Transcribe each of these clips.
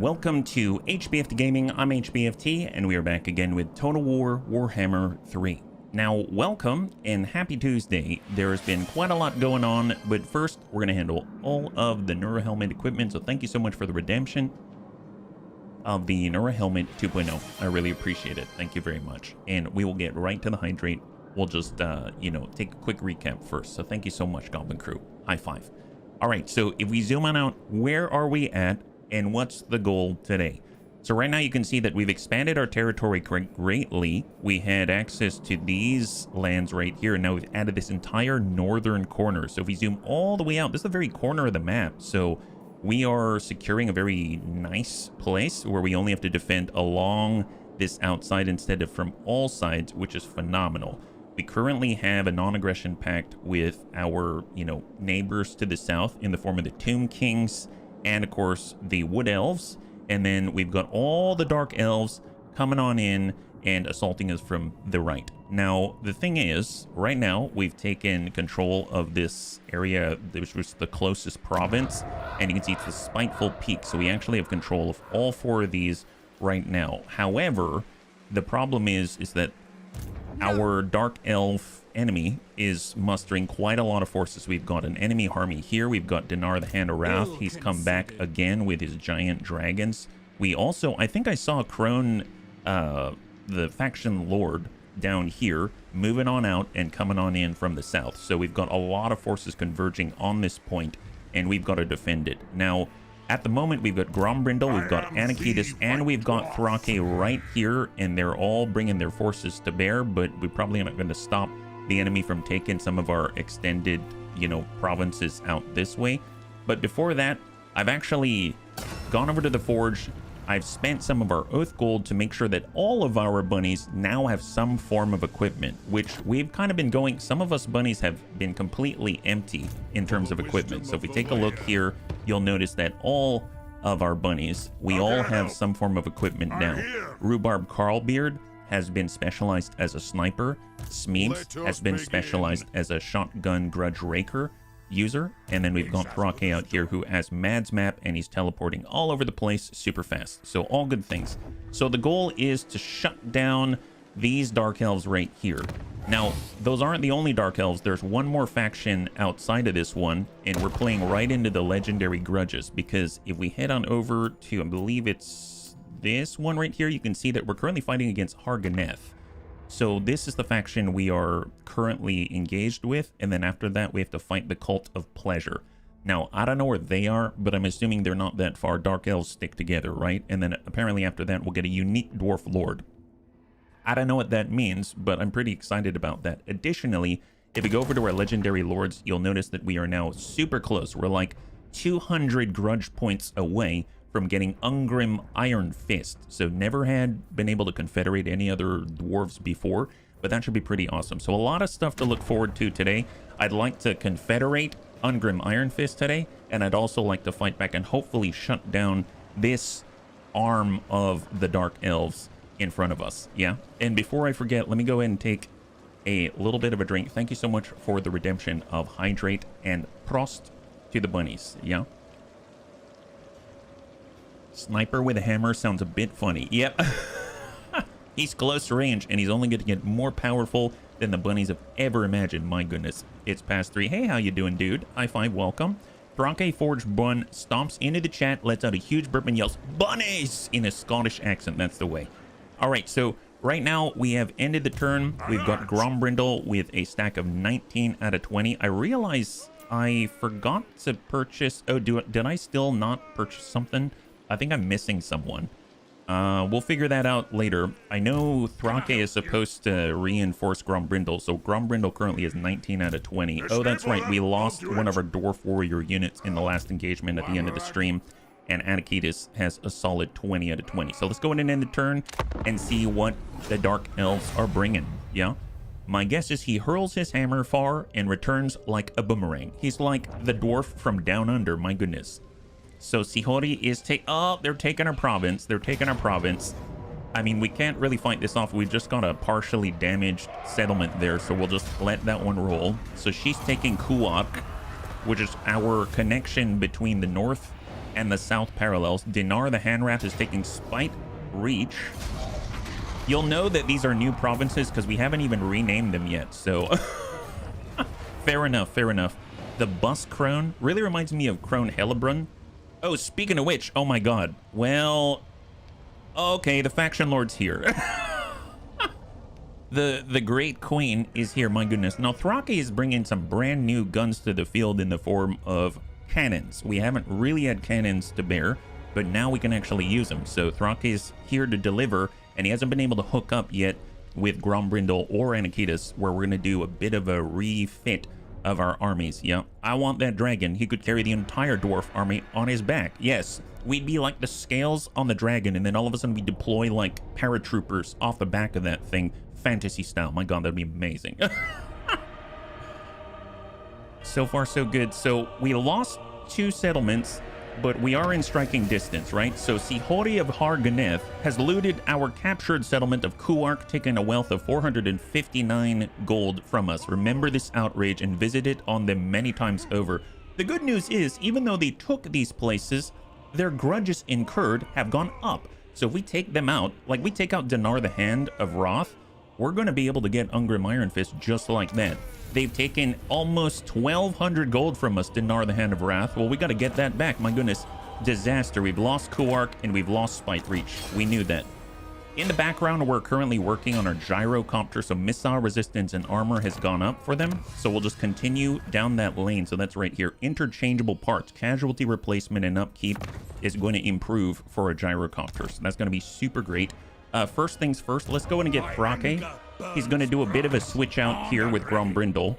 welcome to HBFT Gaming. I'm HBFT, and we are back again with Total War Warhammer 3. Now, welcome and happy Tuesday. There has been quite a lot going on, but first, we're going to handle all of the Nura Helmet equipment, so thank you so much for the redemption of the Nura Helmet 2.0. I really appreciate it. Thank you very much. And we will get right to the hydrate. We'll just, take a quick recap first. So thank you so much, Goblin Crew. High five. All right, so if we zoom on out, where are we at and what's the goal today? So right now you can see that we've expanded our territory greatly. We had access to these lands right here, and now we've added this entire northern corner. So if we zoom all the way out, this is the very corner of the map. So we are securing a very nice place where we only have to defend along this outside instead of from all sides, which is phenomenal. We currently have a non-aggression pact with our, neighbors to the south in the form of the Tomb Kings and, of course, the Wood Elves. And then we've got all the Dark Elves coming on in and assaulting us from the right. Now, the thing is, right now, we've taken control of this area, which was the closest province. And you can see it's the Spiteful Peak. So we actually have control of all four of these right now. However, the problem is that our Dark Elf enemy is mustering quite a lot of forces. We've got an enemy army here. We've got Dinar the Hand of Wrath. He's come back again with his giant dragons. We also, I think I saw Crone, the faction lord down here, moving on out and coming on in from the south. So we've got a lot of forces converging on this point, and we've got to defend it. Now, at the moment, we've got Grombrindal, we've got Anakitis, and we've got Thrake right here, and they're all bringing their forces to bear, but we're probably not going to stop the enemy from taking some of our extended, provinces out this way. But before that, I've actually gone over to the Forge. I've spent some of our Oath Gold to make sure that all of our bunnies now have some form of equipment, which we've kind of been going. Some of us bunnies have been completely empty in terms of equipment. So if we take a look here, you'll notice that all of our bunnies, we all have some form of equipment now. Rhubarb Carlbeard has been specialized as a sniper. Smeeps has been specialized as a shotgun grudge raker user, and then we've got Thrake out here who has Mad's Map, and he's teleporting all over the place super fast. So all good things. So the goal is to shut down these Dark Elves right here. Now, those aren't the only Dark Elves. There's one more faction outside of this one, and we're playing right into the legendary grudges, because if we head on over to, I believe it's this one right here, you can see that we're currently fighting against Harganeth. So this is the faction we are currently engaged with, and then after that we have to fight the Cult of Pleasure. Now, I don't know where they are, but I'm assuming they're not that far. Dark Elves stick together, right? And then apparently after that we'll get a unique Dwarf Lord. I don't know what that means, but I'm pretty excited about that. Additionally, if we go over to our Legendary Lords, you'll notice that we are now super close. We're like 200 grudge points away from getting Ungrim Iron Fist. So never had been able to confederate any other dwarves before, but that should be pretty awesome. So a lot of stuff to look forward to today. I'd like to confederate Ungrim Iron Fist today, and I'd also like to fight back and hopefully shut down this arm of the Dark Elves in front of us. Yeah. And before I forget, let me go ahead and take a little bit of a drink. Thank you so much for the redemption of Hydrate and Prost to the bunnies. Yeah. Sniper with a hammer sounds a bit funny. Yep. He's close range, and he's only going to get more powerful than the bunnies have ever imagined. My goodness. It's past 3. Hey, how you doing, dude? High five, welcome. Thrake Forge Bun stomps into the chat, lets out a huge burp and yells, "Bunnies!" in a Scottish accent. That's the way. All right, so right now we have ended the turn. We've got Grombrindal with a stack of 19 out of 20. I realize I forgot to purchase... Oh, did I still not purchase something? I think I'm missing someone. We'll figure that out later. I know Thrake is supposed to reinforce Grombrindal, so Grombrindal currently is 19 out of 20. Oh, that's right. We lost one of our Dwarf Warrior units in the last engagement at the end of the stream, and Anakitis has a solid 20 out of 20. So let's go ahead and end the turn and see what the Dark Elves are bringing. Yeah? My guess is he hurls his hammer far and returns like a boomerang. He's like the dwarf from Down Under. My goodness. So Sihori is they're taking our province. They're taking our province. I mean, we can't really fight this off. We've just got a partially damaged settlement there, so we'll just let that one roll. So she's taking Kuok, which is our connection between the north and the south parallels. Dinar the Handwrath is taking Spite Reach. You'll know that these are new provinces because we haven't even renamed them yet, so fair enough, fair enough. The Bus Crone really reminds me of Crone Hellebron. Oh, speaking of which, oh my god. Well, okay, the faction lord's here. The Great Queen is here, my goodness. Now, Thrake is bringing some brand new guns to the field in the form of cannons. We haven't really had cannons to bear, but now we can actually use them. So Thrake is here to deliver, and he hasn't been able to hook up yet with Grombrindal or Anakitas, where we're going to do a bit of a refit of our armies. Yeah, I want that dragon. He could carry the entire dwarf army on his back. Yes, we'd be like the scales on the dragon, and then all of a sudden we deploy like paratroopers off the back of that thing, fantasy style. My god, that'd be amazing. So far so good. So we lost 2 settlements, but we are in striking distance, right? So Sihori of Harganeth has looted our captured settlement of Kuark, taking a wealth of 459 gold from us. Remember this outrage and visit it on them many times over. The good news is, even though they took these places, their grudges incurred have gone up. So if we take them out, like we take out Dinar the Hand of Wrath, we're going to be able to get Ungrim Iron Fist just like that. They've taken almost 1,200 gold from us, Dinar the Hand of Wrath. Well, we got to get that back. My goodness. Disaster. We've lost Kuark and we've lost Spite Reach. We knew that. In the background, we're currently working on our gyrocopter, so missile resistance and armor has gone up for them. So we'll just continue down that lane. So that's right here. Interchangeable parts. Casualty replacement and upkeep is going to improve for our gyrocopters. So that's going to be super great. First things first, let's go in and get Thrake. He's going to do a bit of a switch out here with Grombrindal.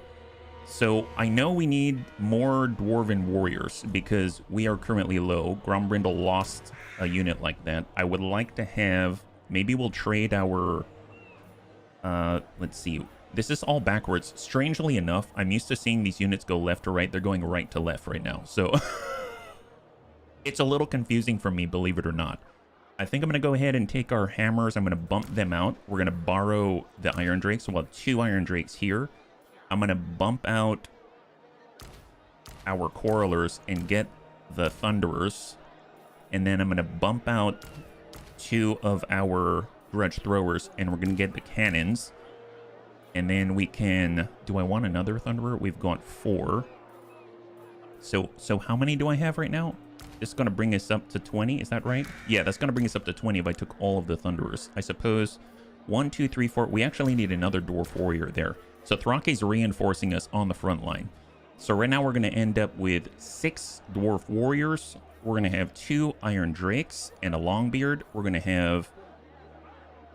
So I know we need more Dwarven warriors because we are currently low. Grombrindal lost a unit like that. I would like to have, maybe we'll trade our, let's see. This is all backwards. Strangely enough, I'm used to seeing these units go left to right. They're going right to left right now. So it's a little confusing for me, believe it or not. I think I'm going to go ahead and take our hammers. I'm going to bump them out. We're going to borrow the Iron Drakes. So we'll have 2 Iron Drakes here. I'm going to bump out our Quarrelers and get the Thunderers. And then I'm going to bump out 2 of our Grudge Throwers. And we're going to get the Cannons. And then we can... Do I want another Thunderer? We've got 4. So how many do I have right now? This is going to bring us up to 20, is that right? Yeah, that's going to bring us up to 20 if I took all of the Thunderers. I suppose 1, 2, 3, 4. We actually need another Dwarf Warrior there. So Thrake's reinforcing us on the front line. So right now we're going to end up with 6 Dwarf Warriors. We're going to have 2 Iron Drakes and a Longbeard. We're going to have,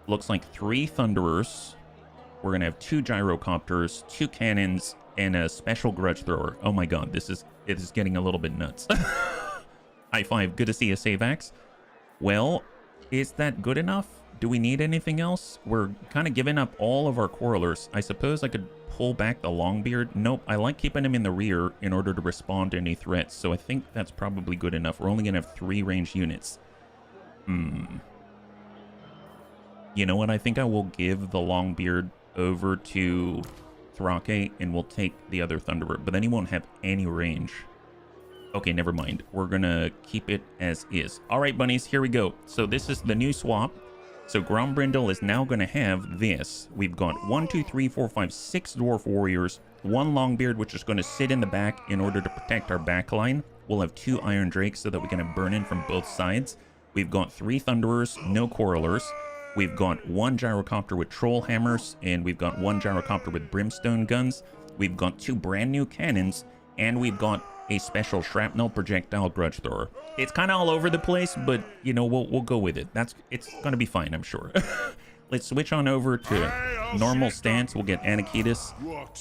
looks like 3 Thunderers. We're going to have 2 Gyrocopters, 2 Cannons, and a Special Grudge Thrower. Oh my god, it is getting a little bit nuts. High five. Good to see you, Savax. Well, is that good enough? Do we need anything else? We're kind of giving up all of our Quarrelers. I suppose I could pull back the Longbeard. Nope, I like keeping him in the rear in order to respond to any threats. So I think that's probably good enough. We're only going to have 3 ranged units. You know what? I think I will give the Longbeard over to Thrake and we'll take the other Thunderer. But then he won't have any range. Okay, never mind. We're gonna keep it as is. All right, bunnies, here we go. So this is the new swap. So Grombrindal is now gonna have this. We've got 1, 2, 3, 4, 5, 6 Dwarf Warriors, 1 Longbeard, which is gonna sit in the back in order to protect our back line. We'll have 2 Iron Drakes so that we can burn in from both sides. We've got 3 Thunderers, no Quarrelers. We've got 1 Gyrocopter with Troll Hammers, and we've got 1 Gyrocopter with Brimstone Guns. We've got 2 brand new cannons, and we've got a special shrapnel projectile grudge thrower. It's kind of all over the place, but you know, we'll go with it. It's gonna be fine, I'm sure. Let's switch on over to normal stance. We'll get Anakitas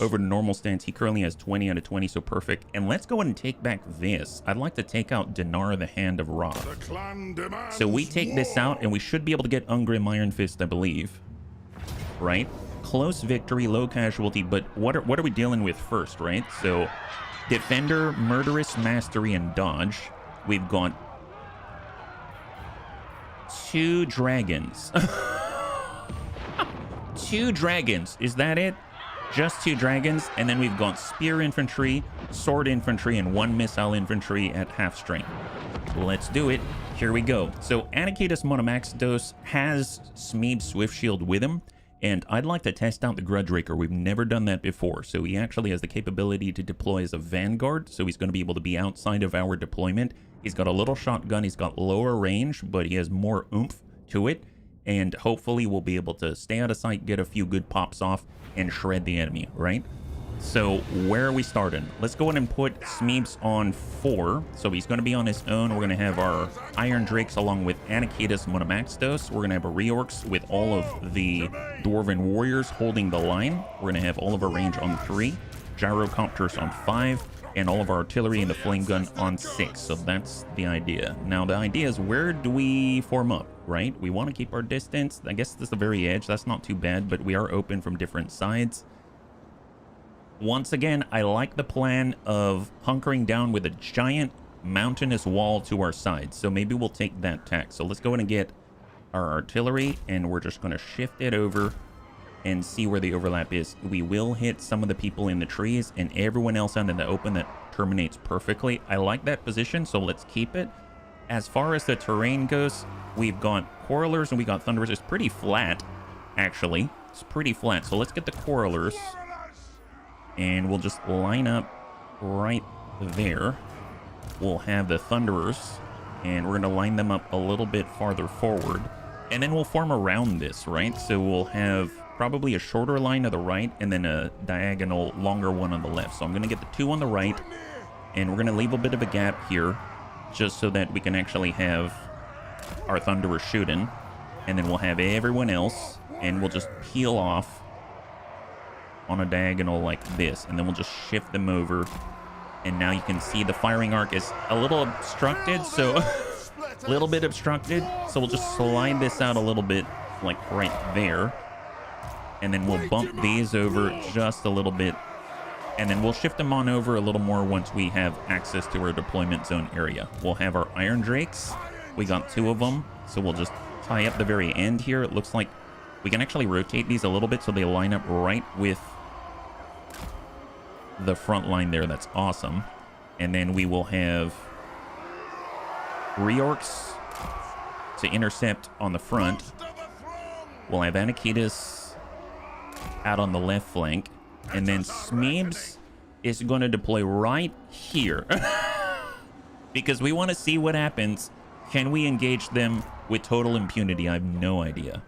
over to normal stance. He currently has 20 out of 20, so perfect. And let's go ahead and take back this. I'd like to take out Dinar the Hand of Wrath. So we take this out, and we should be able to get Ungrim Iron Fist, I believe. Right? Close victory, low casualty, but what are we dealing with first, right? So Defender, Murderous Mastery, and Dodge. We've got 2 dragons. 2 dragons. Is that it? Just 2 dragons. And then we've got Spear Infantry, sword infantry and 1 missile infantry at half strength. Let's do it. Here we go. So Anakitis Monomaxdos has Smeeb Swift Shield with him, and I'd like to test out the Grudge Raker. We've never done that before, so he actually has the capability to deploy as a vanguard, so he's going to be able to be outside of our deployment. He's got a little shotgun, he's got lower range, but he has more oomph to it, and hopefully we'll be able to stay out of sight, get a few good pops off, and shred the enemy, right? So where are we starting? Let's go ahead and put Smeebs on 4. So he's going to be on his own. We're going to have our Iron Drakes along with Anakitis Monomaxdos. We're going to have a Reorcs with all of the Dwarven Warriors holding the line. We're going to have all of our range on 3, Gyrocopters on 5, and all of our artillery and the flame gun on 6. So that's the idea. Now the idea is, where do we form up, right? We want to keep our distance. I guess this is the very edge. That's not too bad, but we are open from different sides. Once again, I like the plan of hunkering down with a giant mountainous wall to our side. So maybe we'll take that tack. So let's go in and get our artillery, and we're just going to shift it over and see where the overlap is. We will hit some of the people in the trees and everyone else out in the open. That terminates perfectly. I like that position, so let's keep it. As far as the terrain goes, we've got Quarrelers and we got Thunderers. It's pretty flat, actually. It's pretty flat. So let's get the Quarrelers. And we'll just line up right there. We'll have the Thunderers, and we're going to line them up a little bit farther forward. And then we'll form around this, right? So we'll have probably a shorter line to the right, and then a diagonal, longer one on the left. So I'm going to get the 2 on the right, and we're going to leave a bit of a gap here, just so that we can actually have our Thunderers shooting. And then we'll have everyone else, and we'll just peel off on a diagonal like this, and then we'll just shift them over, and now you can see the firing arc is a little obstructed, so a little bit obstructed, so we'll just slide this out a little bit, like right there, and then we'll bump these over just a little bit, and then we'll shift them on over a little more once we have access to our deployment zone area. We'll have our Iron Drakes. We got 2 of them, so we'll just tie up the very end here. It looks like we can actually rotate these a little bit so they line up right with the front line there. That's awesome. And then we will have Reorcs to intercept on the front. We'll have Anakitis out on the left flank, and then Smeebs is going to deploy right here because we want to see what happens. Can we engage them with total impunity? I have no idea.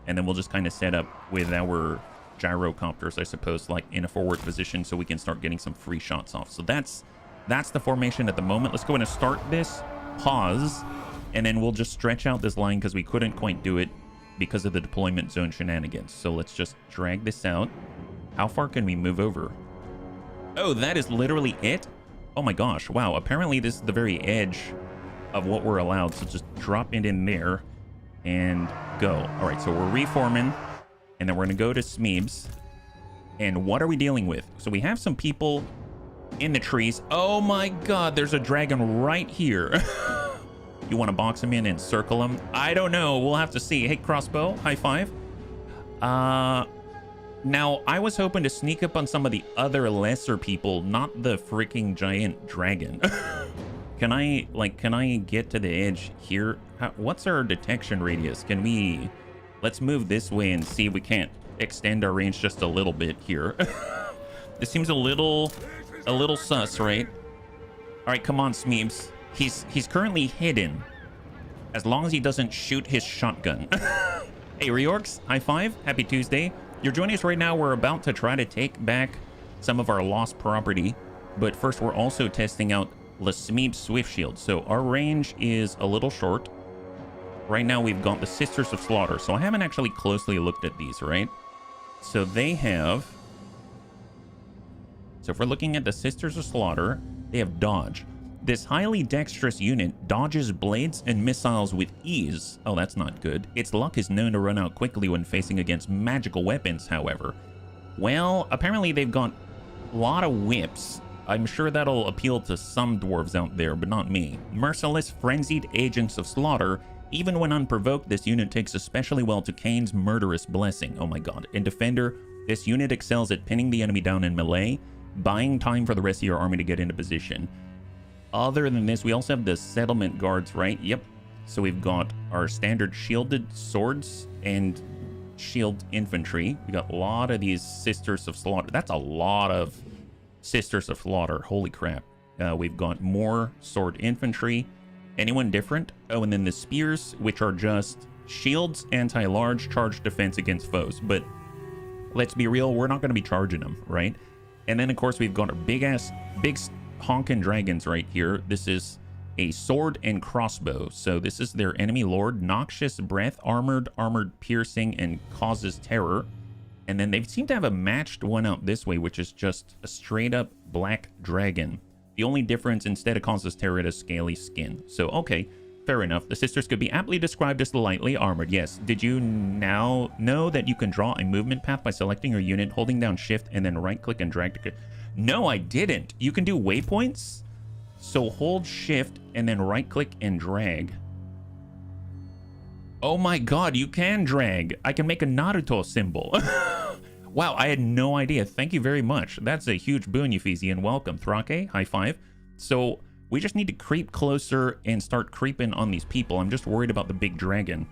And then we'll just kind of set up with our Gyrocopters, I suppose, like in a forward position, so we can start getting some free shots off. So that's the formation at the moment. Let's go in and start this, pause, and then we'll just stretch out this line because we couldn't quite do it because of the deployment zone shenanigans. So let's just drag this out. How far can we move over? Oh, that is literally it? Oh my gosh, wow. Apparently this is the very edge of what we're allowed. So just drop it in there and go. All right, so we're reforming. And then we're going to go to Smeebs. And what are we dealing with? So we have some people in the trees. Oh my god, there's a dragon right here. You want to box him in and circle him? I don't know. We'll have to see. Hey, crossbow, high five. Now, I was hoping to sneak up on some of the other lesser people, not the freaking giant dragon. Can I get to the edge here? What's our detection radius? Can we... Let's move this way and see if we can't extend our range just a little bit here. This seems a little sus, right? All right, come on, Smeebs. He's currently hidden. As long as he doesn't shoot his shotgun. Hey, Reorcs, high five. Happy Tuesday. You're joining us right now. We're about to try to take back some of our lost property. But first, we're also testing out the Smeeb Swift Shield. So our range is a little short. Right now, we've got the Sisters of Slaughter. So I haven't actually closely looked at these, right? So they have... So if we're looking at the Sisters of Slaughter, they have Dodge. This highly dexterous unit dodges blades and missiles with ease. Oh, that's not good. Its luck is known to run out quickly when facing against magical weapons, however. Well, apparently they've got a lot of whips. I'm sure that'll appeal to some dwarves out there, but not me. Merciless, frenzied agents of slaughter. Even when unprovoked, this unit takes especially well to Kane's murderous blessing. Oh my god. In Defender, this unit excels at pinning the enemy down in melee. buying time for the rest of your army to get into position. Other than this, we also have the settlement guards, right? Yep. So we've got our standard shielded swords and shield infantry. We got a lot of these Sisters of Slaughter. That's a lot of Sisters of Slaughter. Holy crap. We've got more sword infantry. Anyone different? Oh, and then the spears, which are just shields, anti-large, charge defense against foes. But let's be real, we're not going to be charging them, right? And then, of course, we've got our big honkin' dragons right here. This is a sword and crossbow. So this is their enemy lord. Noxious breath, armored piercing, and causes terror. And then they seem to have a matched one out this way, which is just a straight up black dragon. The only difference, instead of causes terror, it has scaly skin. So, okay, fair enough. The sisters could be aptly described as lightly armored. Yes. Did you now know that you can draw a movement path by selecting your unit, holding down shift, and then right click and drag to... No, I didn't. You can do waypoints? So hold shift and then right click and drag. Oh my god, you can drag. I can make a Naruto symbol. Wow, I had no idea. Thank you very much. That's a huge boon, Ephesian. Welcome, Thrake. High five. So we just need to creep closer and start creeping on these people. I'm just worried about the big dragon.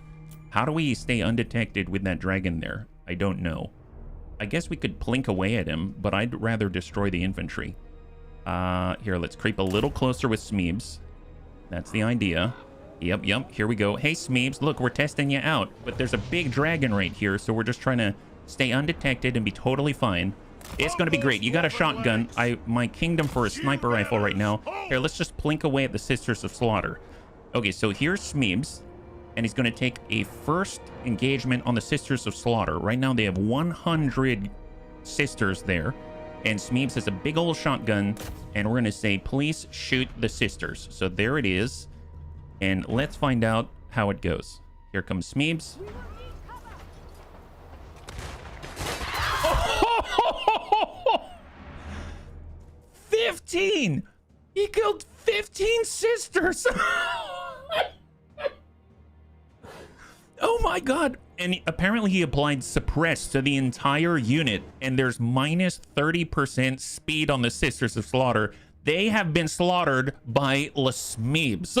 How do we stay undetected with that dragon there? I don't know. I guess we could plink away at him, but I'd rather destroy the infantry. Here, let's creep a little closer with Smeebs. That's the idea. Yep, here we go. Hey, Smeebs, look, we're testing you out. But there's a big dragon right here, so we're just trying to stay undetected and be totally fine. It's going to be great. You got a shotgun. My kingdom for a sniper rifle right now. Here, let's just plink away at the Sisters of Slaughter. Okay, so here's Smeebs, and he's going to take a first engagement on the Sisters of Slaughter. Right now, they have 100 sisters there. And Smeebs has a big old shotgun, and we're going to say, please shoot the sisters. So there it is. And let's find out how it goes. Here comes Smeebs. 15! He killed 15 sisters! Oh my god! And apparently he applied suppress to the entire unit, and there's minus 30% speed on the Sisters of Slaughter. They have been slaughtered by Smeebs.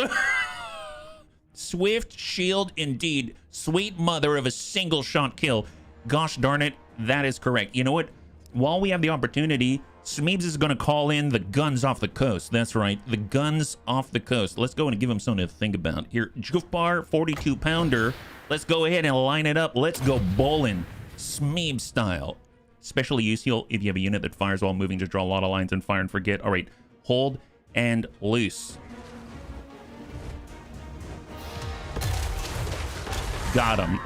Swift shield indeed. Sweet mother of a single shot kill. Gosh darn it, that is correct. You know what? While we have the opportunity, Smeebs is going to call in the guns off the coast. That's right, the guns off the coast. Let's go and give him something to think about. Here, Jufbar, 42 pounder. Let's go ahead and line it up. Let's go bowling, Smeeb style. Especially useful if you have a unit that fires while moving. Just draw a lot of lines and fire and forget. All right, hold and loose. Got him.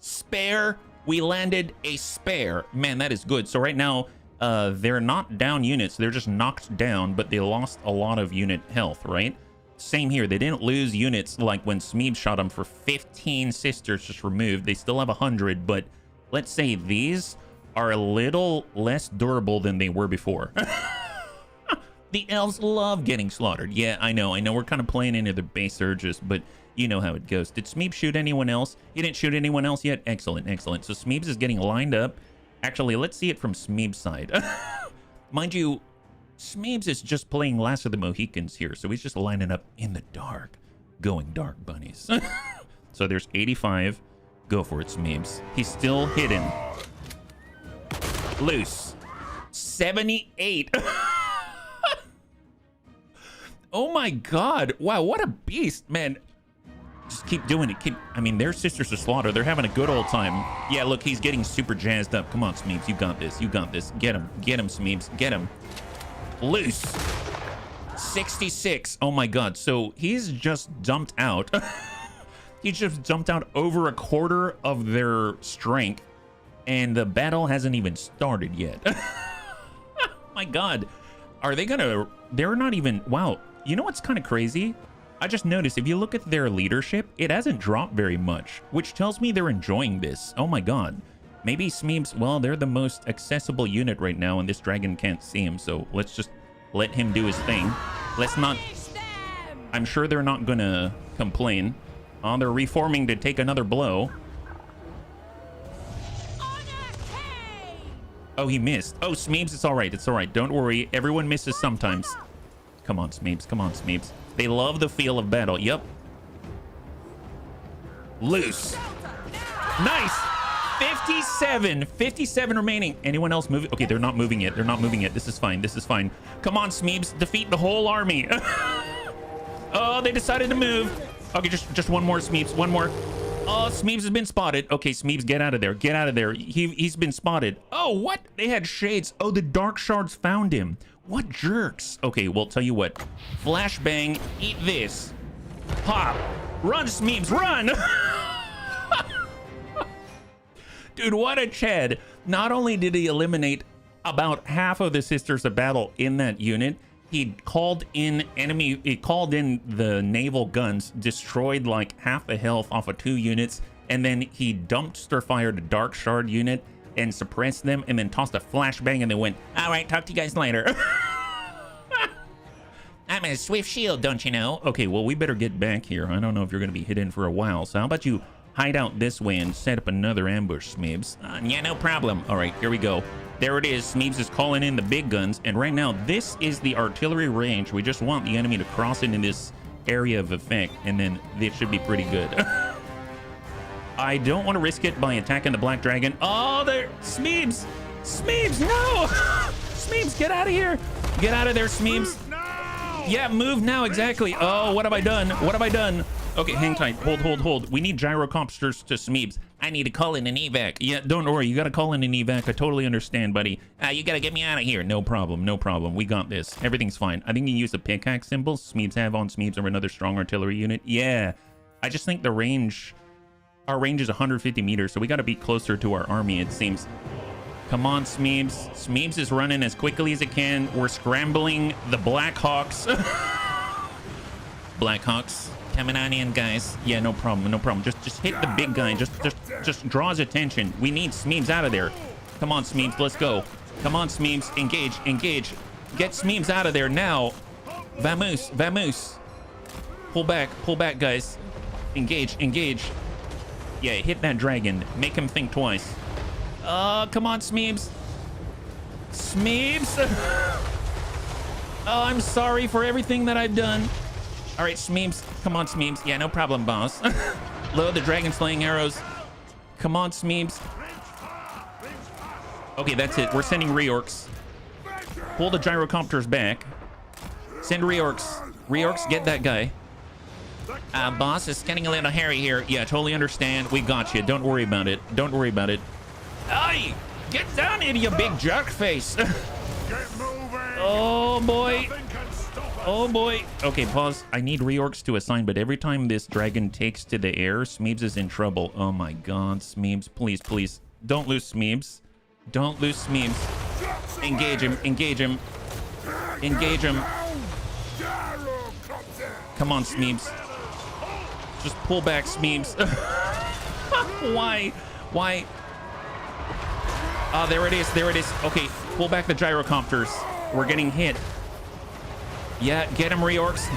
Spare. We landed a spare. Man, that is good. So right now, they're not down units. They're just knocked down, but they lost a lot of unit health, right? Same here. They didn't lose units like when Smeeb shot them for 15 sisters just removed. They still have 100, but let's say these are a little less durable than they were before. The elves love getting slaughtered. Yeah, I know. We're kind of playing into the base urges, but you know how it goes. Did Smeeb shoot anyone else? He didn't shoot anyone else yet? Excellent, excellent. So Smeebs is getting lined up. Actually, let's see it from Smeeb's side. Mind you, Smeebs is just playing Last of the Mohicans here, so he's just lining up in the dark. Going dark, bunnies. So there's 85. Go for it, Smeebs. He's still hidden. Loose. 78. Oh my god. Wow, what a beast, man. Just keep doing it. I mean, they're Sisters of Slaughter. They're having a good old time. Yeah, look, he's getting super jazzed up. Come on, Smeebs. You got this. You got this. Get him. Get him, Smeebs. Get him. Loose. 66. Oh my god. So he's just dumped out. He just dumped out over a quarter of their strength, and the battle hasn't even started yet. My god. Are they gonna... They're not even... Wow. You know what's kind of crazy? I just noticed if you look at their leadership, it hasn't dropped very much, which tells me they're enjoying this. Oh my god. Maybe Smeebs, well, they're the most accessible unit right now, and this dragon can't see him, so let's just let him do his thing. Let's not... I'm sure they're not gonna complain. Oh, they're reforming to take another blow. Oh, he missed. Oh, Smeebs, it's all right. It's all right. Don't worry. Everyone misses sometimes. Come on, Smeebs. Come on, Smeebs. They love the feel of battle. Yep. Loose. Nice. 57 remaining. Anyone else moving? Okay, they're not moving yet. They're not moving yet. This is fine. This is fine. Come on, Smeebs. Defeat the whole army. Oh, they decided to move. Okay, just one more, Smeebs. One more. Oh, Smeebs has been spotted. Okay, Smeebs, get out of there. Get out of there. He's been spotted. Oh, what? They had shades. Oh, the dark shards found him. What jerks. Okay, well, tell you what. Flashbang. Eat this. Pop. Run, Smeebs. Run. Dude, what a Chad. Not only did he eliminate about half of the Sisters of Battle in that unit, he called in the naval guns, destroyed like half the health off of 2 units, and then he dumpster fired a Dark Shard unit and suppressed them, and then tossed a flashbang and then went, all right, talk to you guys later. I'm a swift shield, don't you know? Okay, well, we better get back here. I don't know if you're going to be hidden for a while, so how about you hide out this way and set up another ambush, Smeebs? Yeah, no problem. All right, here we go. There it is. Smeebs is calling in the big guns, and right now, this is the artillery range. We just want the enemy to cross into this area of effect, and then it should be pretty good. I don't want to risk it by attacking the Black Dragon. Oh, there, Smeebs! Smeebs, no! Smeebs, get out of here! Get out of there, Smeebs! Yeah, move now, exactly. Oh, what have I done? What have I done? Okay, hang tight. Hold. We need gyrocopters to Smeebs. I need to call in an evac. Yeah, don't worry. You got to call in an evac. I totally understand, buddy. You got to get me out of here. No problem. No problem. We got this. Everything's fine. I think you use the pickaxe symbol Smeebs have on Smeebs or another strong artillery unit. Yeah. I just think the range... Our range is 150 meters, so we got to be closer to our army, it seems. Come on, Smeebs. Smeebs is running as quickly as it can. We're scrambling the Blackhawks. Blackhawks coming on in, guys. Yeah, no problem. No problem. Just hit the big guy. Just draw his attention. We need Smeebs out of there. Come on, Smeebs. Let's go. Come on, Smeebs. Engage. Get Smeebs out of there now. Vamoose. Pull back, guys. Engage. Yeah, hit that dragon. Make him think twice. Come on, Smeebs. Oh, I'm sorry for everything that I've done. All right, Smeebs. Come on, Smeebs. Yeah, no problem, boss. Load the dragon slaying arrows. Come on, Smeebs. Okay, that's it. We're sending reorcs. Pull the gyrocopters back. Send reorcs. Reorcs, get that guy. Boss, it's getting a little hairy here. Yeah, totally understand. We got you. Don't worry about it. Hey, get down here, you big jerk face. Oh boy. Okay, pause. I need reorcs to assign, but every time this dragon takes to the air, Smeebs is in trouble. Oh my god, Smeebs, please. Don't lose Smeebs. Engage him. Come on, Smeebs. Just pull back, Smeebs. Why? Oh, there it is. Okay, pull back the gyrocopters. We're getting hit. Yeah, get him, reorcs.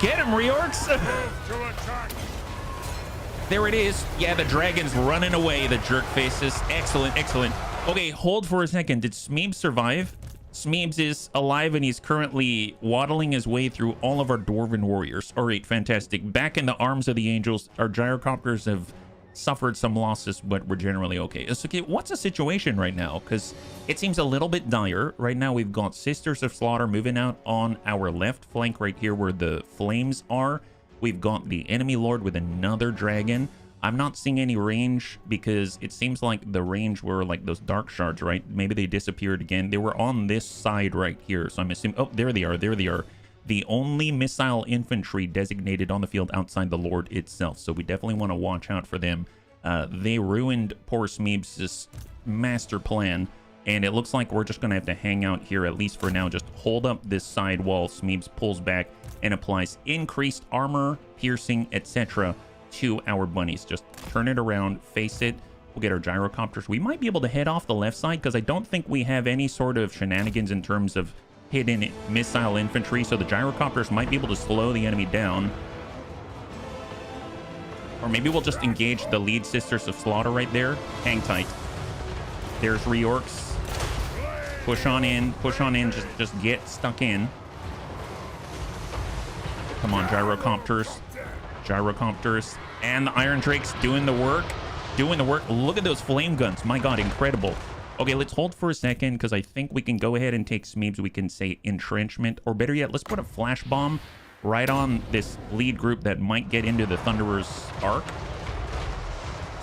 There it is. Yeah, the dragon's running away, the jerk faces. Excellent. Okay, hold for a second. Did Smeebs survive? Smeebs is alive and he's currently waddling his way through all of our dwarven warriors. All right, fantastic. Back in the arms of the angels. Our gyrocopters have suffered some losses, but we're generally okay. It's okay. What's the situation right now? Because it seems a little bit dire. Right now, we've got Sisters of Slaughter moving out on our left flank right here where the flames are. We've got the enemy lord with another dragon. I'm not seeing any range because it seems like the range were like those dark shards, right? Maybe they disappeared again. They were on this side right here. So I'm assuming, oh, there they are. The only missile infantry designated on the field outside the Lord itself. So we definitely want to watch out for them. They ruined poor Smeebs' master plan. And it looks like we're just going to have to hang out here, at least for now. Just hold up this side wall. Smeebs pulls back and applies increased armor, piercing, etc. to our bunnies. Just turn it around, face it. We'll get our gyrocopters. We might be able to head off the left side because I don't think we have any sort of shenanigans in terms of hidden missile infantry. So the gyrocopters might be able to slow the enemy down. Or maybe we'll just engage the lead Sisters of Slaughter right there. Hang tight. There's reorcs. Push on in, just get stuck in. Come on, gyrocopters. Gyrocopters. And the Iron Drakes doing the work. Look at those flame guns. My god, incredible. Okay, let's hold for a second, because I think we can go ahead and take Smeebs. We can say entrenchment, or better yet, let's put a flash bomb right on this lead group that might get into the Thunderer's arc.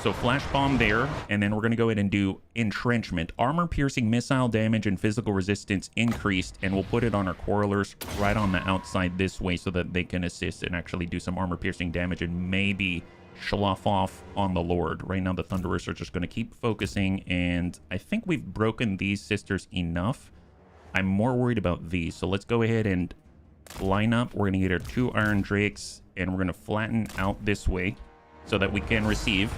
So flash bomb there, and then we're going to go ahead and do entrenchment. Armor piercing, missile damage, and physical resistance increased, and we'll put it on our quarrelers right on the outside this way so that they can assist and actually do some armor piercing damage and maybe slough off on the Lord. Right now the Thunderers are just going to keep focusing, and I think we've broken these sisters enough. I'm more worried about these, so let's go ahead and line up. We're going to get our 2 Iron Drakes, and we're going to flatten out this way so that we can receive.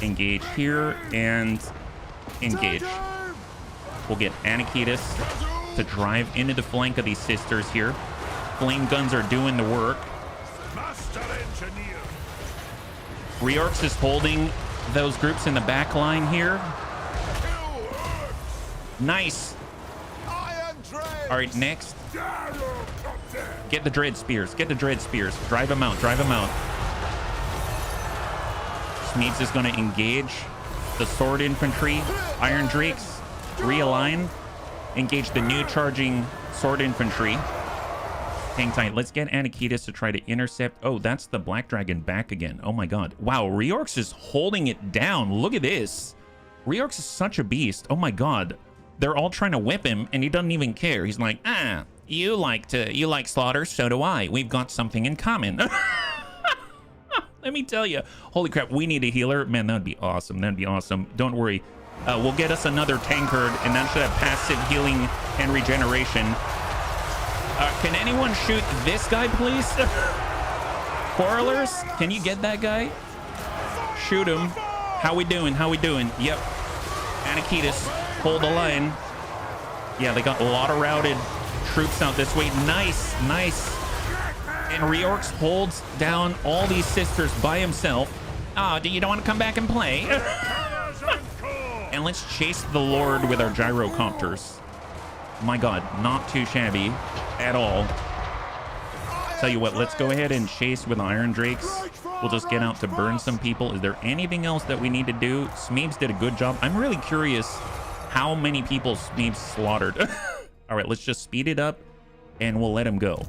Engage here and engage. We'll get Anakitis to drive into the flank of these sisters here. Flame guns are doing the work. Reorx is holding those groups in the back line here. Nice. All right, next. Get the Dread Spears. Drive them out. Smeebs is going to engage the Sword Infantry. Iron Drakes, realign. Engage the new charging Sword Infantry. Hang tight. Let's get Anakitis to try to intercept. Oh, that's the Black Dragon back again. Oh my god. Wow, Reorx is holding it down. Look at this. Reorx is such a beast. Oh my god. They're all trying to whip him, and he doesn't even care. He's like, you like slaughter, so do I. We've got something in common. Let me tell you. Holy crap, we need a healer. Man, that'd be awesome. Don't worry. We'll get us another tankard, and that should have passive healing and regeneration. Can anyone shoot this guy, please? Quarrelers, can you get that guy? Shoot him. How we doing? Yep. Anakitis, hold the line. Yeah, they got a lot of routed troops out this way. Nice. And Reorx holds down all these sisters by himself. Do you don't want to come back and play? And let's chase the Lord with our gyrocopters. My god, not too shabby at all. Tell you what, let's go ahead and chase with Iron Drakes. We'll just get out to burn some people. Is there anything else that we need to do? Smeebs did a good job. I'm really curious how many people Smeebs slaughtered. All right, let's just speed it up and we'll let him go.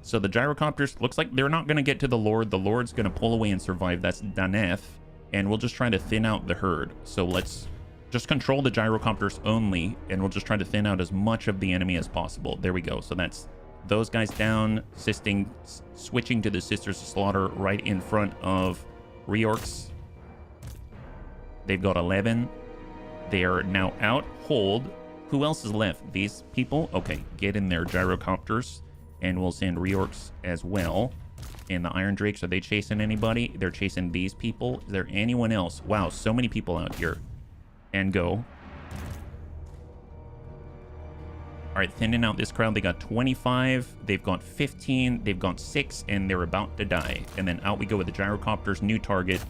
So the gyrocopters, looks like they're not going to get to the Lord. The Lord's going to pull away and survive. That's Daneth. And we'll just try to thin out the herd. So let's just control the gyrocopters only, and we'll just try to thin out as much of the enemy as possible. There we go. So that's those guys down, switching to the Sisters of Slaughter right in front of Reorx. They've got 11. They are now out. Hold. Who else is left? These people? Okay, get in there, gyrocopters. And we'll send Reorx as well. And the Iron Drakes, are they chasing anybody? They're chasing these people. Is there anyone else? Wow, so many people out here. And go. All right, thinning out this crowd. They got 25. They've got 15. They've got 6. And they're about to die. And then out we go with the gyrocopters. New target.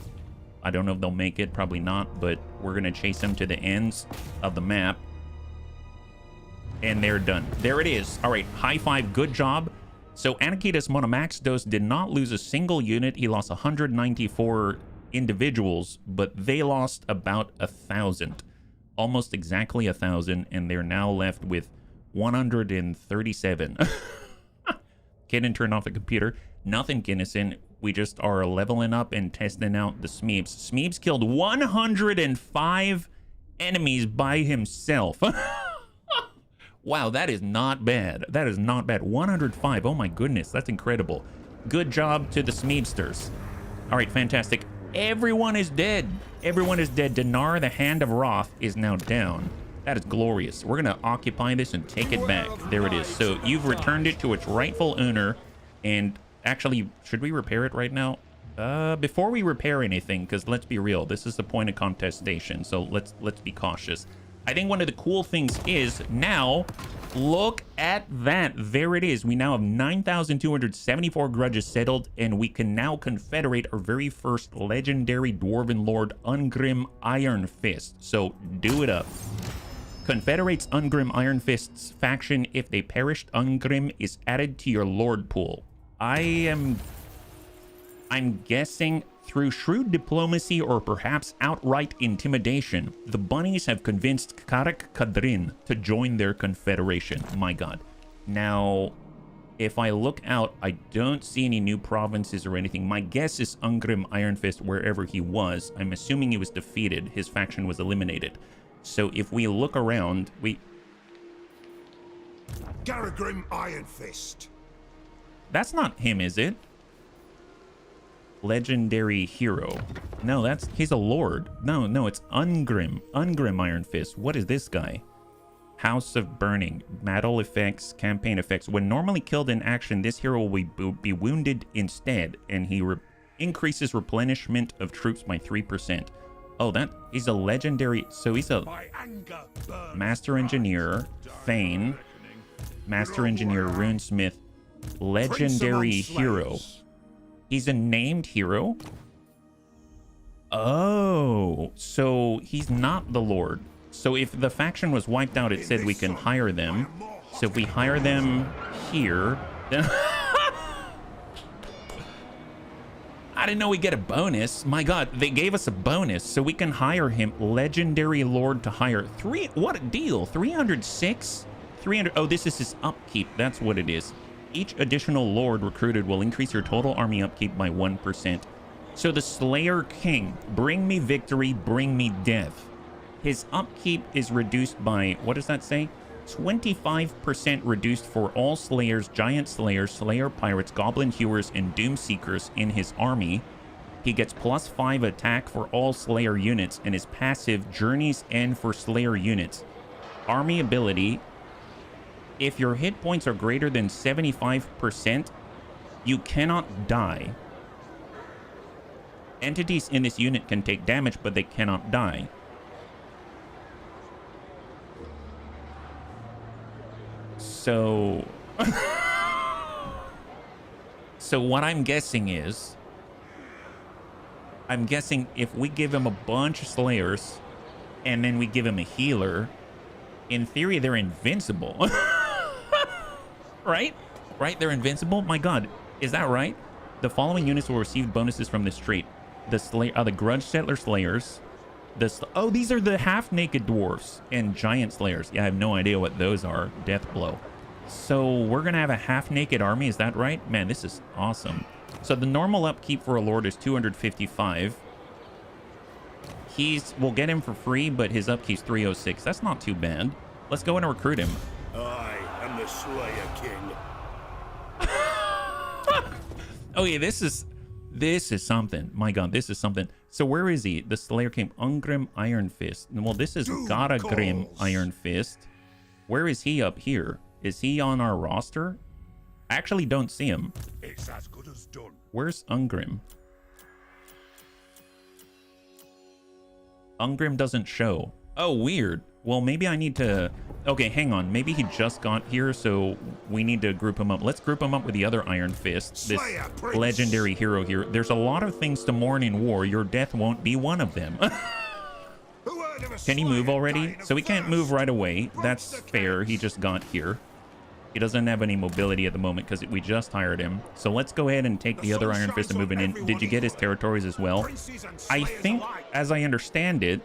I don't know if they'll make it. Probably not. But we're going to chase them to the ends of the map. And they're done. There it is. All right, high five. Good job. So Anakitis Monomaxdos did not lose a single unit. He lost 194 individuals, but they lost about 1,000. Almost exactly 1,000, and they're now left with 137. Kinnison turned off the computer. Nothing, Kinnison. We just are leveling up and testing out the Smeebs. Smeebs killed 105 enemies by himself. Wow, that is not bad. 105. Oh my goodness, that's incredible. Good job to the Smeebsters. All right, fantastic. Everyone is dead. Dinar, the Hand of Wrath, is now down. That is glorious. We're going to occupy this and take it back. There it is. So you've returned it to its rightful owner. And actually, should we repair it right now? Before we repair anything, because let's be real, this is the point of contestation. So let's be cautious. I think one of the cool things is now, look at that. There it is. We now have 9,274 grudges settled, and we can now confederate our very first legendary Dwarven Lord, Ungrim Iron Fist. So do it up. Confederates Ungrim Iron Fist's faction. If they perished, Ungrim is added to your Lord pool. I'm guessing through shrewd diplomacy or perhaps outright intimidation, the bunnies have convinced Karak Kadrin to join their confederation. My god. Now, if I look out, I don't see any new provinces or anything. My guess is Ungrim Iron Fist, wherever he was. I'm assuming he was defeated. His faction was eliminated. So if we look around, Garagrim Iron Fist. That's not him, is it? Legendary hero. No, he's a lord. No, it's Ungrim. Ungrim Iron Fist. What is this guy? House of Burning. Battle effects, campaign effects. When normally killed in action, this hero will be wounded instead, and he increases replenishment of troops by 3%. Oh, he's a legendary. So he's a Master Engineer, Thane, Master Engineer, Runesmith, legendary hero. He's a named hero. Oh, so he's not the Lord. So if the faction was wiped out, it said we can hire them. So if we hire them here, then I didn't know we get a bonus. My god, they gave us a bonus, so we can hire him. Legendary Lord to hire. What a deal. 306? 300. Oh, this is his upkeep. That's what it is. Each additional Lord recruited will increase your total army upkeep by 1%. So the Slayer King, bring me victory, bring me death. His upkeep is reduced by, what does that say? 25% reduced for all Slayers, Giant Slayers, Slayer Pirates, Goblin Hewers, and Doom Seekers in his army. He gets +5 attack for all Slayer units, and his passive Journey's End for Slayer units. Army ability, if your hit points are greater than 75%, you cannot die. Entities in this unit can take damage, but they cannot die. So... so what I'm guessing is... I'm guessing if we give him a bunch of Slayers, and then we give him a healer, in theory, they're invincible. Right? Right? They're invincible? My god. Is that right? The following units will receive bonuses from this trait. The Grudge Settler Slayers. Oh, these are the half-naked dwarfs and giant slayers. Yeah, I have no idea what those are. Death Blow. So we're going to have a half-naked army. Is that right? Man, this is awesome. So the normal upkeep for a lord is 255. We'll get him for free, but his upkeep's 306. That's not too bad. Let's go and recruit him. I am the Slayer King. Oh yeah, this is something. My god, this is something. So where is he? The Slayer King, Ungrim Iron Fist. Well, this is Garagrim Iron Fist. Where is he up here? Is he on our roster? I actually don't see him. It's as good as done. Where's Ungrim? Ungrim doesn't show. Oh, weird. Well, maybe I need to... Okay, hang on. Maybe he just got here, so we need to group him up. Let's group him up with the other Iron Fist, this legendary hero here. There's a lot of things to mourn in war. Your death won't be one of them. Can he move already? So he can't move right away. That's fair. He just got here. He doesn't have any mobility at the moment because we just hired him. So let's go ahead and take the other Iron Fist and move it in. Did you get his territories as well? I think, as I understand it,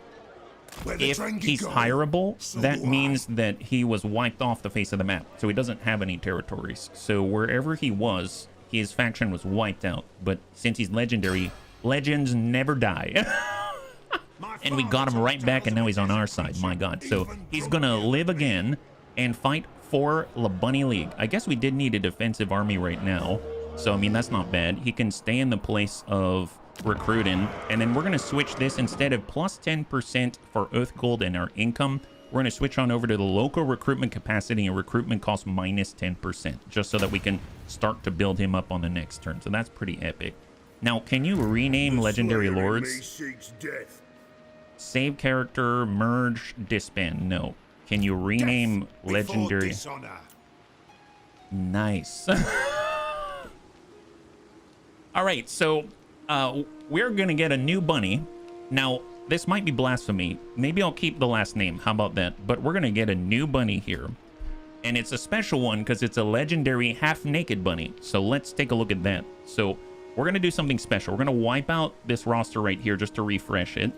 if he's hireable, that means that he was wiped off the face of the map. So he doesn't have any territories. So wherever he was, his faction was wiped out. But since he's legendary, legends never die. And we got him right back, and now he's on our side. My god. So he's going to live again and fight for the Bunny League. I guess we did need a defensive army right now. So, I mean, that's not bad. He can stay in the place of recruiting, and then we're going to switch this instead of plus 10% for Earth Gold and our income. We're going to switch on over to the local recruitment capacity and recruitment cost minus 10%, just so that we can start to build him up on the next turn. So that's pretty epic. Now, can you rename legendary lords? Save character, merge, disband. No. Can you rename Death legendary? before dishonor. Nice. All right, so we're gonna get a new bunny. Now, this might be blasphemy. Maybe I'll keep the last name. How about that? But we're gonna get a new bunny here. And it's a special one because it's a legendary half-naked bunny. So let's take a look at that. So we're gonna do something special. We're gonna wipe out this roster right here just to refresh it.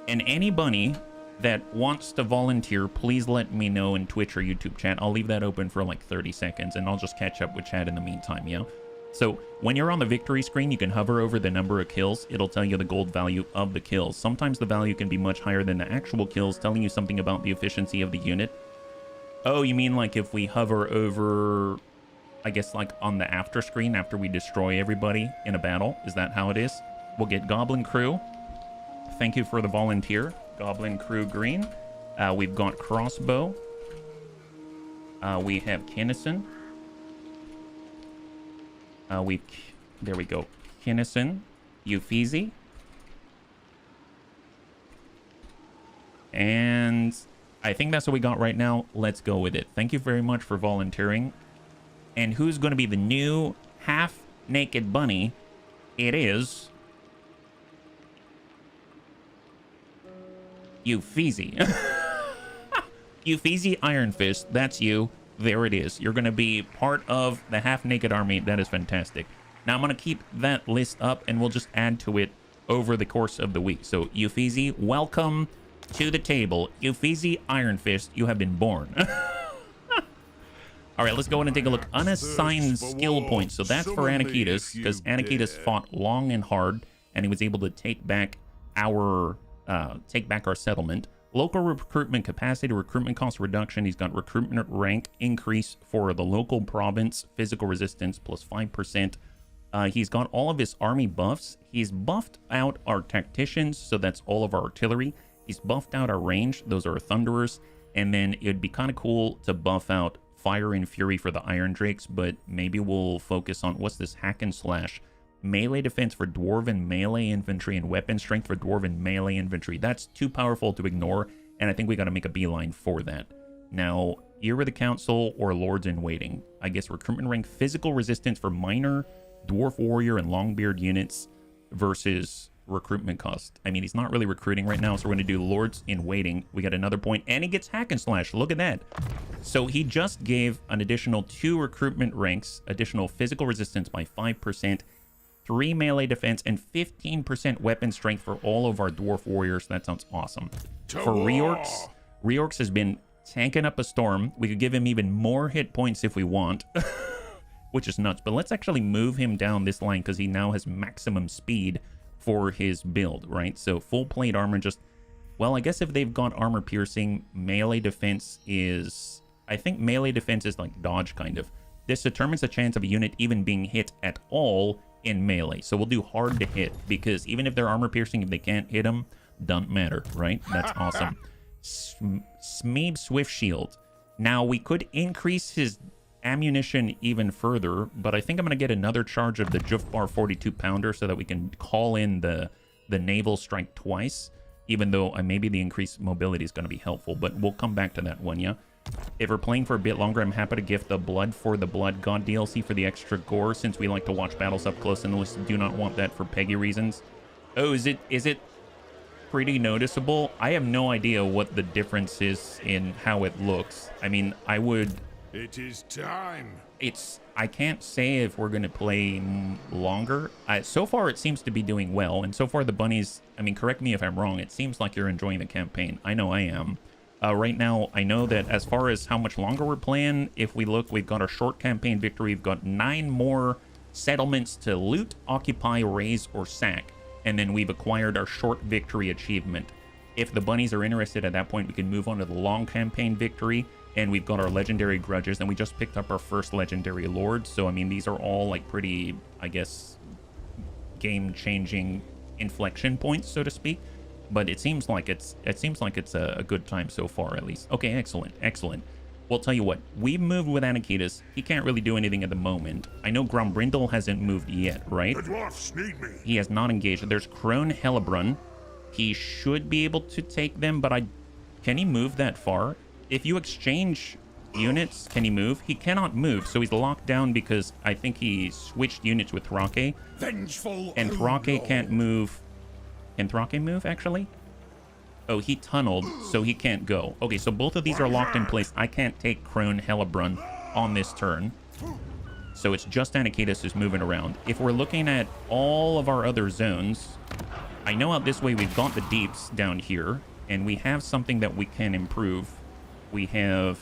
And any bunny that wants to volunteer, please let me know in Twitch or YouTube chat. I'll leave that open for like 30 seconds and I'll just catch up with chat in the meantime, yeah? So when you're on the victory screen, you can hover over the number of kills. It'll tell you the gold value of the kills. Sometimes the value can be much higher than the actual kills, telling you something about the efficiency of the unit. Oh, you mean like if we hover over, I guess like on the after screen after we destroy everybody in a battle? Is that how it is? We'll get Goblin Crew. Thank you for the volunteer. Goblin Crew Green. We've got Crossbow. We have Kinnison. There we go. Kinnison. Uffizi. And I think that's what we got right now. Let's go with it. Thank you very much for volunteering. And who's going to be the new half-naked bunny? It is Uffizi. Uffizi Iron Fist. That's you. There it is. You're going to be part of the half-naked army. That is fantastic. Now I'm going to keep that list up and we'll just add to it over the course of the week. So Uffizi, welcome to the table. Uffizi Iron Fist, you have been born. All right, let's go in and take a look. Unassigned skill points. So that's for Anakitas, because Anakitas fought long and hard, and he was able to take back our settlement. Local recruitment capacity, recruitment cost reduction. He's got recruitment rank increase for the local province. Physical resistance plus 5%. He's got all of his army buffs. He's buffed out our tacticians, so that's all of our artillery. He's buffed out our range. Those are thunderers. And then it'd be kind of cool to buff out Fire and Fury for the Iron Drakes, but maybe we'll focus on, what's this, hack and slash? Melee defense for Dwarven melee infantry and weapon strength for Dwarven melee infantry. That's too powerful to ignore, and I think we got to make a beeline for that. Now, Ear of the Council or Lords in Waiting. I guess recruitment rank, physical resistance for minor, Dwarf Warrior, and Longbeard units versus recruitment cost. I mean, he's not really recruiting right now, so we're going to do Lords in Waiting. We got another point, and he gets hack and slash. Look at that. So he just gave an additional 2 recruitment ranks, additional physical resistance by 5%, 3 melee defense, and 15% weapon strength for all of our Dwarf Warriors. That sounds awesome. For Reorx, Reorx has been tanking up a storm. We could give him even more hit points if we want, which is nuts. But let's actually move him down this line because he now has maximum speed for his build, right? So full plate armor just, well, I guess if they've got armor piercing, melee defense is, I think melee defense is like dodge kind of. This determines the chance of a unit even being hit at all in melee. So we'll do hard to hit because even if they're armor piercing, if they can't hit them, doesn't matter, right? That's awesome. Smeeb Swift Shield. Now we could increase his ammunition even further, but I think I'm going to get another charge of the Jufbar 42 pounder so that we can call in the naval strike twice, even though maybe the increased mobility is going to be helpful, but we'll come back to that one, yeah? If we're playing for a bit longer, I'm happy to gift the Blood for the Blood God DLC for the extra gore, since we like to watch battles up close and do not want that for Peggy reasons. Oh, is it pretty noticeable? I have no idea what the difference is in how it looks. I mean, I would... It is time. I can't say if we're going to play longer. So far, it seems to be doing well. And so far, the bunnies, I mean, correct me if I'm wrong. It seems like you're enjoying the campaign. I know I am. Right now, I know that as far as how much longer we're playing, if we look, we've got a short campaign victory. We've got 9 more settlements to loot, occupy, raise, or sack. And then we've acquired our short victory achievement. If the bunnies are interested at that point, we can move on to the long campaign victory. And we've got our legendary grudges, and we just picked up our first legendary lord. So, I mean, these are all like pretty, I guess, game-changing inflection points, so to speak. But it seems like it's a good time so far, at least. Okay, excellent, excellent. Well, tell you what, we've moved with Anakitas. He can't really do anything at the moment. I know Grombrindal hasn't moved yet, right? The dwarfs need me. He has not engaged. There's Crone Hellebron. he should be able to take them, but can he move that far? If you exchange units, can he move? He cannot move, so he's locked down because I think he switched units with Thrake. Vengeful And Thrake can't move. Can Thrake move, actually? Oh, he tunneled, so he can't go. Okay, so both of these are locked in place. I can't take Crone Hellebron on this turn. So it's just Anakitas who's moving around. If we're looking at all of our other zones, I know out this way we've got the deeps down here, and we have something that we can improve. We have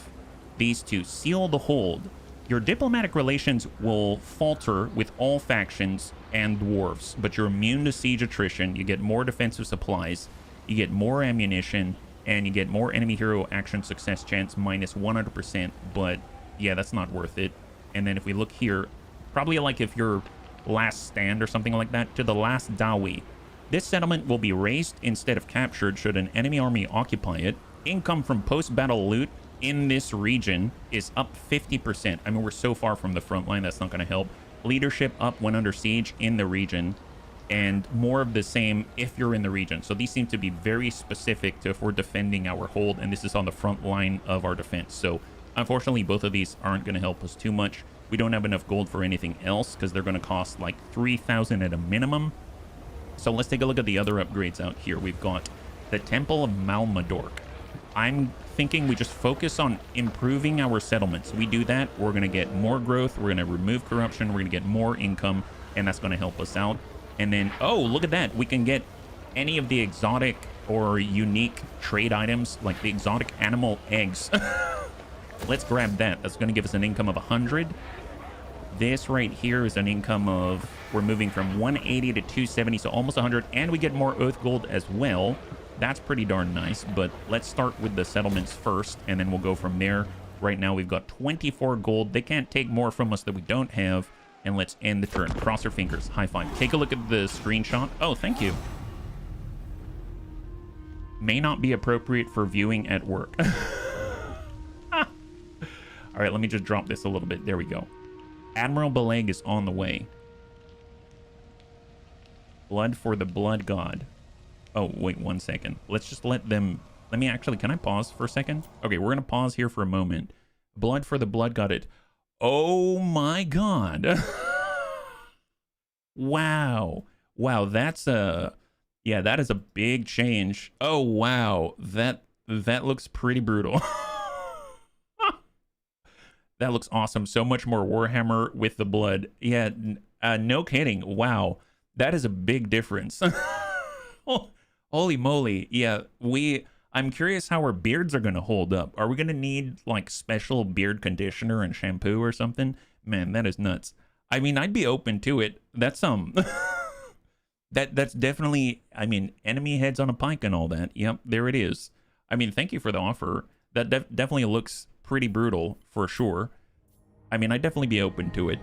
these two. Seal the Hold. Your diplomatic relations will falter with all factions and dwarves, but you're immune to siege attrition. You get more defensive supplies, you get more ammunition, and you get more enemy hero action success chance minus 100%, but yeah, that's not worth it. And then if we look here, probably like if you're last stand or something like that, to the last Dawi. This settlement will be razed instead of captured should an enemy army occupy it. Income from post-battle loot in this region is up 50%. I mean, we're so far from the front line, that's not going to help. Leadership up when under siege in the region, and more of the same if you're in the region. So these seem to be very specific to if we're defending our hold, and this is on the front line of our defense. So unfortunately, both of these aren't going to help us too much. We don't have enough gold for anything else because they're going to cost like 3,000 at a minimum. So let's take a look at the other upgrades out here. We've got the Temple of Malmadork. I'm thinking we just focus on improving our settlements. We do that, we're going to get more growth, we're going to remove corruption, we're going to get more income, and that's going to help us out. And then, oh, look at that. We can get any of the exotic or unique trade items, like the exotic animal eggs. Let's grab that. That's going to give us an income of 100. This right here is an income of, we're moving from 180 to 270, so almost 100, and we get more oath gold as well. That's pretty darn nice, but let's start with the settlements first, and then we'll go from there. Right now, we've got 24 gold. They can't take more from us that we don't have, and let's end the turn. Cross our fingers. High five. Take a look at the screenshot. Oh, thank you. May not be appropriate for viewing at work. All right, let me just drop this a little bit. There we go. Admiral Beleg is on the way. Blood for the Blood God. Oh, wait 1 second. Let's just let them... Let me actually... Can I pause for a second? Okay, we're going to pause here for a moment. Blood for the Blood God. Oh my god. Wow. Wow, that's a... Yeah, that is a big change. Oh, wow. That looks pretty brutal. That looks awesome. So much more Warhammer with the blood. Yeah, no kidding. Wow. That is a big difference. Oh, holy moly. Yeah, I'm curious how our beards are going to hold up. Are we going to need, like, special beard conditioner and shampoo or something? Man, that is nuts. I mean, I'd be open to it. That's, that's definitely, I mean, enemy heads on a pike and all that. Yep, there it is. I mean, thank you for the offer. That definitely looks pretty brutal, for sure. I mean, I'd definitely be open to it.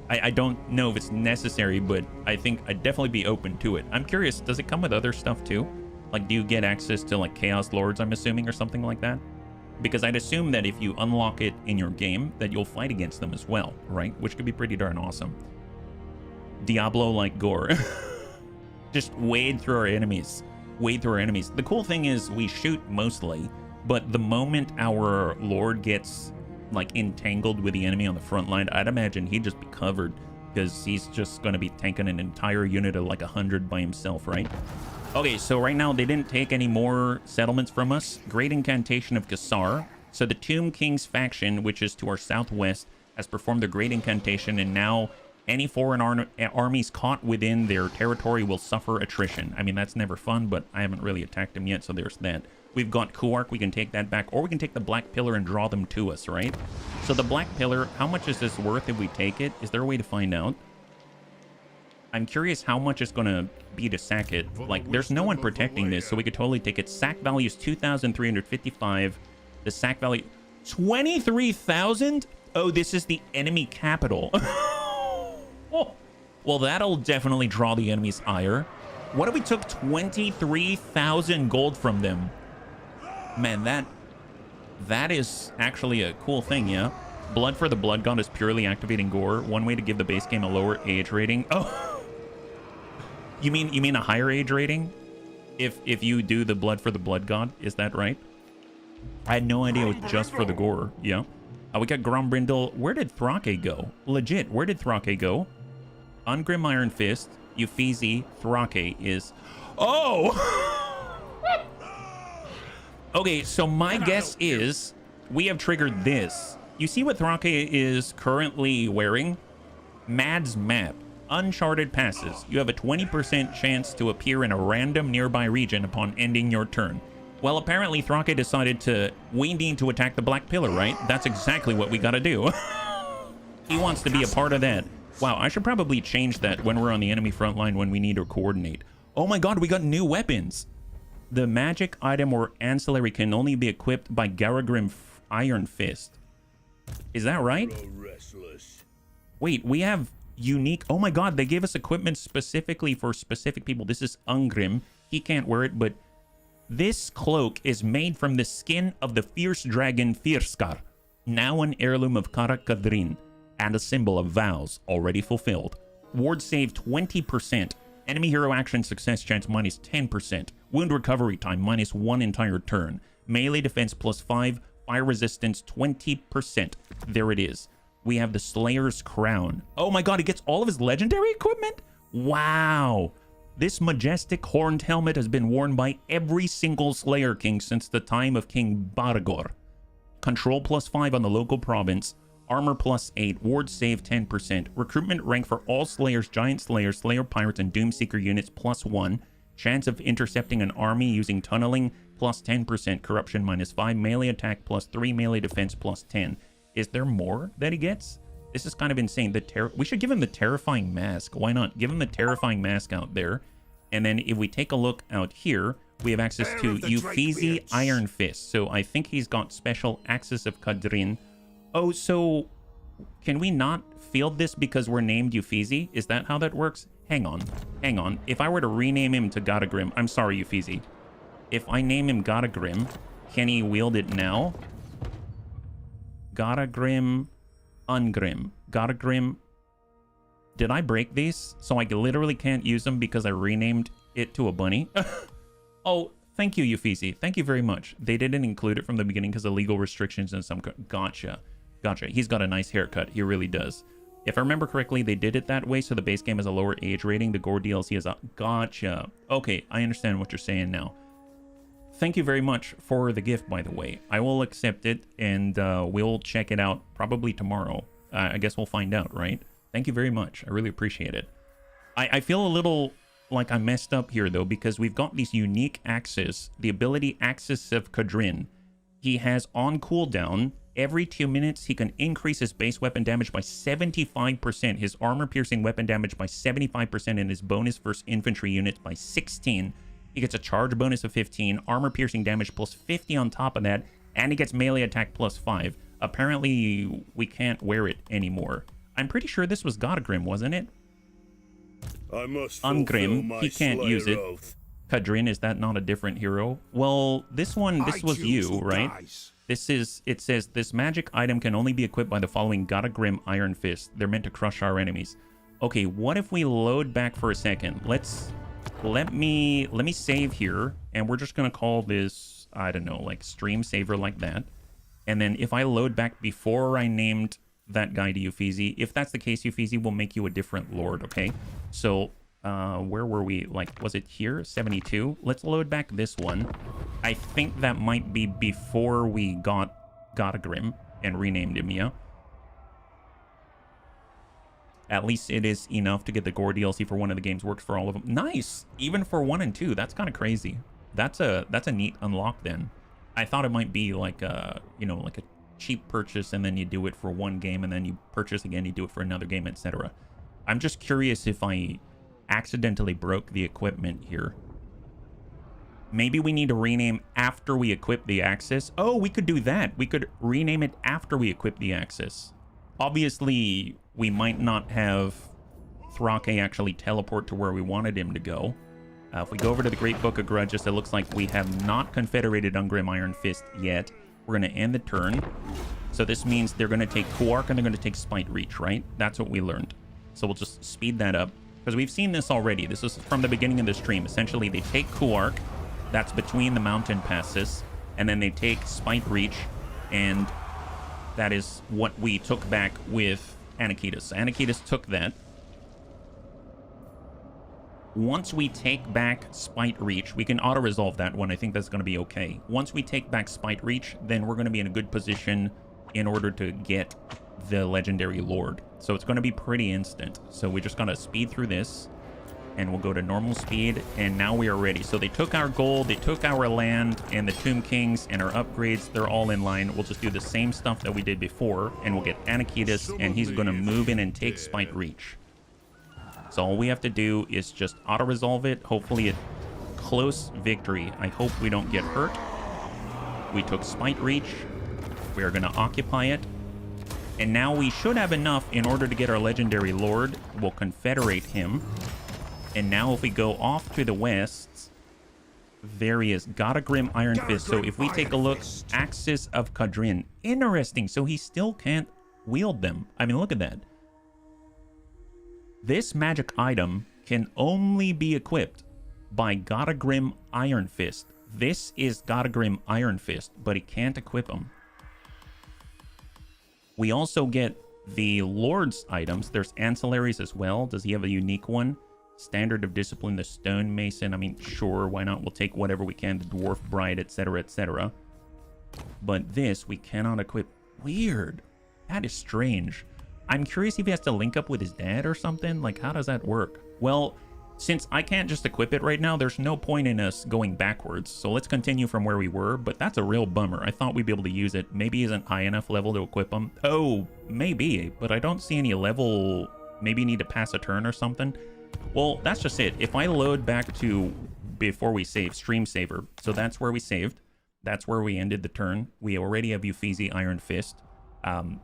I don't know if it's necessary, but I think I'd definitely be open to it. I'm curious, does it come with other stuff too? Like, do you get access to, like, Chaos Lords, I'm assuming, or something like that? Because I'd assume that if you unlock it in your game, that you'll fight against them as well, right? Which could be pretty darn awesome. Diablo-like gore. Just wade through our enemies. Wade through our enemies. The cool thing is we shoot mostly, but the moment our Lord gets, like, entangled with the enemy on the front line, I'd imagine he'd just be covered, because he's just going to be tanking an entire unit of like 100 by himself, right? Okay, so right now they didn't take any more settlements from us. Great Incantation of Kassar. So the Tomb King's faction, which is to our southwest, has performed the Great Incantation, and now any foreign armies caught within their territory will suffer attrition. I mean, that's never fun, but I haven't really attacked them yet, so there's that. We've got Kuark, we can take that back, or we can take the Black Pillar and draw them to us, right? So the Black Pillar, how much is this worth if we take it? Is there a way to find out? I'm curious how much it's going to be to sack it. Like, there's no one protecting this, so we could totally take it. Sack value is 2,355. The sack value... 23,000? Oh, this is the enemy capital. Oh. Well, that'll definitely draw the enemy's ire. What if we took 23,000 gold from them? Man, that is actually a cool thing, yeah? Blood for the Blood God is purely activating gore. One way to give the base game a lower age rating. Oh! You mean a higher age rating? If you do the blood for the blood god, is that right? I had no idea it was just for the gore. Yeah. We got Grombrindal. Where did Thrake go? Legit, where did Thrake go? Ungrim Iron Fist, Uffizi, Thrake is... Oh! Okay, so my guess is we have triggered this. You see what Thrake is currently wearing? Mad's Map. Uncharted passes. You have a 20% chance to appear in a random nearby region upon ending your turn. Well, apparently Thrake decided we need to attack the Black Pillar, right? That's exactly what we gotta do. He wants to be a part of that. Wow, I should probably change that when we're on the enemy front line when we need to coordinate. Oh my god, we got new weapons. The magic item or ancillary can only be equipped by Garagrim Iron Fist. Is that right? Wait, we have unique... Oh my god, they gave us equipment specifically for specific people. This is Ungrim. He can't wear it, but this cloak is made from the skin of the fierce dragon Firskar, now an heirloom of Kara Kadrin, and a symbol of vows already fulfilled. Ward save 20%. Enemy hero action success chance minus 10%. Wound recovery time minus 1 entire turn. Melee defense plus 5. Fire resistance 20%. There it is. We have the Slayer's Crown. Oh my god, he gets all of his legendary equipment? Wow. This majestic horned helmet has been worn by every single Slayer King since the time of King Baragor. Control plus 5 on the local province. Armor plus 8. Ward save 10%. Recruitment rank for all Slayers, Giant Slayers, Slayer Pirates, and Doomseeker units plus 1. Chance of intercepting an army using tunneling plus 10%. Corruption minus 5. Melee attack plus 3. Melee defense plus 10. Is there more that he gets? This is kind of insane. We should give him the Terrifying Mask. Why not? Give him the Terrifying Mask out there. And then if we take a look out here, we have access to Uffizi Iron Fist. So I think he's got special access of Kadrin. Oh, so can we not field this because we're named Uffizi? Is that how that works? Hang on. Hang on. If I were to rename him to Godagrim, I'm sorry, Uffizi. If I name him Godagrim, can he wield it now? Godagrim, Ungrim. Godagrim. Did I break these? So I literally can't use them because I renamed it to a bunny? Oh, thank you, Uffizi. Thank you very much. They didn't include it from the beginning because of legal restrictions and some... Gotcha. Gotcha. He's got a nice haircut. He really does. If I remember correctly, they did it that way so the base game has a lower age rating. The Gore DLC is up. Gotcha. Okay, I understand what you're saying now. Thank you very much for the gift, by the way. I will accept it, and we'll check it out probably tomorrow. I guess we'll find out, right? Thank you very much. I really appreciate it. I feel a little like I messed up here, though, because we've got these unique axes. The ability Axis of Kadrin. He has on cooldown... Every 2 minutes, he can increase his base weapon damage by 75%, his armor-piercing weapon damage by 75%, and his bonus versus infantry units by 16. He gets a charge bonus of 15, armor-piercing damage plus 50 on top of that, and he gets melee attack plus 5. Apparently, we can't wear it anymore. I'm pretty sure this was Godagrim, wasn't it? Ungrim, he can't use it. Kadrin, is that not a different hero? Well, this was you, right? It says, this magic item can only be equipped by the following Godagrim Iron Fist. They're meant to crush our enemies. Okay, what if we load back for a second? Let me save here, and we're just gonna call this, I don't know, like stream saver like that. And then if I load back before I named that guy to Uffizi, if that's the case, Uffizi will make you a different lord, okay? So, where were we? Like, was it here? 72? Let's load back this one. I think that might be before we got Godagrim and renamed him, yeah? At least it is enough to get the Gore DLC for one of the games. Works for all of them. Nice! Even for 1 and 2. That's kind of crazy. That's a neat unlock then. I thought it might be like a, you know, like a cheap purchase and then you do it for one game and then you purchase again, you do it for another game, etc. I'm just curious if I accidentally broke the equipment here. Maybe we need to rename after we equip the Axis. Oh, we could do that. We could rename it after we equip the Axis. Obviously, we might not have Thrake actually teleport to where we wanted him to go. If we go over to the Great Book of Grudges, it looks like we have not confederated Ungrim Iron Fist yet. We're going to end the turn. So this means they're going to take Kuark and they're going to take Spite Reach, right? That's what we learned. So we'll just speed that up. Because we've seen this already. This is from the beginning of the stream. Essentially, they take Kuark, that's between the mountain passes, and then they take Spite Reach, and that is what we took back with Anakitas. Anakitas took that. Once we take back Spite Reach, we can auto-resolve that one. I think that's going to be okay. Once we take back Spite Reach, then we're going to be in a good position in order to get the Legendary Lord. So it's going to be pretty instant. So we just got to speed through this, and we'll go to normal speed, and now we are ready. So they took our gold, they took our land, and the Tomb Kings, and our upgrades, they're all in line. We'll just do the same stuff that we did before, and we'll get Anakitas, and he's going to move in and take Spite Reach. So all we have to do is just auto-resolve it. Hopefully a close victory. I hope we don't get hurt. We took Spite Reach. We are going to occupy it. And now we should have enough in order to get our Legendary Lord. We'll confederate him. And now if we go off to the west, there he is. Godagrim Iron Fist. So if we take a look, Axis of Kadrin. Interesting. So he still can't wield them. I mean, look at that. This magic item can only be equipped by Godagrim Iron Fist. This is Godagrim Iron Fist, but he can't equip them. We also get the Lord's items. There's ancillaries as well. Does he have a unique one? Standard of Discipline, the Stone Mason. I mean, sure, why not? We'll take whatever we can. The Dwarf Bride, etc., etc. But this, we cannot equip. Weird. That is strange. I'm curious if he has to link up with his dad or something. Like, how does that work? Well, since I can't just equip it right now, there's no point in us going backwards. So let's continue from where we were, but that's a real bummer. I thought we'd be able to use it. Maybe he isn't high enough level to equip him. Oh, maybe, but I don't see any level. Maybe you need to pass a turn or something. Well, that's just it. If I load back to before we save, Stream Saver. So that's where we saved. That's where we ended the turn. We already have Uffizi Iron Fist.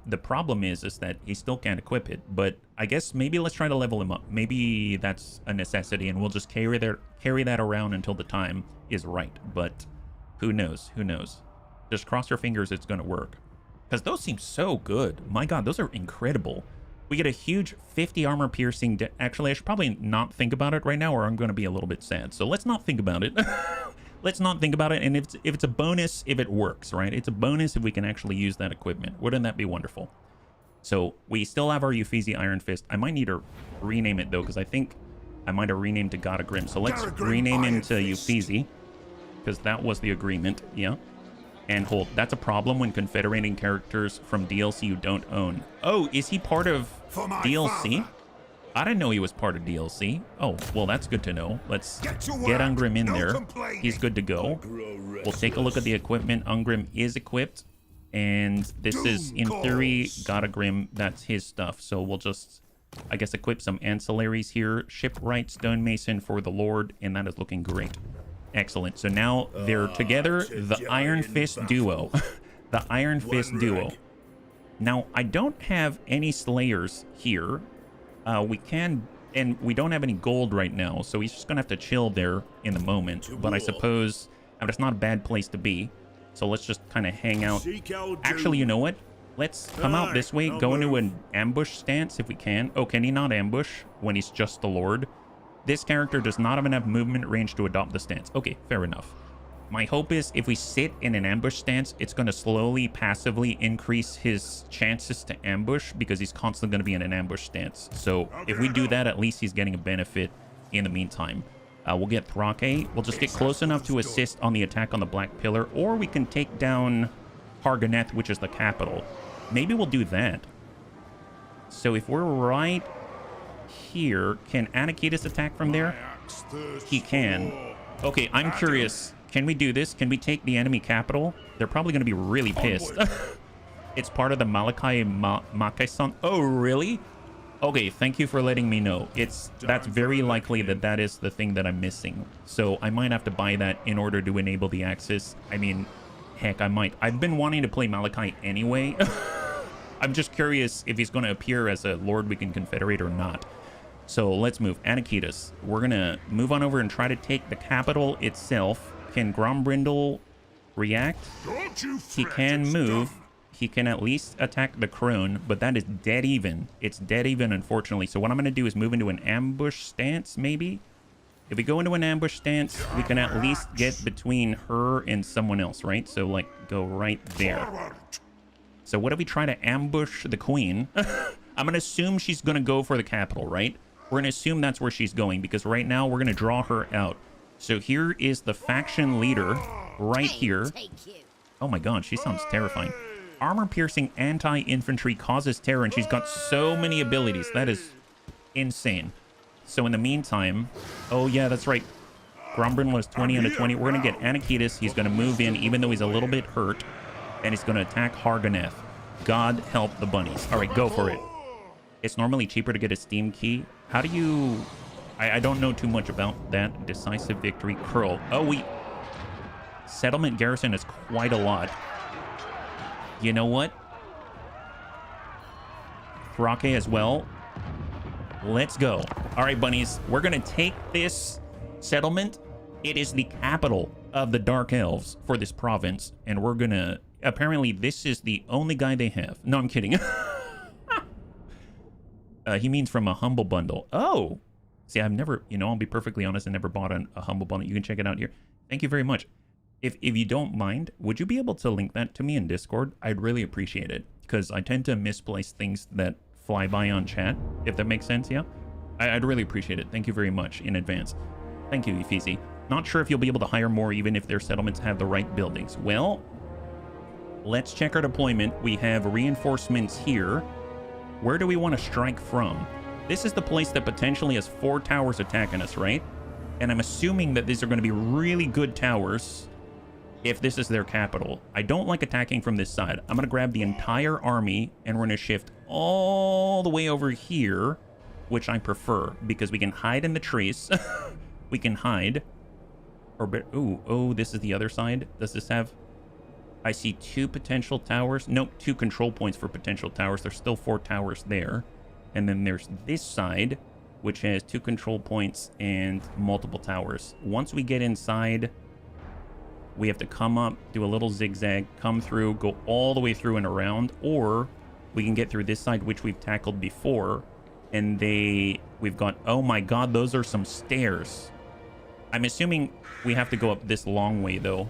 The problem is that he still can't equip it, but I guess maybe let's try to level him up. Maybe that's a necessity, and we'll just carry that around until the time is right. But who knows? Who knows? Just cross your fingers it's going to work. Because those seem so good. My god, those are incredible. We get a huge 50 armor piercing. Actually, I should probably not think about it right now, or I'm going to be a little bit sad. So let's not think about it. Let's not think about it. And if it's a bonus, if it works, right? It's a bonus if we can actually use that equipment. Wouldn't that be wonderful? So we still have our Uffizi Iron Fist. I might need to rename it, though, because I think I might have renamed to Godagrim. So let's rename him to Uffizi, because that was the agreement. Yeah. And hold, that's a problem when confederating characters from DLC you don't own. Oh, is he part of DLC? Father. I didn't know he was part of DLC. Oh, well, that's good to know. Let's get Ungrim in there. He's good to go. We'll take a look at the equipment. Ungrim is equipped. And this is, in theory, Godagrim. That's his stuff. So we'll just, I guess, equip some ancillaries here. Shipwright, Stonemason for the Lord. And that is looking great. Excellent. So now they're together. The Iron Fist duo. The Iron Fist duo. Now, I don't have any Slayers here. We can, and we don't have any gold right now, so he's just gonna have to chill there in the moment. But I suppose, I mean, it's not a bad place to be. So let's just kind of hang out. Actually, you know what? Let's come out this way, go into an ambush stance if we can. Oh, can he not ambush when he's just the Lord? This character does not have enough movement range to adopt the stance. Okay, fair enough. My hope is if we sit in an ambush stance, it's going to slowly, passively increase his chances to ambush because he's constantly going to be in an ambush stance. So if we do that, at least he's getting a benefit in the meantime. We'll get Thrake. We'll just get close enough to assist on the attack on the Black Pillar, or we can take down Hargoneth, which is the capital. Maybe we'll do that. So if we're right here, can Anakitas attack from there? He can. Okay, I'm curious. Can we do this? Can we take the enemy capital? They're probably going to be really pissed. It's part of the Malachi Makaisan. Oh, really? Okay, thank you for letting me know. That's very likely that is the thing that I'm missing. So I might have to buy that in order to enable the Axis. I mean, heck, I might. I've been wanting to play Malachi anyway. I'm just curious if he's going to appear as a Lord we can confederate or not. So let's move. Anakitas. We're going to move on over and try to take the capital itself. Can Grombrindal react? He can move. he can at least attack the Crone, but that is dead even. It's dead even, unfortunately. So what I'm going to do is move into an ambush stance, maybe. If we go into an ambush stance, we can at least get between her and someone else, right? So, like, go right there. So what if we try to ambush the queen? I'm going to assume she's going to go for the capital, right? We're going to assume that's where she's going, because right now we're going to draw her out. So here is the faction leader right here. Oh my god, she sounds terrifying. Armor-piercing anti-infantry causes terror, and she's got so many abilities. That is insane. So in the meantime... Oh yeah, that's right. Grombrindal is 20 out of 20. We're going to get Anakitis. He's going to move in, even though he's a little bit hurt. And he's going to attack Hargoneth. God help the bunnies. All right, go for it. It's normally cheaper to get a Steam key. How do you... I don't know too much about that. Decisive victory. Curl. Oh, we... Settlement garrison is quite a lot. You know what? Thrake as well. Let's go. All right, bunnies. We're going to take this settlement. It is the capital of the Dark Elves for this province. And we're going to... Apparently, this is the only guy they have. No, I'm kidding. He means from a humble bundle. Oh! See, I've never... You know, I'll be perfectly honest. I never bought a humble bundle. You can check it out here. Thank you very much. If you don't mind, would you be able to link that to me in Discord? I'd really appreciate it, because I tend to misplace things that fly by on chat, if that makes sense, yeah? I'd really appreciate it. Thank you very much in advance. Thank you, Efizi. Not sure if you'll be able to hire more even if their settlements have the right buildings. Well, let's check our deployment. We have reinforcements here. Where do we want to strike from? This is the place that potentially has 4 towers attacking us, right? And I'm assuming that these are going to be really good towers if this is their capital. I don't like attacking from this side. I'm going to grab the entire army and we're going to shift all the way over here, which I prefer because we can hide in the trees. We can hide. Or, oh, this is the other side. Does this have... I see 2 potential towers. No, 2 control points for potential towers. There's still 4 towers there. And then there's this side, which has 2 control points and multiple towers. Once we get inside... We have to come up, do a little zigzag, come through, go all the way through and around, or we can get through this side, which we've tackled before, and we've got, oh my god, those are some stairs. I'm assuming we have to go up this long way, though.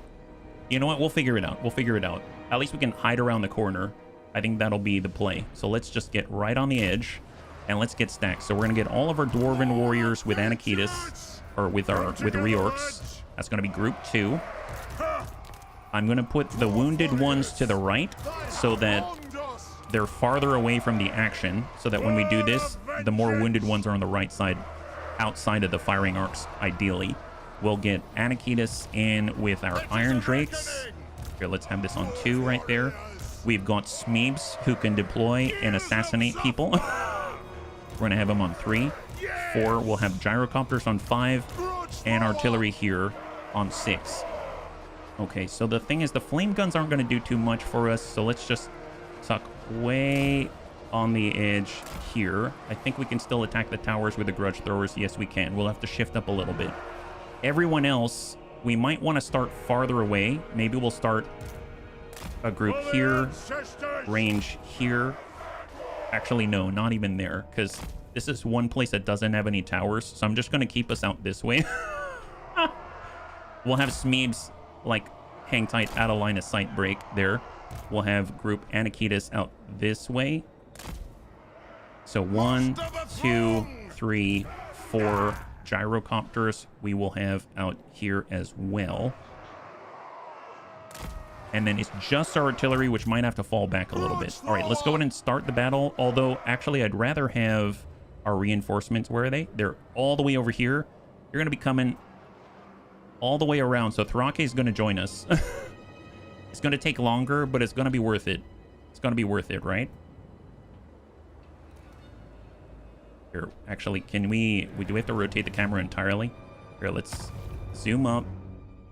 You know what? We'll figure it out. We'll figure it out. At least we can hide around the corner. I think that'll be the play. So let's just get right on the edge, and let's get stacked. So we're going to get all of our Dwarven warriors with Anakitis, or with Reorcs. That's going to be group 2. I'm going to put the wounded ones to the right so that they're farther away from the action, so that when we do this, the more wounded ones are on the right side, outside of the firing arcs, ideally. We'll get Anakitis in with our Iron Drakes. Here, let's have this on 2 right there. We've got Smeebs, who can deploy and assassinate people. We're going to have them on 3. 4, we'll have Gyrocopters on 5, and artillery here on 6. Okay, so the thing is, the flame guns aren't going to do too much for us, so let's just tuck way on the edge here. I think we can still attack the towers with the grudge throwers. Yes, we can. We'll have to shift up a little bit. Everyone else, we might want to start farther away. Maybe we'll start a group here, range here. Actually, no, not even there, because this is one place that doesn't have any towers, so I'm just going to keep us out this way. We'll have Smeebs, like, hang tight, out of line of sight break there. We'll have group Anakitis out this way. So 1, 2, 3, 4 gyrocopters we will have out here as well. And then it's just our artillery, which might have to fall back a little bit. All right, let's go ahead and start the battle. Although, actually, I'd rather have our reinforcements. Where are they? They're all the way over here. You're going to be coming all the way around. So Thrake is going to join us. It's going to take longer, but it's going to be worth it. It's going to be worth it, right? Here, actually, can do we have to rotate the camera entirely? Here, let's zoom up,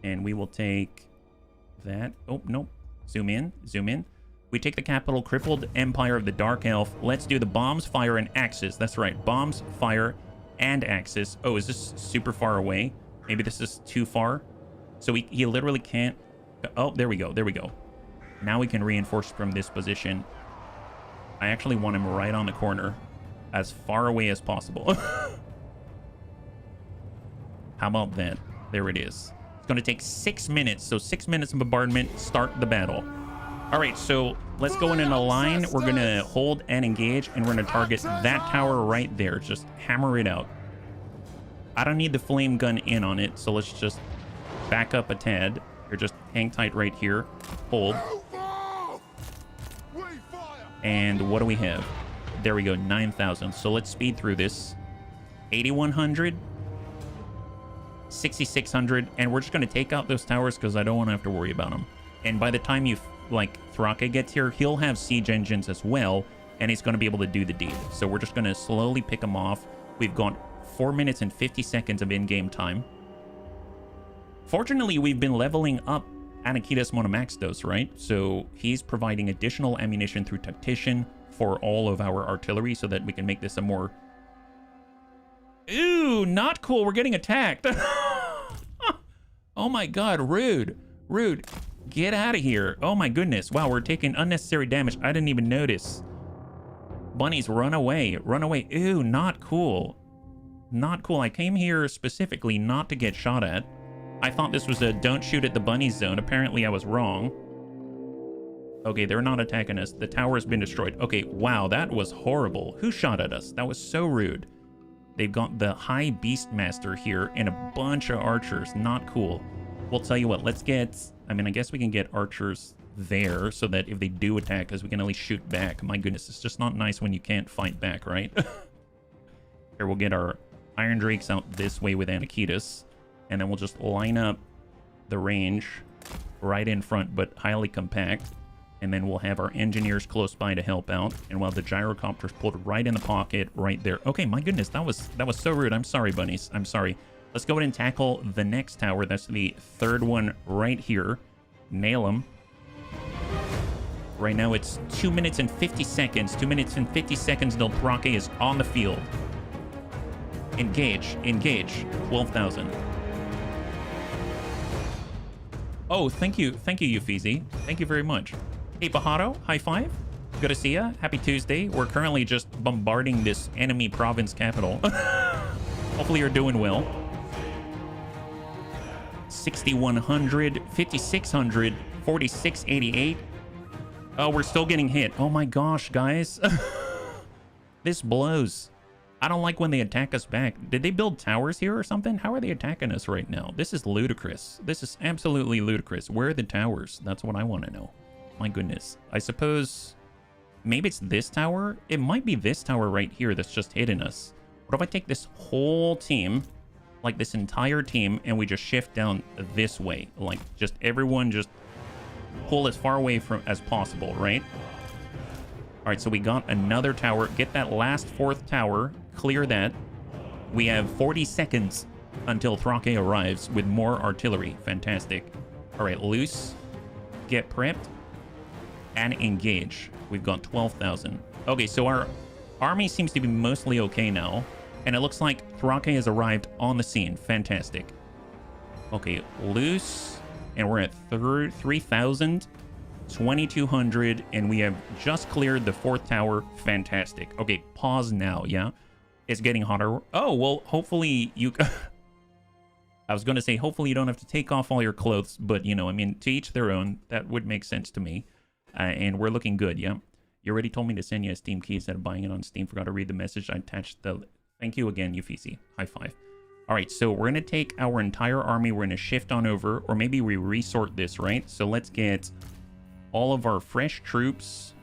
and we will take that. Oh, nope. Zoom in. Zoom in. We take the capital, crippled empire of the Dark Elf. Let's do the bombs, fire, and axes. That's right. Bombs, fire, and axes. Oh, is this super far away? Maybe this is too far. So he literally can't... Oh, there we go. There we go. Now we can reinforce from this position. I actually want him right on the corner, as far away as possible. How about that? There it is. It's going to take 6 minutes. So 6 minutes of bombardment, start the battle. All right, so let's go in a line. We're going to hold and engage, and we're going to target that tower right there. Just hammer it out. I don't need the flame gun in on it, so let's just back up a tad. Or just hang tight right here. Hold. And what do we have? There we go, 9,000. So let's speed through this. 8,100. 6,600. And we're just going to take out those towers because I don't want to have to worry about them. And by the time you, like, Thrake gets here, he'll have siege engines as well. And he's going to be able to do the deed. So we're just going to slowly pick them off. We've got 4 minutes and 50 seconds of in-game time. Fortunately, we've been leveling up Anakitas Monomaxdos, right? So he's providing additional ammunition through Tactician for all of our artillery so that we can make this a more... Ooh, not cool. We're getting attacked. Oh my god, rude. Rude. Get out of here. Oh my goodness. Wow, we're taking unnecessary damage. I didn't even notice. Bunnies, run away. Run away. Ooh, not cool. Not cool. I came here specifically not to get shot at. I thought this was a don't shoot at the bunnies zone. Apparently I was wrong. Okay, they're not attacking us. The tower has been destroyed. Okay, wow, that was horrible. Who shot at us? That was so rude. They've got the High Beastmaster here and a bunch of archers. Not cool. We'll tell you what, let's get... I mean, I guess we can get archers there so that if they do attack us, we can at least shoot back. My goodness, it's just not nice when you can't fight back, right? Here, we'll get our Iron Drakes out this way with Anakitas. And then we'll just line up the range right in front, but highly compact. And then we'll have our engineers close by to help out. And while the gyrocopters pulled right in the pocket right there. Okay, my goodness, that was so rude. I'm sorry, bunnies. I'm sorry. Let's go ahead and tackle the next tower. That's the third one right here. Nail them. Right now it's 2 minutes and 50 seconds. 2 minutes and 50 seconds until Thrake is on the field. Engage. Engage. 12,000. Oh, thank you. Thank you, Yufizi. Thank you very much. Hey, Bahato, high five. Good to see ya. Happy Tuesday. We're currently just bombarding this enemy province capital. Hopefully you're doing well. 6,100, 5,600, 4,688. Oh, we're still getting hit. Oh my gosh, guys. This blows. I don't like when they attack us back. Did they build towers here or something? How are they attacking us right now? This is ludicrous. This is absolutely ludicrous. Where are the towers? That's what I want to know. My goodness. I suppose maybe it's this tower? It might be this tower right here that's just hitting us. What if I take this whole team, like this entire team, and we just shift down this way? Like, just everyone just pull as far away from as possible, right? All right, so we got another tower. Get that last fourth tower. Clear that. We have 40 seconds until Thrake arrives with more artillery. Fantastic. All right, loose. Get prepped. And engage. We've got 12,000. Okay, so our army seems to be mostly okay now. And it looks like Thrake has arrived on the scene. Fantastic. Okay, loose. And we're at 3,000. 2,200, and we have just cleared the fourth tower. Fantastic. Okay, pause now, yeah? It's getting hotter. Oh, well, hopefully you... I was going to say, hopefully you don't have to take off all your clothes, but, you know, I mean, to each their own. That would make sense to me. And we're looking good, yeah? You already told me to send you a Steam key instead of buying it on Steam. Forgot to read the message. I attached the... Thank you again, Ufisi. High five. All right, so we're going to take our entire army. We're going to shift on over, or maybe we resort this, right? So let's get all of our fresh troops,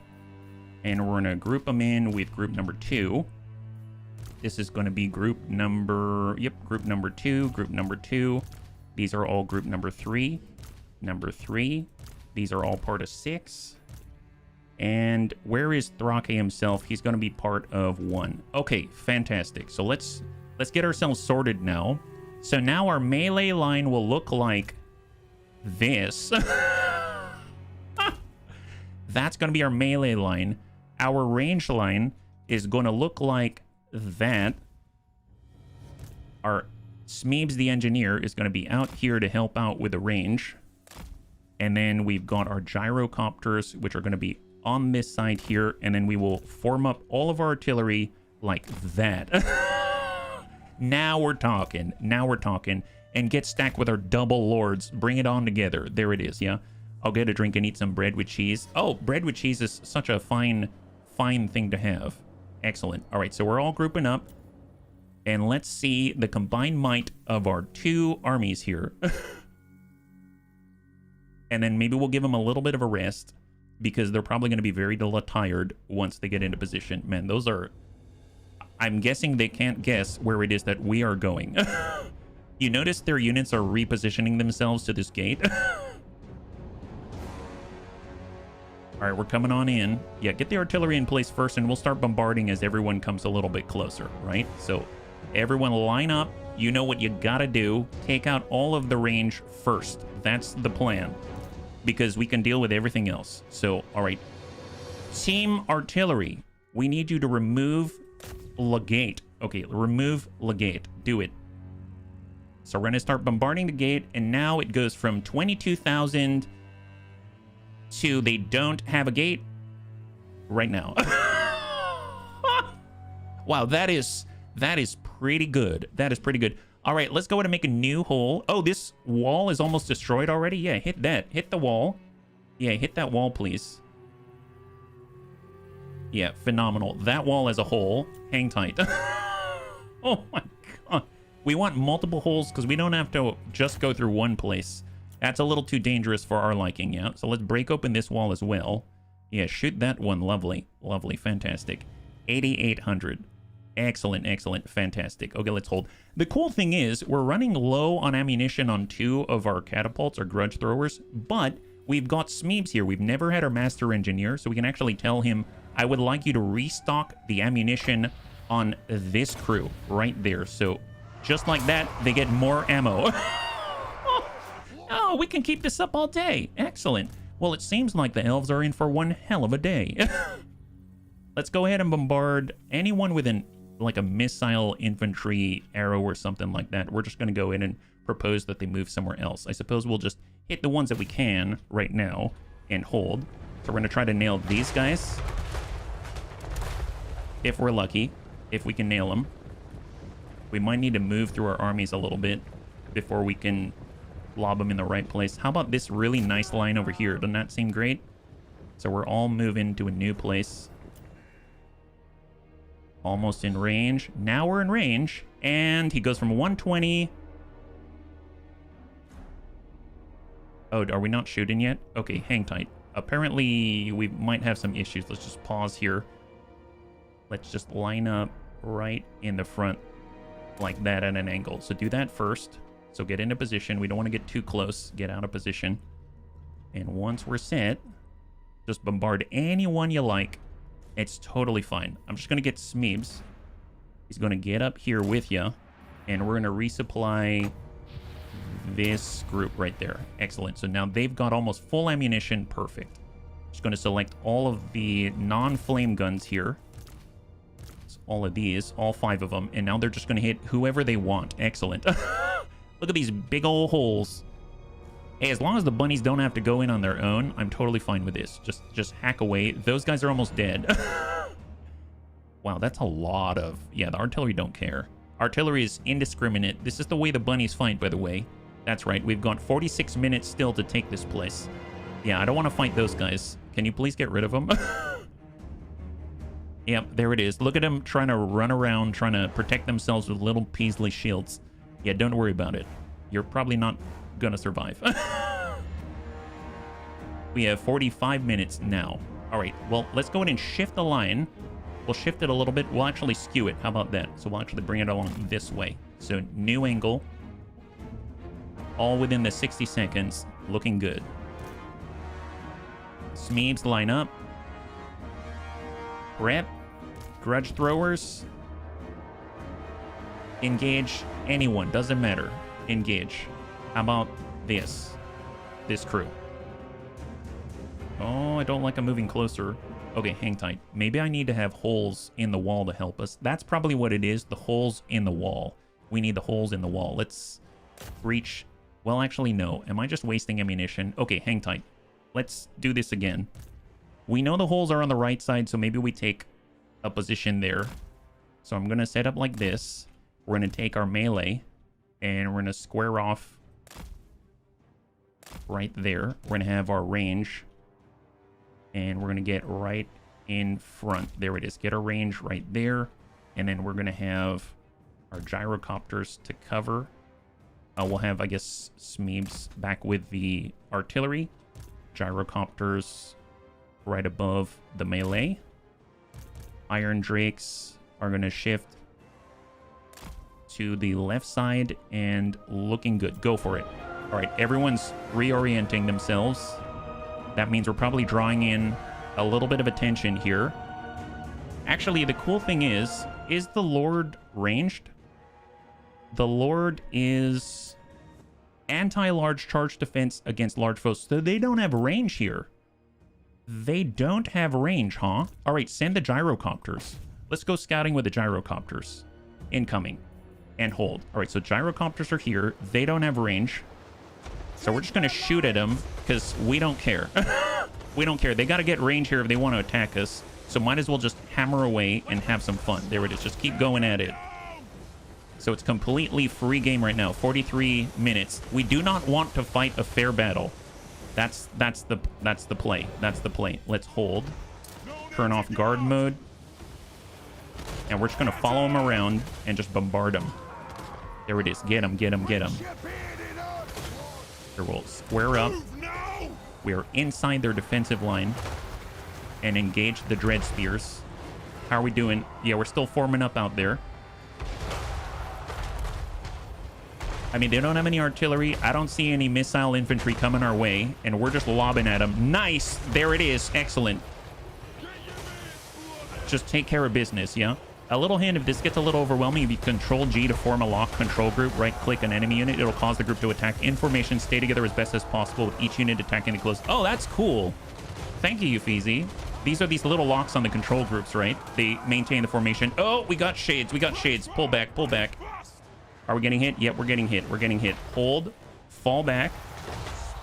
and we're going to group them in with group number 2. This is going to be group number... Yep, group number 2, group number 2. These are all group number 3. Number 3. These are all part of 6. And where is Thrake himself? He's going to be part of 1. Okay, fantastic. So let's get ourselves sorted now. So now our melee line will look like this. That's going to be our melee line. Our range line is going to look like that. Our Smeebs the engineer is going to be out here to help out with the range. And then we've got our gyrocopters, which are going to be on this side here. And then we will form up all of our artillery like that. Now we're talking. Now we're talking. And get stacked with our double lords. Bring it on together. There it is, yeah? I'll get a drink and eat some bread with cheese. Oh, bread with cheese is such a fine thing to have. Excellent. All right, so we're all grouping up. And let's see the combined might of our two armies here. And then maybe we'll give them a little bit of a rest, because they're probably going to be very tired once they get into position. Man, those are... I'm guessing they can't guess where it is that we are going. You notice their units are repositioning themselves to this gate? All right, we're coming on in. Yeah, get the artillery in place first, and we'll start bombarding as everyone comes a little bit closer, right? So everyone line up. You know what you gotta do. Take out all of the range first. That's the plan, because we can deal with everything else. So, all right. Team artillery, we need you to remove Legate. Okay, remove Legate. Do it. So we're going to start bombarding the gate, and now it goes from 22,000 to they don't have a gate right now. Wow, that is pretty good. That is pretty good. All right, let's go ahead and make a new hole. Oh, this wall is almost destroyed already? Yeah, hit that. Hit the wall. Yeah, hit that wall, please. Yeah, phenomenal. That wall as a whole. Hang tight. Oh my god. We want multiple holes because we don't have to just go through one place. That's a little too dangerous for our liking, yeah? So let's break open this wall as well. Yeah, shoot that one. Lovely. Lovely. Fantastic. 8,800. Excellent, excellent, fantastic. Okay, let's hold. The cool thing is, we're running low on ammunition on 2 of our catapults, or grudge throwers, but we've got Smeebs here. We've never had our master engineer, so we can actually tell him, I would like you to restock the ammunition on this crew right there. So just like that, they get more ammo. Oh, we can keep this up all day. Excellent. Well, it seems like the elves are in for one hell of a day. Let's go ahead and bombard anyone with like a missile infantry arrow or something like that. We're just going to go in and propose that they move somewhere else. I suppose we'll just hit the ones that we can right now and hold. So we're going to try to nail these guys. If we're lucky, if we can nail them. We might need to move through our armies a little bit before we can lob them in the right place. How about this really nice line over here? Doesn't that seem great? So we're all moving to a new place. Almost in range. Now we're in range. And he goes from 120. Oh, are we not shooting yet? Okay, hang tight. Apparently, we might have some issues. Let's just pause here. Let's just line up right in the front like that at an angle. So do that first. So get into position. We don't want to get too close. Get out of position. And once we're set, just bombard anyone you like. It's totally fine. I'm just going to get Smeebs. He's going to get up here with you. And we're going to resupply this group right there. Excellent. So now they've got almost full ammunition. Perfect. Just going to select all of the non-flame guns here. All of these, all 5 of them, and now they're just going to hit whoever they want. Excellent. Look at these big old holes. Hey, as long as the bunnies don't have to go in on their own, I'm totally fine with this. Just hack away. Those guys are almost dead. Wow, that's a lot of... Yeah, the artillery don't care. Artillery is indiscriminate. This is the way the bunnies fight, by the way. That's right. We've got 46 minutes still to take this place. Yeah, I don't want to fight those guys. Can you please get rid of them? Yep, there it is. Look at them trying to run around, trying to protect themselves with little Peasley shields. Yeah, don't worry about it. You're probably not gonna survive. We have 45 minutes now. All right, well, let's go ahead and shift the line. We'll shift it a little bit. We'll actually skew it. How about that? So we'll actually bring it along this way. So new angle. All within the 60 seconds. Looking good. Smeebs line up. Prep. Grudge throwers. Engage anyone. Doesn't matter. Engage. How about this? This crew. Oh, I don't like them moving closer. Okay, hang tight. Maybe I need to have holes in the wall to help us. That's probably what it is. The holes in the wall. We need the holes in the wall. Let's breach Well, actually, no. Am I just wasting ammunition? Okay, hang tight. Let's do this again. We know the holes are on the right side, so maybe we take a position there. So I'm going to set up like this. We're going to take our melee, and we're going to square off right there. We're going to have our range, and we're going to get right in front. There it is. Get our range right there, and then we're going to have our gyrocopters to cover. We'll have, I guess, Smeebs back with the artillery. Gyrocopters right above the melee. Iron Drakes are going to shift to the left side and looking good. Go for it. All right, everyone's reorienting themselves. That means we're probably drawing in a little bit of attention here. Actually, the cool thing is the Lord ranged? The Lord is anti-large charge defense against large foes. So they don't have range here. They don't have range, huh? All right, send the gyrocopters. Let's go scouting with the gyrocopters. Incoming. And hold. All right, so gyrocopters are here. They don't have range. So we're just going to shoot at them because we don't care. We don't care. They got to get range here if they want to attack us. So might as well just hammer away and have some fun. There it is. Just keep going at it. So it's completely free game right now. 43 minutes. We do not want to fight a fair battle. That's the play. That's the play. Let's hold. Turn off guard mode. And we're just going to follow him around and just bombard him. There it is. Get him, get him, get him. Here we'll square up. We are inside their defensive line and engage the Dread Spears. How are we doing? Yeah, we're still forming up out there. I mean, they don't have any artillery. I don't see any missile infantry coming our way, and we're just lobbing at them. Nice! There it is. Excellent. Just take care of business, yeah? A little hint, if this gets a little overwhelming, if you Control G to form a lock control group, right-click an enemy unit, it'll cause the group to attack in formation, stay together as best as possible, with each unit attacking the close. Oh, that's cool. Thank you, Yufizi. These are these little locks on the control groups, right? They maintain the formation. Oh, we got shades. We got shades. Pull back. Pull back. Are we getting hit? Yep, we're getting hit. We're getting hit. Hold. Fall back.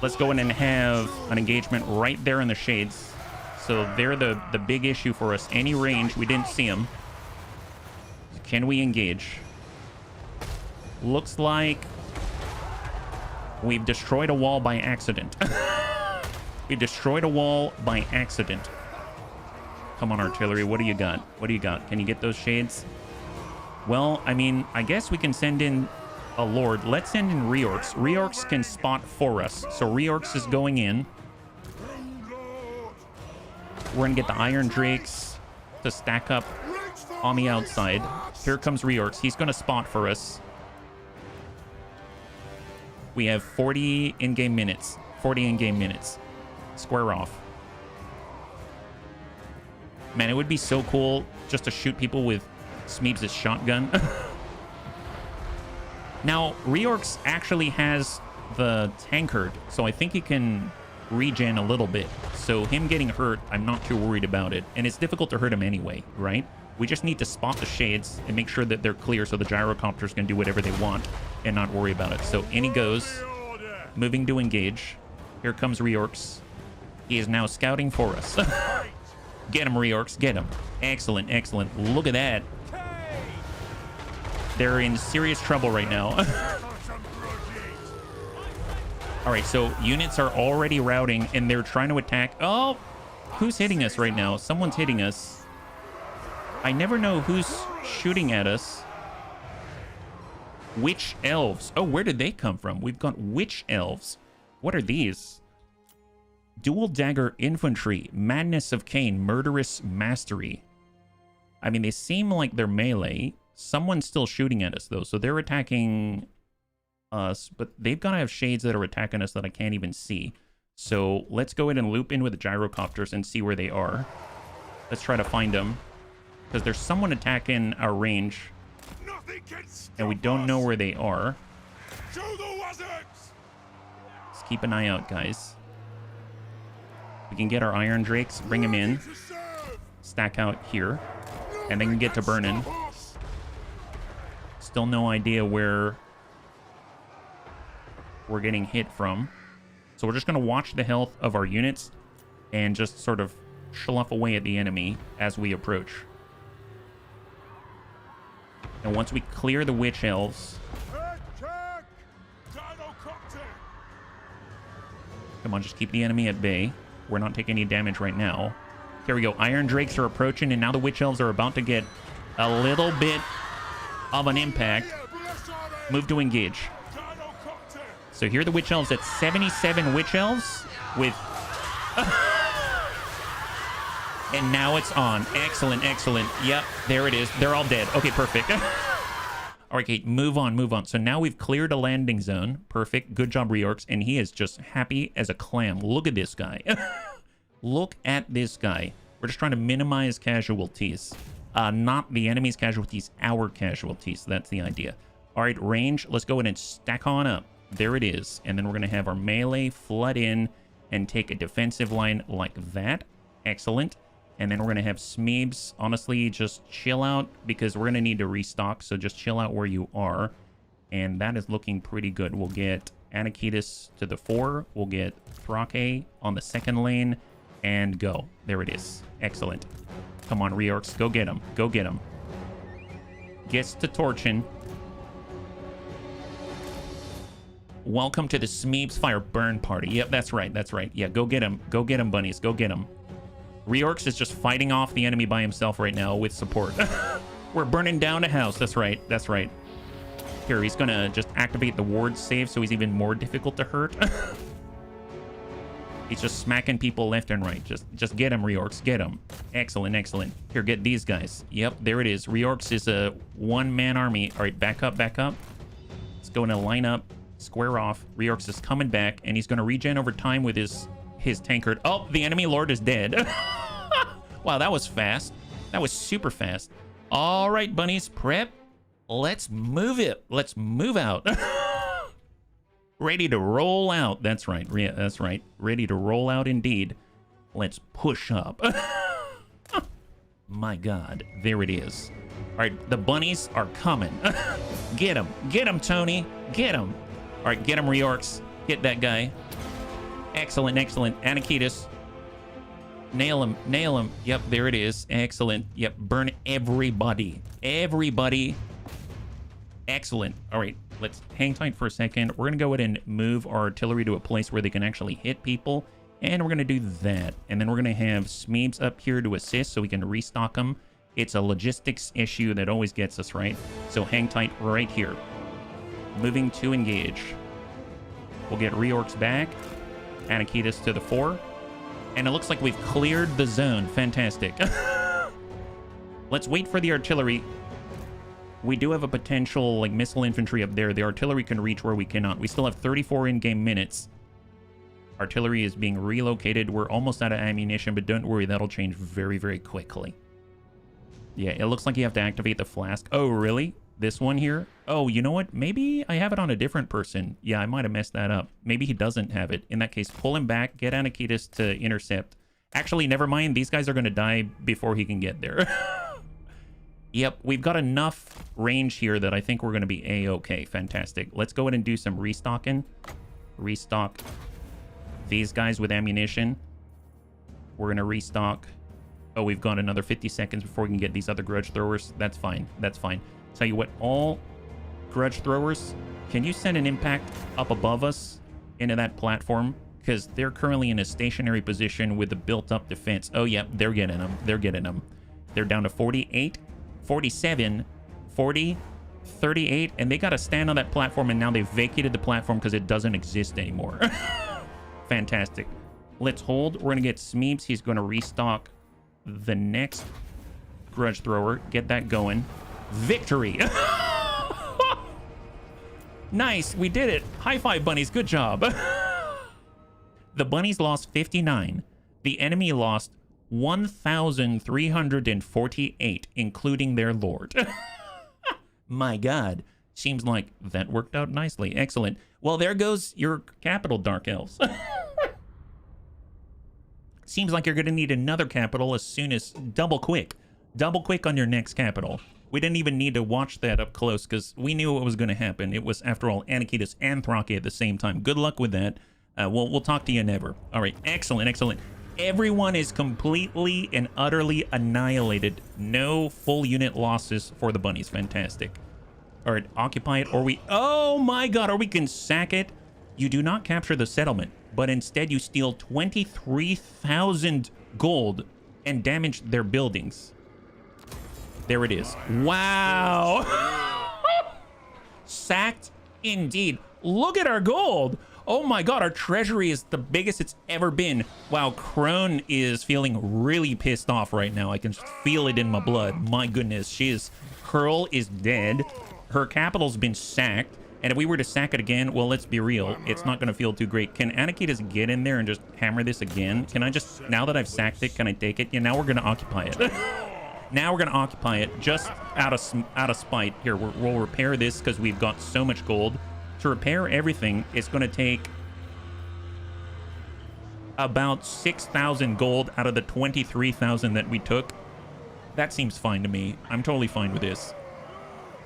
Let's go in and have an engagement right there in the shades. So they're the big issue for us. Any range. We didn't see them. Can we engage? Looks like we've destroyed a wall by accident. We destroyed a wall by accident. Come on, artillery. What do you got? What do you got? Can you get those shades? Well, I mean, I guess we can send in a Lord. Let's send in Reorcs. Reorcs can spot for us. So Reorcs is going in. We're going to get the Iron Drakes to stack up on the outside. Here comes Reorcs. He's going to spot for us. We have 40 in-game minutes. 40 in-game minutes. Square off. Man, it would be so cool just to shoot people with Smeebs' shotgun. Now, Reorcs actually has the tankard, so I think he can regen a little bit. So him getting hurt, I'm not too worried about it. And it's difficult to hurt him anyway, right? We just need to spot the shades and make sure that they're clear so the gyrocopters can do whatever they want and not worry about it. So in he goes, moving to engage. Here comes Reorcs. He is now scouting for us. Get him, Reorcs. Get him. Excellent, excellent. Look at that. They're in serious trouble right now. All right, so units are already routing, and they're trying to attack. Oh, who's hitting us right now? Someone's hitting us. I never know who's shooting at us. Witch elves. Oh, where did they come from? We've got witch elves. What are these? Dual dagger infantry. Madness of Cain. Murderous mastery. I mean, they seem like they're melee. Someone's still shooting at us, though. So they're attacking us, but they've got to have shades that are attacking us that I can't even see. So let's go ahead and loop in with the gyrocopters and see where they are. Let's try to find them. Because there's someone attacking our range. And we don't know where they are. Let's keep an eye out, guys. We can get our Iron Drakes, bring them in. Stack out here. And then get to burning. Still no idea where we're getting hit from. So we're just going to watch the health of our units and just sort of slough away at the enemy as we approach. And once we clear the witch elves... Come on, just keep the enemy at bay. We're not taking any damage right now. Here we go. Iron Drakes are approaching, and now the witch elves are about to get a little bit of an impact. Move to engage. So here are the witch elves at 77 witch elves with... And now it's on. Excellent, excellent. Yep, there it is. They're all dead. Okay, perfect. All right, Kate, move on, move on. So now we've cleared a landing zone. Perfect. Good job, Reorcs. And he is just happy as a clam. Look at this guy. Look at this guy. We're just trying to minimize casualties. Not the enemy's casualties, our casualties. That's the idea. All right, range. Let's go ahead and stack on up. There it is. And then we're going to have our melee flood in and take a defensive line like that. Excellent. And then we're going to have Smeebs. Honestly, just chill out because we're going to need to restock. So just chill out where you are. And that is looking pretty good. We'll get Anakitis to the 4. We'll get Thrake on the second lane. And go. There it is. Excellent. Come on, Reorcs. Go get him. Go get him. Gets to torching. Welcome to the Smeebs Fire Burn Party. Yep, that's right. That's right. Yeah, go get him. Go get him, bunnies. Go get him. Reorcs is just fighting off the enemy by himself right now with support. We're burning down a house. That's right. That's right. Here, he's going to just activate the ward save so he's even more difficult to hurt. He's just smacking people left and right. Just get him, Reorcs. Get him. Excellent, excellent. Here, get these guys. Yep, there it is. Reorcs is a one-man army. All right, back up, back up. Let's go in a line-up. Square off. Reorcs is coming back, and he's going to regen over time with his tankard. Oh, the enemy lord is dead. Wow, that was fast. That was super fast. All right, bunnies, prep. Let's move it. Let's move out. Ready to roll out. That's right. That's right. Ready to roll out indeed. Let's push up. My God. There it is. All right. The bunnies are coming. Get him. Get him, Tony. Get him. All right. Get him, Reorcs. Hit that guy. Excellent. Excellent. Anakitis. Nail him. Nail him. Yep. There it is. Excellent. Yep. Burn everybody. Everybody. Excellent. All right. Let's hang tight for a second. We're going to go ahead and move our artillery to a place where they can actually hit people. And we're going to do that. And then we're going to have Smeebs up here to assist so we can restock them. It's a logistics issue that always gets us, right? So hang tight right here. Moving to engage. We'll get Reorcs back. Anakitis to the 4. And it looks like we've cleared the zone. Fantastic. Let's wait for the artillery. We do have a potential, like, missile infantry up there. The artillery can reach where we cannot. We still have 34 in-game minutes. Artillery is being relocated. We're almost out of ammunition, but don't worry. That'll change very, very quickly. Yeah, it looks like you have to activate the flask. Oh, really? This one here? Oh, you know what? Maybe I have it on a different person. Yeah, I might have messed that up. Maybe he doesn't have it. In that case, pull him back. Get Anakitis to intercept. Actually, never mind. These guys are going to die before he can get there. Yep, we've got enough range here that I think we're going to be A-okay. Fantastic. Let's go ahead and do some restocking. Restock these guys with ammunition. We're going to restock. Oh, we've got another 50 seconds before we can get these other grudge throwers. That's fine. That's fine. Tell you what, all grudge throwers, can you send an impact up above us into that platform? Because they're currently in a stationary position with a built-up defense. Oh, yeah, they're getting them. They're getting them. They're down to 48. 47, 40, 38, and they got to stand on that platform, and now they've vacated the platform because it doesn't exist anymore. Fantastic. Let's hold. We're going to get Smeebs. He's going to restock the next grudge thrower. Get that going. Victory. Nice. We did it. High five, bunnies. Good job. The bunnies lost 59. The enemy lost 1,348, including their lord. My God. Seems like that worked out nicely. Excellent. Well, there goes your capital, Dark Elves. Seems like you're going to need another capital as soon as double quick on your next capital. We didn't even need to watch that up close because we knew what was going to happen. It was, after all, Anakitas and Thrake at the same time. Good luck with that. We'll talk to you never. All right, excellent, excellent. Everyone is completely and utterly annihilated. No full unit losses for the bunnies. Fantastic. All right, occupy it, or we... Oh my god, or we can sack it. You do not capture the settlement, but instead you steal 23,000 gold and damage their buildings. There it is. Wow. Sacked indeed. Look at our gold. Oh my god, our treasury is the biggest it's ever been. Wow, Crone is feeling really pissed off right now. I can feel it in my blood. My goodness, Curl is dead. Her capital's been sacked. And if we were to sack it again, well, let's be real, it's not going to feel too great. Can Anakitas get in there and just hammer this again? Can I just, now that I've sacked it, can I take it? Yeah, now we're going to occupy it. Now we're going to occupy it just out of spite. Here, we'll repair this because we've got so much gold. To repair everything, it's going to take about 6,000 gold out of the 23,000 that we took. That seems fine to me. I'm totally fine with this.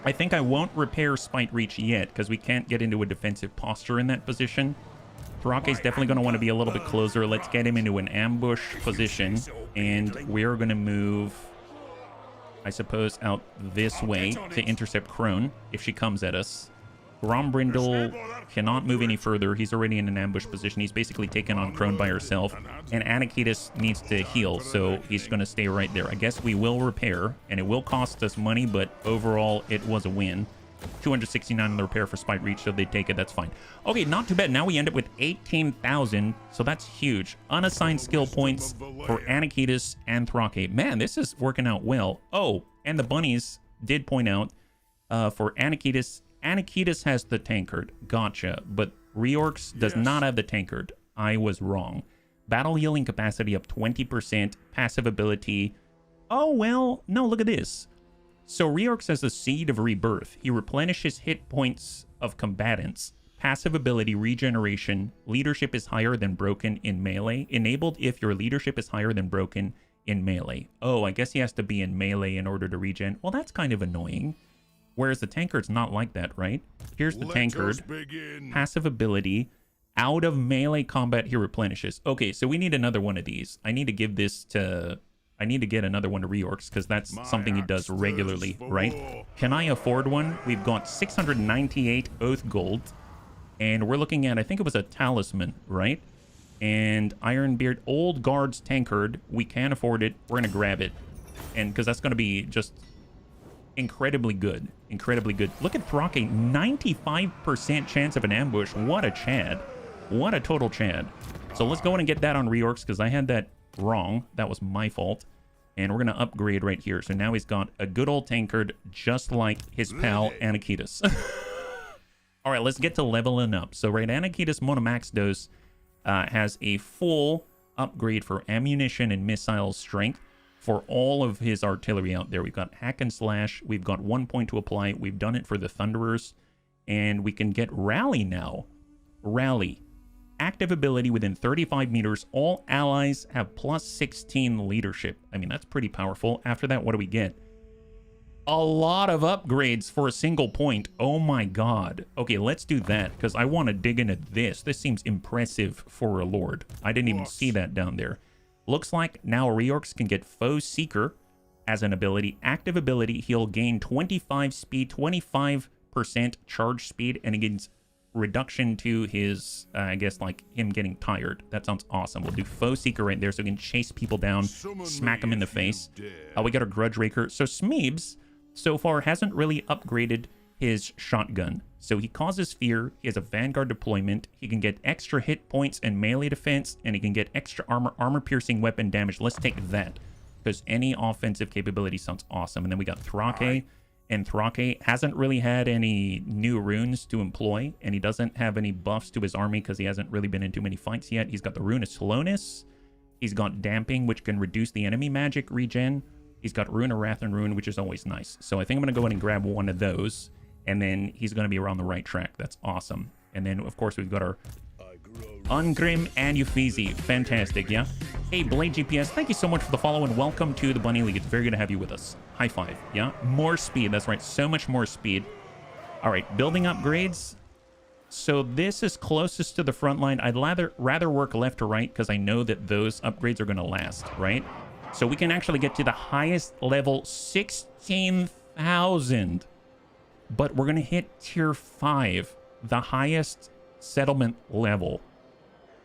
I think I won't repair Spite Reach yet because we can't get into a defensive posture in that position. Thrake's definitely going to want to be a little bit closer. Let's get him into an ambush position, and we're going to move, I suppose, out this way to intercept Crone if she comes at us. Grombrindal cannot move any further. He's already in an ambush position. He's basically taken on Crone by herself. And Anakitas needs to heal, so he's going to stay right there. I guess we will repair, and it will cost us money, but overall, it was a win. 269 on the repair for Spite Reach, so they take it. That's fine. Okay, not too bad. Now we end up with 18,000, so that's huge. Unassigned skill points for Anakitas and Thrake. Man, this is working out well. Oh, and the bunnies did point out for Anakitas has the tankard. Gotcha. But Reorx does not have the tankard. I was wrong. Battle healing capacity up 20%. Passive ability. Oh, well, no, look at this. So Reorx has the Seed of Rebirth. He replenishes hit points of combatants. Passive ability regeneration. Leadership is higher than broken in melee. Enabled if your leadership is higher than broken in melee. Oh, I guess he has to be in melee in order to regen. Well, that's kind of annoying. Whereas the tankard's not like that, right? Here's the tankard. Passive ability. Out of melee combat, he replenishes. Okay, so we need another one of these. I need to give this to... I need to get another one to Reorx because that's something he does regularly, right? Can I afford one? We've got 698 Oath Gold. And we're looking at, I think it was a Talisman, right? And Ironbeard Old Guard's tankard. We can afford it. We're going to grab it. And because that's going to be just... incredibly good. Incredibly good. Look at Thrake, 95% chance of an ambush. What a Chad. What a total Chad. So let's go in and get that on Reorx because I had that wrong. That was my fault. And we're going to upgrade right here. So now he's got a good old tankard just like his pal Anakitas. All right, let's get to leveling up. So right, Anakitas Monomaxdos has a full upgrade for ammunition and missile strength. For all of his artillery out there, we've got Hack and Slash. We've got 1 point to apply. We've done it for the Thunderers. And we can get Rally now. Rally. Active ability within 35 meters. All allies have plus 16 leadership. I mean, that's pretty powerful. After that, what do we get? A lot of upgrades for a single point. Oh my god. Okay, let's do that because I want to dig into this. This seems impressive for a Lord. I didn't even see that down there. Looks like now Reorx can get Foe Seeker as an ability. Active ability, he'll gain 25 speed, 25% charge speed, and he gains reduction to his, I guess, like him getting tired. That sounds awesome. We'll do Foe Seeker right there so we can chase people down, smack them in the face. We got our Grudge Raker. So Smeebs, so far, hasn't really upgraded his shotgun. So he causes fear, he has a Vanguard deployment, he can get extra hit points and melee defense, and he can get extra armor-piercing weapon damage. Let's take that, because any offensive capability sounds awesome. And then we got Thrake, and Thrake hasn't really had any new runes to employ, and he doesn't have any buffs to his army because he hasn't really been in too many fights yet. He's got the Rune of Slowness, he's got Damping, which can reduce the enemy magic regen, he's got Rune of Wrath and Rune, which is always nice. So I think I'm going to go in and grab one of those. And then he's going to be around the right track. That's awesome. And then, of course, we've got our Ungrim and Euphesi. Fantastic, yeah? Hey, Blade GPS, thank you so much for the follow and welcome to the Bunny League. It's very good to have you with us. High five, yeah? More speed, that's right, so much more speed. All right, building upgrades. So this is closest to the front line. I'd rather work left to right because I know that those upgrades are going to last, right? So we can actually get to the highest level, 16,000. But we're going to hit tier 5, the highest settlement level.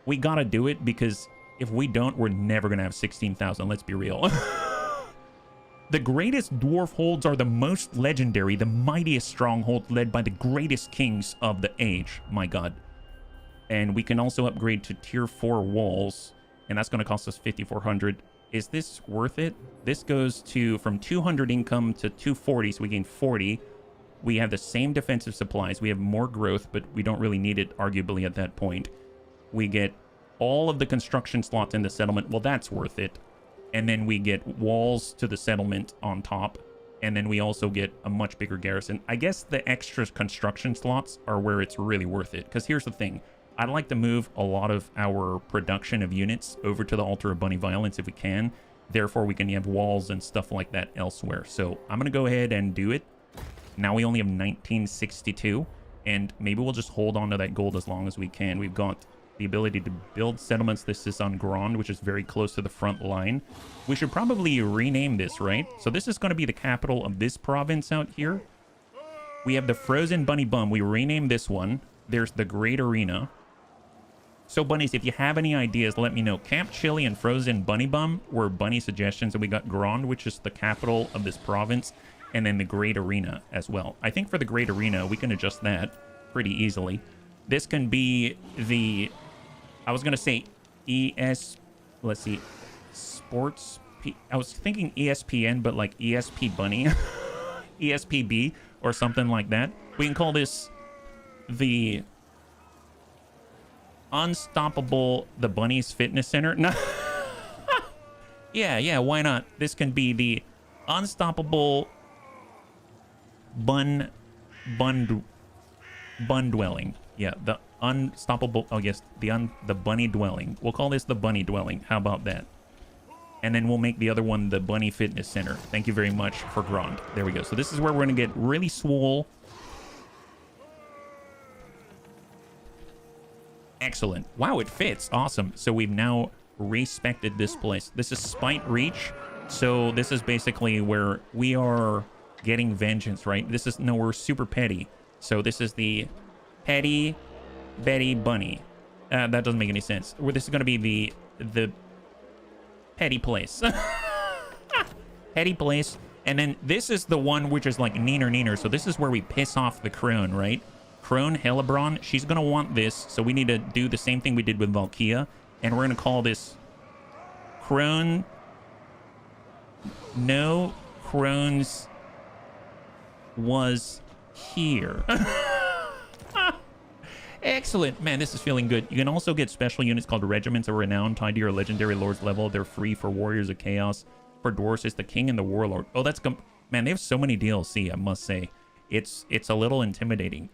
We got to do it because if we don't, we're never going to have 16,000. Let's be real. The greatest dwarf holds are the most legendary, the mightiest stronghold led by the greatest kings of the age. My god. And we can also upgrade to tier 4 walls, and that's going to cost us 5,400. Is this worth it? This goes to from 200 income to 240, so we gain 40. We have the same defensive supplies. We have more growth, but we don't really need it, arguably, at that point. We get all of the construction slots in the settlement. Well, that's worth it. And then we get walls to the settlement on top. And then we also get a much bigger garrison. I guess the extra construction slots are where it's really worth it. Because here's the thing. I'd like to move a lot of our production of units over to the Altar of Bunny Violence if we can. Therefore, we can have walls and stuff like that elsewhere. So I'm going to go ahead and do it. Now we only have 1962. And maybe we'll just hold on to that gold as long as we can. We've got the ability to build settlements. This is on Grand, which is very close to the front line. We should probably rename this, right? So this is going to be the capital of this province out here. We have the Frozen Bunny Bum. We rename this one. There's the Great Arena. So, bunnies, if you have any ideas, let me know. Camp Chili and Frozen Bunny Bum were bunny suggestions. And we got Grand, which is the capital of this province. And then the Great Arena as well. I think for the Great Arena, we can adjust that pretty easily. This can be the... I was going to say let's see, sports, I was thinking ESPN, but like ESP Bunny, ESPB or something like that. We can call this the Unstoppable the Bunnies Fitness Center. No. Yeah, why not? This can be the Unstoppable Bun Dwelling. Yeah, the Unstoppable, oh yes, the Bunny Dwelling. We'll call this the Bunny Dwelling. How about that? And then we'll make the other one the Bunny Fitness Center. Thank you very much for Grand. There we go. So this is where we're going to get really swole. Excellent. Wow, it fits. Awesome. So we've now respected this place. This is Spite Reach. So this is basically where we are getting vengeance, right? This is, no, we're super petty. So this is the Petty Betty Bunny. That doesn't make any sense. Well, this is going to be the petty place. Petty place. And then this is the one which is like neener. So this is where we piss off the Crone, right? Crone Hellebron. She's going to want this. So we need to do the same thing we did with Valkia. And we're going to call this Crone. No Crones was here. Excellent. Man, this is feeling good. You can also get special units called Regiments of Renown tied to your Legendary Lord's level. They're free for Warriors of Chaos. For Dwarfs, it's the King and the Warlord. Oh, that's... Man, they have so many DLC, I must say. It's a little intimidating.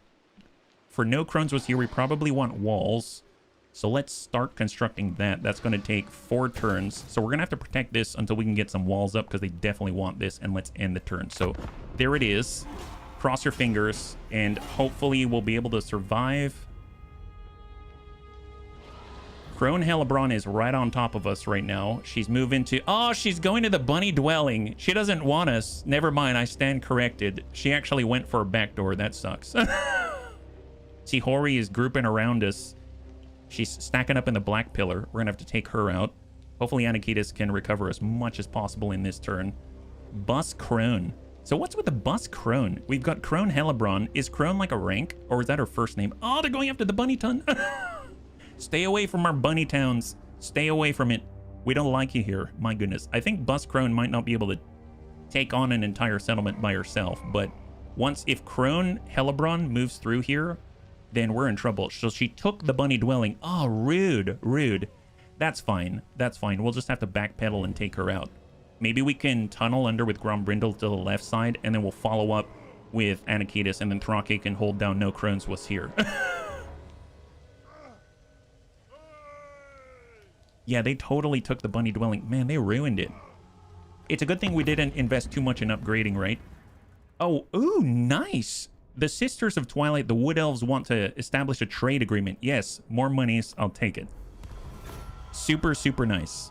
For No Crones was here, we probably want walls. So let's start constructing that. That's going to take 4 turns. So we're going to have to protect this until we can get some walls up because they definitely want this. And let's end the turn. So there it is. Cross your fingers. And hopefully we'll be able to survive. Crone Hellebron is right on top of us right now. She's moving to... Oh, she's going to the Bunny Dwelling. She doesn't want us. Never mind, I stand corrected. She actually went for a back door. That sucks. See, Hori is grouping around us. She's stacking up in the black pillar. We're going to have to take her out. Hopefully, Anakitis can recover as much as possible in this turn. Bus Crone. So what's with the Bus Crone? We've got Crone Hellebron. Is Crone like a rank? Or is that her first name? Oh, they're going after the Bunny Ton. Stay away from our bunny towns. Stay away from it. We don't like you here. My goodness. I think Bus Crone might not be able to take on an entire settlement by herself. But if Crone Hellebron moves through here, then we're in trouble. So she took the Bunny Dwelling. Oh, rude. Rude. That's fine. That's fine. We'll just have to backpedal and take her out. Maybe we can tunnel under with Grombrindal to the left side, and then we'll follow up with Anakitis, and then Thrake can hold down No Crones was here. Yeah, they totally took the bunny dwelling. Man, they ruined it. It's a good thing we didn't invest too much in upgrading, right? Oh, ooh, nice. The Sisters of Twilight, the Wood Elves, want to establish a trade agreement. Yes, more monies. I'll take it. Super, super nice.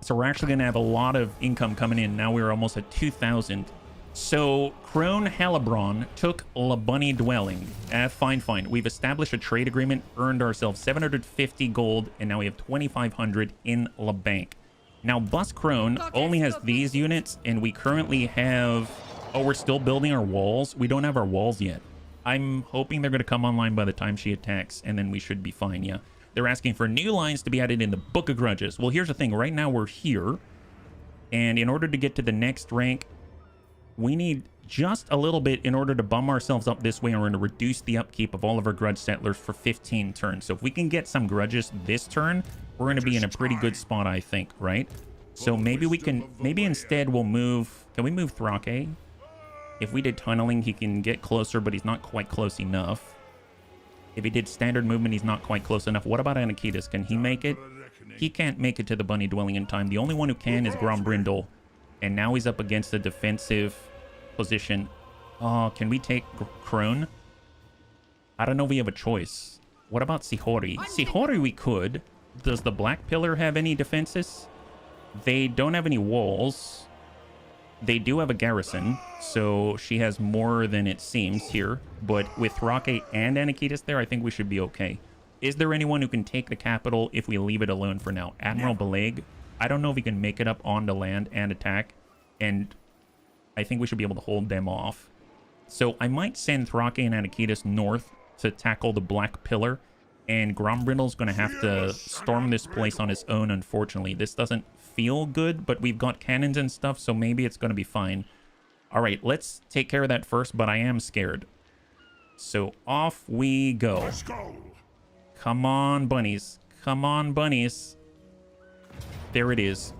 So we're actually going to have a lot of income coming in. Now we're almost at 2,000. So Crone Hellebron took La Bunny Dwelling. Fine, fine. We've established a trade agreement, earned ourselves 750 gold, and now we have 2,500 in La Bank. Now Bus Crone only has these units, and we currently have... Oh, we're still building our walls? We don't have our walls yet. I'm hoping they're going to come online by the time she attacks, and then we should be fine, yeah. They're asking for new lines to be added in the Book of Grudges. Well, here's the thing. Right now, we're here. And in order to get to the next rank, we need just a little bit in order to bum ourselves up this way. And we're going to reduce the upkeep of all of our Grudge Settlers for 15 turns. So if we can get some Grudges this turn, we're going to be in a pretty good spot, I think, right? So maybe we can... Maybe instead we'll move... Can we move Thrake? If we did tunneling, he can get closer, but he's not quite close enough. If he did standard movement, he's not quite close enough. What about Anakitas? Can he make it? He can't make it to the bunny dwelling in time. The only one who can is Grombrindal. And now he's up against a defensive position. Oh, can we take Crone? I don't know if we have a choice. What about Sihori? Sihori we could. Does the Black Pillar have any defenses? They don't have any walls. They do have a garrison, so she has more than it seems here. But with Thrake and Anakitas there, I think we should be okay. Is there anyone who can take the capital if we leave it alone for now? Admiral Beleg, I don't know if he can make it up on the land and attack. And I think we should be able to hold them off. So I might send Thrake and Anakitas north to tackle the Black Pillar. And Grombrindal's going to have to storm this place on his own, unfortunately. This doesn't feel good, but we've got cannons and stuff, so maybe it's going to be fine. All right, let's take care of that first, but I am scared. So off we go. Let's go. Come on, bunnies. Come on, bunnies. There it is.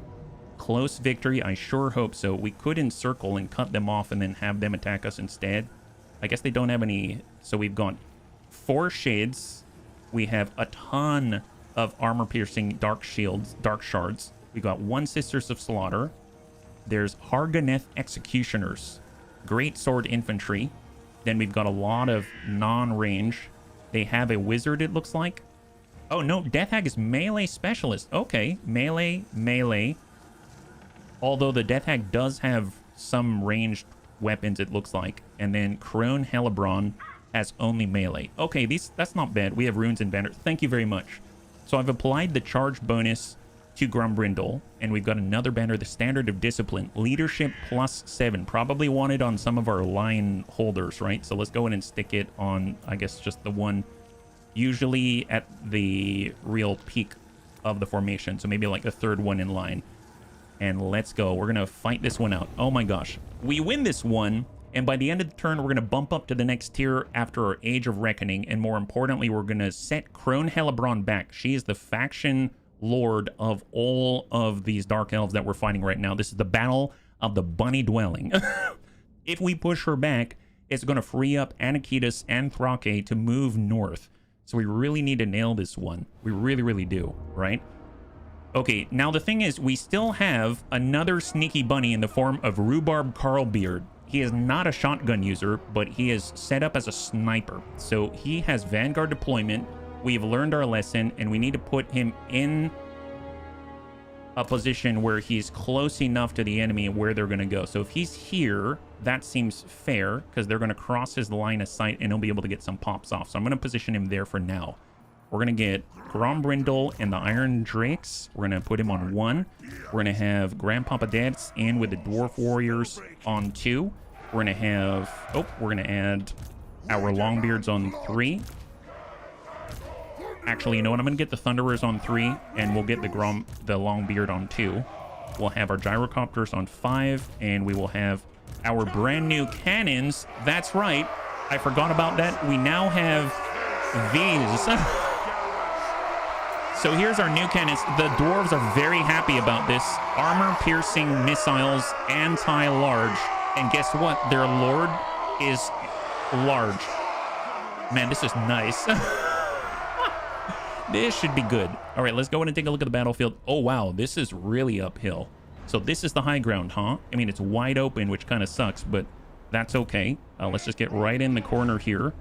Close victory. I sure hope so. We could encircle and cut them off and then have them attack us instead. I guess they don't have any... So we've got 4 shades... We have a ton of armor-piercing dark shields, dark shards. We got 1 Sisters of Slaughter. There's Harganeth Executioners, Great Sword Infantry. Then we've got a lot of non-range. They have a wizard, it looks like. Oh, no, Death Hag is melee specialist. Okay, melee, melee. Although the Death Hag does have some ranged weapons, it looks like. And then Crone Hellebron has only melee. Okay, that's not bad. We have runes and banners. Thank you very much. So I've applied the charge bonus to Grombrindal, and we've got another banner, the Standard of Discipline. Leadership +7. Probably wanted on some of our line holders, right? So let's go in and stick it on, I guess, just the one usually at the real peak of the formation. So maybe like the 3rd one in line. And let's go. We're going to fight this one out. Oh my gosh. We win this one. And by the end of the turn, we're going to bump up to the next tier after our Age of Reckoning. And more importantly, we're going to set Crone Hellebron back. She is the faction lord of all of these Dark Elves that we're fighting right now. This is the Battle of the Bunny Dwelling. If we push her back, it's going to free up Anakitas and Thrake to move north. So we really need to nail this one. We really, really do, right? Okay, now the thing is, we still have another sneaky bunny in the form of Rhubarb Carlbeard. He is not a shotgun user, but he is set up as a sniper. So he has Vanguard deployment. We've learned our lesson, and we need to put him in a position where he's close enough to the enemy and where they're going to go. So if he's here, that seems fair, because they're going to cross his line of sight, and he'll be able to get some pops off. So I'm going to position him there for now. We're going to get Grombrindal and the Iron Drakes. We're going to put him on 1. We're going to have Grandpapa Dads and with the Dwarf Warriors on 2. We're going to have... Oh, we're going to add our Longbeards on 3. Actually, you know what? I'm going to get the Thunderers on 3, and we'll get the Longbeard on 2. We'll have our Gyrocopters on 5, and we will have our brand new cannons. That's right. I forgot about that. We now have these. So here's our new cannons. The dwarves are very happy about this. Armor-piercing missiles, anti-large. And guess what? Their lord is large. Man, this is nice. This should be good. All right, let's go in and take a look at the battlefield. Oh, wow. This is really uphill. So this is the high ground, huh? I mean, it's wide open, which kind of sucks, but that's okay. Let's just get right in the corner here.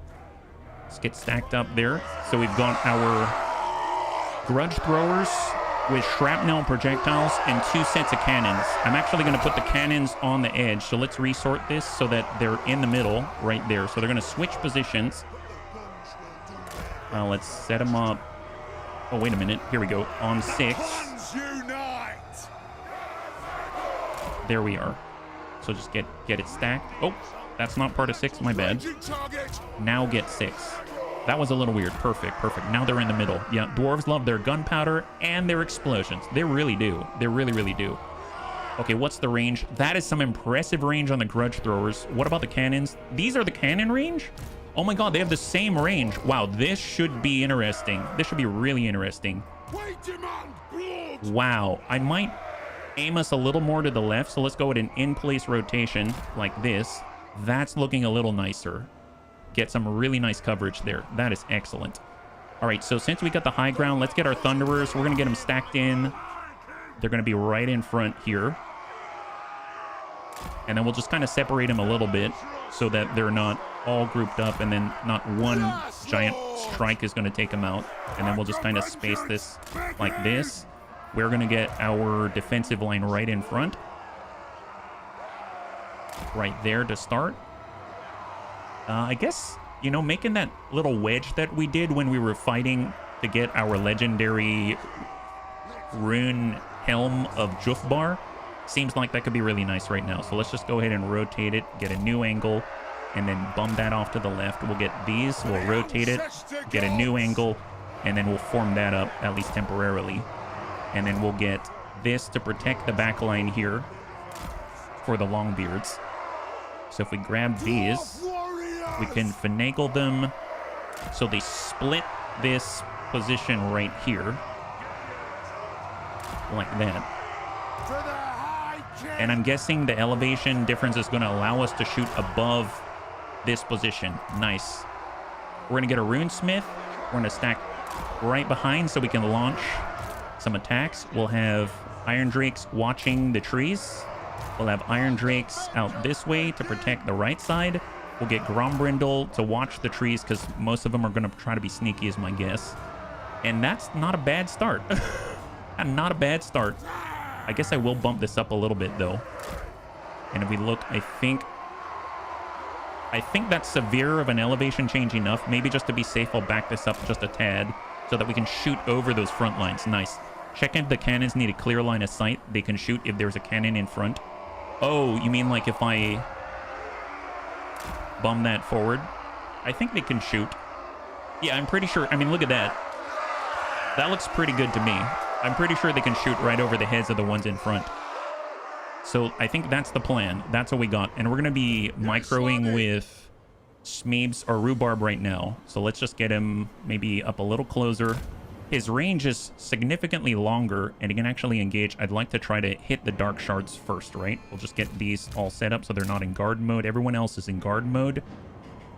Let's get stacked up there. So we've got our grudge throwers with shrapnel projectiles and 2 sets of cannons. I'm actually going to put the cannons on the edge. So let's resort this so that they're in the middle right there. So they're going to switch positions. Let's set them up. Oh, wait a minute. Here we go. On 6. There we are. So just get it stacked. Oh, that's not part of 6. My bad. Now get 6. That was a little weird. Perfect. Now they're in the middle. Yeah, dwarves love their gunpowder and their explosions. They really do. They really do. Okay, what's the range? That is some impressive range on the grudge throwers. What about the cannons? These are the cannon range? Oh my god, they have the same range. Wow, this should be interesting. This should be really interesting. Wow, I might aim us a little more to the left. So let's go with an in-place rotation like this. That's looking a little nicer. Get some really nice coverage there. That is excellent. All right, so since we got the high ground, let's get our Thunderers. We're going to get them stacked in. They're going to be right in front here. And then we'll just kind of separate them a little bit so that they're not all grouped up and then not one giant strike is going to take them out. And then we'll just kind of space this like this. We're going to get our defensive line right in front. Right there to start. I guess, you know, making that little wedge that we did when we were fighting to get our legendary rune helm of Jufbar seems like that could be really nice right now. So let's just go ahead and rotate it, get a new angle, and then bump that off to the left. We'll get these, we'll rotate it, get a new angle, and then we'll form that up, at least temporarily. And then we'll get this to protect the back line here for the Longbeards. So if we grab these, we can finagle them so they split this position right here. Like that. And I'm guessing the elevation difference is going to allow us to shoot above this position. Nice. We're going to get a runesmith. We're going to stack right behind so we can launch some attacks. We'll have Iron Drakes watching the trees. We'll have Iron Drakes out this way to protect the right side. We'll get Grombrindal to watch the trees because most of them are going to try to be sneaky is my guess. And that's not a bad start. Not a bad start. I guess I will bump this up a little bit though. And if we look, I think that's severe of an elevation change enough. Maybe just to be safe, I'll back this up just a tad so that we can shoot over those front lines. Nice. Check if the cannons need a clear line of sight. They can shoot if there's a cannon in front. Oh, you mean like if I bum that forward? I think they can shoot. Yeah, I'm pretty sure. I mean, look at that. That looks pretty good to me. I'm pretty sure they can shoot right over the heads of the ones in front. So I think that's the plan. That's what we got. And we're going to be microing with Smeebs or Rhubarb right now. So let's just get him maybe up a little closer. His range is significantly longer and he can actually engage. I'd like to try to hit the dark shards first, right? We'll just get these all set up so they're not in guard mode. Everyone else is in guard mode.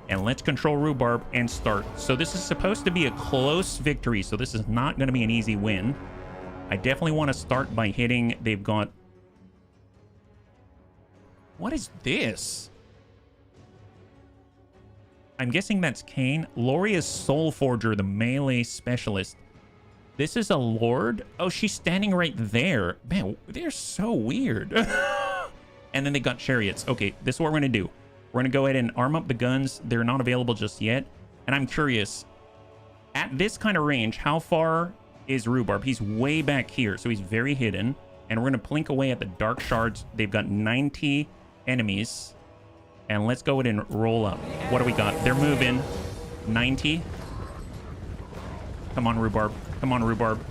And let's control Rhubarb and start. So this is supposed to be a close victory. So this is not going to be an easy win. I definitely want to start by hitting. They've got... What is this? I'm guessing that's Kane. Loria's Soul Forger, the melee specialist. This is a lord? Oh, she's standing right there. Man, they're so weird. And then they got chariots. Okay, this is what we're going to do. We're going to go ahead and arm up the guns. They're not available just yet. And I'm curious, at this kind of range, how far is Rhubarb? He's way back here, so he's very hidden. And we're going to plink away at the dark shards. They've got 90 enemies. And let's go ahead and roll up. What do we got? They're moving. 90. Come on, Rhubarb. Come on, Rhubarb.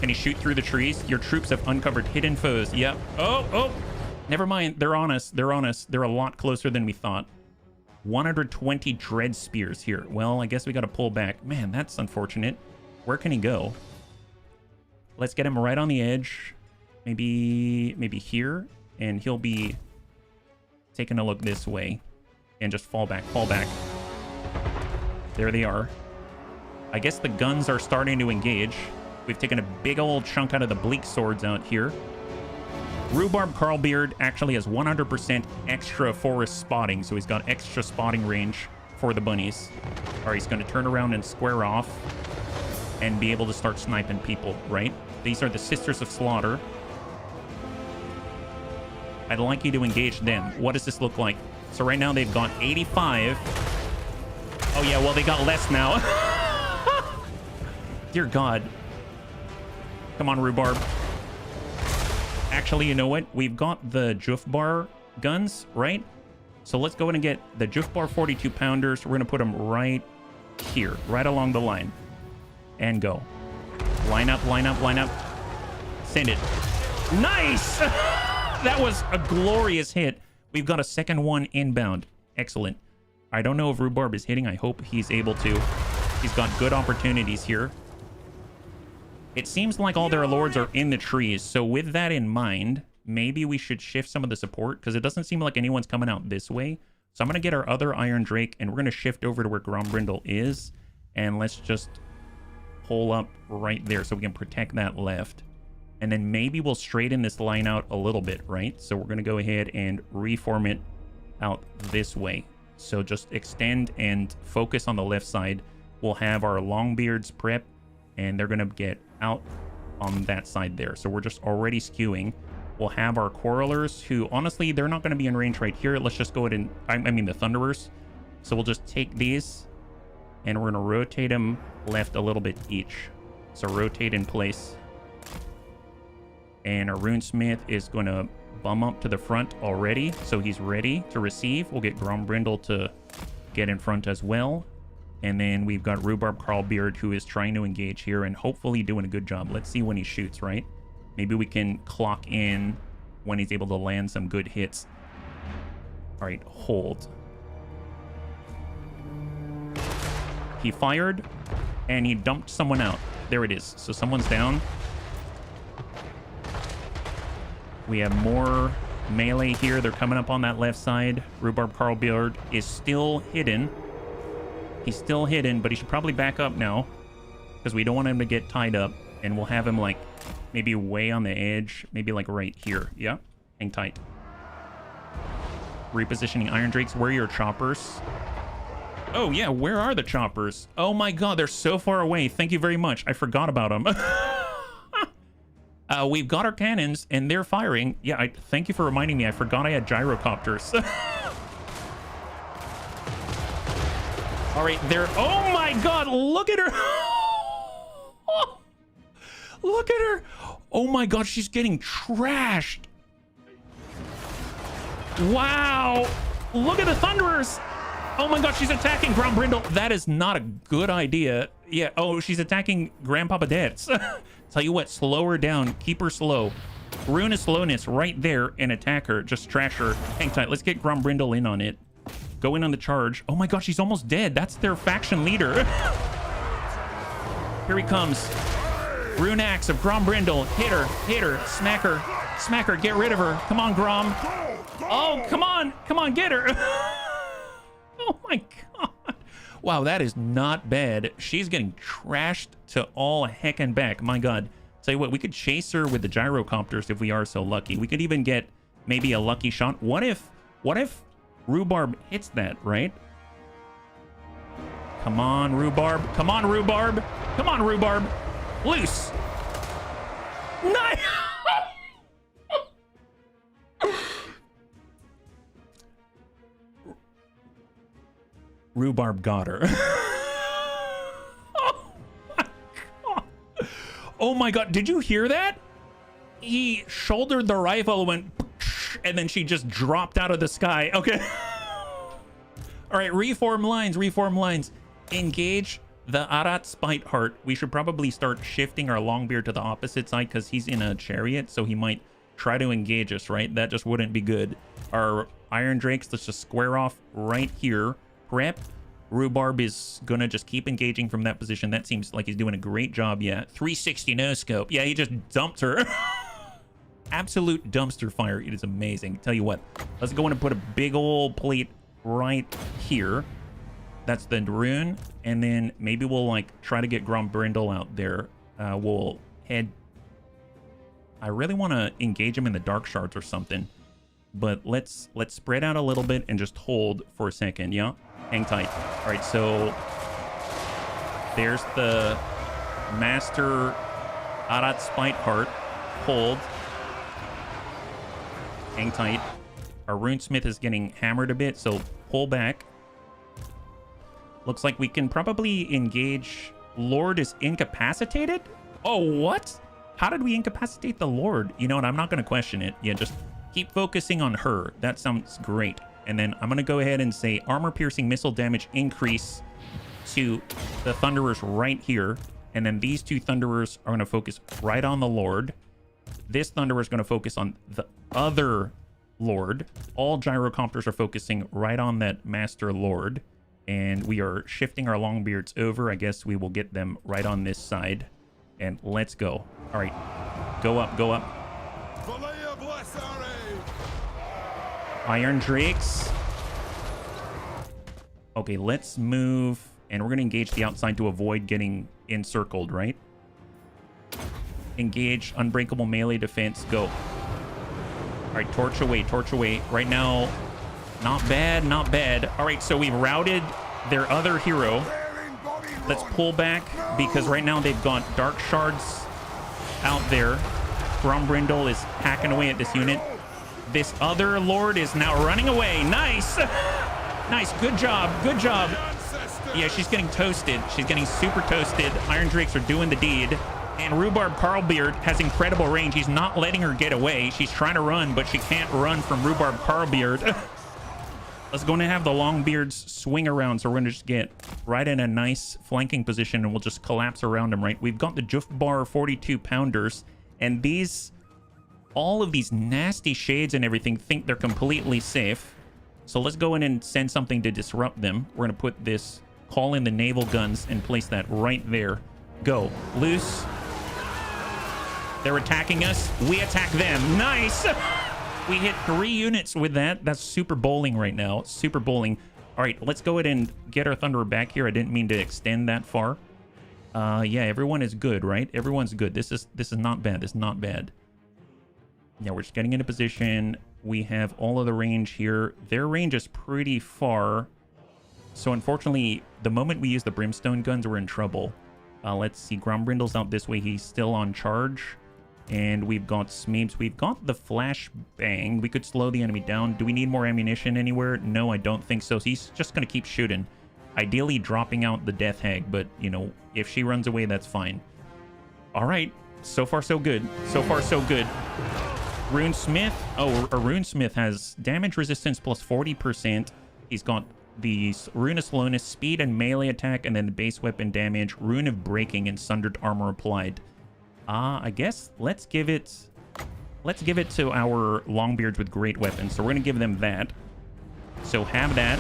Can you shoot through the trees? Your troops have uncovered hidden foes. Yep. Oh. Never mind. They're on us. They're on us. They're a lot closer than we thought. 120 dread spears here. Well, I guess we got to pull back. Man, that's unfortunate. Where can he go? Let's get him right on the edge. Maybe here. And he'll be taking a look this way. And just fall back. Fall back. There they are. I guess the guns are starting to engage. We've taken a big old chunk out of the bleak swords out here. Rhubarb Carlbeard actually has 100% extra forest spotting, so he's got extra spotting range for the bunnies. All right, he's going to turn around and square off and be able to start sniping people, right? These are the Sisters of Slaughter. I'd like you to engage them. What does this look like? So right now they've got 85. Oh yeah, well they got less now. Dear God. Come on, Rhubarb. Actually, you know what? We've got the Jufbar guns, right? So let's go in and get the Jufbar 42 pounders. We're going to put them right here, right along the line. And go. Line up, line up, line up. Send it. Nice! That was a glorious hit. We've got a second one inbound. Excellent. I don't know if Rhubarb is hitting. I hope he's able to. He's got good opportunities here. It seems like all their lords are in the trees. So with that in mind, maybe we should shift some of the support because it doesn't seem like anyone's coming out this way. So I'm going to get our other Iron Drake and we're going to shift over to where Grombrindal is. And let's just pull up right there so we can protect that left. And then maybe we'll straighten this line out a little bit, right? So we're going to go ahead and reform it out this way. So just extend and focus on the left side. We'll have our Longbeards prep and they're going to get out on that side there. So we're just already skewing. We'll have our Quarrelers who, honestly, they're not going to be in range right here. Let's just go ahead and, I mean the Thunderers. So we'll just take these and we're going to rotate them left a little bit each. So rotate in place. And our Runesmith is going to bum up to the front already. So he's ready to receive. We'll get Grombrindal to get in front as well. And then we've got Rhubarb Carlbeard who is trying to engage here and hopefully doing a good job. Let's see when he shoots, right? Maybe we can clock in when he's able to land some good hits. All right, hold. He fired and he dumped someone out. There it is. So someone's down. We have more melee here. They're coming up on that left side. Rhubarb Carlbeard is still hidden. He's still hidden, but he should probably back up now because we don't want him to get tied up. And we'll have him like maybe way on the edge, maybe like right here. Yeah, hang tight. Repositioning Iron Drakes. Where are your choppers? Oh yeah, where are the choppers? Oh my God, they're so far away. Thank you very much. I forgot about them. We've got our cannons and they're firing. Yeah, thank you for reminding me. I forgot I had gyrocopters. All right, there. Oh my God, look at her. Look at her. Oh my God, she's getting trashed. Wow. Look at the Thunderers. Oh my God, she's attacking Grombrindal. That is not a good idea. Yeah, oh, she's attacking Grandpapa Dad's. Tell you what, slow her down. Keep her slow. Ruin his slowness right there and attack her. Just trash her. Hang tight. Let's get Grombrindal in on it. Go in on the charge. Oh my God, she's almost dead. That's their faction leader. Here he comes. Rune Axe of Grombrindal. Hit her. Hit her. Smack her. Smack her. Get rid of her. Come on, Grom. Oh, come on. Come on, get her. Oh my God. Wow, that is not bad. She's getting trashed to all heck and back. My God. Tell you what, we could chase her with the gyrocopters if we are so lucky. We could even get maybe a lucky shot. What if Rhubarb hits that, right? Come on, Rhubarb. Come on, Rhubarb. Come on, Rhubarb. Loose. Nice. Rhubarb got her. Oh my God. Oh my God. Did you hear that? He shouldered the rifle and went, and then she just dropped out of the sky. Okay. All right. Reform lines. Reform lines. Engage the Arat Spiteheart. We should probably start shifting our Longbeard to the opposite side because he's in a chariot. So he might try to engage us, right? That just wouldn't be good. Our Iron Drakes, let's just square off right here. Prep. Rhubarb is gonna just keep engaging from that position. That seems like he's doing a great job. Yeah, 360 no scope. Yeah, he just dumped her. Absolute dumpster fire. It is amazing. Tell you what, let's go in and put a big old plate right here. That's the rune. And then maybe we'll like try to get Grombrindal out there. We'll head... I really want to engage him in the dark shards or something. But let's spread out a little bit and just hold for a second, yeah? Hang tight. All right, so there's the Master Arat Spiteheart. Hold. Hang tight. Our Runesmith is getting hammered a bit, so pull back. Looks like we can probably engage... Lord is incapacitated? Oh, what? How did we incapacitate the Lord? You know what? I'm not going to question it. Yeah, just keep focusing on her. That sounds great. And then I'm going to go ahead and say armor-piercing missile damage increase to the Thunderers right here. And then these two Thunderers are going to focus right on the Lord. This Thunderer is going to focus on the other Lord. All gyrocopters are focusing right on that Master Lord. And we are shifting our Longbeards over. I guess we will get them right on this side. And let's go. All right. Go up, go up. Iron Drakes. Okay, let's move. And we're going to engage the outside to avoid getting encircled, right? Engage unbreakable melee defense. Go. All right, torch away, torch away. Right now, not bad, not bad. All right, so we've routed their other hero. Let's pull back because right now they've got dark shards out there. Grombrindal is hacking away at this unit. This other Lord is now running away. Nice. Nice. Good job. Good job. Yeah, she's getting toasted. She's getting super toasted. Iron Drakes are doing the deed. And Rhubarb Carlbeard has incredible range. He's not letting her get away. She's trying to run, but she can't run from Rhubarb Carlbeard. Let's go and have the Longbeards swing around. So we're going to just get right in a nice flanking position and we'll just collapse around them, right? We've got the Jufbar 42 pounders and these, all of these nasty shades and everything think they're completely safe. So let's go in and send something to disrupt them. We're going to put this, call in the naval guns and place that right there. Go. Loose. They're attacking us. We attack them. Nice. We hit 3 units with that. That's super bowling right now. Super bowling. All right, let's go ahead and get our Thunderer back here. I didn't mean to extend that far. Yeah, everyone is good, right? Everyone's good. This is not bad. This is not bad. Yeah, we're just getting into position. We have all of the range here. Their range is pretty far. So unfortunately, the moment we use the Brimstone guns, we're in trouble. Let's see. Grombrindal's out this way. He's still on charge. And we've got Smeebs. We've got the flashbang. We could slow the enemy down. Do we need more ammunition anywhere? No, I don't think so. So he's just going to keep shooting. Ideally dropping out the Death Hag. But, you know, if she runs away, that's fine. All right. So far, so good. So far, so good. Runesmith. Oh, a Runesmith has damage resistance plus 40%. He's got the Rune of Slowness, speed and melee attack, and then the base weapon damage, Rune of Breaking, and Sundered Armor applied. I guess let's give it to our Longbeards with great weapons. So we're gonna give them that. So have that.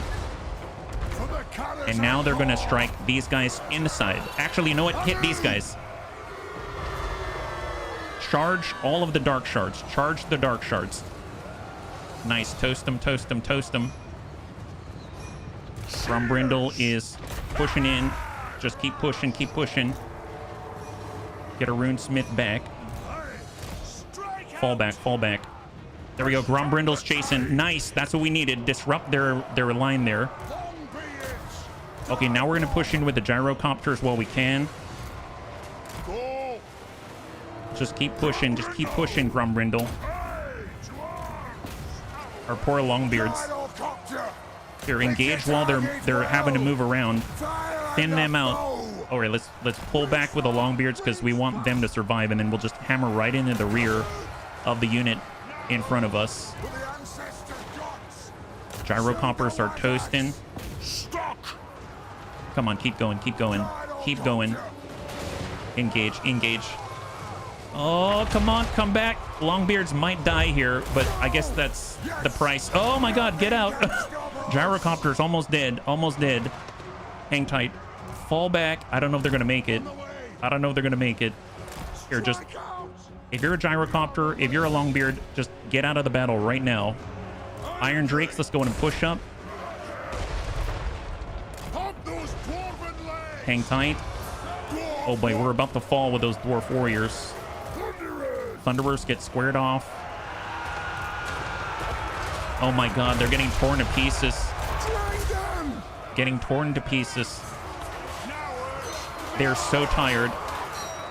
And now they're gonna strike these guys in the side. Actually, you know what? Hit these guys. Charge all of the dark shards. Charge the dark shards. Nice. Toast them, toast them, toast them. Grombrindal is pushing in. Just keep pushing, keep pushing. Get a Runesmith back. Fall back, fall back. There we go. Grombrindal's chasing. Nice. That's what we needed. Disrupt their line there. Okay, now we're going to push in with the gyrocopters while we can. Just keep pushing. Just keep pushing, Grombrindal. Our poor Longbeards. Here, engage while they're having to move around. Thin them out. All right, let's pull back with the Longbeards because we want them to survive, and then we'll just hammer right into the rear of the unit in front of us. Gyrocopters are toasting. Come on, keep going, keep going, keep going. Engage, engage. Oh, come on, come back. Longbeards might die here, but I guess that's the price. Oh my God, get out. Gyrocopter's almost dead, almost dead. Hang tight. Fall back. I don't know if they're going to make it. I don't know if they're going to make it. Here, just... If you're a gyrocopter, if you're a Longbeard, just get out of the battle right now. Iron Drakes, let's go in and push up. Hang tight. Oh boy, we're about to fall with those dwarf warriors. Thunderers get squared off. Oh my god, they're getting torn to pieces. Getting torn to pieces. They're so tired.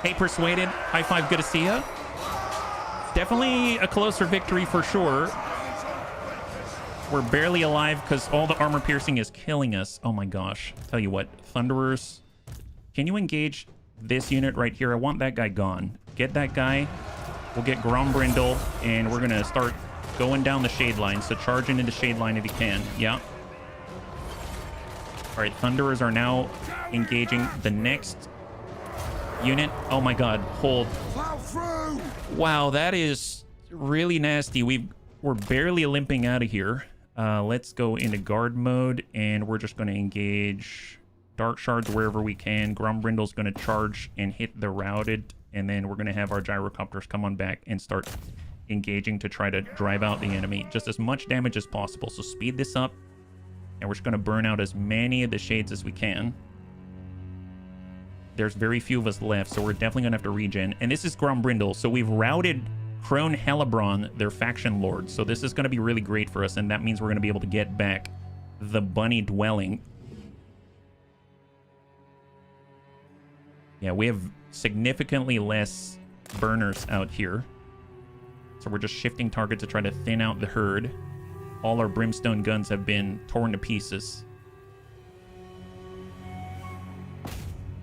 Hey, Persuaded. High five, good to see ya. Definitely a closer victory for sure. We're barely alive because all the armor piercing is killing us. Oh my gosh. Tell you what, Thunderers, can you engage this unit right here? I want that guy gone. Get that guy. We'll get Grombrindal, and we're going to start going down the shade line. So charge into the shade line if you can. Yeah. All right, Thunderers are now engaging the next unit. Oh my god, hold. Wow, that is really nasty. We're barely limping out of here. Let's go into guard mode, and we're just going to engage Dark Shards wherever we can. Grombrindal's going to charge and hit the routed, and then we're going to have our gyrocopters come on back and start engaging to try to drive out the enemy. Just as much damage as possible. So speed this up, and we're just going to burn out as many of the shades as we can. There's very few of us left, so we're definitely going to have to regen. And this is Grombrindal, so we've routed Crone Hellebron, their faction lord. So this is going to be really great for us, and that means we're going to be able to get back the bunny dwelling. Yeah, we have significantly less burners out here. So we're just shifting target to try to thin out the herd. All our brimstone guns have been torn to pieces.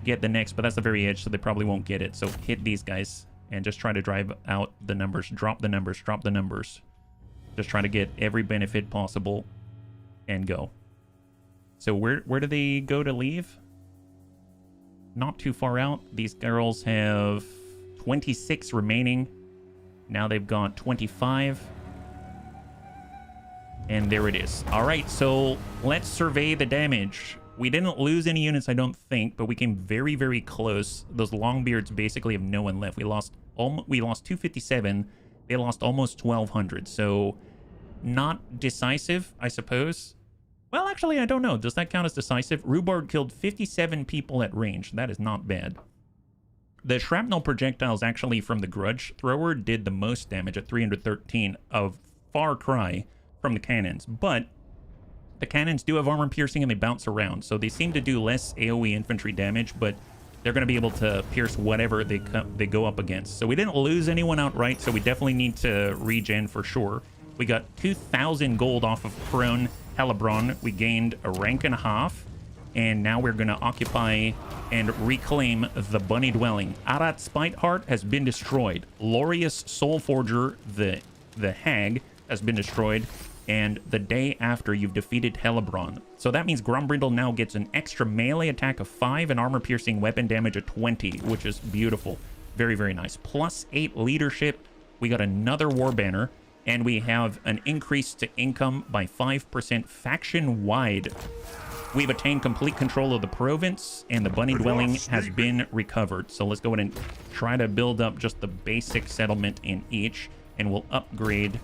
Get the next, but that's the very edge, so they probably won't get it. So hit these guys and just try to drive out the numbers. Drop the numbers. Drop the numbers. Just try to get every benefit possible and go. So where do they go to leave? Not too far out. These girls have 26 remaining. Now they've got 25. And there it is. All right, so let's survey the damage. We didn't lose any units, I don't think, but we came very, very close. Those Longbeards basically have no one left. We lost 257. They lost almost 1,200. So not decisive, I suppose. Well, actually, I don't know. Does that count as decisive? Rhubarb killed 57 people at range. That is not bad. The shrapnel projectiles actually from the Grudge Thrower did the most damage at 313, a far cry from the cannons. But the cannons do have armor piercing and they bounce around, so they seem to do less AoE infantry damage, but they're going to be able to pierce whatever they go up against. So we didn't lose anyone outright, so we definitely need to regen for sure. We got 2,000 gold off of Crone Hellebron. We gained a rank and a half, and now we're going to occupy and reclaim the bunny dwelling. Arat Spiteheart has been destroyed. Lorius Soulforger, the hag, has been destroyed. And the day after, you've defeated Hellebron. So that means Grombrindal now gets an extra melee attack of 5 and armor-piercing weapon damage of 20, which is beautiful. Very, very nice. Plus 8 leadership. We got another war banner. And we have an increase to income by 5% faction-wide. We've attained complete control of the province, and the bunny dwelling has been recovered. So let's go ahead and try to build up just the basic settlement in each, and we'll upgrade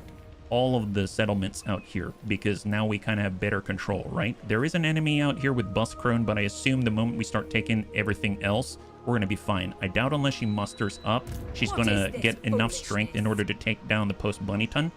all of the settlements out here because now we kind of have better control, right? There is an enemy out here with Buscrone, but I assume the moment we start taking everything else, we're going to be fine. I doubt unless she musters up, she's going to get enough strength in order to take down the post-Bunnyton.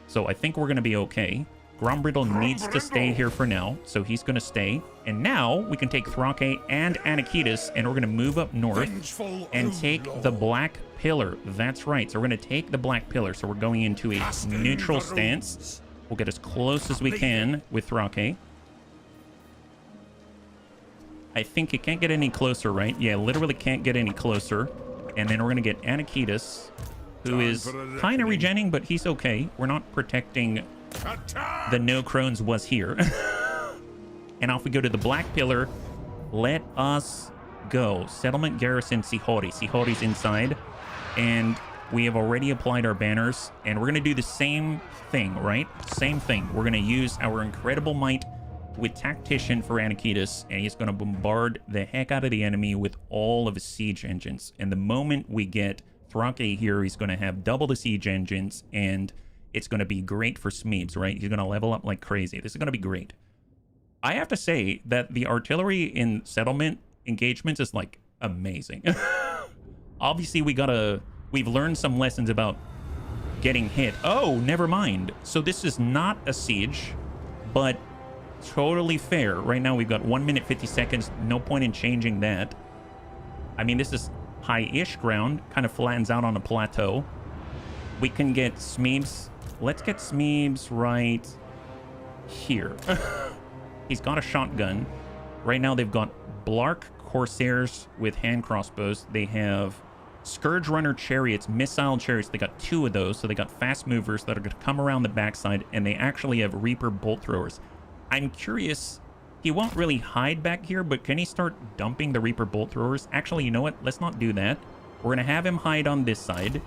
So I think we're going to be okay. Grombrindal needs to stay here for now, so he's going to stay. And now we can take Thrake and Anakitas, and we're going to move up north and take the Black Pillar. That's right. So we're going to take the Black Pillar. So we're going into a neutral stance. We'll get as close as we can with Thrake. I think it can't get any closer, right? Yeah, literally can't get any closer. And then we're going to get Anakitas, who is kind of regenning, but he's okay. We're not protecting the no crones was here. And off we go to the Black Pillar. Let us go. Settlement Garrison Sihori. Sihori's inside. And we have already applied our banners. And we're going to do the same thing, right? Same thing. We're going to use our incredible might with Tactician for Anakitas, and he's going to bombard the heck out of the enemy with all of his siege engines. And the moment we get Thrake here, he's going to have double the siege engines, and it's going to be great for Smeebs, right? He's going to level up like crazy. This is going to be great. I have to say that the artillery in Settlement engagements is like amazing. Obviously, we've learned some lessons about getting hit. Oh, never mind. So this is not a siege, but totally fair. Right now, we've got 1 minute, 50 seconds. No point in changing that. I mean, this is high-ish ground, kind of flattens out on a plateau. We can get Smeebs. Let's get Smeebs right here. He's got a shotgun. Right now, they've got Blark Corsairs with hand crossbows. They have Scourge Runner Chariots, missile chariots. They got 2 of those, so they got fast movers that are going to come around the backside, and they actually have Reaper bolt throwers. I'm curious, he won't really hide back here, but can he start dumping the Reaper bolt throwers? Actually, you know what? Let's not do that. We're going to have him hide on this side.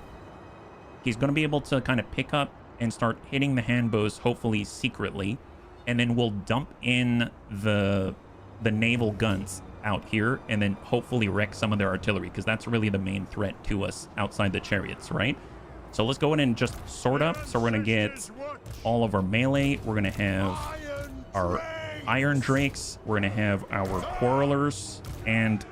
He's going to be able to kind of pick up and start hitting the hand bows, hopefully secretly. And then we'll dump in the naval guns out here and then hopefully wreck some of their artillery, because that's really the main threat to us outside the chariots, right? So let's go in and just sort up. So we're going to get all of our melee. We're going to have our Iron Drakes. We're going to have our Quarrelers and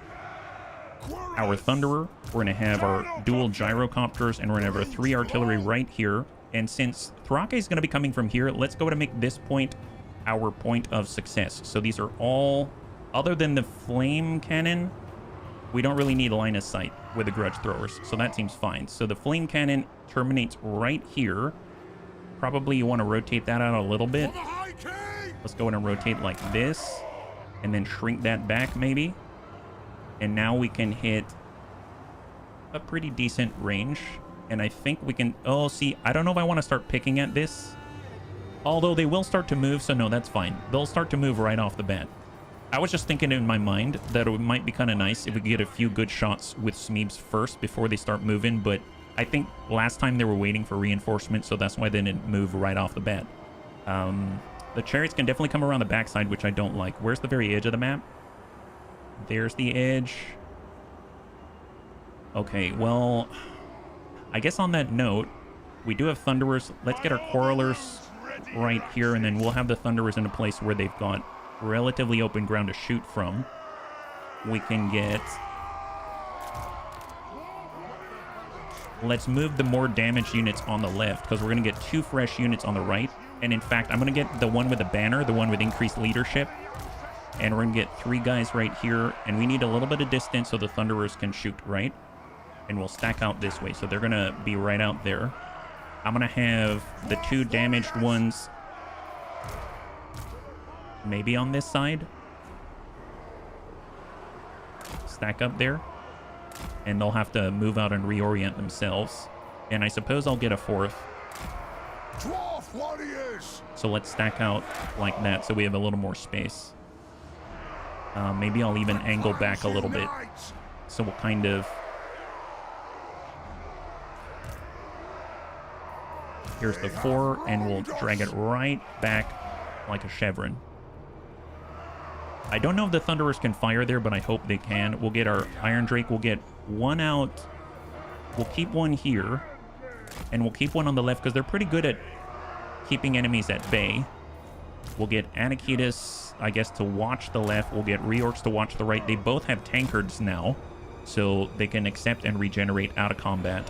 our Thunderer. We're going to have our dual Gyrocopters, and we're going to have our 3 artillery right here. And since Thrake is going to be coming from here, let's go to make this point our point of success. So these are all, other than the flame cannon, we don't really need a line of sight with the grudge throwers, so that seems fine. So the flame cannon terminates right here. Probably you want to rotate that out a little bit. Let's go in and rotate like this, and then shrink that back maybe. And now we can hit a pretty decent range. And I think we can... Oh, see, I don't know if I want to start picking at this. Although they will start to move, so no, that's fine. They'll start to move right off the bat. I was just thinking in my mind that it might be kind of nice if we could get a few good shots with Smeebs first before they start moving, but I think last time they were waiting for reinforcement, so that's why they didn't move right off the bat. The chariots can definitely come around the backside, which I don't like. Where's the very edge of the map? There's the edge. Okay, well, I guess on that note, we do have Thunderers. Let's get our Quarrelers right here, and then we'll have the Thunderers in a place where they've got relatively open ground to shoot from. We can get... Let's move the more damaged units on the left, because we're going to get 2 fresh units on the right. And in fact, I'm going to get the one with the banner, the one with increased leadership. And we're going to get 3 guys right here. And we need a little bit of distance so the Thunderers can shoot, right? And we'll stack out this way. So they're going to be right out there. I'm going to have the 2 damaged ones maybe on this side. Stack up there. And they'll have to move out and reorient themselves. And I suppose I'll get a 4th. So let's stack out like that so we have a little more space. Maybe I'll even angle back a little bit. So we'll kind of... Here's the 4, and we'll drag it right back like a chevron. I don't know if the Thunderers can fire there, but I hope they can. We'll get our Iron Drake. We'll get 1 out. We'll keep 1 here. And we'll keep 1 on the left, because they're pretty good at keeping enemies at bay. We'll get Anakitas, I guess, to watch the left. We'll get Reorcs to watch the right. They both have tankards now, so they can accept and regenerate out of combat.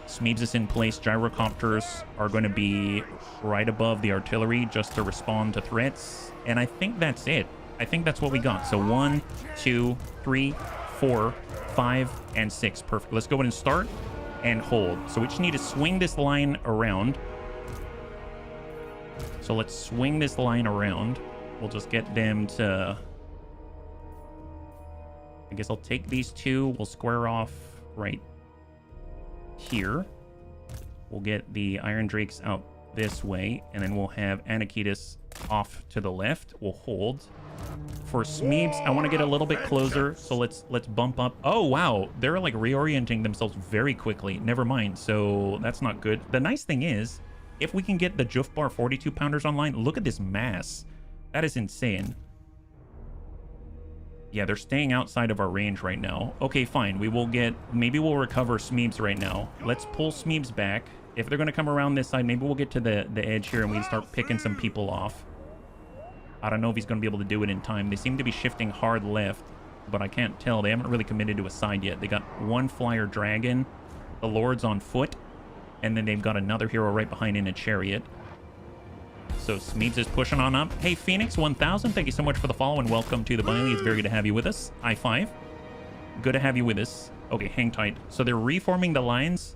Smeebs is in place. Gyrocopters are going to be right above the artillery just to respond to threats. And I think that's it. I think that's what we got. So 1, 2, 3, 4, 5, and 6. Perfect. Let's go ahead and start and hold. So we just need to swing this line around. So let's swing this line around. We'll just get them to... I guess I'll take these 2. We'll square off right here. We'll get the Iron Drakes out this way, and then we'll have Anakitas off to the left. We'll hold. For Smeebs, I want to get a little bit closer, so let's bump up. Oh, wow. They're like reorienting themselves very quickly. Never mind. So that's not good. The nice thing is, if we can get the Jufbar 42 pounders online, look at this mass. That is insane. Yeah, they're staying outside of our range right now. Okay, fine. We will get... Maybe we'll recover Smeebs right now. Let's pull Smeebs back. If they're going to come around this side, maybe we'll get to the edge here and we can start picking some people off. I don't know if he's going to be able to do it in time. They seem to be shifting hard left. but I can't tell. They haven't really committed to a side yet. They got one flyer dragon, the Lord's on foot, and then they've got another hero right behind in a chariot. So Smeebs is pushing on up. Hey, Phoenix 1000, thank you so much for the follow and welcome to the Bunny. It's very good to have you with us. High five. Good to have you with us. Okay, hang tight. So they're reforming the lines.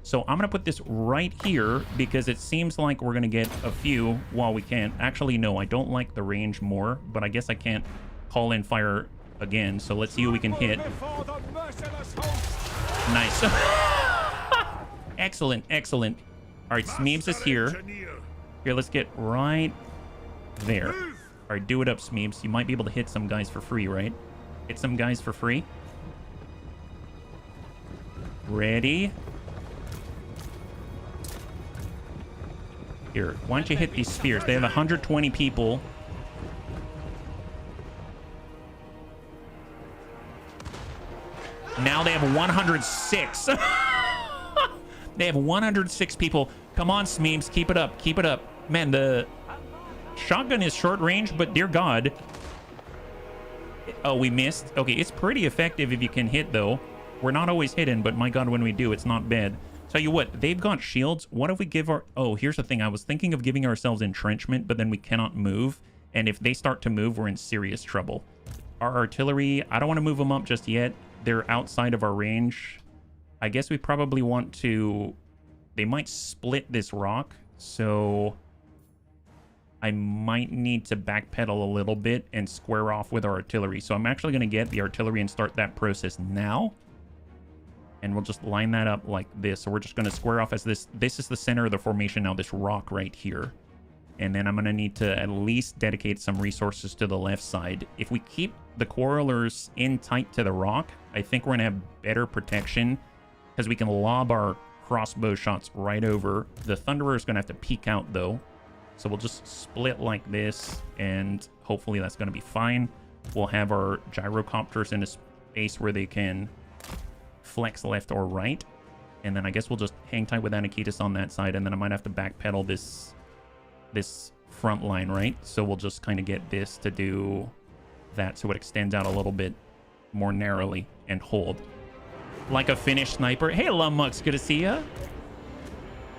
So I'm going to put this right here because it seems like we're going to get a few while we can. Actually, no, I don't like the range more, but I guess I can't call in fire again. So let's see who we can hit. Nice. Excellent, excellent. All right, Smeebs is here. Here, let's get right there. All right, do it up, Smeebs. You might be able to hit some guys for free, right? Hit some guys for free. Ready? Here, why don't you hit these spheres? They have 120 people. Now they have 106. They have 106 people. Come on, Smeebs, keep it up, keep it up. Man, the shotgun is short range, but dear God. Oh, we missed. Okay, it's pretty effective if you can hit, though. We're not always hidden, but my God, when we do, it's not bad. Tell you what, they've got shields. What if we give our... Oh, here's the thing. I was thinking of giving ourselves entrenchment, but then we cannot move. And if they start to move, we're in serious trouble. Our artillery, I don't want to move them up just yet. They're outside of our range. I guess we probably want to... They might split this rock, so... I might need to backpedal a little bit and square off with our artillery. So I'm actually going to get the artillery and start that process now. And we'll just line that up like this. So we're just going to square off as this. This is the center of the formation now, this rock right here. And then I'm going to need to at least dedicate some resources to the left side. If we keep the quarrelers in tight to the rock, I think we're going to have better protection because we can lob our crossbow shots right over. The Thunderer is going to have to peek out, though. So we'll just split like this, and hopefully that's going to be fine. We'll have our gyrocopters in a space where they can flex left or right. And then I guess we'll just hang tight with Anakitis on that side, and then I might have to backpedal this front line, right? So we'll just kind of get this to do that so it extends out a little bit more narrowly and hold. Like a Finnish sniper. Hey, Lummux, good to see ya.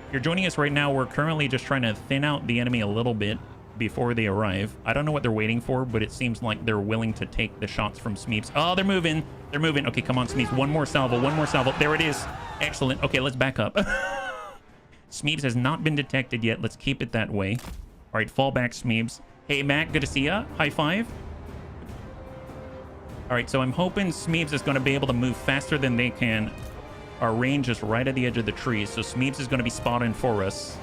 If you're joining us right now, we're currently just trying to thin out the enemy a little bit before they arrive. I don't know what they're waiting for, but it seems like they're willing to take the shots from Smeebs. Oh, they're moving. They're moving. Okay, come on, Smeebs. One more salvo. One more salvo. There it is. Excellent. Okay, let's back up. Smeebs has not been detected yet. Let's keep it that way. All right, fall back, Smeebs. Hey, Matt, good to see ya. High five. All right, so I'm hoping Smeebs is going to be able to move faster than they can. Our range is right at the edge of the trees, so Smeebs is going to be spotting for us.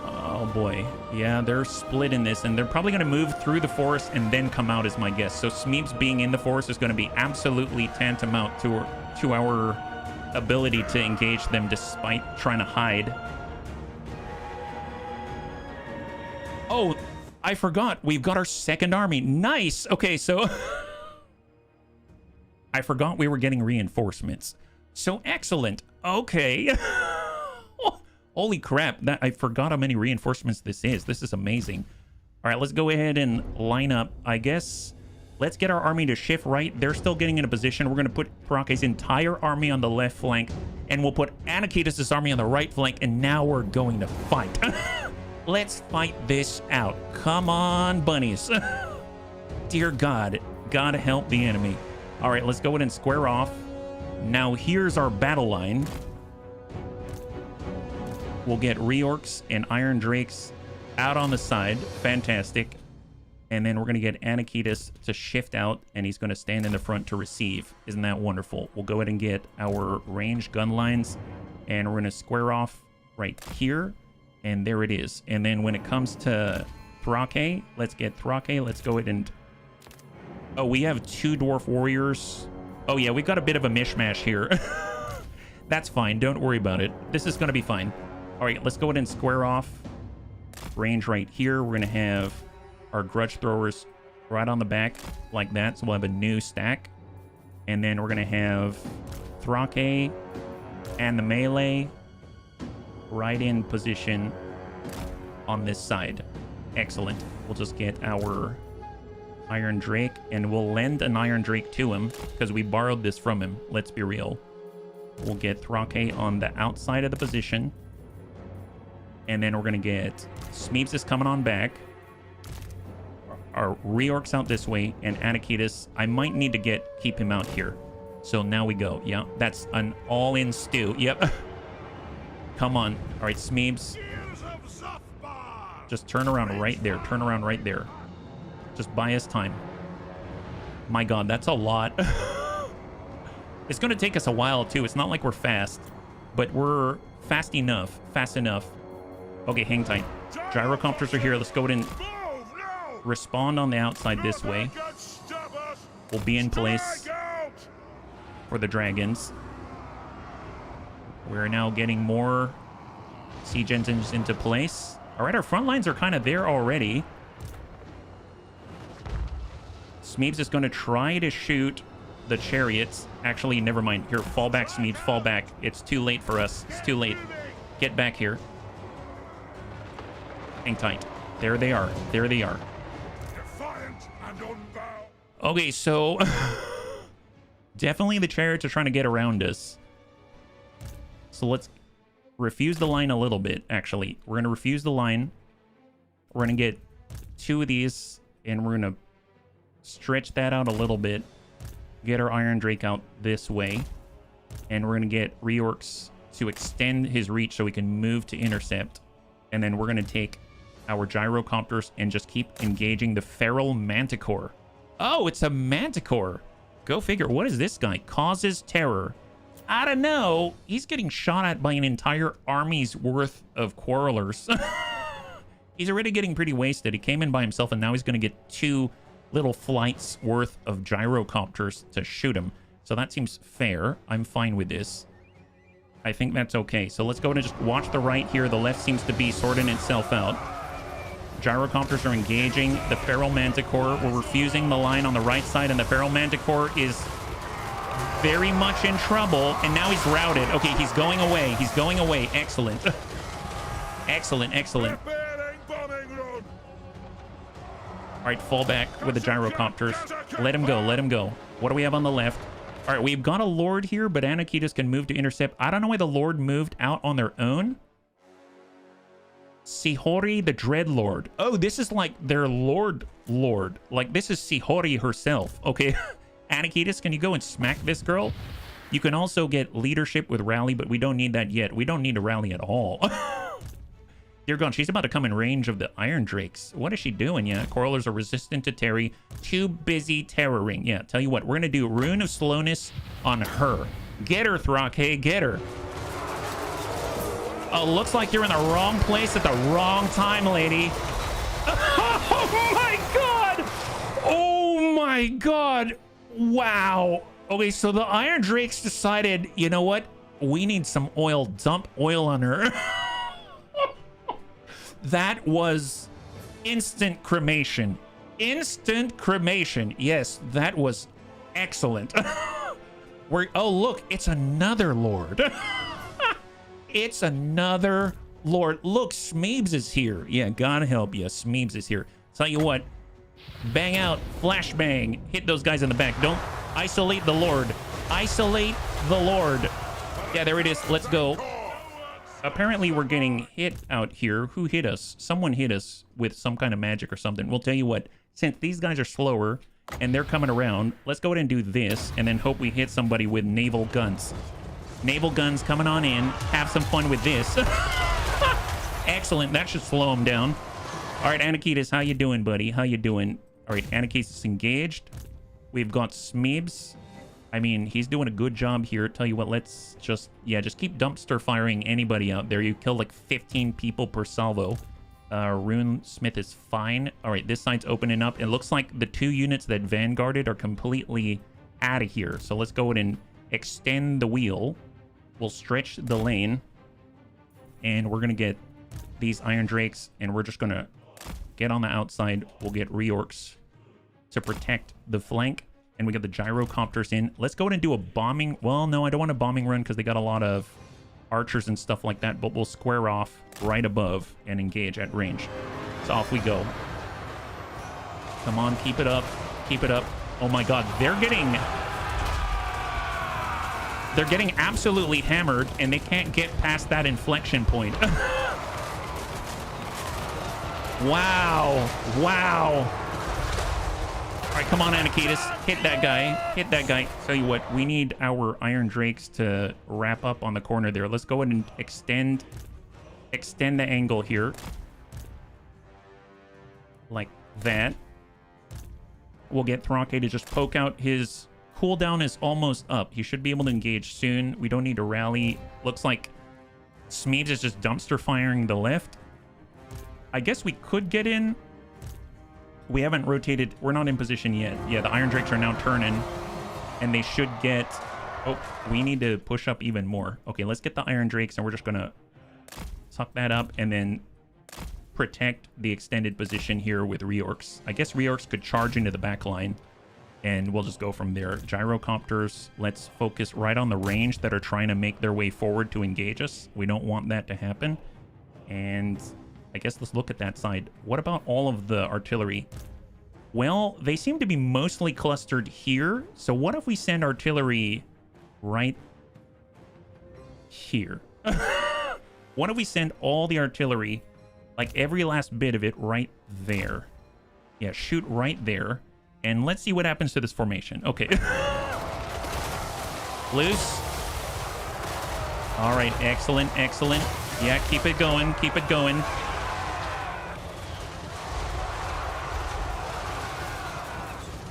Oh, boy. Yeah, they're split in this, and they're probably going to move through the forest and then come out, is my guess. So Smeebs being in the forest is going to be absolutely tantamount to our ability to engage them despite trying to hide. Oh, I forgot. We've got our second army. Nice. Okay, so... I forgot we were getting reinforcements. So excellent. Okay. Oh, holy crap. I forgot how many reinforcements this is. This is amazing. All right, let's go ahead and line up. I guess let's get our army to shift right. They're still getting in a position. We're going to put Parake's entire army on the left flank, and we'll put Anakitis' army on the right flank, and now we're going to fight. Let's fight this out. Come on, bunnies. Dear God, gotta help the enemy. All right, let's go ahead and square off. Now here's our battle line. We'll get Reorcs and Iron Drakes out on the side. Fantastic. And then we're going to get Anakitis to shift out, and he's going to stand in the front to receive. Isn't that wonderful? We'll go ahead and get our ranged gun lines, and we're going to square off right here. And there it is. And then when it comes to Thrake, let's get Thrake. Let's go ahead and... Oh, we have 2 dwarf warriors. Oh, yeah, we've got a bit of a mishmash here. That's fine. Don't worry about it. This is going to be fine. All right, let's go ahead and square off. Range right here. We're going to have our grudge throwers right on the back like that. So we'll have a new stack. And then we're going to have Thrake and the melee right in position on this side. Excellent. We'll just get our Iron Drake, and we'll lend an Iron Drake to him because we borrowed this from him. Let's be real. We'll get Thrake on the outside of the position. And then we're going to get Smeeps is coming on back. Our reorcs out this way, and Anakitis, I might need to keep him out here. So now we go. Yeah, that's an all-in stew. Yep. Come on. All right, Smeeps. Just turn around right there. Turn around right there. Just buy us time. My God, that's a lot. It's going to take us a while, too. It's not like we're fast, but we're fast enough. Fast enough. Okay, hang tight. Gyrocopters are here. Let's go ahead and respond on the outside this way. We'll be in place for the dragons. We're now getting more siege engines into place. All right, our front lines are kind of there already. Smeeps is going to try to shoot the chariots. Actually, never mind. Here, fall back, Smeeps, fall back. It's too late for us. It's too late. Get back here. Hang tight. There they are. There they are. Okay, so definitely the chariots are trying to get around us. So let's refuse the line a little bit, actually. We're going to refuse the line. We're going to get 2 of these, and we're going to stretch that out a little bit. Get our Iron Drake out this way. And we're going to get reorcs to extend his reach so we can move to intercept. And then we're going to take our gyrocopters and just keep engaging the feral manticore. Oh, it's a manticore. Go figure. What is this guy? Causes terror. I don't know. He's getting shot at by an entire army's worth of quarrelers. He's already getting pretty wasted. He came in by himself, and now he's going to get 2 little flights worth of gyrocopters to shoot him. So that seems fair. I'm fine with this. I think that's okay. So let's go and just watch the right here. The left seems to be sorting itself out. Gyrocopters are engaging the feral manticore. We're refusing the line on the right side, and the feral manticore is very much in trouble, and now he's routed. Okay, he's going away. He's going away. Excellent. Excellent, excellent. All right, fall back with the gyrocopters. Let him go. Let him go. What do we have on the left? All right, we've got a Lord here, but Anakitis can move to intercept. I don't know why the Lord moved out on their own. Sihori the Dreadlord. Oh, this is like their Lord. Like, this is Sihori herself. Okay. Anakitis, can you go and smack this girl? You can also get leadership with rally, but we don't need that yet. We don't need to rally at all. Dear God, she's about to come in range of the Iron Drakes. What is she doing? Yeah, Quarrelers are resistant to Terry. Too busy terroring. Yeah, tell you what, we're going to do Rune of Slowness on her. Get her, Thrake, get her. Oh, looks like you're in the wrong place at the wrong time, lady. Oh, my God. Oh, my God. Wow. Okay, so the Iron Drakes decided, you know what? We need some oil. Dump oil on her. That was instant cremation. Instant cremation. Yes, that was excellent. Oh, look, it's another Lord. It's another Lord. Look, Smeebs is here. Yeah, God help you. Smeebs is here. Tell you what, bang out, flashbang. Hit those guys in the back. Don't isolate the Lord. Isolate the Lord. Yeah, there it is. Let's go. Apparently, we're getting hit out here. Who hit us? Someone hit us with some kind of magic or something. We'll tell you what, since these guys are slower and they're coming around, let's go ahead and do this and then hope we hit somebody with naval guns. Naval guns coming on in. Have some fun with this. Excellent. That should slow them down. All right, Anakitis, how you doing, buddy? How you doing? All right, Anakitis is engaged. We've got Smeebs. I mean, he's doing a good job here. Tell you what, let's just keep dumpster firing anybody out there. You kill like 15 people per salvo. Rune Smith is fine. All right, this side's opening up. It looks like the 2 units that vanguarded are completely out of here. So let's go ahead and extend the wheel. We'll stretch the lane. And we're going to get these Iron Drakes. And we're just going to get on the outside. We'll get reorcs to protect the flank. And we got the gyrocopters in. Let's go ahead and do a bombing. Well, no, I don't want a bombing run because they got a lot of archers and stuff like that. But we'll square off right above and engage at range. So off we go. Come on, keep it up. Keep it up. Oh my god, they're getting absolutely hammered, and they can't get past that inflection point. Wow. Wow. All right, come on, Anakitis. Hit that guy. Hit that guy. Tell you what, we need our Iron Drakes to wrap up on the corner there. Let's go ahead and extend the angle here. Like that. We'll get Thrake to just poke out. His cooldown is almost up. He should be able to engage soon. We don't need to rally. Looks like Smeeves is just dumpster firing the left. I guess we could get in. We haven't rotated. We're not in position yet. Yeah, the Iron Drakes are now turning, and they should get... Oh, we need to push up even more. Okay, let's get the Iron Drakes, and we're just going to suck that up and then protect the extended position here with Reorcs. I guess Reorcs could charge into the back line, and we'll just go from there. Gyrocopters, let's focus right on the range that are trying to make their way forward to engage us. We don't want that to happen. And I guess let's look at that side. What about all of the artillery? Well, they seem to be mostly clustered here. So what if we send artillery right here? What if we send all the artillery, like every last bit of it, right there? Yeah, shoot right there. And let's see what happens to this formation. Okay. Loose. All right, excellent, excellent. Yeah, keep it going, keep it going.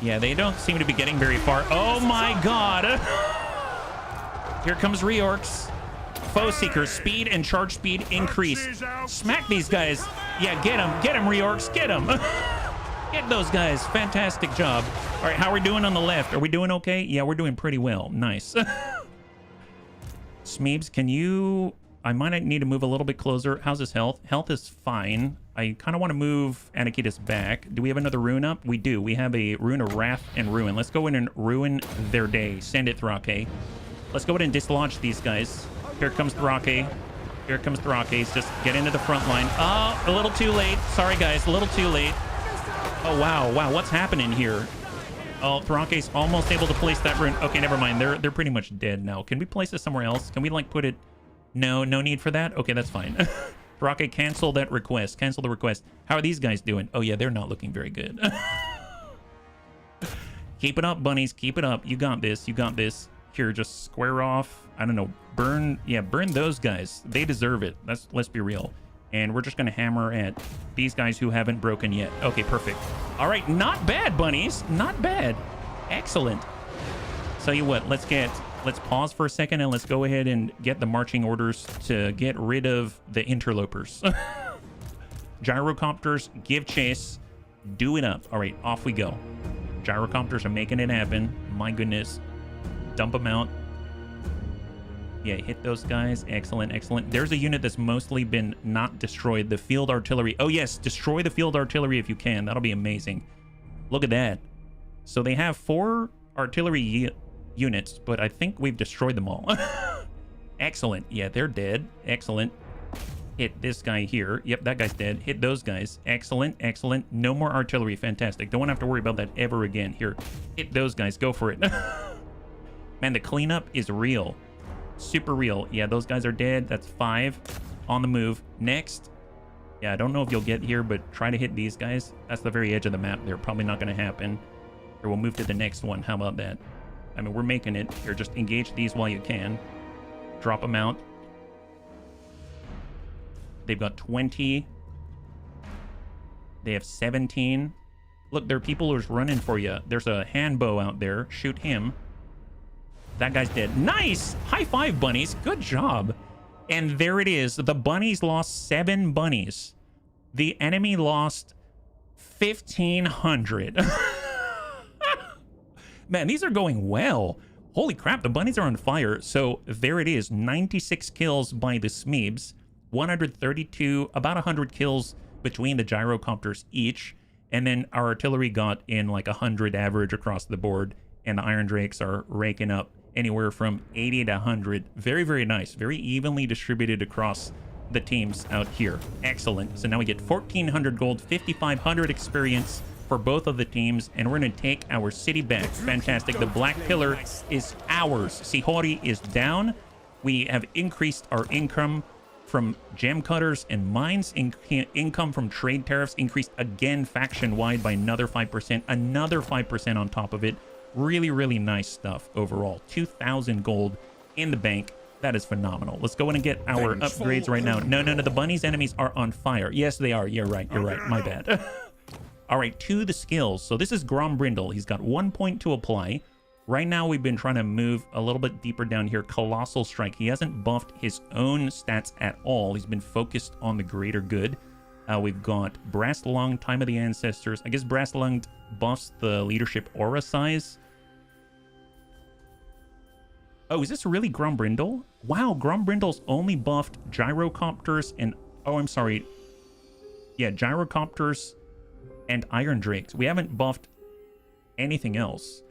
Yeah, they don't seem to be getting very far. Oh my god! Here comes Reorcs. Foe Seekers, speed and charge speed increased. Smack these guys. Yeah, get them, Reorcs, get them. Get those guys. Fantastic job. All right, how are we doing on the left? Are we doing okay? Yeah, we're doing pretty well. Nice. Smeebs, can you... I might need to move a little bit closer. How's his health? Health is fine. I kind of want to move Anakitis back. Do we have another rune up? We do. We have a rune of Wrath and Ruin. Let's go in and ruin their day. Send it, Thrake. Let's go ahead and dislodge these guys. Here comes Thrake. Here comes Thrake. He's just get into the front line. Oh, a little too late. Sorry, guys. A little too late. Oh, wow. Wow, what's happening here? Oh, Thrake's almost able to place that rune. Okay, never mind. They're pretty much dead now. Can we place it somewhere else? Can we, like, put it... No need for that? Okay, that's fine. Thrake, cancel that request. Cancel the request. How are these guys doing? Oh, yeah, they're not looking very good. Keep it up, bunnies. Keep it up. You got this. You got this. Here, just square off. I don't know. Burn. Yeah, burn those guys. They deserve it. Let's be real. And we're just going to hammer at these guys who haven't broken yet. Okay, perfect. All right, not bad, bunnies. Not bad. Excellent. Tell you what, let's pause for a second and let's go ahead and get the marching orders to get rid of the interlopers. Gyrocopters, give chase. Do it up. All right, off we go. Gyrocopters are making it happen. My goodness. Dump them out. Yeah, hit those guys. Excellent, excellent. There's a unit that's mostly been not destroyed. The field artillery. Oh, yes. Destroy the field artillery if you can. That'll be amazing. Look at that. So they have 4 artillery units, but I think we've destroyed them all. Excellent. Yeah, they're dead. Excellent. Hit this guy here. Yep, that guy's dead. Hit those guys. Excellent, excellent. No more artillery. Fantastic. Don't have to worry about that ever again. Here, hit those guys. Go for it. Man, the cleanup is real. Super real. Yeah, those guys are dead. That's 5 on the move. Next. Yeah, I don't know if you'll get here, but try to hit these guys. That's the very edge of the map. They're probably not going to happen. Here, we'll move to the next one. How about that? I mean, we're making it. Here, just engage these while you can. Drop them out. They've got 20. They have 17. Look, there are people who's running for you. There's a hand bow out there. Shoot him. That guy's dead. Nice! High five, bunnies. Good job. And there it is. The bunnies lost 7 bunnies. The enemy lost 1,500. Man, these are going well. Holy crap, the bunnies are on fire. So there it is. 96 kills by the Smeebs. 132, about 100 kills between the gyrocopters each. And then our artillery got in like 100 average across the board. And the Iron Drakes are raking up anywhere from 80 to 100. Very, very nice. Very evenly distributed across the teams out here. Excellent. So now we get 1,400 gold, 5,500 experience, for both of the teams, and we're going to take our city back. Fantastic. The Black Pillar is ours. Sihori is down. We have increased our income from gem cutters and mines. Income from trade tariffs increased again faction-wide by another 5%. Another 5% on top of it. Really, really nice stuff overall. 2,000 gold in the bank. That is phenomenal. Let's go in and get our upgrades right now. No, the bunny's enemies are on fire. Yes, they are. You're right. You're right. My bad. All right, to the skills. So this is Grombrindal. He's got 1 point to apply. Right now, we've been trying to move a little bit deeper down here. Colossal Strike. He hasn't buffed his own stats at all. He's been focused on the greater good. We've got Brass Lung, Time of the Ancestors. I guess Brass Lung buffs the leadership aura size. Oh, is this really Grombrindal? Wow, Grombrindal's only buffed gyrocopters and... Oh, I'm sorry. Yeah, gyrocopters and iron drakes. We haven't buffed anything else.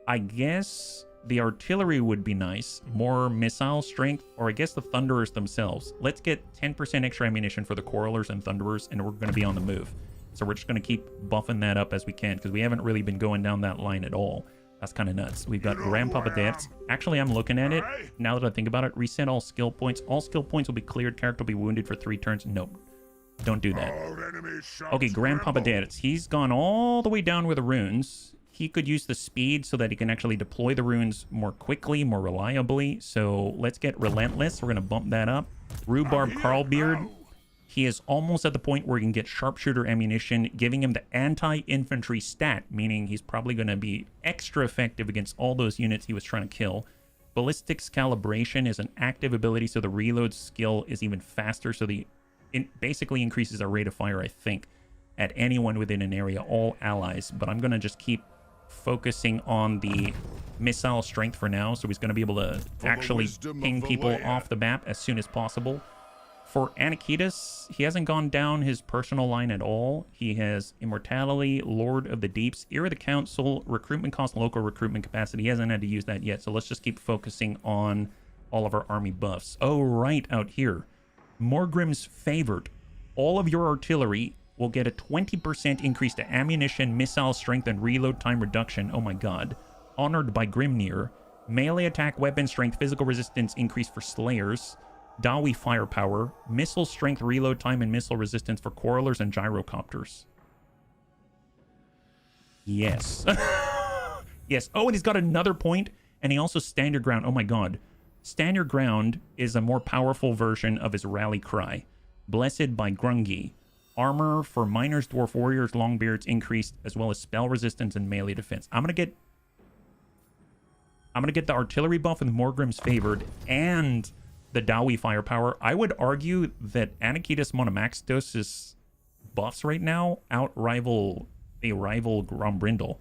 I guess the artillery would be nice. More missile strength, or I guess the thunderers themselves. Let's get 10% extra ammunition for the quarrelers and thunderers, and we're going to be on the move. So we're just going to keep buffing that up as we can, because we haven't really been going down that line at all. That's kind of nuts. We've got Grandpapa Dance. Actually, I'm looking at it. Now that I think about it, reset all skill points. All skill points will be cleared. Character will be wounded for 3 turns. Nope. Don't do that. Okay, Grandpapa Dance. He's gone all the way down with the runes. He could use the speed so that he can actually deploy the runes more quickly, more reliably. So let's get Relentless. We're going to bump that up. Rhubarb Carlbeard. He is almost at the point where he can get sharpshooter ammunition, giving him the anti-infantry stat, meaning he's probably going to be extra effective against all those units he was trying to kill. Ballistics Calibration is an active ability, so the reload skill is even faster, so it basically increases our rate of fire, I think, at anyone within an area, all allies. But I'm going to just keep focusing on the missile strength for now, so he's going to be able to actually ping people off the map as soon as possible. For Anakitas, he hasn't gone down his personal line at all. He has Immortality, Lord of the Deeps, Ear of the Council, recruitment cost, local recruitment capacity. He hasn't had to use that yet, so let's just keep focusing on all of our army buffs. Oh, right, out here. Morgrim's Favored. All of your artillery will get a 20% increase to ammunition, missile strength, and reload time reduction. Oh my god. Honored by Grimnir. Melee attack, weapon strength, physical resistance increase for Slayers. Dawi firepower, missile strength, reload time, and missile resistance for quarrelers and gyrocopters. Yes. Yes. Oh, and he's got another point, and he also stand your ground. Oh my god. Stand your ground is a more powerful version of his rally cry. Blessed by Grungi. Armor for miners, dwarf warriors, longbeards increased, as well as spell resistance and melee defense. I'm gonna get the artillery buff with Morgrim's Favored and the Dawi firepower. I would argue that Anakitas Monomaxidos's buffs right now rival Grombrindal,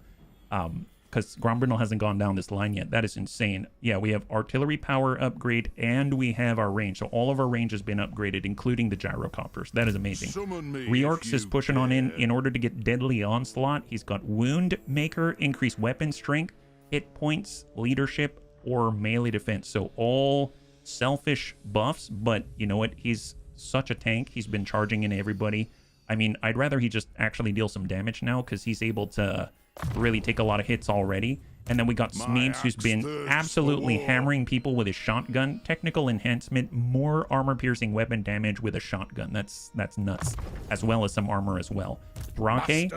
because Grombrindal hasn't gone down this line yet. That is insane. Yeah, we have artillery power upgrade, and we have our range. So all of our range has been upgraded, including the gyrocopters. That is amazing. Reorx is pushing on in order to get Deadly Onslaught. He's got Wound Maker, increased weapon strength, hit points, leadership, or melee defense. So all selfish buffs, but you know what? He's such a tank. He's been charging in everybody. I mean, I'd rather he just actually deal some damage now, because he's able to really take a lot of hits already. And then we got Smeebs, who's been absolutely hammering people with his shotgun. Technical enhancement, more armor-piercing weapon damage with a shotgun. That's nuts. As well as some armor as well. Drake,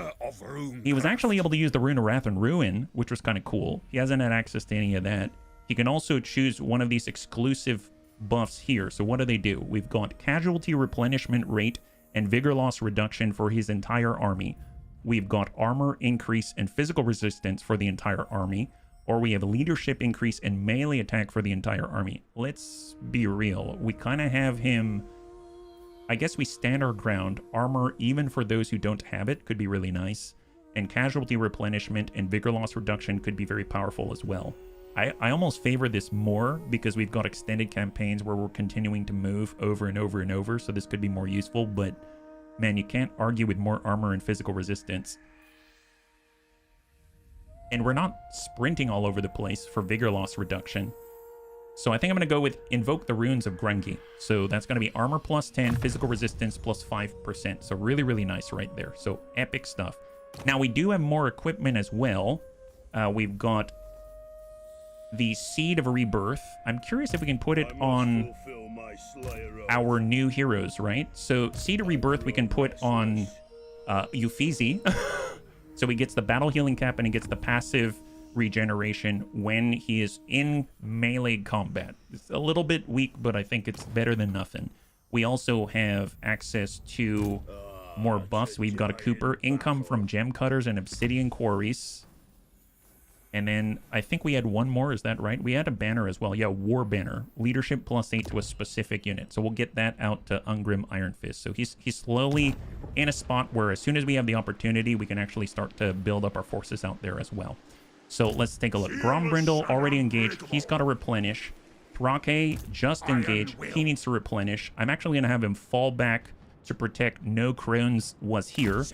he was actually able to use the Rune of Wrath and Ruin, which was kind of cool. He hasn't had access to any of that. He can also choose one of these exclusive buffs here. So what do? We've got casualty replenishment rate and vigor loss reduction for his entire army. We've got armor increase and physical resistance for the entire army. Or we have leadership increase and melee attack for the entire army. Let's be real. We kind of have him... I guess we stand our ground. Armor, even for those who don't have it, could be really nice. And casualty replenishment and vigor loss reduction could be very powerful as well. I almost favor this more because we've got extended campaigns where we're continuing to move over and over and over, so this could be more useful, but man, you can't argue with more armor and physical resistance. And we're not sprinting all over the place for vigor loss reduction. So I think I'm going to go with Invoke the Runes of Grungi. So that's going to be armor plus 10, physical resistance plus 5%. So really, really nice right there. So epic stuff. Now, we do have more equipment as well. We've got the Seed of Rebirth. I'm curious if we can put it on our new heroes, right? So Seed of Rebirth we can put on Uffizi. So he gets the battle healing cap and he gets the passive regeneration when he is in melee combat. It's a little bit weak, but I think it's better than nothing. We also have access to more buffs. We've got a Cooper, income from gem cutters and obsidian quarries. And then I think we had one more, is that right? We had a banner as well. Yeah, War Banner. Leadership +8 to a specific unit. So we'll get that out to Ungrim Iron Fist. So he's slowly in a spot where as soon as we have the opportunity, we can actually start to build up our forces out there as well. So let's take a look. Grombrindal already engaged. He's got to replenish. Thrake just engaged. He needs to replenish. I'm actually going to have him fall back to protect No Crones was here,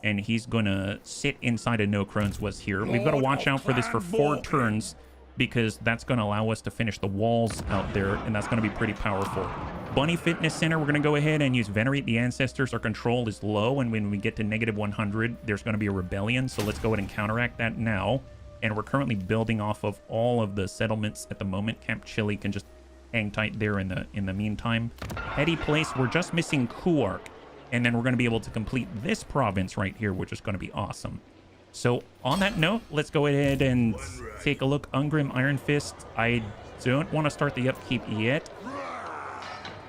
and he's gonna sit inside of No Crones was here. We've got to watch out for this for 4 turns because that's going to allow us to finish the walls out there, and that's going to be pretty powerful. Bunny Fitness Center, we're going to go ahead and use Venerate the Ancestors. Our control is low, and when we get to -100, there's going to be a rebellion, so let's go ahead and counteract that now. And we're currently building off of all of the settlements at the moment. Camp Chili can just hang tight there in the meantime. Petty Place, we're just missing Kuark, and then we're going to be able to complete this province right here, which is going to be awesome. So on that note, let's go ahead and take a look. Ungrim Iron Fist, I don't want to start the upkeep yet.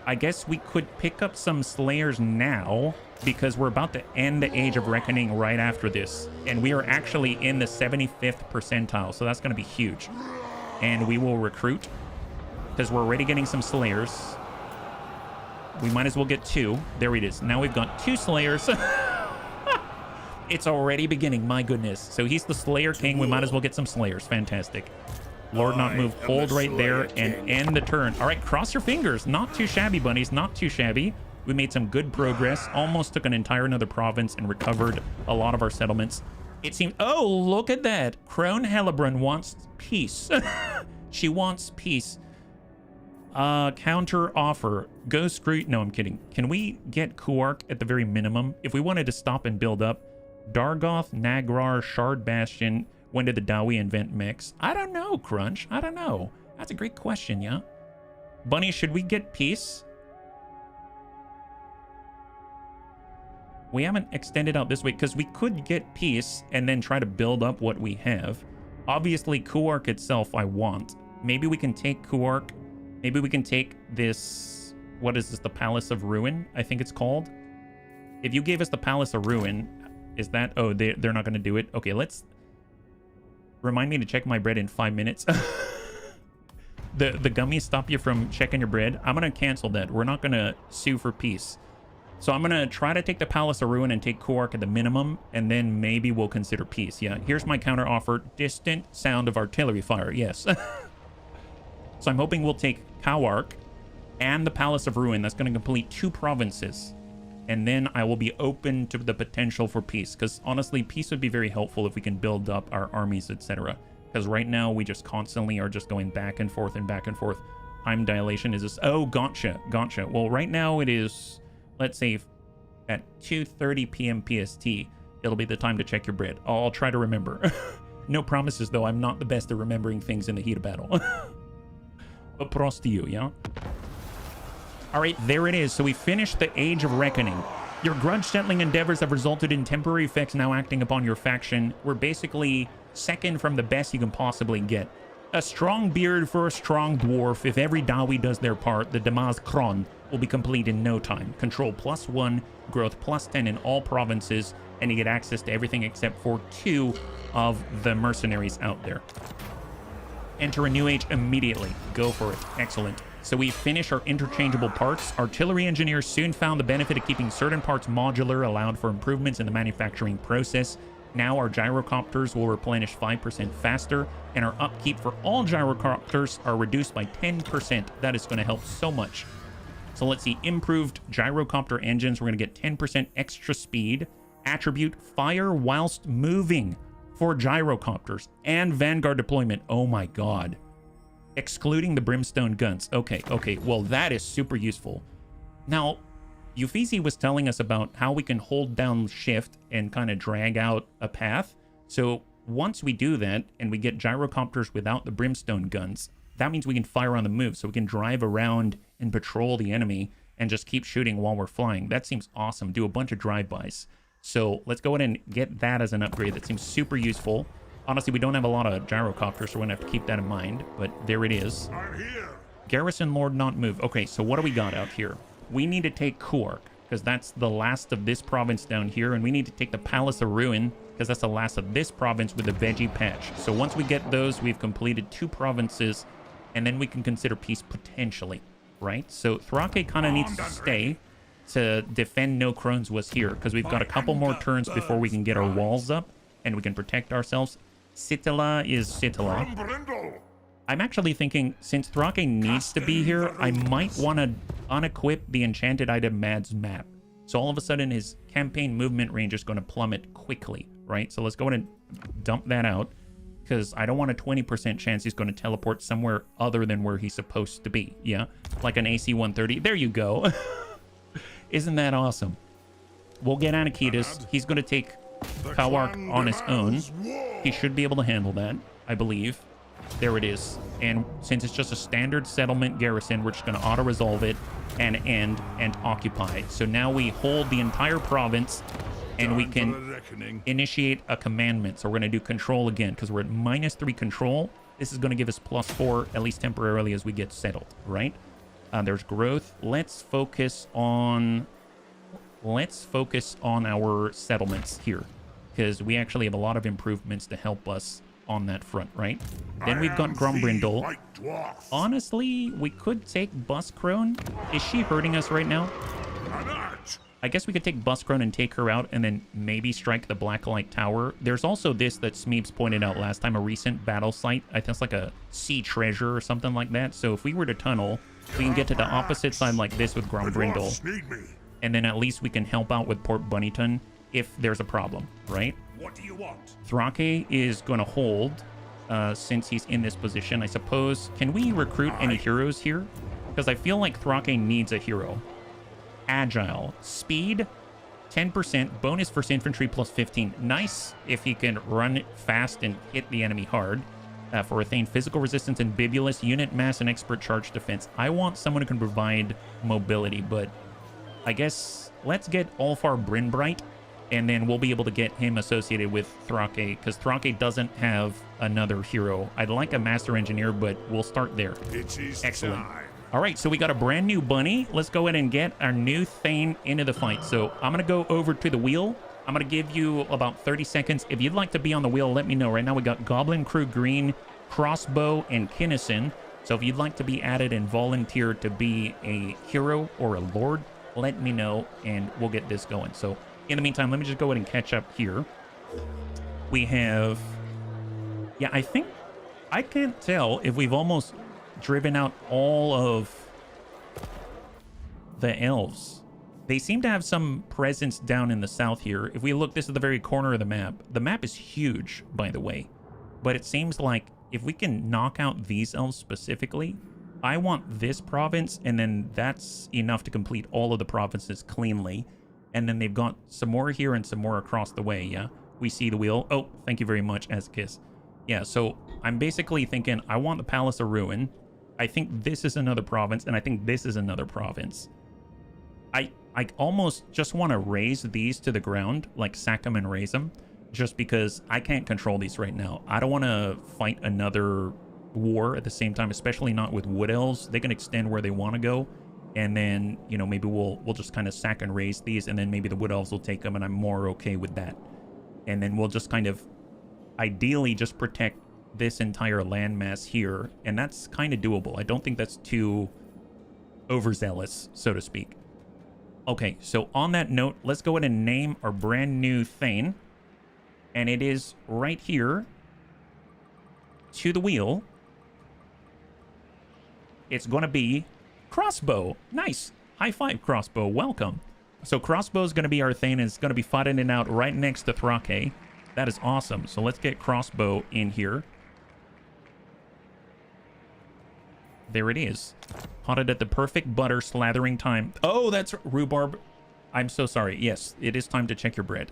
I guess we could pick up some Slayers now because we're about to end the Age of Reckoning right after this, and we are actually in the 75th percentile, so that's going to be huge. And we will recruit because we're already getting some Slayers. We might as well get 2. There it is. Now we've got 2 Slayers. It's already beginning. My goodness. So he's the Slayer King. We might as well get some Slayers. Fantastic. Lord Not Move. Hold right there and end the turn. All right, cross your fingers. Not too shabby, bunnies. Not too shabby. We made some good progress. Almost took an entire another province and recovered a lot of our settlements. It seemed... Oh, look at that. Crone Hellebron wants peace. She wants peace. Counter offer. Go screw... No, I'm kidding. Can we get Kuark at the very minimum? If we wanted to stop and build up Dargoth, Nagrar, Shard Bastion. When did the Dawi invent mix? I don't know, Crunch. I don't know. That's a great question, yeah? Bunny, should we get peace? We haven't extended out this way because we could get peace and then try to build up what we have. Obviously, Kuark itself I want. Maybe we can take Kuark. Maybe we can take this... What is this? The Palace of Ruin, I think it's called. If you gave us the Palace of Ruin, is that... Oh, they're not going to do it? Okay, let's... Remind me to check my bread in 5 minutes. The gummies stop you from checking your bread. I'm going to cancel that. We're not going to sue for peace. So I'm going to try to take the Palace of Ruin and take Kuark at the minimum, and then maybe we'll consider peace. Yeah, here's my counter offer. Distant sound of artillery fire. Yes. So I'm hoping we'll take Kuark and the Palace of Ruin. That's going to complete 2 provinces. And then I will be open to the potential for peace. Because honestly, peace would be very helpful if we can build up our armies, etc. Because right now we just constantly are just going back and forth and back and forth. Time dilation is this. Oh, gotcha. Gotcha. Well, right now it is, let's say, at 2:30 p.m. PST. It'll be the time to check your bread. I'll try to remember. No promises, though. I'm not the best at remembering things in the heat of battle. But props to you, yeah? All right, there it is. So we finished the Age of Reckoning. Your grudge-settling endeavors have resulted in temporary effects now acting upon your faction. We're basically second from the best you can possibly get. A strong beard for a strong dwarf. If every Dawi does their part, the Damaz Kron will be complete in no time. Control +1, growth +10 in all provinces, and you get access to everything except for 2 of the mercenaries out there. Enter a new age immediately. Go for it. Excellent. So we finish our interchangeable parts. Artillery engineers soon found the benefit of keeping certain parts modular, allowed for improvements in the manufacturing process. Now our gyrocopters will replenish 5% faster, and our upkeep for all gyrocopters are reduced by 10%. That is going to help so much. So let's see. Improved gyrocopter engines. We're going to get 10% extra speed. Attribute fire whilst moving for gyrocopters and Vanguard deployment. Oh my god. Excluding the brimstone guns. Okay, okay. Well, that is super useful. Now, Uffizi was telling us about how we can hold down shift and kind of drag out a path. So once we do that and we get gyrocopters without the brimstone guns, that means we can fire on the move. So we can drive around and patrol the enemy and just keep shooting while we're flying. That seems awesome. Do a bunch of drive-bys. So let's go ahead and get that as an upgrade. That seems super useful. Honestly, we don't have a lot of gyrocopters, so we're going to have to keep that in mind. But there it is. I'm here. Garrison Lord not move. Okay, so what do we got out here? We need to take Kuark, because that's the last of this province down here. And we need to take the Palace of Ruin, because that's the last of this province with the veggie patch. So once we get those, we've completed 2 provinces, and then we can consider peace potentially, right? So Thrake kind of needs to stay to defend no Crones was here, because we've got a couple more turns before we can get our walls up, and we can protect ourselves. Sitala is Sitala. Grombrindal. I'm actually thinking, since Thrake needs to be here, I might want to unequip the enchanted item Mad's map. So all of a sudden, his campaign movement range is going to plummet quickly, right? So let's go ahead and dump that out, because I don't want a 20% chance he's going to teleport somewhere other than where he's supposed to be, yeah? Like an AC-130. There you go. Isn't that awesome? We'll get Anakitas. He's going to take Kawark on his own. He should be able to handle that, I believe. There it is. And since it's just a standard settlement garrison, we're just going to auto-resolve it and end and occupy. So now we hold the entire province, and we can initiate a commandment. So we're going to do control again, because we're at -3 control. This is going to give us +4, at least temporarily, as we get settled, right? There's growth. Let's focus on our settlements here, because we actually have a lot of improvements to help us on that front, right? Then we've got Grombrindal. Honestly, we could take Crone. Is she hurting us right now? I guess we could take Crone and take her out, and then maybe strike the Blacklight Tower. There's also this that Smeebs pointed out last time, a recent battle site. I think it's like a sea treasure or something like that. So if we were to tunnel, we can get to the opposite side like this with Grombrindal. And then at least we can help out with Port Bunnyton if there's a problem, right? What do you want? Thrake is going to hold since he's in this position, I suppose. Can we recruit any heroes here? Because I feel like Thrake needs a hero. Agile. Speed, 10%. Bonus for infantry plus 15. Nice if he can run fast and hit the enemy hard. For Athane, physical resistance and bibulous, unit mass and expert charge defense. I want someone who can provide mobility, but I guess let's get Alfar Brynbright, and then we'll be able to get him associated with Thrake, because Thrake doesn't have another hero. I'd like a master engineer, but we'll start there. It is excellent. time. All right, so we got a brand new bunny. Let's go ahead and get our new Thane into the fight. So I'm going to go over to the wheel. I'm going to give you about 30 seconds. If you'd like to be on the wheel, let me know. Right now we got Goblin Crew Green, Crossbow, and Kinnison. So if you'd like to be added and volunteer to be a hero or a lord, let me know, and we'll get this going. So in the meantime, let me just go ahead and catch up here. We have... Yeah, I think... I can't tell if we've almost driven out all of the elves. They seem to have some presence down in the south here. If we look, this is the very corner of the map. The map is huge, by the way. But it seems like if we can knock out these elves specifically, I want this province, and then that's enough to complete all of the provinces cleanly. And then they've got some more here and some more across the way, yeah? We see the wheel. Oh, thank you very much, Azkiss. Yeah, so I'm basically thinking I want the Palace of Ruin. I think this is another province, and I think this is another province. I almost just want to raise these to the ground, like sack them and raise them, just because I can't control these right now. I don't want to fight another war at the same time, especially not with Wood Elves. They can extend where they want to go, and then, you know, maybe we'll just kind of sack and raise these, and then maybe the Wood Elves will take them, and I'm more okay with that. And then we'll just kind of ideally just protect this entire landmass here, and that's kind of doable. I don't think that's too overzealous, so to speak. Okay, so on that note, let's go ahead and name our brand new Thane, and it is right here to the wheel. It's going to be Crossbow. Nice. High five, Crossbow. Welcome. So Crossbow is going to be our Thane, and it's going to be fighting it out right next to Thrake. That is awesome. So let's get Crossbow in here. There it is. Potted at the perfect butter slathering time. Oh, that's rhubarb. I'm so sorry. Yes, it is time to check your bread.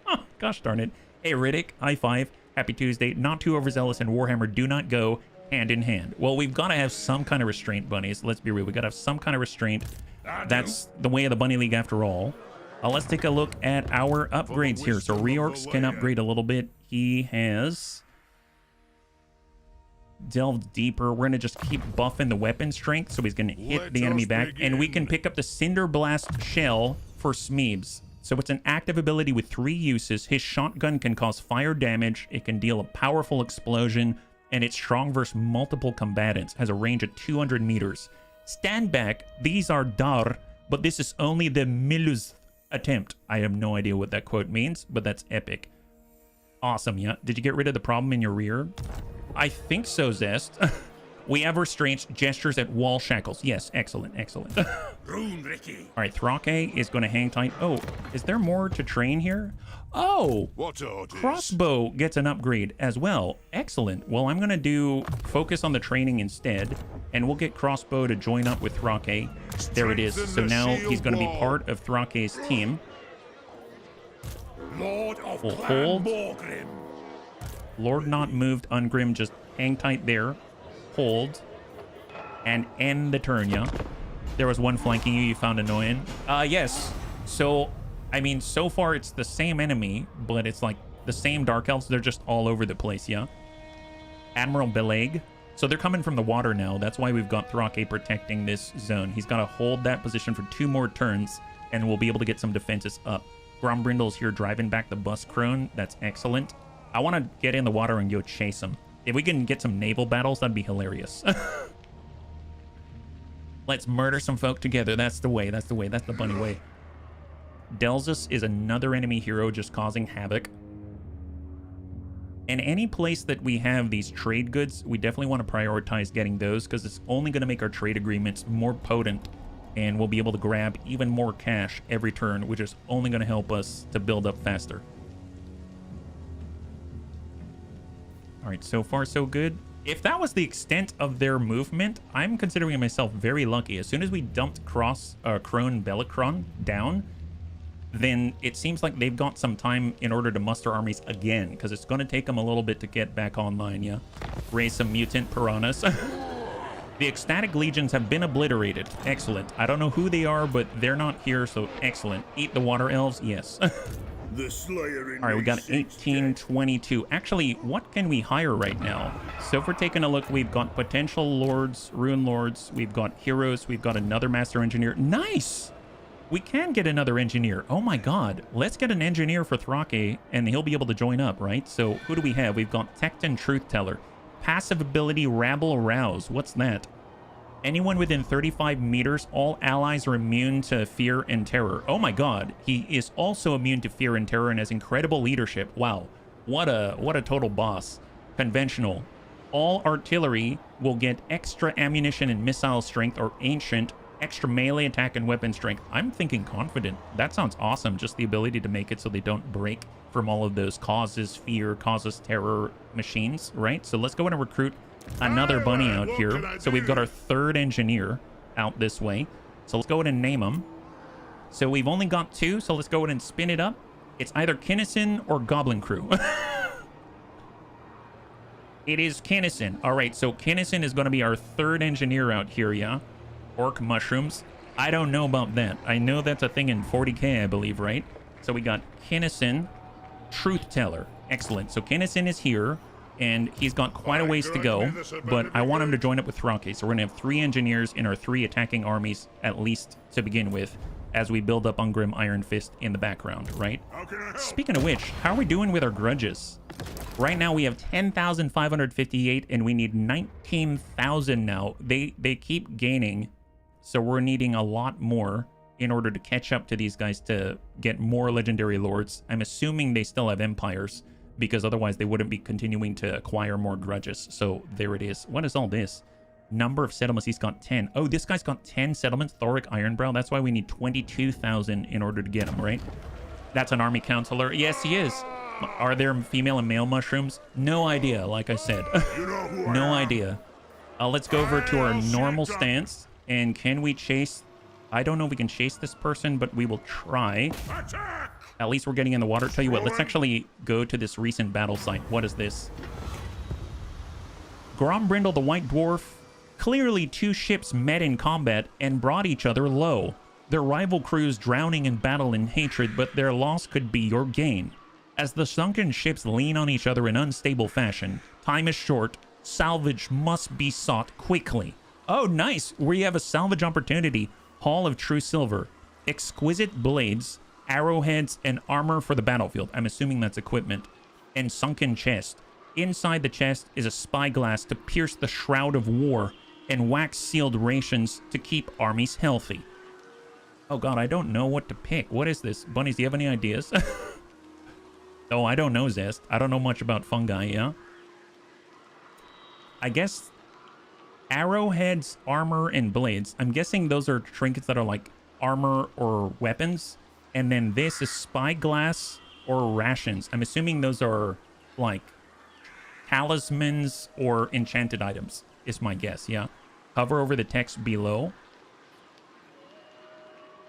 Oh, gosh darn it. Hey, Riddick, high five. Happy Tuesday. Not too overzealous and Warhammer do not go hand in hand. Well, we've got to have some kind of restraint, bunnies. Let's be real. We've got to have some kind of restraint. That's the way of the Bunny League after all. Let's take a look at our upgrades here. So Reorx can upgrade a little bit. He has delved deeper. We're going to just keep buffing the weapon strength, so he's going to hit the enemy back. And we can pick up the Cinder Blast Shell for Smeebs. So it's an active ability with 3 uses. His shotgun can cause fire damage. It can deal a powerful explosion. And it's strong versus multiple combatants. Has a range of 200 meters. Stand back. These are dar, but this is only the millionth attempt. I have no idea what that quote means, but that's epic. Awesome, yeah. Did you get rid of the problem in your rear? I think so, Zest. We have restraints, gestures at wall shackles. Yes, excellent, excellent. All right, Thrake is going to hang tight. Oh, is there more to train here? Oh, what orders? Crossbow gets an upgrade as well. Excellent. Well, I'm going to do focus on the training instead, and we'll get Crossbow to join up with Thrake. There it is. So now he's going to be part of Thrake's team. Lord of We'll hold. Lord not moved, Ungrim, just hang tight there. Hold. And end the turn, yeah? There was one flanking you found annoying. Yes. So, I mean, so far it's the same enemy, but it's like the same Dark Elves. They're just all over the place, yeah? Admiral Beleg. So they're coming from the water now. That's why we've got Thrake protecting this zone. He's got to hold that position for 2 more turns, and we'll be able to get some defenses up. Grombrindal's here driving back the bus Crone. That's excellent. I want to get in the water and go chase him. If we can get some naval battles, that'd be hilarious. Let's murder some folk together. That's the way. That's the way. That's the bunny way. Delzus is another enemy hero just causing havoc. And any place that we have these trade goods, we definitely want to prioritize getting those because it's only going to make our trade agreements more potent and we'll be able to grab even more cash every turn, which is only going to help us to build up faster. All right, so far so good. If that was the extent of their movement, I'm considering myself very lucky. As soon as we dumped Crone Hellebron down, then it seems like they've got some time in order to muster armies again, because it's going to take them a little bit to get back online, yeah? Raise some mutant piranhas. The ecstatic legions have been obliterated. Excellent. I don't know who they are, but they're not here, so excellent. Eat the water elves? Yes. The Slayer in all right, we got 1822. Actually, what can we hire right now? So if we're taking a look, we've got potential lords, rune lords, we've got heroes, we've got another master engineer. Nice! We can get another engineer. Oh my god. Let's get an engineer for Thrake, and he'll be able to join up, right? So who do we have? We've got Tecton Truth Teller. Passive ability, Rabble Rouse. What's that? Anyone within 35 meters, all allies are immune to fear and terror. Oh my god. He is also immune to fear and terror and has incredible leadership. Wow. What a total boss. Conventional. All artillery will get extra ammunition and missile strength or ancient, extra melee attack and weapon strength. I'm thinking confident. That sounds awesome. Just the ability to make it so they don't break from all of those causes fear, causes terror machines, right? So let's go in and recruit another bunny out here. So we've got our 3rd engineer out this way. So let's go ahead and name him. So we've only got 2, so let's go ahead and spin it up. It's either Kinnison or Goblin Crew. It is Kinnison. All right, so Kinnison is going to be our 3rd engineer out here, yeah? Orc mushrooms. I don't know about that. I know that's a thing in 40k, I believe, right? So we got Kinnison, Truth Teller. Excellent. So Kinnison is here, and he's got quite a ways to go, but I want him to join up with Thrake. So we're going to have 3 engineers in our 3 attacking armies, at least to begin with, as we build up Ungrim Iron Fist in the background, right? Speaking of which, how are we doing with our grudges? Right now we have 10,558, and we need 19,000 now. They keep gaining, so we're needing a lot more in order to catch up to these guys to get more legendary lords. I'm assuming they still have empires, because otherwise they wouldn't be continuing to acquire more grudges. So there it is. What is all this? Number of settlements, he's got 10. Oh, this guy's got 10 settlements. Thoric Ironbrow. That's why we need 22,000 in order to get him, right? That's an army counselor. Yes, he is. Are there female and male mushrooms? No idea, like I said. No idea. Let's go over to our normal stance. And can we chase? I don't know if we can chase this person, but we will try. At least we're getting in the water. Tell you what, let's actually go to this recent battle site. What is this? Grombrindal the White Dwarf. Clearly, two ships met in combat and brought each other low. Their rival crews drowning in battle and hatred, but their loss could be your gain. As the sunken ships lean on each other in unstable fashion, time is short, salvage must be sought quickly. Oh, nice! We have a salvage opportunity. Hall of True Silver. Exquisite blades, arrowheads, and armor for the battlefield. I'm assuming that's equipment. And sunken chest. Inside the chest is a spyglass to pierce the shroud of war, and wax-sealed rations to keep armies healthy. Oh god, I don't know what to pick. What is this? Bunnies, do you have any ideas? Oh, I don't know, Zest. I don't know much about fungi, yeah? I guess arrowheads, armor, and blades. I'm guessing those are trinkets that are like armor or weapons. And then this is spyglass or rations. I'm assuming those are like talismans or enchanted items, is my guess, yeah? Hover over the text below.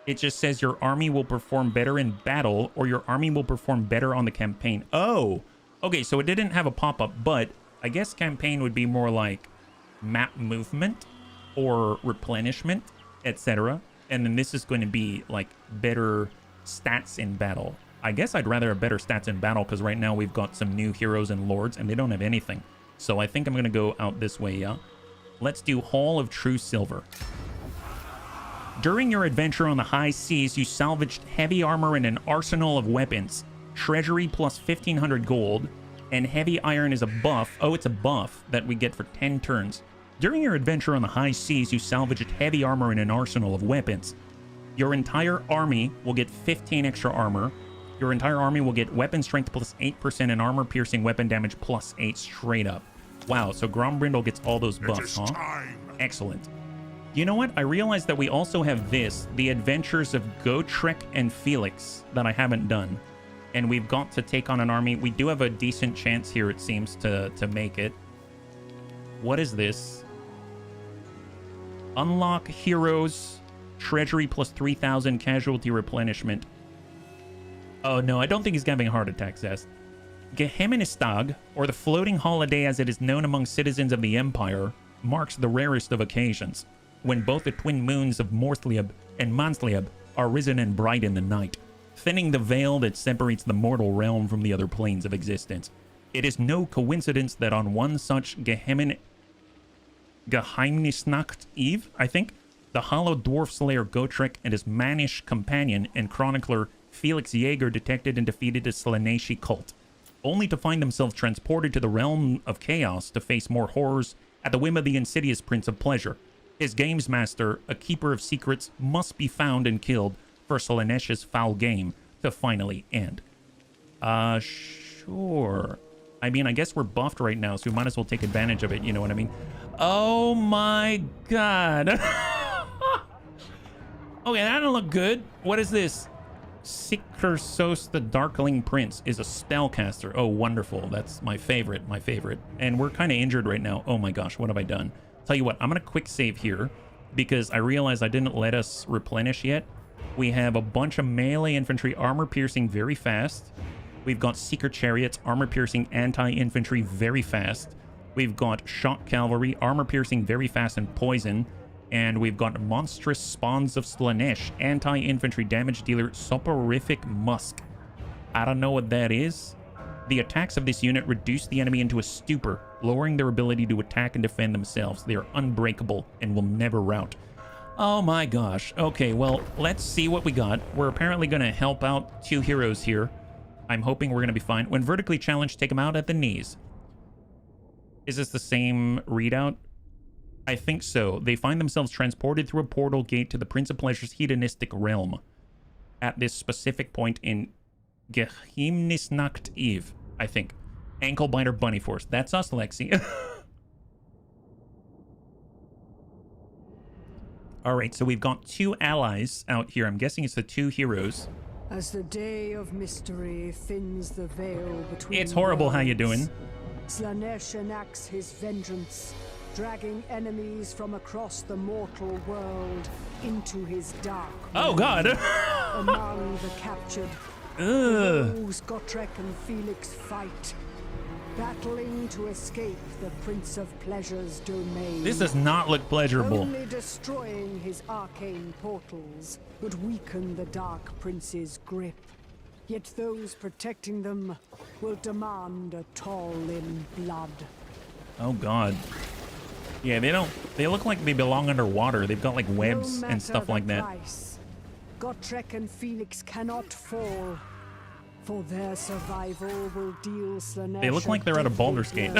It just says your army will perform better in battle, or your army will perform better on the campaign. Oh, okay, so it didn't have a pop-up, but I guess campaign would be more like map movement or replenishment, etc. And then this is going to be like better stats in battle. I guess I'd rather have better stats in battle, because right now we've got some new heroes and lords and they don't have anything. So I think I'm going to go out this way, yeah? Let's do Hall of True Silver. During your adventure on the high seas, you salvaged heavy armor and an arsenal of weapons. Treasury plus 1,500 gold, and heavy iron is a buff. Oh, it's a buff that we get for 10 turns. During your adventure on the high seas, you salvaged heavy armor and an arsenal of weapons. Your entire army will get 15 extra armor. Your entire army will get weapon strength plus 8% and armor piercing weapon damage plus 8 straight up. Wow, so Grombrindal gets all those buffs, huh? Excellent. You know what? I realized that we also have this, The Adventures of Gotrek and Felix, that I haven't done. And we've got to take on an army. We do have a decent chance here, it seems, to make it. What is this? Unlock heroes, treasury plus 3,000 casualty replenishment. Oh no, I don't think he's having a heart attack, Zest. Geheministag, or the floating holiday as it is known among citizens of the Empire, marks the rarest of occasions, when both the twin moons of Morthlieb and Manslieb are risen and bright in the night, thinning the veil that separates the mortal realm from the other planes of existence. It is no coincidence that on one such Geheimnisnacht Eve, I think, the hollow dwarf slayer Gotrek and his mannish companion and chronicler Felix Jaeger detected and defeated the Slaaneshi cult, only to find themselves transported to the realm of chaos to face more horrors at the whim of the insidious Prince of Pleasure. His games master, a keeper of secrets, must be found and killed for Slaanesh's foul game to finally end. Sure. I mean, I guess we're buffed right now, so we might as well take advantage of it, you know what I mean? Oh my god. Okay, that don't look good. What is this? Sikersos the Darkling Prince is a spellcaster. Oh, wonderful. That's my favorite, And we're kind of injured right now. Oh my gosh, what have I done? Tell you what, I'm going to quick save here because I realized I didn't let us replenish yet. We have a bunch of melee infantry, armor piercing very fast. We've got seeker chariots, armor piercing anti-infantry very fast. We've got shock cavalry, armor piercing very fast and poison. And we've got monstrous spawns of Slaanesh, anti-infantry damage dealer, soporific musk. I don't know what that is. The attacks of this unit reduce the enemy into a stupor, lowering their ability to attack and defend themselves. They are unbreakable and will never rout. Oh my gosh. Okay, well, let's see what we got. We're apparently going to help out two heroes here. I'm hoping we're going to be fine. When vertically challenged, take them out at the knees. Is this the same readout? I think so. They find themselves transported through a portal gate to the Prince of Pleasure's hedonistic realm at this specific point in Geheimnisnacht Eve, I think. Ankle-biter bunny force. That's us, Lexi. All right, so we've got two allies out here. I'm guessing it's the two heroes. As the day of mystery thins the veil between It's horrible. worlds, How you doing? Slaanesh enacts his vengeance. dragging enemies from across the mortal world into his dark Oh, God. Among the captured, Ugh. those Gotrek and Felix fight, battling to escape the Prince of Pleasure's domain. This does not look pleasurable. Only destroying his arcane portals would weaken the Dark Prince's grip. Yet those protecting them will demand a toll in blood. Oh, God. Yeah, they look like they belong underwater. They've got like webs and stuff like that. Price, Gotrek and Felix cannot fall, for their survival will deal Slanesh They look like they're out of Baldur's Gate.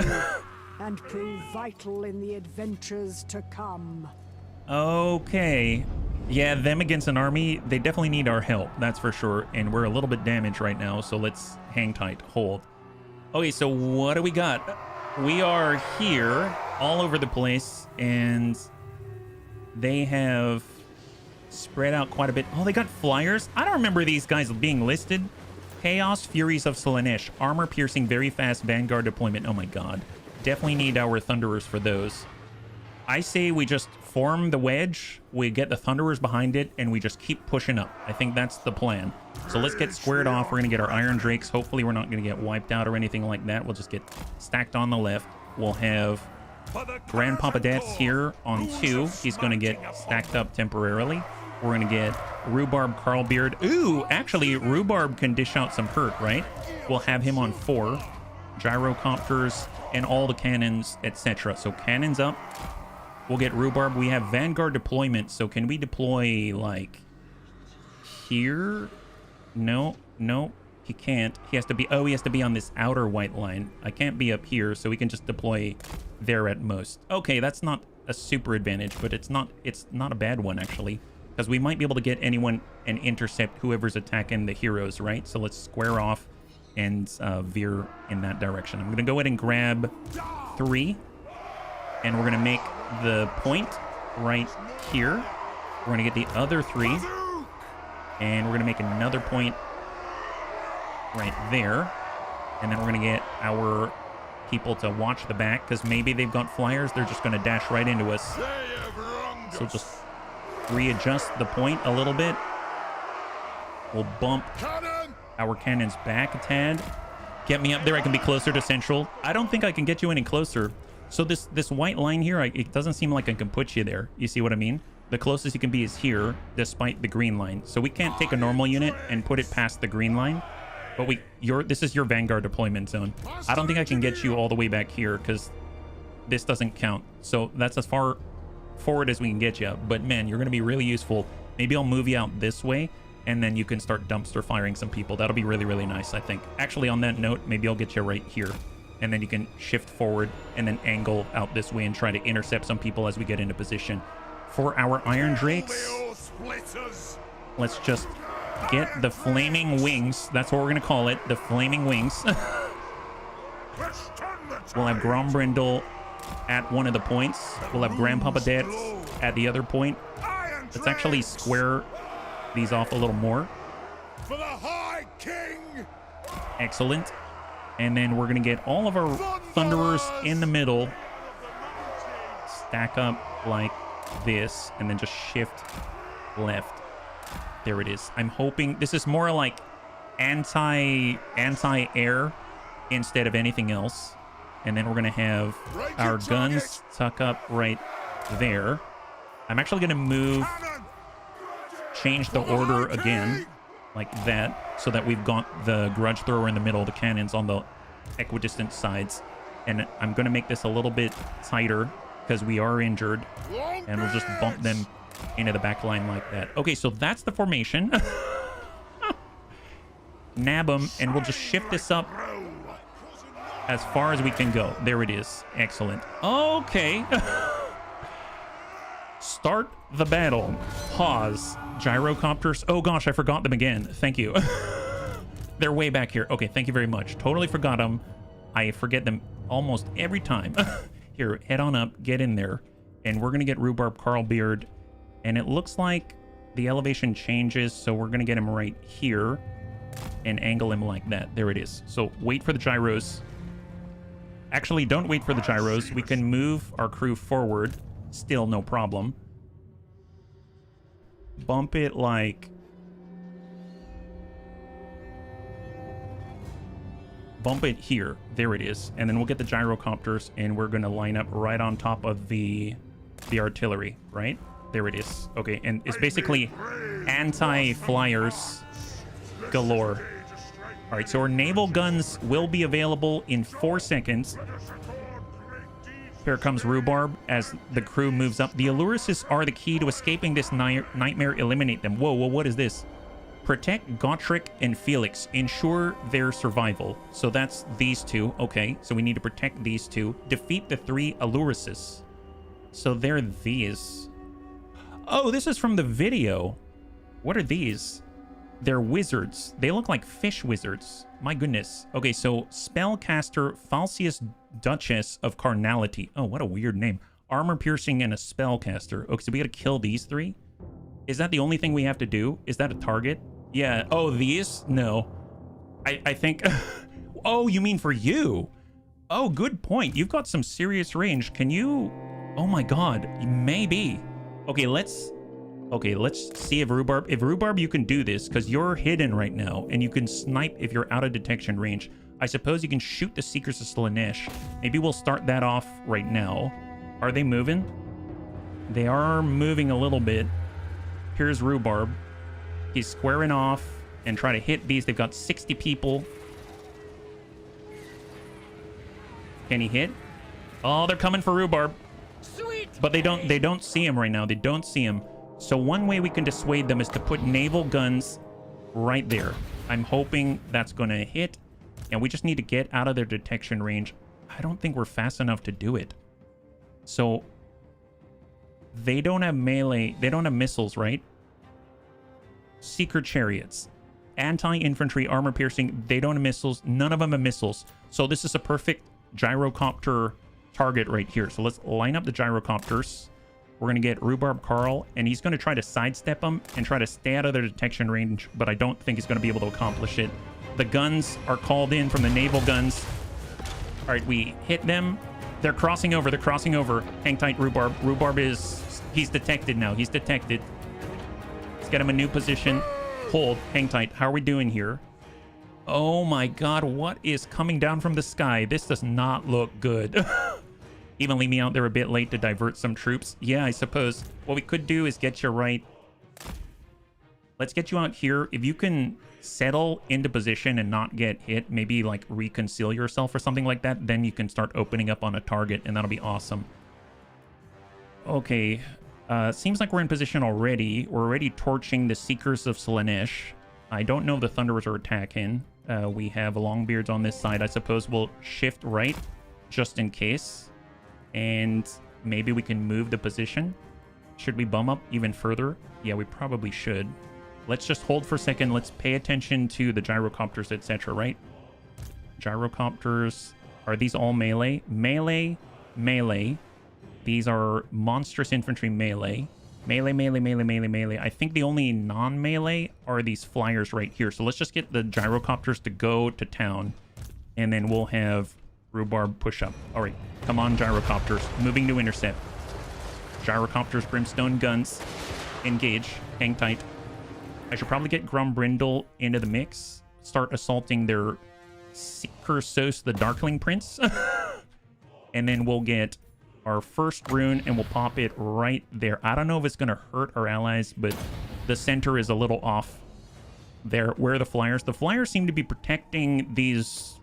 and prove vital in the adventures to come. Okay. Yeah, them against an army, they definitely need our help, that's for sure. And we're a little bit damaged right now, so let's hang tight, hold. Okay, so what do we got? We are here all over the place, and they have spread out quite a bit. Oh, they got flyers? I don't remember these guys being listed. Chaos Furies of Slanesh, armor piercing, very fast vanguard deployment. Oh my god. Definitely need our Thunderers for those. I say we just form the wedge, we get the Thunderers behind it, and we just keep pushing up. I think that's the plan. So let's get squared off. We're going to get our Iron Drakes. Hopefully we're not going to get wiped out or anything like that. We'll just get stacked on the left. We'll have Grandpapa Dats here on 2. He's going to get stacked up temporarily. We're going to get Rhubarb Carlbeard. Ooh, actually, Rhubarb can dish out some hurt, right? We'll have him on 4. Gyrocopters and all the cannons, etc. So cannons up. We'll get Rhubarb. We have Vanguard deployment. So can we deploy, like, here? No, no, he can't. He has to be, oh, he has to be on this outer white line. I can't be up here, so we can just deploy there at most. Okay, that's not a super advantage, but it's not a bad one, actually. Because we might be able to get anyone and intercept whoever's attacking the heroes, right? So let's square off and veer in that direction. I'm going to go ahead and grab 3. And we're going to make the point right here. We're going to get the other 3. And we're going to make another point right there. And then we're going to get our people to watch the back, because maybe they've got flyers. They're just going to dash right into us. So just readjust the point a little bit. We'll bump our cannons back a tad. Get me up there. I can be closer to central. I don't think I can get you any closer. So this white line here, it doesn't seem like I can put you there. You see what I mean? The closest you can be is here, despite the green line. So we can't take a normal unit and put it past the green line. But this is your Vanguard deployment zone. I don't think I can get you all the way back here, because this doesn't count. So that's as far forward as we can get you. But man, you're going to be really useful. Maybe I'll move you out this way, and then you can start dumpster firing some people. That'll be really, really nice, I think. Actually, on that note, maybe I'll get you right here. And then you can shift forward and then angle out this way and try to intercept some people as we get into position. For our Iron Drakes, let's just get the Flaming Wings. That's what we're going to call it, the Flaming Wings. We'll have Grombrindal at one of the points. We'll have Grandpapa Dats at the other point. Let's actually square these off a little more. For the High King! Excellent. And then we're going to get all of our Thunderers in the middle. Stack up like this. And then just shift left. There it is. I'm hoping this is more like anti-air instead of anything else. And then we're going to have our guns tuck up right there. I'm actually going to change the order again, like that, so that we've got the grudge thrower in the middle, the cannons on the equidistant sides. And I'm going to make this a little bit tighter because we are injured, and we'll just bump them into the back line like that. Okay, so that's the formation. Nab them, and we'll just shift this up as far as we can go. There it is. Excellent. Okay. Start the battle. Pause. Gyrocopters. Oh gosh, I forgot them again. Thank you. They're way back here. Okay, thank you very much. Totally forgot them. I forget them almost every time. Here, head on up, get in there, and we're going to get Rhubarb Carlbeard, and it looks like the elevation changes, so we're going to get him right here and angle him like that. There it is. So wait for the gyros. Actually, don't wait for the gyros. We can move our crew forward. Still no problem. Bump it like... Bump it here. There it is. And then we'll get the gyrocopters, and we're going to line up right on top of the artillery, right? There it is. Okay, and it's basically anti-flyers galore. All right, so our naval guns will be available in 4 seconds. Here comes Rhubarb as the crew moves up. The Alurises are the key to escaping this nightmare. Eliminate them. Whoa, what is this? Protect Gotrek and Felix. Ensure their survival. So that's these two. Okay, so we need to protect these two. Defeat the 3 Alurises. So they're these. Oh, this is from the video. What are these? They're wizards. They look like fish wizards. My goodness. Okay, so Spellcaster Falsius Duchess of Carnality. Oh, what a weird name. Armor piercing and a spellcaster. Okay, so we gotta kill these 3? Is that the only thing we have to do? Is that a target? Yeah. Oh, these? No. I think... Oh, you mean for you? Oh, good point. You've got some serious range. Can you... Oh my god. Maybe. Okay, let's see if Rhubarb, you can do this, because you're hidden right now, and you can snipe if you're out of detection range. I suppose you can shoot the Seekers of Slaanesh. Maybe we'll start that off right now. Are they moving? They are moving a little bit. Here's Rhubarb. He's squaring off and try to hit these. They've got 60 people. Can he hit? Oh, they're coming for Rhubarb. Sweet. But they don't see him right now. They don't see him. So one way we can dissuade them is to put naval guns right there. I'm hoping that's going to hit. And we just need to get out of their detection range. I don't think we're fast enough to do it. So they don't have melee. They don't have missiles, right? Seeker chariots. Anti-infantry armor piercing. They don't have missiles. None of them have missiles. So this is a perfect gyrocopter target right here. So let's line up the gyrocopters. We're going to get Rhubarb Carl, and he's going to try to sidestep them and try to stay out of their detection range, but I don't think he's going to be able to accomplish it. The guns are called in from the naval guns. All right, we hit them. They're crossing over. They're crossing over. Hang tight, Rhubarb. Rhubarb is... He's detected now. He's detected. Let's get him a new position. Hold. Hang tight. How are we doing here? Oh my god, what is coming down from the sky? This does not look good. Even leave me out there a bit late to divert some troops. Yeah, I suppose. What we could do is get you right. Let's get you out here. If you can settle into position and not get hit, maybe like reconceal yourself or something like that, then you can start opening up on a target, and that'll be awesome. Okay. Seems like we're in position already. We're already torching the Seekers of Slaanesh. I don't know if the Thunderers are attacking. We have Longbeards on this side. I suppose we'll shift right just in case. And maybe we can move the position. Should we bum up even further? Yeah, we probably should. Let's just hold for a second. Let's pay attention to the gyrocopters, etc., right? Gyrocopters. Are these all melee? Melee, melee. These are monstrous infantry melee. Melee, melee, melee, melee, melee. I think the only non-melee are these flyers right here. So let's just get the gyrocopters to go to town. And then we'll have Rhubarb push up. All right, come on, gyrocopters. Moving to intercept. Gyrocopters, brimstone guns. Engage. Hang tight. I should probably get Grombrindal into the mix. Start assaulting their Seeker Sos, the Darkling Prince. And then we'll get our first rune and we'll pop it right there. I don't know if it's going to hurt our allies, but the center is a little off there. Where are the flyers? The flyers seem to be protecting these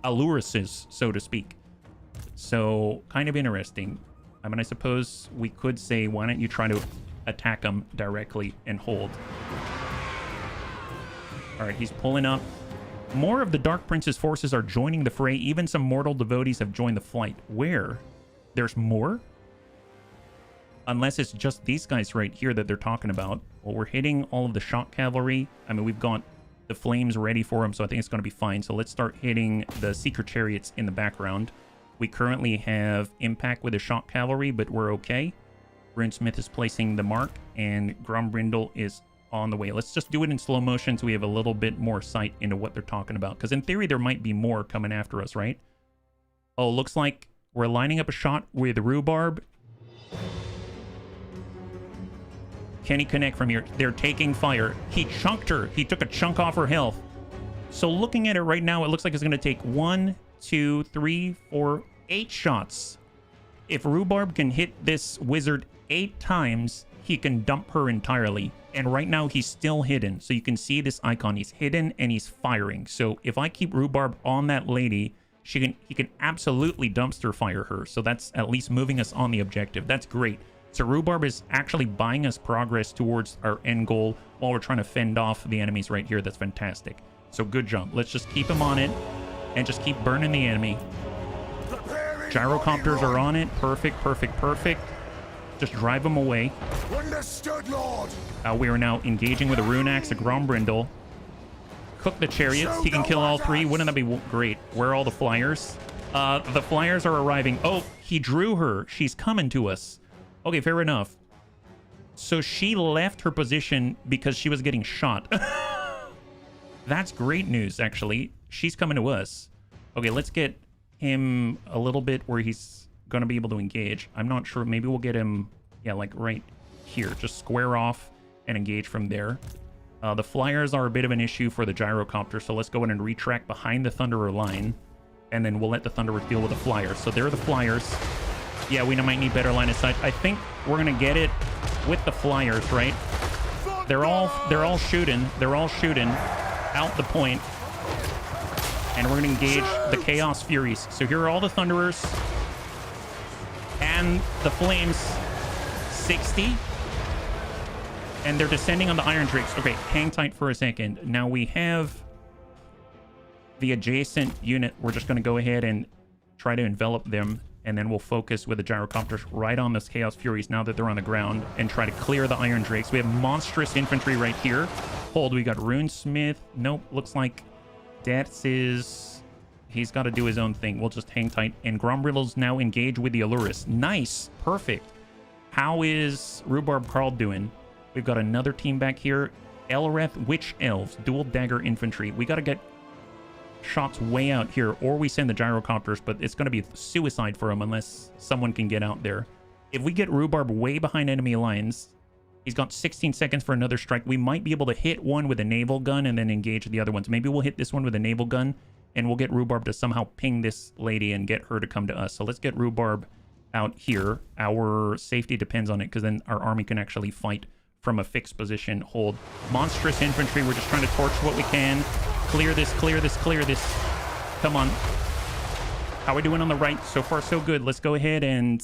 Alurises, so to speak. So, kind of interesting. I mean, I suppose we could say, why don't you try to attack them directly and hold? All right, he's pulling up. More of the Dark Prince's forces are joining the fray. Even some mortal devotees have joined the flight. Where? There's more? Unless it's just these guys right here that they're talking about. Well, we're hitting all of the shock cavalry. I mean, we've got the flames ready for them, so I think it's going to be fine. So let's start hitting the Seeker Chariots in the background. We currently have impact with the shock cavalry, but we're okay. Runesmith is placing the mark, and Grombrindal is on the way. Let's just do it in slow motion so we have a little bit more sight into what they're talking about. Because in theory, there might be more coming after us, right? Oh, looks like we're lining up a shot with Rhubarb. Can he connect from here? They're taking fire. He chunked her. He took a chunk off her health. So looking at it right now, it looks like it's going to take 1, 2, 3, 4, 8 shots. If Rhubarb can hit this wizard 8 times, he can dump her entirely. And right now, he's still hidden. So you can see this icon. He's hidden and he's firing. So if I keep Rhubarb on that lady, he can absolutely dumpster fire her. So that's at least moving us on the objective. That's great. So Rhubarb is actually buying us progress towards our end goal while we're trying to fend off the enemies right here. That's fantastic. So good job. Let's just keep him on it and just keep burning the enemy. Gyrocopters are on it. Perfect, perfect, perfect. Just drive them away. Understood, Lord. We are now engaging with a rune axe, a Grombrindal. Cook the chariots. He can kill all 3. Wouldn't that be great? Where are all the flyers? The flyers are arriving. Oh, he drew her. She's coming to us. Okay, fair enough. So she left her position because she was getting shot. That's great news, actually. She's coming to us. Okay, let's get him a little bit where he's going to be able to engage. I'm not sure. Maybe we'll get him, yeah, like right here. Just square off and engage from there. The flyers are a bit of an issue for the gyrocopter, so let's go in and retract behind the Thunderer line, and then we'll let the Thunderer deal with the flyers. So there are the flyers. Yeah, we might need better line of sight. I think we're gonna get it with the flyers, right? They're all shooting. They're all shooting out the point, and we're gonna engage the Chaos Furies. So here are all the Thunderers and the Flames. 60, and they're descending on the Iron Drakes. Okay, hang tight for a second. Now we have the adjacent unit. We're just gonna go ahead and try to envelop them, and then we'll focus with the gyrocopters right on this Chaos Furies now that they're on the ground and try to clear the Iron Drakes. We have monstrous infantry right here. Hold, we got Runesmith. Nope, looks like Deaths is... He's got to do his own thing. We'll just hang tight. And Grombrindal's now engaged with the Allurus. Nice. Perfect. How is Rhubarb Carl doing? We've got another team back here. Elreth Witch Elves. Dual Dagger Infantry. We got to get shots way out here, or we send the gyrocopters, but it's going to be suicide for them unless someone can get out there. If we get Rhubarb way behind enemy lines, he's got 16 seconds for another strike. We might be able to hit one with a naval gun and then engage the other ones. Maybe we'll hit this one with a naval gun, and we'll get Rhubarb to somehow ping this lady and get her to come to us. So let's get Rhubarb out here. Our safety depends on it, because then our army can actually fight from a fixed position. Hold. Monstrous infantry. We're just trying to torch what we can. Clear this, clear this, clear this. Come on. How are we doing on the right? So far, so good. Let's go ahead and...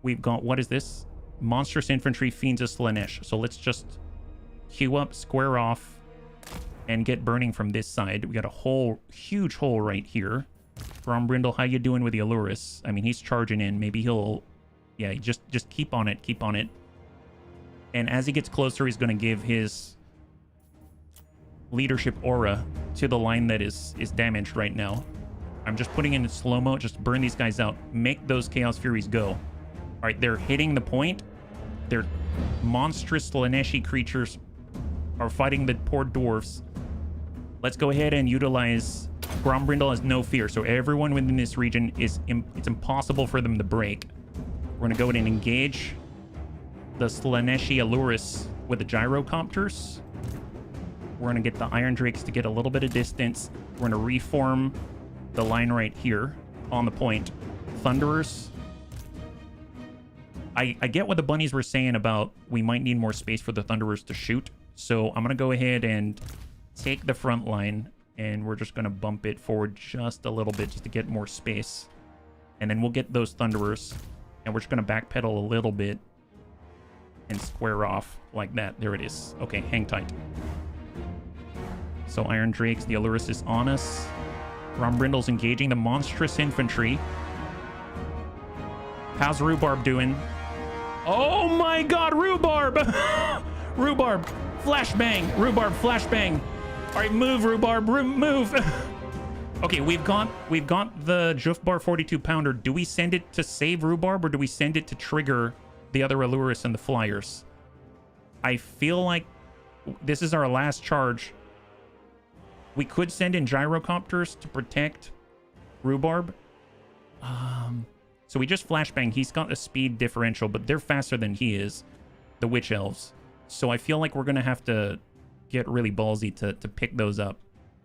We've got... What is this? Monstrous infantry, Fiends of Slanesh. So let's just queue up, square off, and get burning from this side. We got a whole huge hole right here. Grombrindal, how you doing with the Allurus? I mean, he's charging in. Maybe he'll... Yeah, just keep on it. Keep on it. And as he gets closer, he's going to give his leadership aura to the line that is damaged right now. I'm just putting in slow-mo. Just burn these guys out. Make those Chaos Furies go. All right, they're hitting the point. They're monstrous Slaneshi creatures are fighting the poor dwarves. Let's go ahead and utilize... Grombrindal has no fear, so everyone within this region it's impossible for them to break. We're going to go ahead and engage the Slaneshi Allurus with the gyrocopters. We're going to get the Iron Drakes to get a little bit of distance. We're going to reform the line right here on the point. Thunderers. I get what the bunnies were saying about we might need more space for the Thunderers to shoot. So I'm going to go ahead and take the front line, and we're just going to bump it forward just a little bit just to get more space. And then we'll get those Thunderers, and we're just going to backpedal a little bit and square off like that. There it is. Okay, hang tight. So Iron Drakes, the Allurus is on us. Grombrindal's engaging the monstrous infantry. How's Rhubarb doing? Oh my god, Rhubarb! Rhubarb, flashbang! Rhubarb, flashbang! Alright, move, Rhubarb, move! Okay, we've got the Jufbar 42 pounder. Do we send it to save Rhubarb, or do we send it to trigger the other Allurus and the flyers? I feel like this is our last charge. We could send in gyrocopters to protect Rhubarb. So we just flashbang. He's got a speed differential, but they're faster than he is, the Witch Elves. So I feel like we're going to have to get really ballsy to pick those up.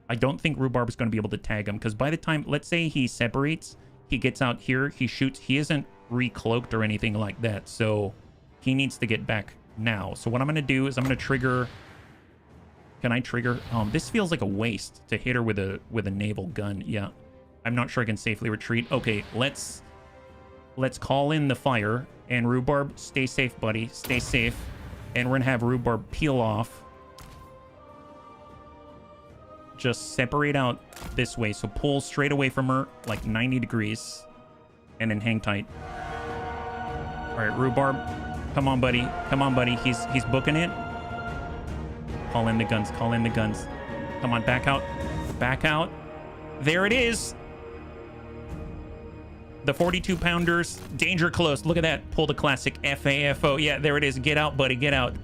I don't think Rhubarb is going to be able to tag him, because by the time, let's say he separates, he gets out here, he shoots, he isn't recloaked or anything like that, so he needs to get back now. So what I'm going to do is I'm going to trigger... Can I trigger? This feels like a waste to hit her with a naval gun. Yeah, I'm not sure I can safely retreat. Okay, let's call in the fire, and Rhubarb, stay safe, buddy, stay safe. And we're going to have Rhubarb peel off. Just separate out this way. So pull straight away from her, like 90 degrees. And then hang tight. All right, Rhubarb. Come on, buddy. Come on, buddy. He's booking it. Call in the guns. Call in the guns. Come on, back out. Back out. There it is. The 42-pounders. Danger close. Look at that. Pull the classic FAFO. Yeah, there it is. Get out, buddy. Get out.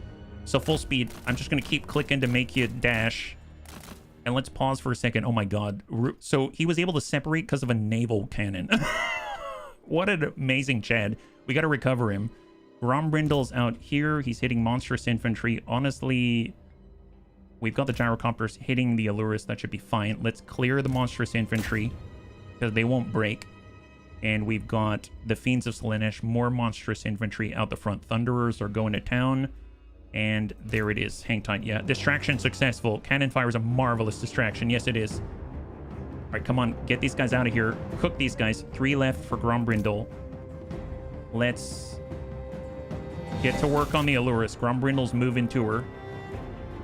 So full speed. I'm just going to keep clicking to make you dash. And let's pause for a second. Oh my god. So he was able to separate because of a naval cannon. What an amazing Chad. We got to recover him. Grombrindal's out here. He's hitting monstrous infantry. Honestly, we've got the gyrocopters hitting the Allurus. That should be fine. Let's clear the monstrous infantry because they won't break. And we've got the Fiends of Slaanesh, more monstrous infantry out the front. Thunderers are going to town. And there it is. Hang tight. Yeah, distraction successful. Cannon fire is a marvelous distraction. Yes, it is. All right, come on. Get these guys out of here. Cook these guys. 3 left for Grombrindal. Let's get to work on the Allurus. Grombrindal's moving to her.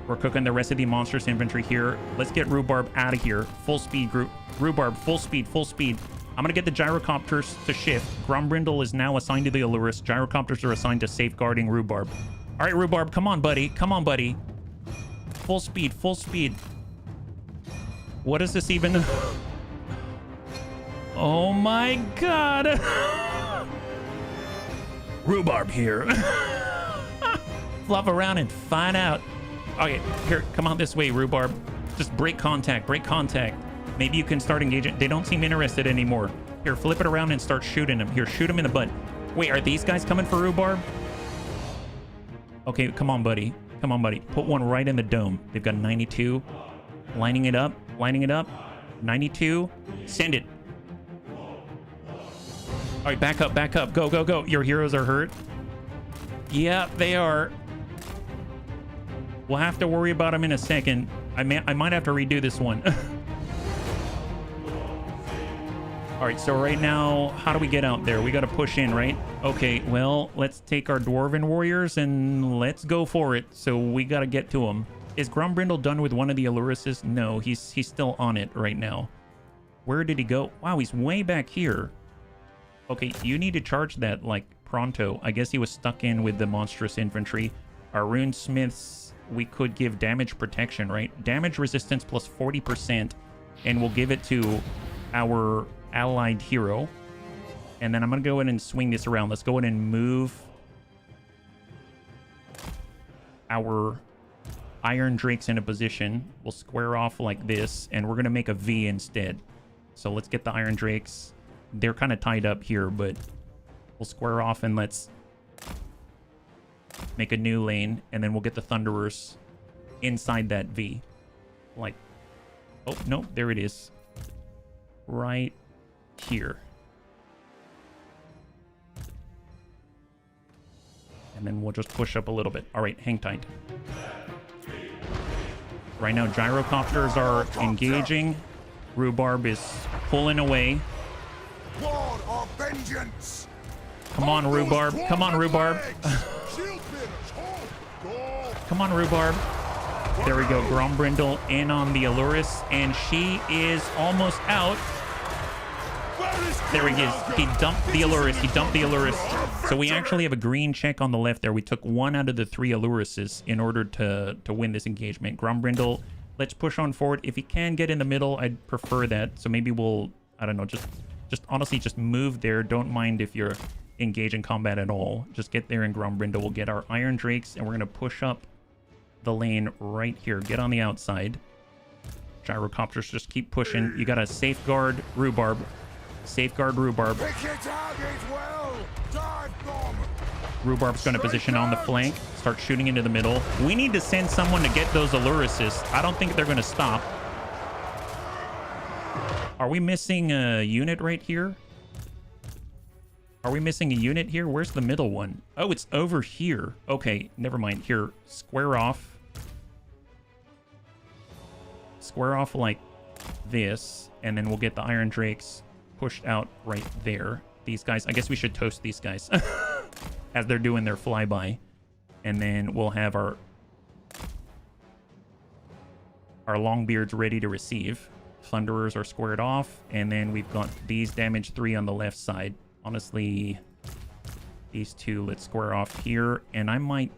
We're cooking the rest of the monstrous infantry here. Let's get Rhubarb out of here. Full speed group. Rhubarb, full speed, full speed. I'm going to get the gyrocopters to shift. Grombrindal is now assigned to the Allurus. Gyrocopters are assigned to safeguarding Rhubarb. All right, Rhubarb, come on, buddy. Come on, buddy. Full speed, full speed. What is this even? Oh my god. Rhubarb here. Fluff around and find out. Okay, here, come on this way, Rhubarb. Just break contact, break contact. Maybe you can start engaging. They don't seem interested anymore. Here, flip it around and start shooting them. Here, shoot them in the butt. Wait, are these guys coming for Rhubarb? Okay, come on, buddy. Come on, buddy. Put one right in the dome. They've got 92. Lining it up. Lining it up. 92. Send it. All right, back up, back up. Go, go, go. Your heroes are hurt. Yeah, they are. We'll have to worry about them in a second. I might have to redo this one. All right, so right now, how do we get out there? We got to push in, right? Okay, well, let's take our Dwarven warriors and let's go for it. So we got to get to them. Is Grombrindal done with one of the Alluruses? No, he's still on it right now. Where did he go? Wow, he's way back here. Okay, you need to charge that, like, pronto. I guess he was stuck in with the monstrous infantry. Our runesmiths, we could give damage protection, right? Damage resistance plus 40%, and we'll give it to our allied hero. And then I'm gonna go in and swing this around. Let's go in and move our Iron Drakes in a position. We'll square off like this, and we're gonna make a V instead. So let's get the Iron Drakes. They're kind of tied up here, but we'll square off and let's make a new lane, and then we'll get the Thunderers inside that V. Like, oh no, there it is. Right here. And then we'll just push up a little bit. All right, hang tight. Right now, gyrocopters are engaging. Rhubarb is pulling away. Lord of vengeance. Come on, Rhubarb. Come on, Rhubarb. Come on, Rhubarb. There we go. Grombrindal in on the Allurus, and she is almost out. There he is. He dumped the Allurus. He dumped the Allurus. So we actually have a green check on the left there. We took 1 out of the 3 Alluruses in order to win this engagement. Grombrindal, let's push on forward. If he can get in the middle, I'd prefer that. So maybe we'll, I don't know, just honestly just move there. Don't mind if you're engaged in combat at all. Just get there, and Grombrindal will get our Iron Drakes, and we're going to push up the lane right here. Get on the outside. Gyrocopters just keep pushing. You got to safeguard Rhubarb. Safeguard Rhubarb. Pick your target well. Dive bomb. Rhubarb's going to position on the flank, start shooting into the middle. We need to send someone to get those allure assists. I don't think they're going to stop. Are we missing a unit right here? Are we missing a unit here? Where's the middle one? Oh, it's over here. Okay, never mind. Here, square off. Square off like this, and then we'll get the Iron Drakes pushed out right there. These guys, I guess we should toast these guys as they're doing their flyby. And then we'll have our Longbeards ready to receive. Thunderers are squared off, and then we've got these damage 3 on the left side. Honestly, these two, let's square off here, and I might...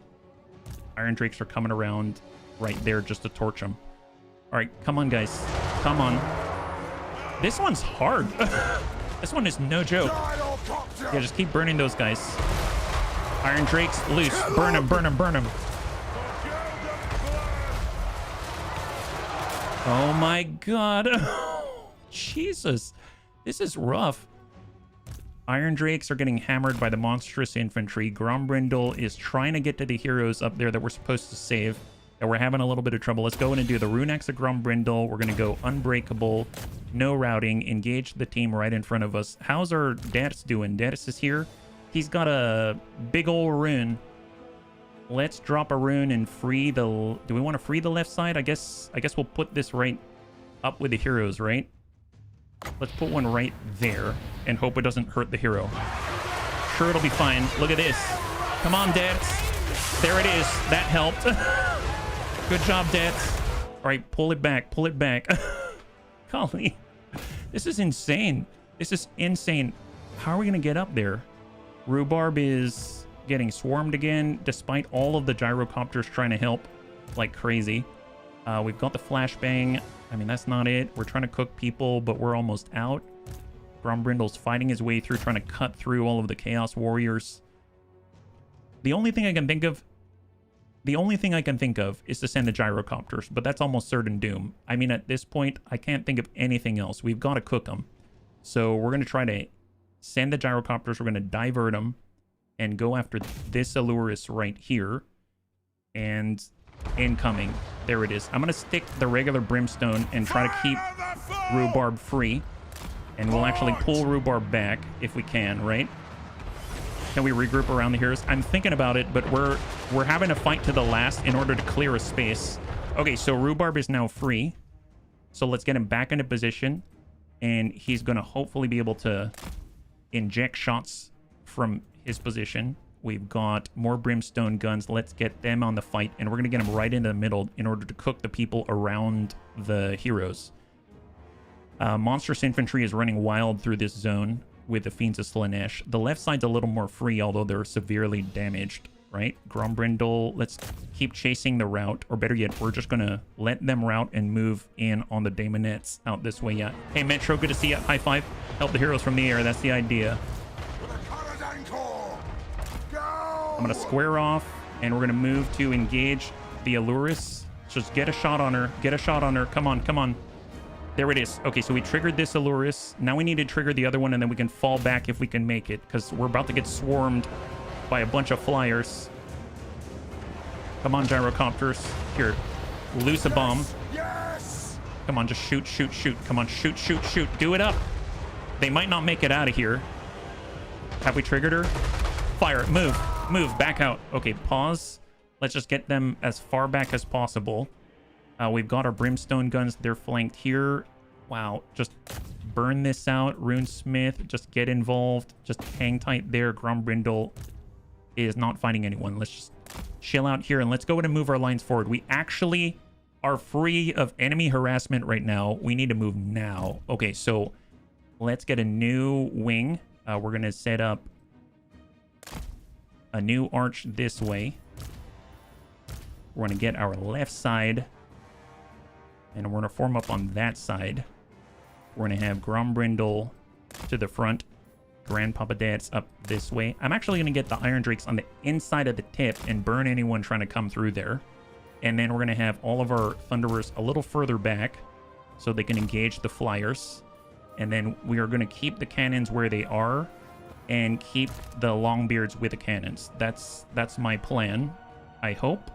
Iron Drakes are coming around right there just to torch them. All right, come on, guys. Come on. This one's hard. This one is no joke. Yeah, just keep burning those guys. Iron Drakes, loose. Burn them, burn them, burn them. Oh my god. Jesus. This is rough. Iron Drakes are getting hammered by the monstrous infantry. Grombrindal is trying to get to the heroes up there that we're supposed to save. And we're having a little bit of trouble. Let's go in and do the Rune Axe of Grombrindal. We're going to go Unbreakable. No routing. Engage the team right in front of us. How's our Datus doing? Datus is here. He's got a big old rune. Let's drop a rune and free the... Do we want to free the left side? I guess we'll put this right up with the heroes, right? Let's put one right there and hope it doesn't hurt the hero. Sure, it'll be fine. Look at this. Come on, Dads. There it is. That helped. Good job, Dads. All right, pull it back. Pull it back. Golly. This is insane. This is insane. How are we going to get up there? Rhubarb is getting swarmed again, despite all of the gyrocopters trying to help like crazy. We've got the flashbang. I mean, that's not it. We're trying to cook people, but we're almost out. Grombrindal's fighting his way through, trying to cut through all of the Chaos Warriors. The only thing I can think of is to send the gyrocopters, but that's almost certain doom. I mean, at this point, I can't think of anything else. We've got to cook them. So we're going to try to send the gyrocopters. We're going to divert them and go after this Allurus right here. And incoming. There it is. I'm going to stick the regular Brimstone and try to keep Rhubarb free. And we'll actually pull Rhubarb back if we can, right? Can we regroup around the heroes? I'm thinking about it, but we're having to fight to the last in order to clear a space. Okay, so Rhubarb is now free. So let's get him back into position. And he's going to hopefully be able to inject shots from his position. We've got more Brimstone guns. Let's get them on the fight. And we're going to get them right into the middle in order to cook the people around the heroes. Monstrous Infantry is running wild through this zone with the Fiends of Slaanesh. The left side's a little more free, although they're severely damaged, right? Grombrindal, let's keep chasing the route. Or better yet, we're just going to let them route and move in on the Daemonettes out this way. Yeah. Hey, Metro, good to see you. High five. Help the heroes from the air. That's the idea. I'm going to square off, and we're going to move to engage the Allurus. Just get a shot on her. Get a shot on her. Come on, come on. There it is. Okay, so we triggered this Allurus. Now we need to trigger the other one, and then we can fall back if we can make it, because we're about to get swarmed by a bunch of flyers. Come on, gyrocopters. Here, loose a bomb. Yes! Come on, just shoot, shoot, shoot. Come on, shoot, shoot, shoot. Do it up. They might not make it out of here. Have we triggered her? Fire. Move. Move. Back out. Okay, pause. Let's just get them as far back as possible. We've got our Brimstone guns. They're flanked here. Wow. Just burn this out. Runesmith, just get involved. Just hang tight there. Grombrindal is not fighting anyone. Let's just chill out here and let's go ahead and move our lines forward. We actually are free of enemy harassment right now. We need to move now. Okay, so let's get a new wing. We're going to set up a new arch this way. We're going to get our left side, and we're going to form up on that side. We're going to have Grombrindal to the front, Grandpapa Dad's up this way. I'm actually going to get the Iron Drakes on the inside of the tip and burn anyone trying to come through there. And then we're going to have all of our Thunderers a little further back so they can engage the Flyers. And then we are going to keep the cannons where they are and keep the Longbeards with the cannons. That's my plan, I hope.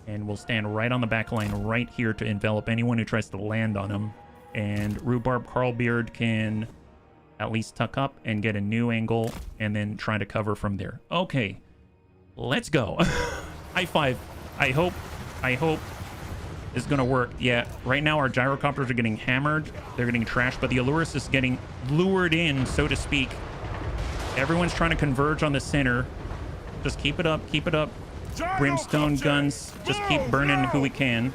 And we'll stand right on the back line right here to envelop anyone who tries to land on them. And Rhubarb Carlbeard can at least tuck up and get a new angle and then try to cover from there. Okay, let's go. High five. I hope is gonna work. Yeah, right now our gyrocopters are getting hammered. They're getting trashed, but the Allurus is getting lured in, so to speak. Everyone's trying to converge on the center. Just keep it up, keep it up. Brimstone guns, just keep burning who we can.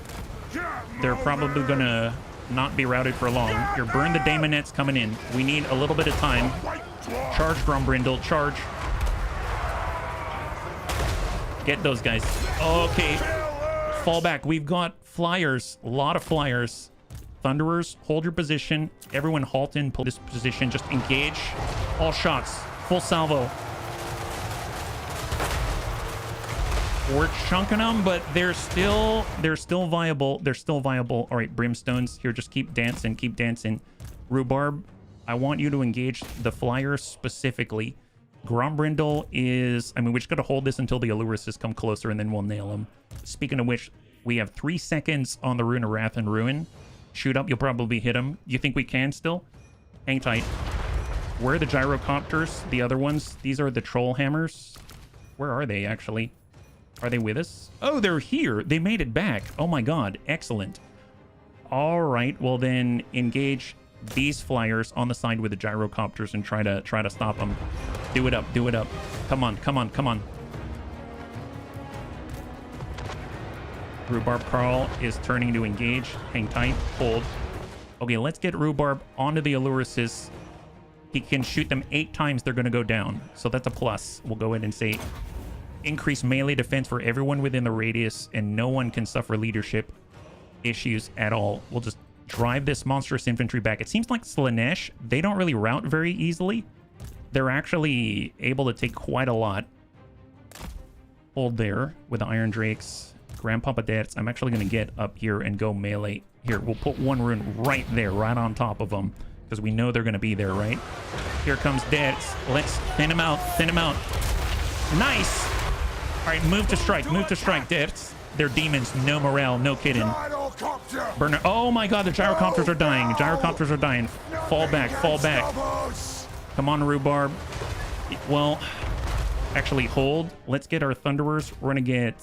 They're probably gonna not be routed for long. Here, burn the Daemonettes coming in. We need a little bit of time. Charge, Grombrindal, charge. Get those guys. Okay. Fall back. We've got flyers. A lot of flyers. Thunderers, hold your position. Everyone halt in this position. Just engage. All shots. Full salvo. We're chunking them, but they're still viable. They're still viable. All right, Brimstones. Here, just keep dancing. Keep dancing. Rhubarb, I want you to engage the flyers specifically. Grombrindal is... I mean, we just got to hold this until the Alluruses come closer, and then we'll nail them. Speaking of which, we have 3 seconds on the Rune of Wrath and Ruin. Shoot up, you'll probably hit them. You think we can still? Hang tight. Where are the gyrocopters? The other ones? These are the troll hammers. Where are they, actually? Are they with us? Oh, they're here. They made it back. Oh my god. Excellent. All right. Well, then engage these flyers on the side with the gyrocopters and try to stop them. Do it up. Do it up. Come on. Come on. Come on. Rhubarb Carl is turning to engage. Hang tight. Hold. Okay, let's get Rhubarb onto the Alluruses. He can shoot them 8 times. They're going to go down. So that's a plus. We'll go ahead and say increase melee defense for everyone within the radius, and no one can suffer leadership issues at all. We'll just drive this monstrous infantry back. It seems like Slaanesh, they don't really rout very easily. They're actually able to take quite a lot. Hold there with the Iron Drakes. Grandpapa Dats, I'm actually going to get up here and go melee. Here, we'll put 1 rune right there, right on top of them, because we know they're going to be there, right? Here comes Dats. Let's thin him out. Thin him out. Nice! All right, move to strike. Move to strike, Dats. They're demons. No morale. No kidding. Burner. Oh my god, the gyrocopters are dying. Gyrocopters are dying. Fall back. Fall back. Come on, Rhubarb. Well, actually, hold. Let's get our Thunderers. We're going to get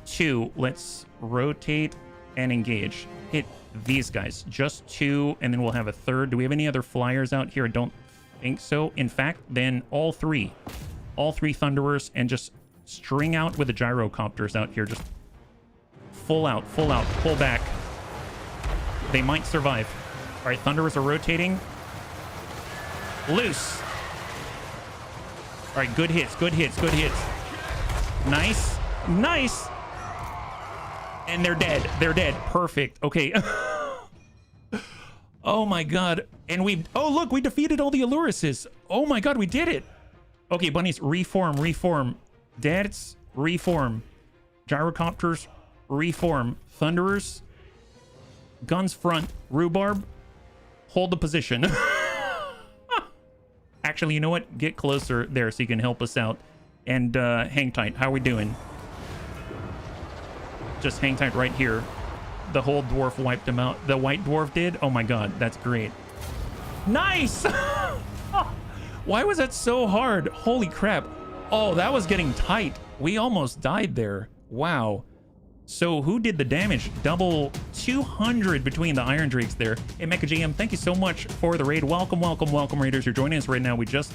2. Let's rotate and engage. Hit these guys. Just 2, and then we'll have a 3rd. Do we have any other flyers out here? I don't think so. In fact, then all 3. All 3 Thunderers, and just string out with the gyrocopters out here. Just full out, pull back. They might survive. All right, Thunderers are rotating. Loose. All right, good hits, good hits, good hits. Nice, nice. And they're dead. They're dead. Perfect. Okay. Oh my god. And we... Oh, look, we defeated all the Alluruses. Oh my god, we did it. Okay, bunnies, reform, reform. Dads, reform. Gyrocopters, reform. Thunderers, guns front. Rhubarb, hold the position. Actually, you know what? Get closer there so you can help us out. And hang tight. How are we doing? Just hang tight right here. The whole dwarf wiped him out. The white dwarf did? Oh my god, that's great. Nice! Why was that so hard? Holy crap. Oh, that was getting tight. We almost died there. Wow. So who did the damage? Double 200 between the Iron Drakes there. Hey, Mecha GM, thank you so much for the raid. Welcome, welcome, welcome, raiders. You're joining us right now. We just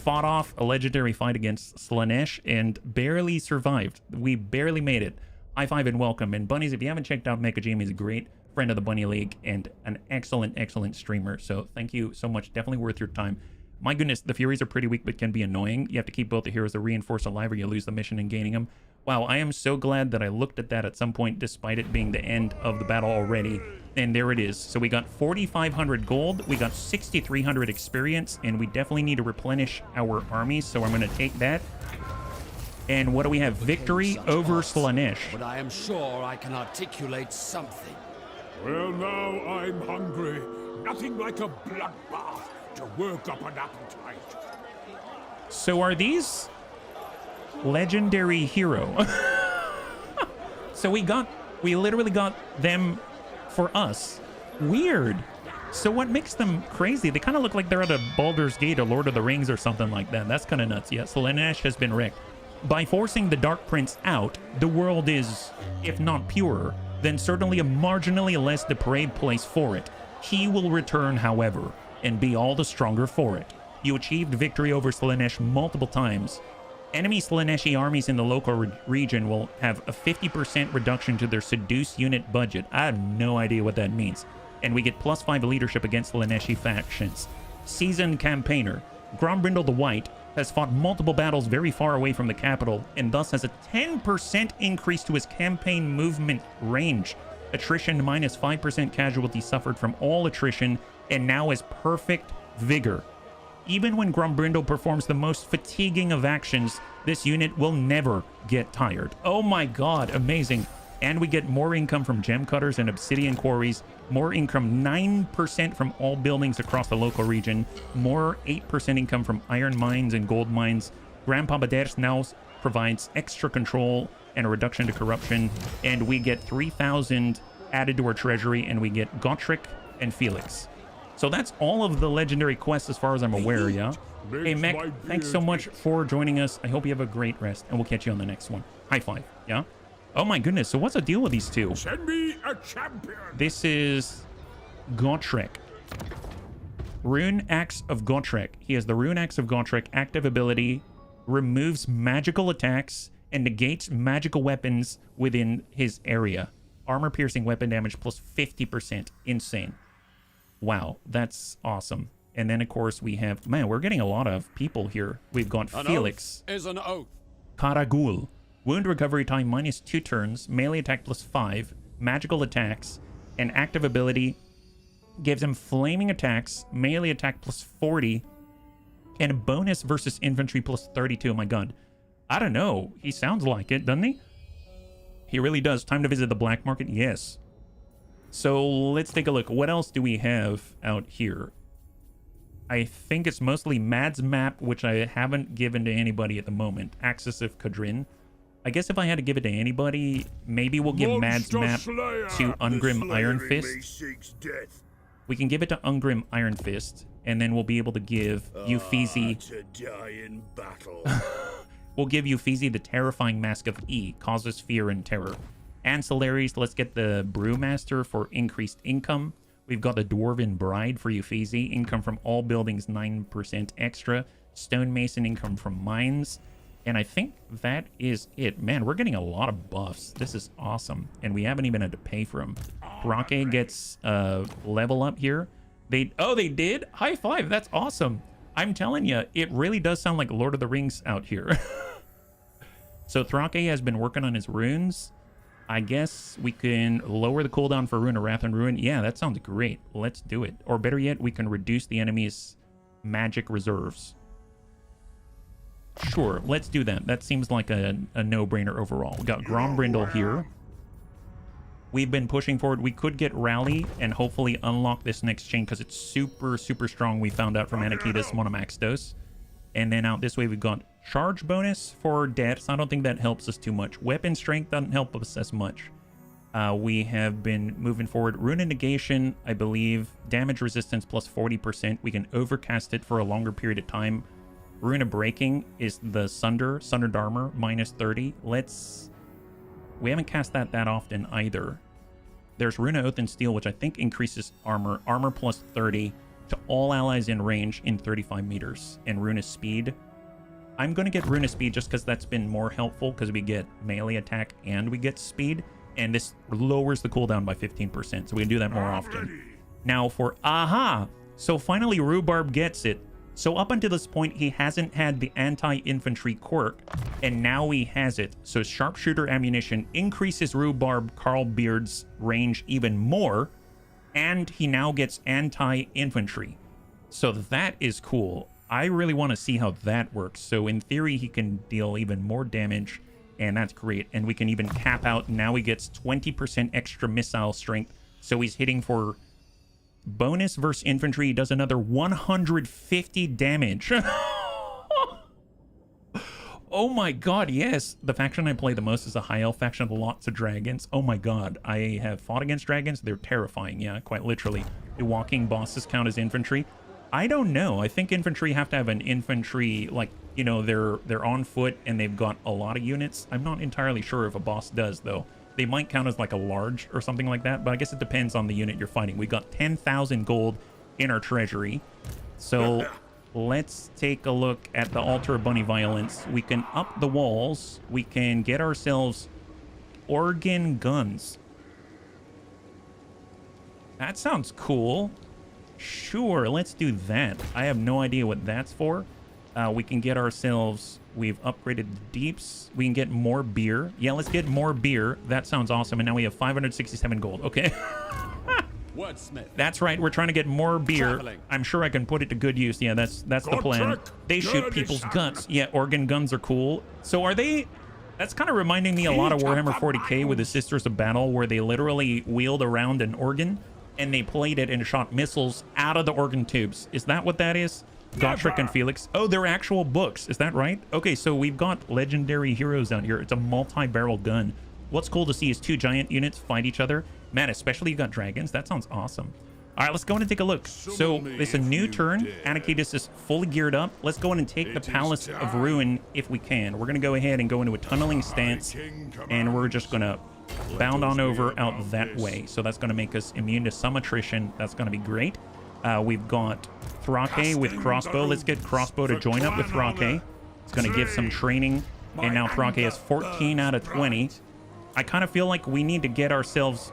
fought off a legendary fight against Slaanesh and barely survived. We barely made it. High five and welcome. And bunnies, if you haven't checked out Mecha GM, he's a great friend of the Bunny League and an excellent, excellent streamer. So thank you so much. Definitely worth your time. My goodness, the Furies are pretty weak, but can be annoying. You have to keep both the heroes to reinforce alive or you lose the mission in gaining them. Wow, I am so glad that I looked at that at some point, despite it being the end of the battle already. And there it is. So we got 4,500 gold, we got 6,300 experience, and we definitely need to replenish our armies. So I'm going to take that. And what do we have? Victory over Slaanesh. But I am sure I can articulate something. Well, now I'm hungry. Nothing like a bloodbath to work up an appetite. So are these legendary hero? So we literally got them for us. Weird. So what makes them crazy? They kind of look like they're at a Baldur's Gate or Lord of the Rings or something like that. That's kind of nuts. Yeah, Slaanesh has been wrecked. By forcing the Dark Prince out, the world is, if not purer, then certainly a marginally less depraved place for it. He will return, however, and be all the stronger for it. You achieved victory over Slaanesh multiple times. Enemy Slaaneshi armies in the local region will have a 50% reduction to their seduce unit budget. I have no idea what that means. And we get +5 leadership against Slaaneshi factions. Seasoned campaigner. Grombrindal the White has fought multiple battles very far away from the capital, and thus has a 10% increase to his campaign movement range. Attrition -5% casualty suffered from all attrition, and now has perfect vigor. Even when Grombrindal performs the most fatiguing of actions, this unit will never get tired. Oh my god, amazing. And we get more income from gem cutters and obsidian quarries, more income 9% from all buildings across the local region, more 8% income from iron mines and gold mines. Grandpapa Ders now provides extra control and a reduction to corruption, and we get 3,000 added to our treasury, and we get Gotrek and Felix. So that's all of the legendary quests as far as I'm aware, yeah? Hey, Mech, thanks so much for joining us. I hope you have a great rest, and we'll catch you on the next one. High five, yeah? Oh my goodness, so what's the deal with these two? Send me a champion. This is Gotrek. Rune Axe of Gotrek. He has the Rune Axe of Gotrek active ability, removes magical attacks, and negates magical weapons within his area. Armor piercing weapon damage plus 50%. Insane. Wow, that's awesome. And then, of course, we have... Man, we're getting a lot of people here. We've got Felix. Is an oath. Karagul. Wound recovery time -2 turns. Melee attack +5. Magical attacks. And active ability gives him flaming attacks. Melee attack +40. And a bonus versus infantry +32. Oh my god. I don't know. He sounds like it, doesn't he? He really does. Time to visit the black market? Yes. So let's take a look. What else do we have out here? I think it's mostly Mad's map, which I haven't given to anybody at the moment. Axis of Kadrin. I guess if I had to give it to anybody, maybe we'll give Mad's map to Ungrim Iron Fist. We can give it to Ungrim Iron Fist, and then we'll be able to give Euphesi... to die in battle. We'll give Euphesi the Terrifying Mask of E, causes fear and terror. Ancillaries, let's get the Brewmaster for increased income. We've got the Dwarven Bride for Euphesi, income from all buildings 9% extra. Stonemason, income from mines. And I think that is it. Man, we're getting a lot of buffs. This is awesome. And we haven't even had to pay for them. Roque gets a level up here. Oh, they did? High five. That's awesome. I'm telling you, it really does sound like Lord of the Rings out here. So Thrake has been working on his runes. I guess we can lower the cooldown for Rune of Wrath and Ruin. Yeah, that sounds great. Let's do it. Or better yet, we can reduce the enemy's magic reserves. Sure, let's do that. That seems like a no-brainer overall. We got Grombrindal here. We've been pushing forward. We could get Rally and hopefully unlock this next chain because it's super, super strong. We found out from Anakidas Monomaxdos. And then out this way, we've got charge bonus for deaths. I don't think that helps us too much. Weapon strength doesn't help us as much. We have been moving forward. Rune Negation, I believe. Damage resistance plus 40%. We can overcast it for a longer period of time. Rune of Breaking is the Sundered Armor, -30. We haven't cast that often either. There's Rune of Oath and Steel, which I think increases armor plus 30 to all allies in range in 35 meters. And Rune of Speed. I'm going to get Rune of Speed just because that's been more helpful because we get melee attack and we get speed. And this lowers the cooldown by 15%, so we can do that more often. Now for Aha! So finally Rhubarb gets it. So up until this point, he hasn't had the anti-infantry quirk, and now he has it. So sharpshooter ammunition increases Rhubarb Carlbeard's range even more, and he now gets anti-infantry. So that is cool. I really want to see how that works. So in theory, he can deal even more damage, and that's great. And we can even cap out. Now he gets 20% extra missile strength, so he's hitting for Bonus versus infantry does another 150 damage. Oh my god, yes. The faction I play the most is a high elf faction with lots of dragons. Oh my god, I have fought against dragons. They're terrifying, yeah, quite literally. Do walking bosses count as infantry? I don't know. I think infantry have to have an infantry, like, you know, they're on foot and they've got a lot of units. I'm not entirely sure if a boss does, though. They might count as like a large or something like that, but I guess it depends on the unit you're fighting. We got 10,000 gold in our treasury. So let's take a look at the altar of bunny violence. We can up the walls. We can get ourselves organ guns. That sounds cool. Sure, let's do that. I have no idea what that's for. We can get ourselves... We've upgraded the deeps. We can get more beer. Yeah, let's get more beer. That sounds awesome. And now we have 567 gold. Okay. Wordsmith. That's right. We're trying to get more beer. Traveling. I'm sure I can put it to good use. Yeah, that's the plan. They shoot people's guts. Yeah, organ guns are cool. So are they... That's kind of reminding me a lot of Warhammer 40k with the Sisters of Battle, where they literally wheeled around an organ and they played it and shot missiles out of the organ tubes. Is that what that is? Gotrek and Felix. Oh, they're actual books. Is that right? Okay, so we've got legendary heroes out here. It's a multi-barrel gun. What's cool to see is two giant units fight each other. Man, especially you got dragons. That sounds awesome. All right, let's go in and take a look. So it's a new turn. Anakitis is fully geared up. Let's go in and take the Palace of Ruin if we can. We're going to go ahead and go into a tunneling stance, and we're just going to bound on over out that way. So that's going to make us immune to some attrition. That's going to be great. We've got Thrake with crossbow. Let's get crossbow to join up with Thrake. It's going to give some training. And now Thrake has 14 out of 20. I kind of feel like we need to get ourselves...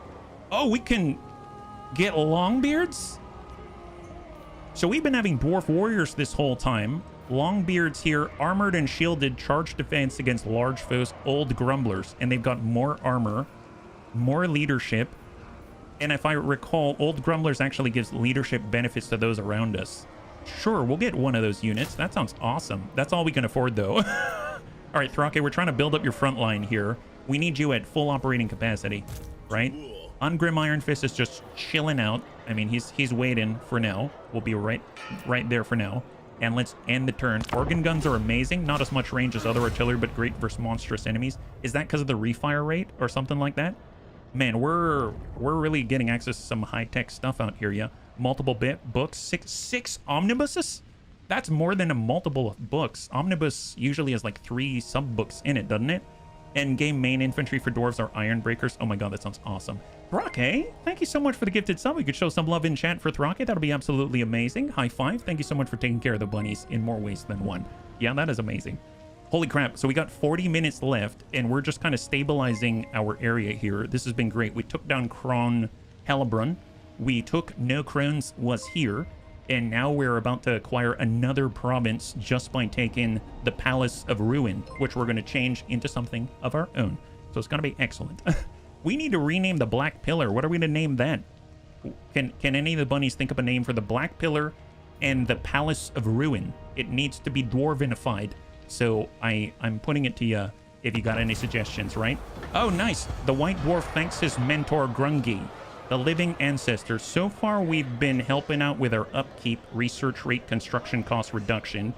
Oh, we can get Longbeards? So we've been having dwarf warriors this whole time. Longbeards here, armored and shielded, charge defense against large foes, old grumblers. And they've got more armor, more leadership. And if I recall, Old Grumblers actually gives leadership benefits to those around us. Sure, we'll get one of those units. That sounds awesome. That's all we can afford, though. All right, Thrake, we're trying to build up your front line here. We need you at full operating capacity, right? Ungrim Iron Fist is just chilling out. I mean, he's waiting for now. We'll be right there for now. And let's end the turn. Organ guns are amazing. Not as much range as other artillery, but great versus monstrous enemies. Is that because of the refire rate or something like that? Man, we're really getting access to some high-tech stuff out here, yeah. Multiple books, six omnibuses? That's more than a multiple of books. Omnibus usually has like 3 sub-books in it, doesn't it? Endgame main infantry for dwarves are iron breakers. Oh my god, that sounds awesome. Thrake, thank you so much for the gifted sub. We could show some love in chat for Thrake. That'll be absolutely amazing. High five. Thank you so much for taking care of the bunnies in more ways than one. Yeah, that is amazing. Holy crap. So we got 40 minutes left, and we're just kind of stabilizing our area here. This has been great. We took down Crone Hellebron. We took No Crones was here, and now we're about to acquire another province just by taking the Palace of Ruin, which we're going to change into something of our own. So it's going to be excellent. We need to rename the Black Pillar. What are we going to name that? Can any of the bunnies think of a name for the Black Pillar and the Palace of Ruin? It needs to be dwarvinified. So I'm putting it to you if you got any suggestions, right? Oh, nice. The White Dwarf thanks his mentor, Grungi, the living ancestor. So far, we've been helping out with our upkeep, research rate, construction cost reduction.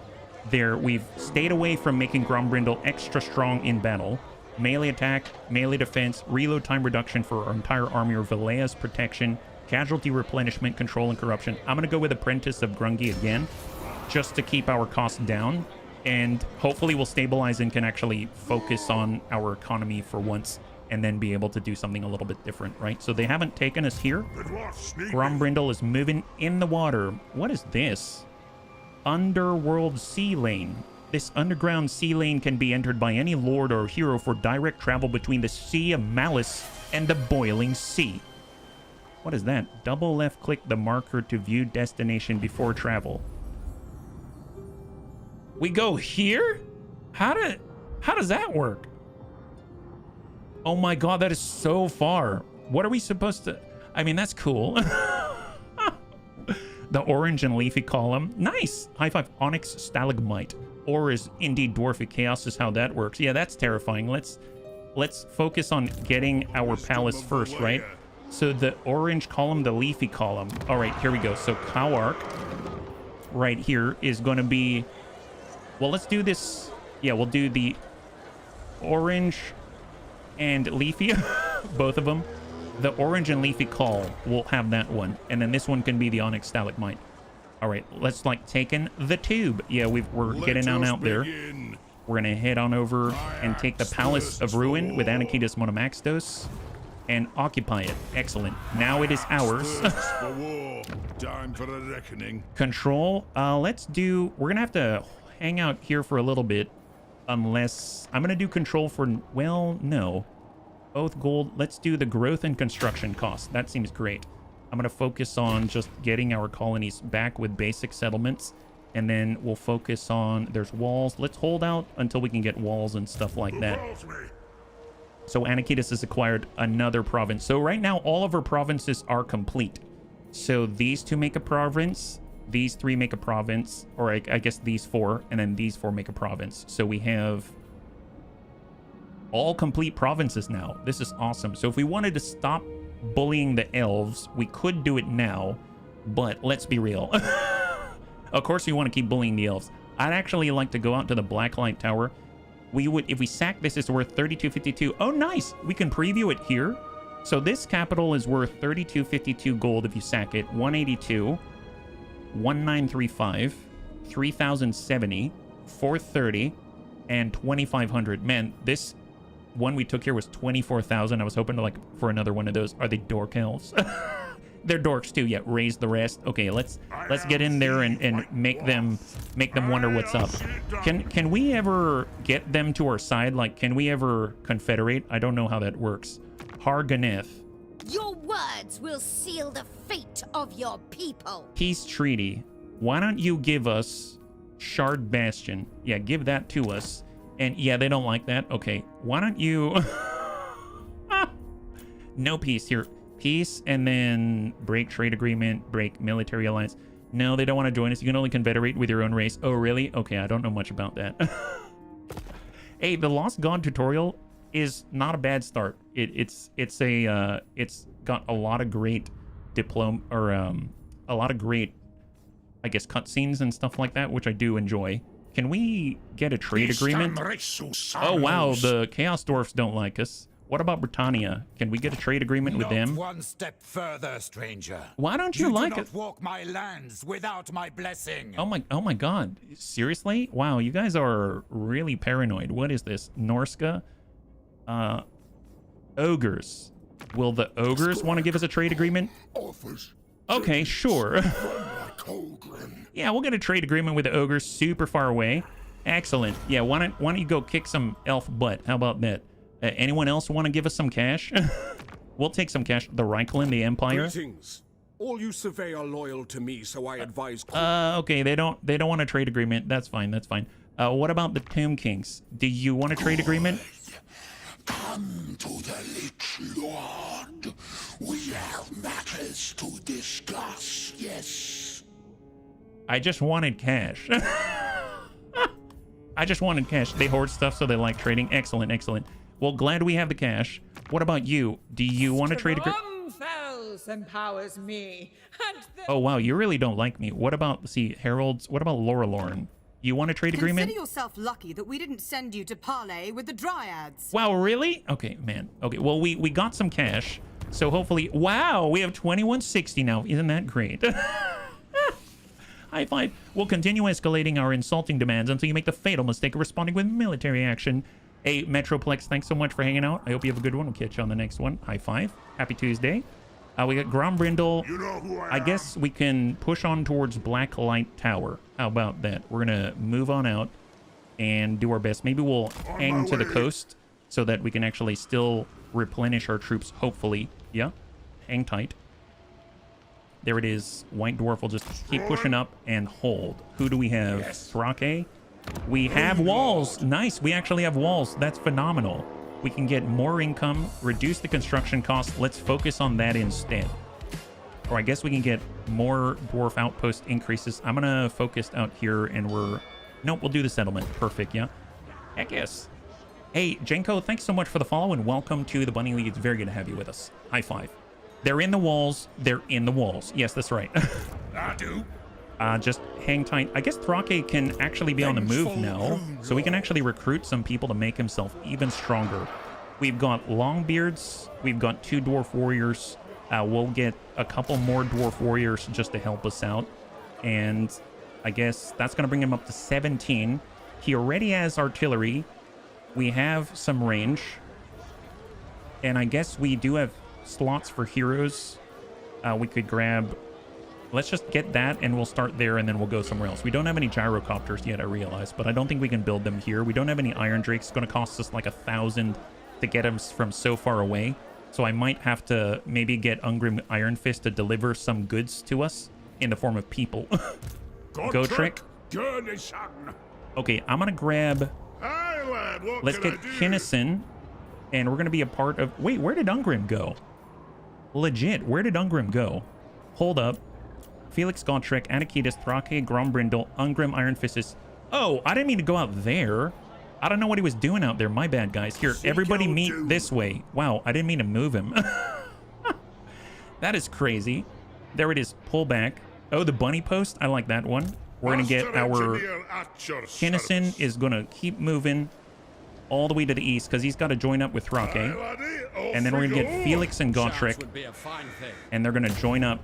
We've stayed away from making Grombrindal extra strong in battle. Melee attack, melee defense, reload time reduction for our entire army, or Valea's protection, casualty replenishment, control, and corruption. I'm going to go with Apprentice of Grungi again, just to keep our costs down. And hopefully we'll stabilize and can actually focus on our economy for once, and then be able to do something a little bit different, right? So they haven't taken us here. Grombrindal is moving in the water. What is this? Underworld Sea Lane. This underground sea lane can be entered by any lord or hero for direct travel between the Sea of Malice and the Boiling Sea. What is that? Double left click the marker to view destination before travel. We go here? How does that work? Oh my god, that is so far. What are we supposed to... I mean, that's cool. The orange and leafy column. Nice. High five. Onyx stalagmite. Or is indeed dwarfy chaos is how that works. Yeah, that's terrifying. Let's focus on getting our palace first, right? So the orange column, the leafy column. All right, here we go. So Cowark right here is going to be... Well, let's do this. Yeah, we'll do the orange and leafy. Both of them. The orange and leafy call. We'll have that one. And then this one can be the onyx stalagmite. All right, let's like take in the tube. Yeah, we're getting on out there. We're going to head on over and take the Palace of Ruin with Anakitas Monomaxtos and occupy it. Excellent. Now it is ours. Time for a reckoning. Control. Let's do... We're going to have to hang out here for a little bit. Unless... I'm going to do control for... Well, no. Both gold. Let's do the growth and construction cost. That seems great. I'm going to focus on just getting our colonies back with basic settlements. And then we'll focus on... There's walls. Let's hold out until we can get walls and stuff like that. So Anakitas has acquired another province. So right now, all of our provinces are complete. So these two make a province. These three make a province. Or I guess these four. And then these four make a province. So we have all complete provinces now. This is awesome. So if we wanted to stop bullying the elves, we could do it now. But let's be real. Of course, you want to keep bullying the elves. I'd actually like to go out to the Blacklight Tower. We would, if we sack this, it's worth 3252. Oh, nice. We can preview it here. So this capital is worth 3252 gold if you sack it. 182, 1935, 3070, 430, and 2500. Man, this one we took here was 24,000. I was hoping to like for another one of those. Are they dork elves? They're dorks too. Yeah, raise the rest. Okay, let's get in there and make them wonder what's up. Can we ever get them to our side? Like, can we ever confederate? I don't know how that works. Harganeth. Your words will seal the fate of your people. Peace treaty. Why don't you give us Shard Bastion? Yeah, give that to us. And yeah, they don't like that. Okay, why don't you... No peace here. Peace, and then break trade agreement, break military alliance. No, they don't want to join us. You can only confederate with your own race. Oh, really? Okay, I don't know much about that. Hey, the Lost God tutorial is not a bad start. It's got a lot of great a lot of great, I guess, cutscenes and stuff like that, which I do enjoy. Can we get a trade agreement? Oh wow, the Chaos Dwarfs don't like us. What about Britannia? Can we get a trade agreement with them? One step further, stranger. Why don't you like it? Walk my lands without my blessing. Oh my god. Seriously? Wow, you guys are really paranoid. What is this? Norska? Ogres. Will the ogres want to give us a trade agreement? Okay, sure. Yeah, we'll get a trade agreement with the ogres super far away. Excellent. Yeah, why don't you go kick some elf butt? How about that? Anyone else want to give us some cash? We'll take some cash. The Reichland, the Empire. Greetings. All you survey are loyal to me, so I advise... Okay, they don't want a trade agreement. That's fine, that's fine. What about the Tomb Kings? Do you want a trade agreement? Come to the Lich Lord. We have matters to discuss, yes. I just wanted cash. I just wanted cash. They hoard stuff, so they like trading. Excellent, excellent. Well, glad we have the cash. What about you? Do you want to trade agreement? Empowers me. Oh, wow, you really don't like me. What about, see, Heralds? What about Laura Lauren? You want a trade agreement? Consider yourself lucky that we didn't send you to parley with the Dryads. Wow, really? Okay, man. Okay, well, we got some cash, so hopefully... Wow, we have 2160 now. Isn't that great? High five. We'll continue escalating our insulting demands until you make the fatal mistake of responding with military action. Hey, Metroplex, thanks so much for hanging out. I hope you have a good one. We'll catch you on the next one. High five. Happy Tuesday. We got Grombrindal. You know who I I guess we can push on towards Blacklight Tower. How about that? We're going to move on out and do our best. Maybe we'll hang to the coast so that we can actually still replenish our troops, hopefully. Yeah, hang tight. There it is. White Dwarf will just keep pushing up and hold. Who do we have? Yes. Thrake? We have walls. Nice. We actually have walls. That's phenomenal. We can get more income, reduce the construction costs. Let's focus on that instead. Or I guess we can get more dwarf outpost increases. I'm going to focus out here and nope, we'll do the settlement. Perfect, yeah. Heck yes. Hey, Jenko, thanks so much for the follow and welcome to the Bunny League. It's very good to have you with us. High five. They're in the walls. They're in the walls. Yes, that's right. I do. Just hang tight. I guess Thrake can actually be on the move now, so we can actually recruit some people to make himself even stronger. We've got Longbeards. We've got 2 Dwarf Warriors. We'll get a couple more Dwarf Warriors just to help us out. And I guess that's going to bring him up to 17. He already has artillery. We have some range. And I guess we do have slots for heroes. We could grab... Let's just get that, and we'll start there, and then we'll go somewhere else. We don't have any gyrocopters yet, I realize, but I don't think we can build them here. We don't have any Iron Drakes. It's going to cost us like 1,000 to get them from so far away. So I might have to maybe get Ungrim Iron Fist to deliver some goods to us in the form of people. Go Trick. Okay, I'm going to grab... Let's get Kinnison, and we're going to be a part of... Wait, where did Ungrim go? Legit, where did Ungrim go? Hold up. Felix Gotrek, Anakitas, Thrake, Grombrindal, Ungrim, Iron Fist. Oh, I didn't mean to go out there. I don't know what he was doing out there. My bad, guys. Here, everybody meet this way. Wow, I didn't mean to move him. That is crazy. There it is. Pull back. Oh, the bunny post. I like that one. We're going to get our... Kinnison is going to keep moving all the way to the east because he's got to join up with Thrake. And then we're going to get Felix and Gotrek. And they're going to join up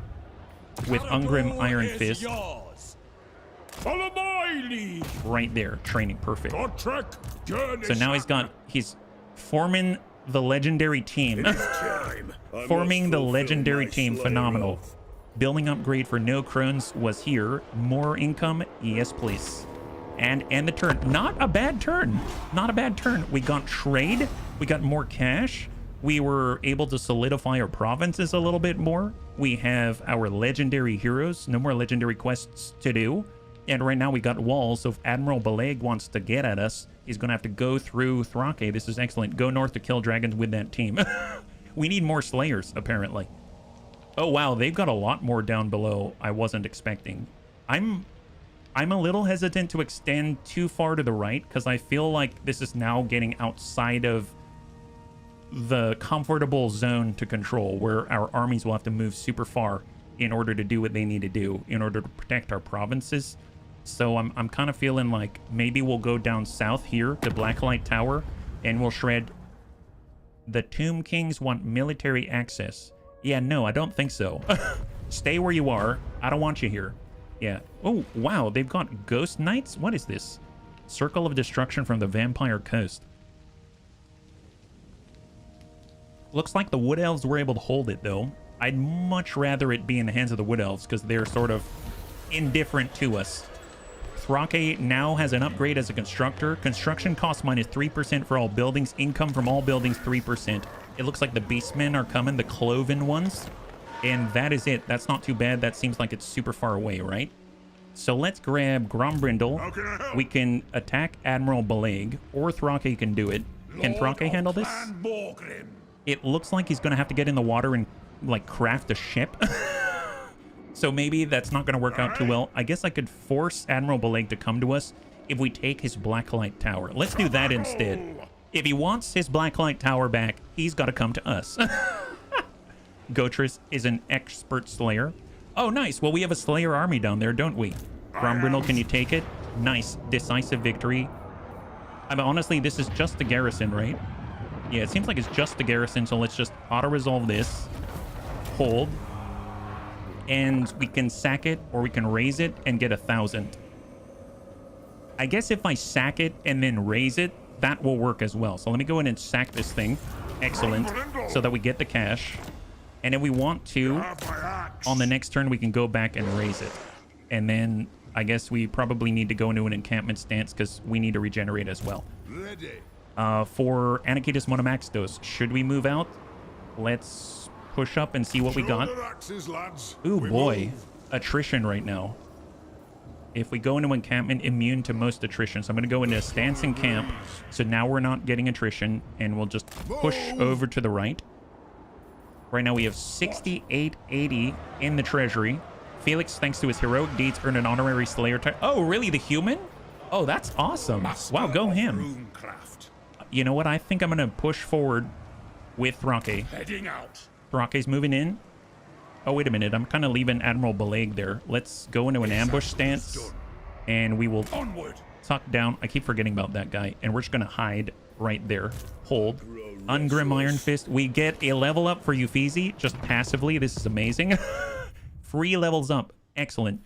with Ungrim Iron Fist. Follow my lead. Right there. Training. Perfect. So now he's forming the legendary team. Forming the legendary team. Phenomenal. Building upgrade for no crones was here. More income. Yes, please. And the turn. Not a bad turn. Not a bad turn. We got trade. We got more cash. We were able to solidify our provinces a little bit more. We have our legendary heroes. No more legendary quests to do. And right now we got walls. So if Admiral Beleg wants to get at us, he's going to have to go through Thrake. This is excellent. Go north to kill dragons with that team. We need more Slayers, apparently. Oh, wow. They've got a lot more down below I wasn't expecting. I'm a little hesitant to extend too far to the right because I feel like this is now getting outside of the comfortable zone to control where our armies will have to move super far in order to do what they need to do in order to protect our provinces. So I'm kind of feeling like maybe we'll go down south here to Blacklight Tower and we'll shred. The Tomb Kings want military access. Yeah, no, I don't think so. Stay where you are. I don't want you here. Yeah. Oh, wow. They've got Ghost Knights? What is this? Circle of Destruction from the Vampire Coast. Looks like the Wood Elves were able to hold it, though. I'd much rather it be in the hands of the Wood Elves because they're sort of indifferent to us. Thrake now has an upgrade as a constructor. Construction cost minus 3% for all buildings. Income from all buildings, 3%. It looks like the Beastmen are coming, the Cloven ones. And that is it. That's not too bad. That seems like it's super far away, right? So let's grab Grombrindal. We can attack Admiral Beleg, or Thrake can do it. Can Thrake handle this? It looks like he's going to have to get in the water and, like, craft a ship. So maybe that's not going to work out too well. I guess I could force Admiral Beleg to come to us if we take his Blacklight Tower. Let's do that instead. If he wants his Blacklight Tower back, he's got to come to us. Gotris is an expert Slayer. Oh, nice. Well, we have a Slayer army down there, don't we? Grombrindal, can you take it? Nice. Decisive victory. I mean, honestly, this is just the garrison, right? Yeah, it seems like it's just the garrison, so let's just auto-resolve this. Hold. And we can sack it, or we can raise it and get 1,000. I guess if I sack it and then raise it, that will work as well. So let me go in and sack this thing. Excellent. So that we get the cash. And if we want to, on the next turn, we can go back and raise it. And then I guess we probably need to go into an encampment stance because we need to regenerate as well. For Anakitas Monomaxtos, should we move out? Let's push up and see what we got. Ooh, boy. Attrition right now. If we go into encampment, immune to most attrition. So I'm going to go into a stance and camp. So now we're not getting attrition. And we'll just push over to the right. Right now we have 6880 in the treasury. Felix, thanks to his heroic deeds, earned an honorary Slayer title. Oh, really? The human? Oh, that's awesome. Wow, go him. You know what? I think I'm going to push forward with Thrake. Heading out. Thrake's moving in. Oh, wait a minute. I'm kind of leaving Admiral Beleg there. Let's go into an ambush stance. And we will tuck down. I keep forgetting about that guy. And we're just going to hide right there. Hold. Ungrim Iron Fist. We get a level up for Uffizi just passively. This is amazing. 3 levels up. Excellent.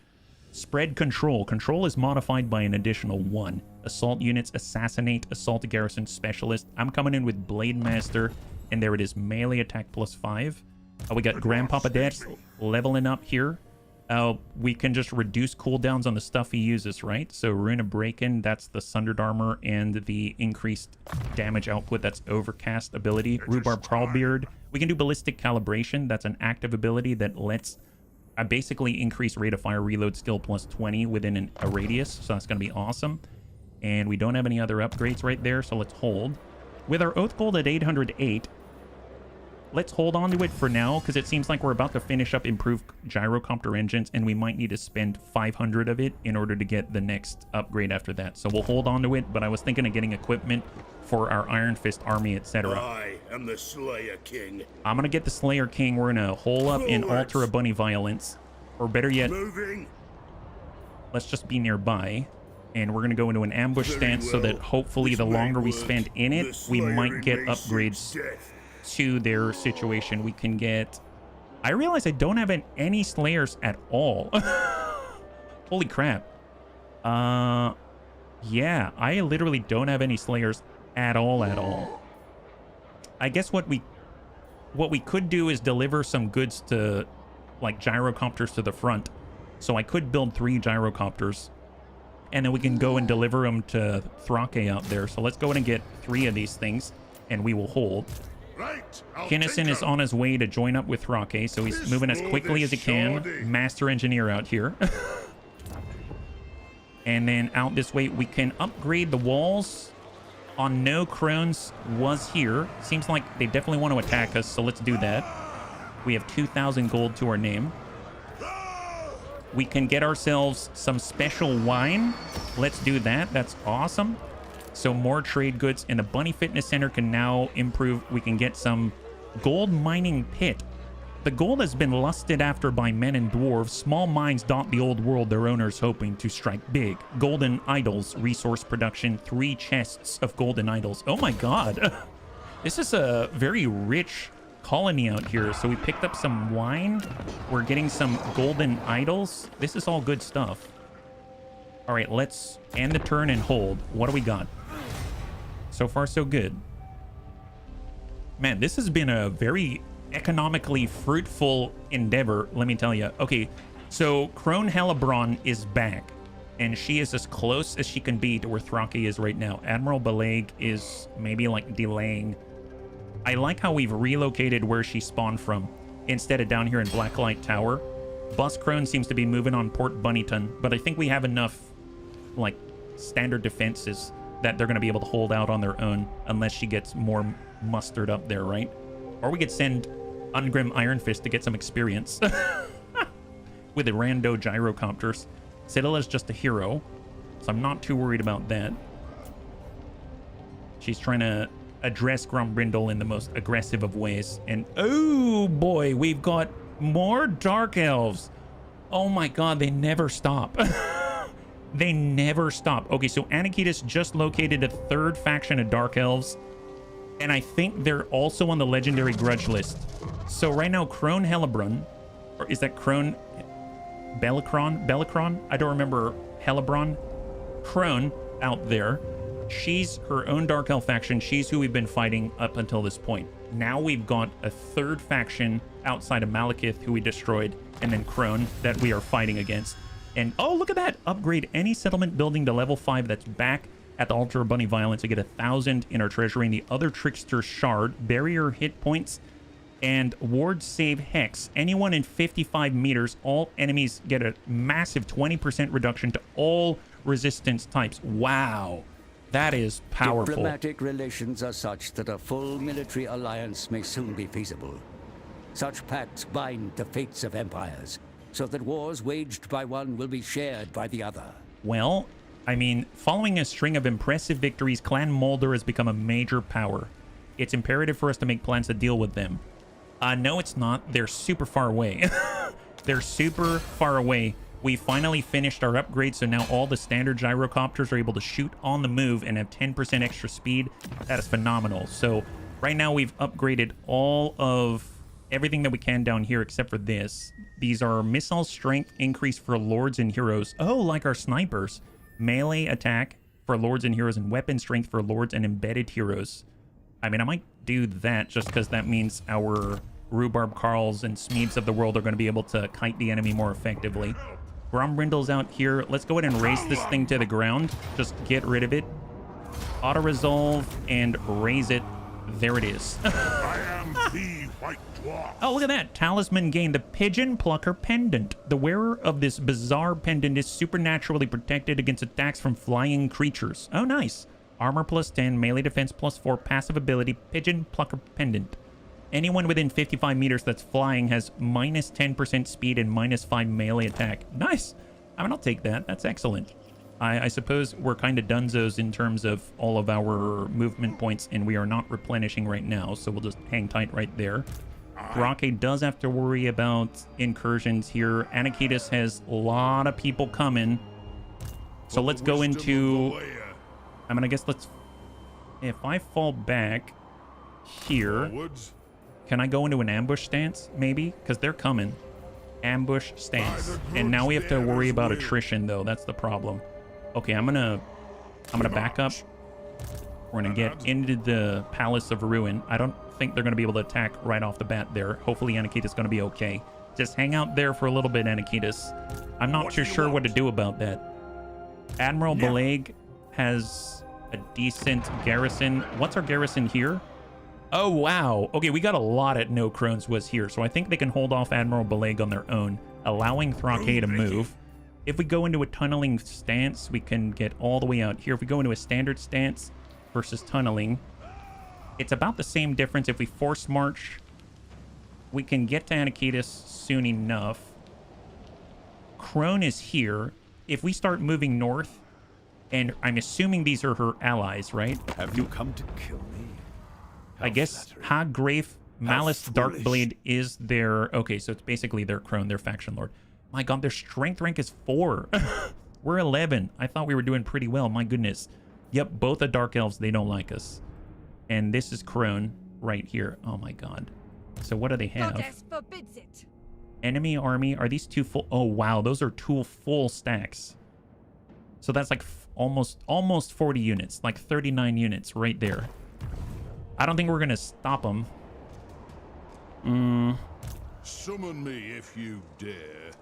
Spread control. Control is modified by an additional 1. Assault units, assassinate, assault garrison specialist. I'm coming in with Blade Master, and there it is, melee attack plus 5. We got Grandpapa Death leveling up here. We can just reduce cooldowns on the stuff he uses, right? So Rune of Break-In, that's the Sundered Armor, and the increased damage output, that's Overcast ability. Rhubarb Crawlbeard. We can do Ballistic Calibration. That's an active ability that lets basically increase rate of fire reload skill plus 20 within a radius, so that's going to be awesome. And we don't have any other upgrades right there, so let's hold. With our Oath Gold at 808, let's hold on to it for now, because it seems like we're about to finish up improved gyrocopter engines, and we might need to spend 500 of it in order to get the next upgrade after that. So we'll hold on to it, but I was thinking of getting equipment for our Iron Fist army, etc. I am the Slayer King. I'm going to get the Slayer King. We're going to hole up in Altar of Bunny Violence. Or better yet, let's just be nearby. And we're going to go into an ambush stance so that hopefully the longer we spend in it, we might get upgrades to their situation. We can get... I realize I don't have any Slayers at all. Holy crap. Yeah, I literally don't have any Slayers at all. I guess what we could do is deliver some goods to, like, gyrocopters to the front. So I could build 3 gyrocopters, and then we can go and deliver them to Thrake out there. So let's go ahead and get 3 of these things, and we will hold. Kinnison is on his way to join up with Thrake, so he's moving as quickly as he can. Master Engineer out here. And then out this way, we can upgrade the walls. On no, Crones was here. Seems like they definitely want to attack us, so let's do that. We have 2,000 gold to our name. We can get ourselves some special wine. Let's do that. That's awesome. So more trade goods, and the Bunny Fitness Center can now improve. We can get some gold mining pit. The gold has been lusted after by men and dwarves. Small mines dot the old world, their owners hoping to strike big. Golden idols, resource production, 3 chests of golden idols. Oh my god. This is a very rich colony out here. So we picked up some wine. We're getting some golden idols. This is all good stuff. All right, let's end the turn and hold. What do we got? So far, so good. Man, this has been a very economically fruitful endeavor, let me tell you. Okay, so Crone Hellebron is back, and she is as close as she can be to where Thrake is right now. Admiral Beleg is maybe like delaying. I like how we've relocated where she spawned from instead of down here in Blacklight Tower. Bus Crone seems to be moving on Port Bunnyton, but I think we have enough like standard defenses that they're going to be able to hold out on their own unless she gets more mustered up there, right? Or we could send Ungrim Iron Fist to get some experience with the rando gyrocopters. Citadel is just a hero, so I'm not too worried about that. She's trying to address Grombrindal in the most aggressive of ways. And oh boy, we've got more Dark Elves. Oh my god, they never stop. They never stop. Okay, so Anakitas just located a 3rd faction of Dark Elves, and I think they're also on the legendary grudge list. So right now, Crone Hellebron, or is that Crone Bellicron? I don't remember. Hellebron? Crone out there. She's her own Dark Elf faction. She's who we've been fighting up until this point. Now we've got a 3rd faction outside of Malekith who we destroyed, and then Crone that we are fighting against. And oh, look at that. Upgrade any settlement building to level 5 that's back at the Altar of Bunny Violence to get 1,000 in our treasury. And the other Trickster Shard, barrier hit points, and ward save hex. Anyone in 55 meters, all enemies get a massive 20% reduction to all resistance types. Wow. That is powerful. Diplomatic relations are such that a full military alliance may soon be feasible. Such pacts bind the fates of empires, so that wars waged by one will be shared by the other. Well, I mean, following a string of impressive victories, Clan Mulder has become a major power. It's imperative for us to make plans to deal with them. No, it's not. They're super far away. They're super far away. We finally finished our upgrade, so now all the standard gyrocopters are able to shoot on the move and have 10% extra speed. That is phenomenal. So right now we've upgraded all of everything that we can down here except for this. These are missile strength increase for lords and heroes. Oh, like our snipers. Melee attack for lords and heroes, and weapon strength for lords and embedded heroes. I mean, I might do that just because that means our rhubarb carls and smeeds of the world are going to be able to kite the enemy more effectively. Grombrindal's out here. Let's go ahead and race this thing to the ground. Just get rid of it. Auto resolve and raise it. There it is. I am the White Dwarf. Oh, look at that. Talisman gain, the Pigeon Plucker Pendant. The wearer of this bizarre pendant is supernaturally protected against attacks from flying creatures. Oh, nice. Armor plus 10, melee defense plus 4, passive ability, Pigeon Plucker Pendant. Anyone within 55 meters that's flying has minus 10% speed and minus 5 melee attack. Nice. I mean, I'll take that. That's excellent. I suppose we're kind of dunzos in terms of all of our movement points, and we are not replenishing right now, so we'll just hang tight right there. Drake does have to worry about incursions here. Anakitas has a lot of people coming. So let's go into... I mean, I guess let's... If I fall back here... Can I go into an ambush stance, maybe? Because they're coming. Ambush stance. And now we have to worry about attrition, though. That's the problem. Okay, I'm gonna back up. We're gonna get into the Palace of Ruin. I don't think they're gonna be able to attack right off the bat there. Hopefully Anakitas gonna be okay. Just hang out there for a little bit, Anakitas. I'm not too sure what to do about that. Admiral Beleg has a decent garrison. What's our garrison here? Oh, wow. Okay, we got a lot at No Crones was here, so I think they can hold off Admiral Beleg on their own, allowing Thrake to move. If we go into a tunneling stance, we can get all the way out here. If we go into a standard stance versus tunneling, it's about the same difference. If we force march, we can get to Anakitas soon enough. Crone is here. If we start moving north, and I'm assuming these are her allies, right? Have you come to kill me? I guess Haggrafe Malice Darkblade is their... Okay, so it's basically their Crone, their faction lord. My god, their strength rank is 4. We're 11. I thought we were doing pretty well. My goodness. Yep, both the Dark Elves, they don't like us. And this is Crone right here. Oh my god. So what do they have? Goddess forbids it. Enemy army. Are these two full? Oh wow, those are 2 full stacks. So that's like almost 40 units. Like 39 units right there. I don't think we're gonna stop them. Summon me if you dare.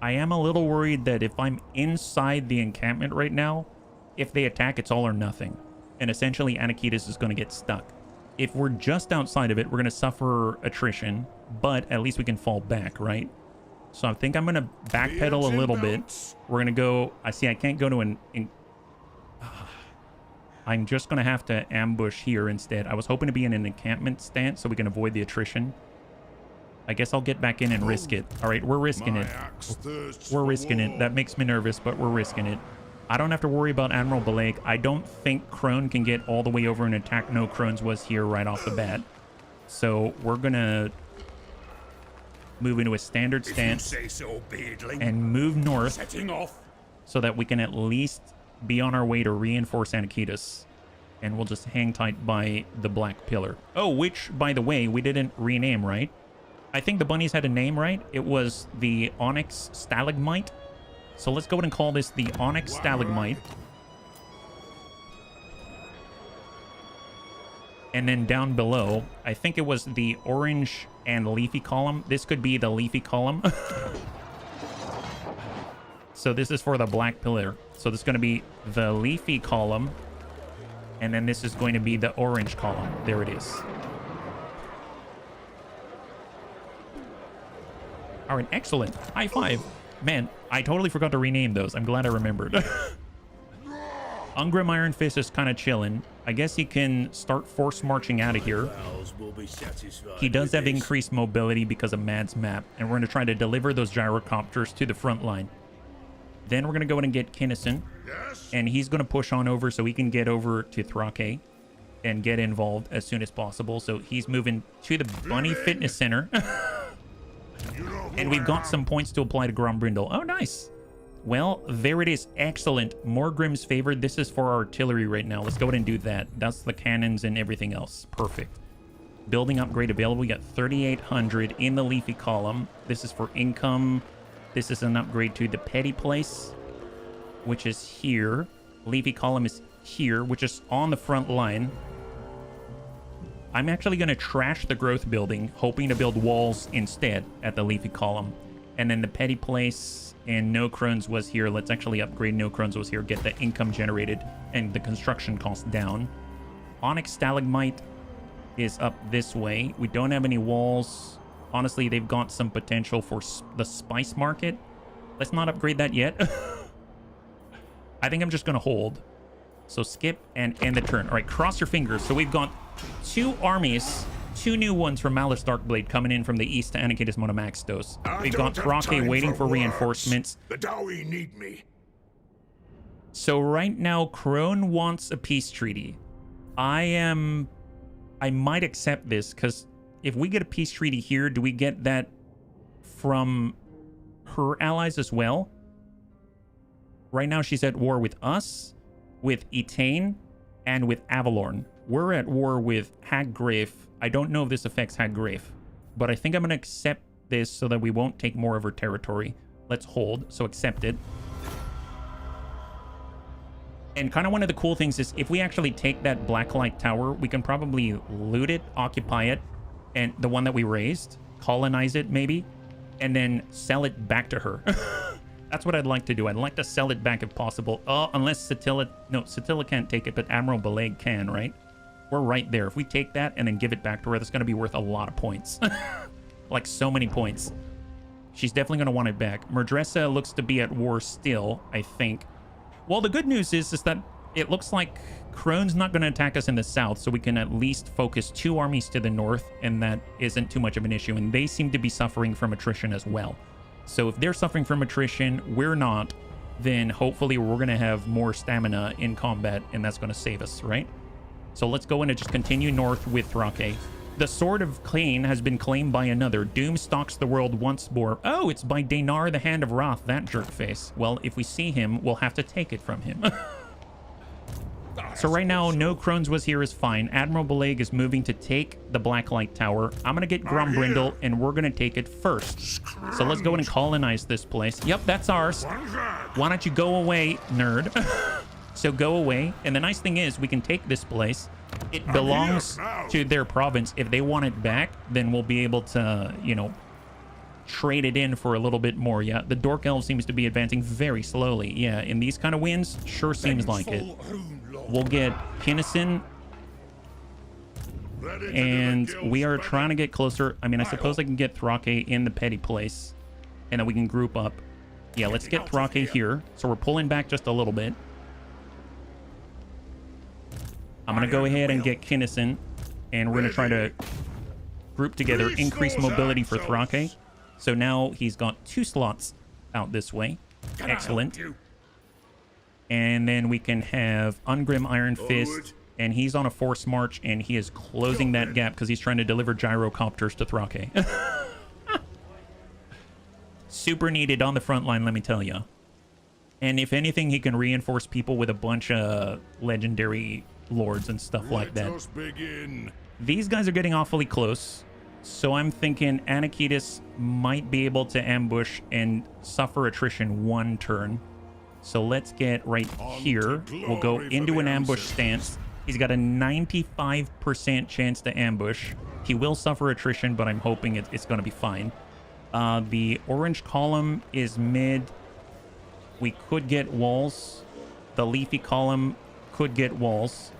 I am a little worried that if I'm inside the encampment right now, if they attack, it's all or nothing. And essentially, Anakitas is going to get stuck. If we're just outside of it, we're going to suffer attrition, but at least we can fall back, right? So I think I'm going to backpedal a little bit. We're going to go... I see I can't go to I'm just going to have to ambush here instead. I was hoping to be in an encampment stance so we can avoid the attrition. I guess I'll get back in and risk it. All right, we're risking it. We're risking it. That makes me nervous, but we're risking it. I don't have to worry about Admiral Beleg. I don't think Crone can get all the way over and attack No Crones was here right off the bat. So we're going to move into a standard stance and move north so that we can at least be on our way to reinforce Anakitas. And we'll just hang tight by the Black Pillar. Oh, which, by the way, we didn't rename, right? I think the bunnies had a name, right? It was the Onyx Stalagmite. So let's go ahead and call this the Onyx Stalagmite. And then down below, I think it was the orange and leafy column. This could be the leafy column. So this is for the Black Pillar. So this is going to be the leafy column. And then this is going to be the orange column. There it is. All right, excellent. High five. Man, I totally forgot to rename those. I'm glad I remembered. Ungrim Iron Fist is kind of chilling. I guess he can start force marching out of here. He does have increased mobility because of Mad's map, and we're going to try to deliver those gyrocopters to the front line. Then we're going to go in and get Kinnison. Yes? And he's going to push on over so he can get over to Thrake and get involved as soon as possible. So he's moving to the Bunny Fitness Center. And we've got some points to apply to Grombrindal. Oh, nice. Well, there it is. Excellent. More Grimm's favored. This is for our artillery right now. Let's go ahead and do that. That's the cannons and everything else. Perfect. Building upgrade available. We got 3,800 in the Leafy Column. This is for income. This is an upgrade to the Petty Place, which is here. Leafy Column is here, which is on the front line. I'm actually going to trash the growth building, hoping to build walls instead at the Leafy Column. And then the Petty Place and No Crones was here. Let's actually upgrade No Crones was here, get the income generated and the construction cost down. Onyx Stalagmite is up this way. We don't have any walls. Honestly, they've got some potential for the Spice Market. Let's not upgrade that yet. I think I'm just going to hold. So skip and end the turn. All right, cross your fingers. So we've got 2 armies, 2 new ones from Malus Darkblade coming in from the east to Anakitis Monomaxtos. We've got Thrake waiting for reinforcements. The Dowie need me. So right now, Crone wants a peace treaty. I might accept this, because if we get a peace treaty here, do we get that from her allies as well? Right now, she's at war with us, with Etain, and with Avalorn. We're at war with Haggrave. I don't know if this affects Haggrave, but I think I'm going to accept this so that we won't take more of her territory. Let's hold, so accept it. And kind of one of the cool things is if we actually take that Blacklight Tower, we can probably loot it, occupy it, and the one that we raised, colonize it maybe, and then sell it back to her. That's what I'd like to do. I'd like to sell it back if possible. Oh, unless Satilla... No, Satilla can't take it, but Admiral Beleg can, right? We're right there. If we take that and then give it back to her, that's going to be worth a lot of points. Like, so many points. She's definitely going to want it back. Murdressa looks to be at war still, I think. Well, the good news is that it looks like Crone's not going to attack us in the south, so we can at least focus 2 armies to the north, and that isn't too much of an issue. And they seem to be suffering from attrition as well. So if they're suffering from attrition, we're not, then hopefully we're going to have more stamina in combat, and that's going to save us, right? So let's go in and just continue north with Thrake. The Sword of Clane has been claimed by another. Doom stalks the world once more. Oh, it's by Danar, the Hand of Wrath, that jerkface. Well, if we see him, we'll have to take it from him. So right now, no Crones was here is fine. Admiral Beleg is moving to take the Blacklight Tower. I'm going to get Grombrindal, and we're going to take it first. So let's go in and colonize this place. Yep, that's ours. Why don't you go away, nerd? So go away. And the nice thing is we can take this place. It belongs to their province. If they want it back, then we'll be able to, you know, trade it in for a little bit more. Yeah, the Dork Elf seems to be advancing very slowly. Yeah, in these kind of winds, sure seems like it. We'll get Kinnison. And we are trying to get closer. I mean, I suppose I can get Thrake in the Petty Place. And then we can group up. Yeah, let's get Thrake here. So we're pulling back just a little bit. I'm going to go ahead and get Kinnison. And we're going to try to group together, increase mobility for Thrake. So now he's got 2 slots out this way. Excellent. And then we can have Ungrim Iron Fist. And he's on a force march, and he is closing that gap because he's trying to deliver gyrocopters to Thrake. Super needed on the front line, let me tell you. And if anything, he can reinforce people with a bunch of legendary lords and stuff like that. These guys are getting awfully close. So I'm thinking Anakitis might be able to ambush and suffer attrition 1 turn. So let's get right here. We'll go into an ambush stance. He's got a 95% chance to ambush. He will suffer attrition, but I'm hoping it's going to be fine. The orange column is mid. We could get walls. The leafy column could get walls.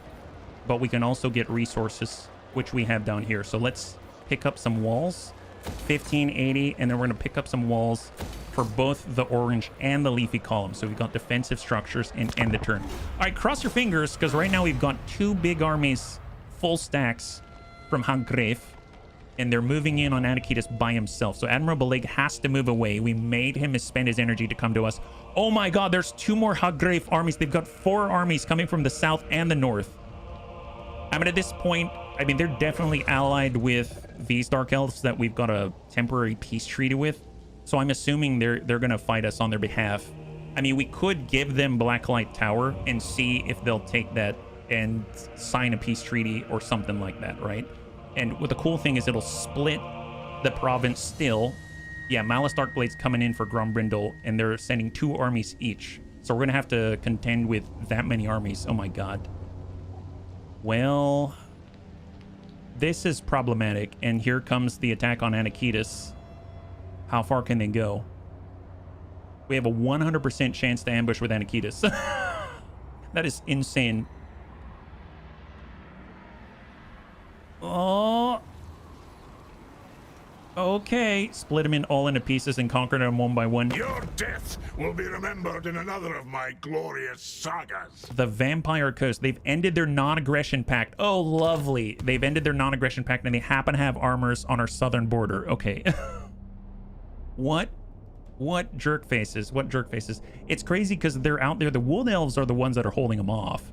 But we can also get resources, which we have down here. So let's pick up some walls. 1580, and then we're going to pick up some walls for both the orange and the leafy column. So we've got defensive structures and end the turn. All right, cross your fingers, because right now we've got 2 big armies, full stacks from Haggrave. and they're moving in on Anakitas by himself. So Admiral Balig has to move away. We made him spend his energy to come to us. Oh my god, there's 2 more Haggrave armies. They've got 4 armies coming from the south and the north. I mean, at this point, I mean, they're definitely allied with these Dark Elves that we've got a temporary peace treaty with. So I'm assuming they're going to fight us on their behalf. I mean, we could give them Blacklight Tower and see if they'll take that and sign a peace treaty or something like that, right? And what the cool thing is, it'll split the province still. Yeah, Malice Darkblade's coming in for Grombrindal, and they're sending 2 armies each. So we're going to have to contend with that many armies. Oh my god. Well, this is problematic. And here comes the attack on Anakitas. How far can they go? We have a 100% chance to ambush with Anakitas. That is insane. Oh. Okay. Split them all into pieces and conquer them one by one. Your death will be remembered in another of my glorious sagas. The Vampire Coast. They've ended their non-aggression pact. Oh, lovely. They've ended their non-aggression pact, and they happen to have armors on our southern border. Okay. What jerk faces? What jerk faces? It's crazy because they're out there. The Wood Elves are the ones that are holding them off.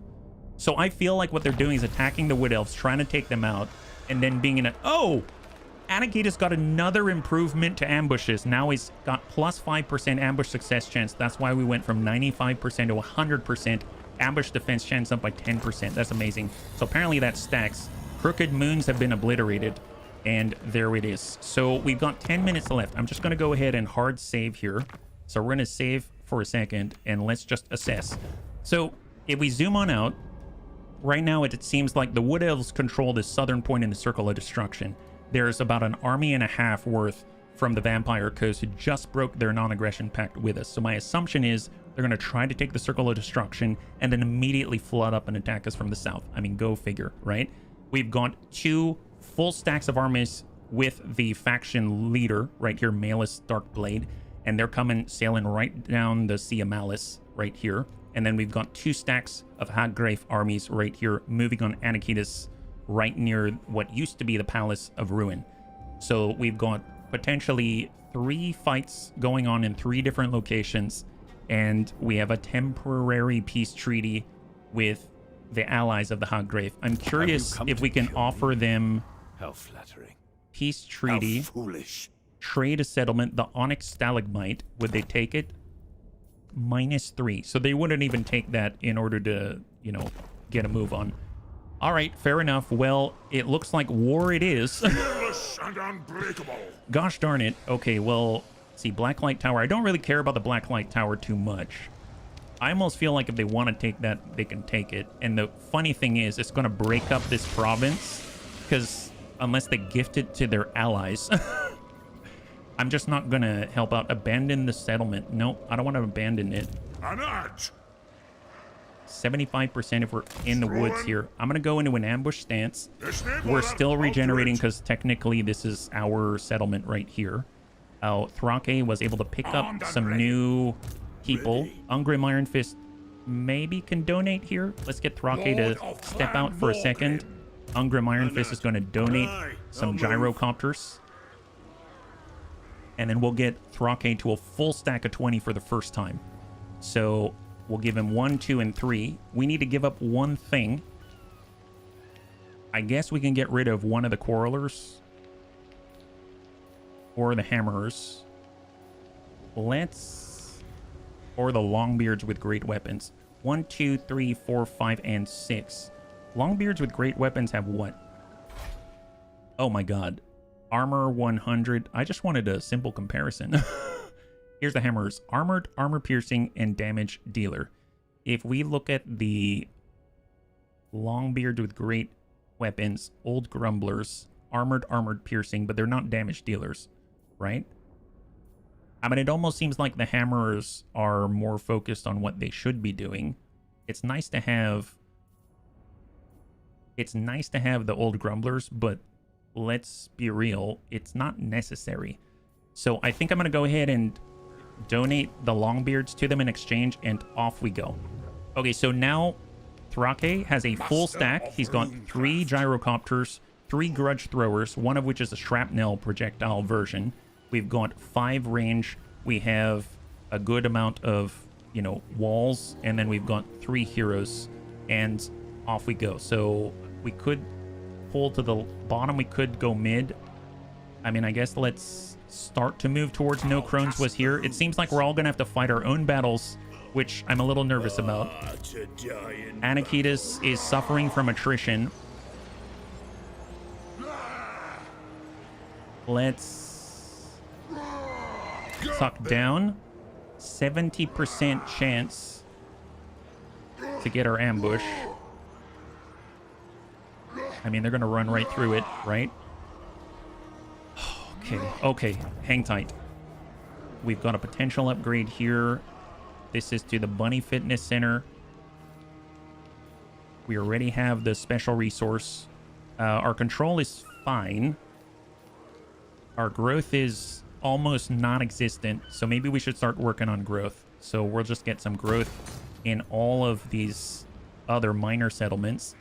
So I feel like what they're doing is attacking the Wood Elves, trying to take them out, and then being in a... Oh! Anakitas got another improvement to ambushes. Now he's got plus 5% ambush success chance. That's why we went from 95% to 100%. Ambush defense chance up by 10%. That's amazing. So apparently that stacks. Crooked Moons have been obliterated. And there it is. So we've got 10 minutes left. I'm just going to go ahead and hard save here. So we're going to save for a second, and let's just assess. So if we zoom on out, right now it seems like the Wood Elves control the southern point in the Circle of Destruction. There's about an army and a half worth from the Vampire Coast who just broke their non-aggression pact with us. So my assumption is they're going to try to take the Circle of Destruction and then immediately flood up and attack us from the south. I mean, go figure, right? We've got 2 full stacks of armies with the faction leader right here, Malus Darkblade, and they're coming sailing right down the Sea of Malice right here. And then we've got 2 stacks of Haggrave armies right here moving on Anakitas right near what used to be the Palace of Ruin. So we've got potentially 3 fights going on in 3 different locations, and we have a temporary peace treaty with the allies of the Haggrave. I'm curious if we can offer them How flattering. peace treaty, How foolish. trade a settlement, the Onyx Stalagmite. Would they take it? -3. So they wouldn't even take that in order to, you know, get a move on. All right, fair enough. Well, it looks like war it is. Fearless and unbreakable. Gosh darn it. Okay, well, see, Blacklight Tower. I don't really care about the Blacklight Tower too much. I almost feel like if they want to take that, they can take it. And the funny thing is, it's going to break up this province, because unless they gift it to their allies, I'm just not going to help out. Abandon the settlement. Nope, I don't want to abandon it. An arch. 75% if we're in the woods here. I'm going to go into an ambush stance. This neighbor We're has still regenerating outraged. because technically this is our settlement right here. Thrake was able to pick up Armed and some ready. new people. Ready. Ungrim Iron Fist maybe can donate here. Let's get Thrake Lord to of step Clan out for a second. Ungrim Iron Fist is going to donate some gyrocopters. And then we'll get Thrake to a full stack of 20 for the first time. So we'll give him 1, 2, and 3. We need to give up one thing. I guess we can get rid of one of the Quarrelers. Or the Hammerers. Or the Longbeards with great weapons. 1, 2, 3, 4, 5, and 6. Longbeards with great weapons have what? Oh my god. Armor 100. I just wanted a simple comparison. Here's the Hammerers. Armored, armor piercing, and damage dealer. If we look at the Longbeard with great weapons, old grumblers, armored piercing, but they're not damage dealers, right? I mean, it almost seems like the Hammerers are more focused on what they should be doing. It's nice to have the old grumblers, but let's be real, it's not necessary. So I think I'm going to go ahead and donate the Longbeards to them in exchange, and off we go. Okay, so now Thrake has a full stack. He's got 3 gyrocopters, 3 grudge throwers, one of which is a shrapnel projectile version. We've got 5 range. We have a good amount of, you know, walls, and then we've got 3 heroes, and off we go. So we could pull to the bottom. We could go mid. I mean, I guess let's start to move towards no Crones was here. It seems like we're all gonna have to fight our own battles, which I'm a little nervous about. Anakitas is suffering from attrition. Let's suck down. 70% chance to get our ambush. I mean, they're gonna run right through it, right? Okay, hang tight. We've got a potential upgrade here. This is to the Bunny Fitness Center. We already have the special resource. Our control is fine. Our growth is almost non-existent, so maybe we should start working on growth. So we'll just get some growth in all of these other minor settlements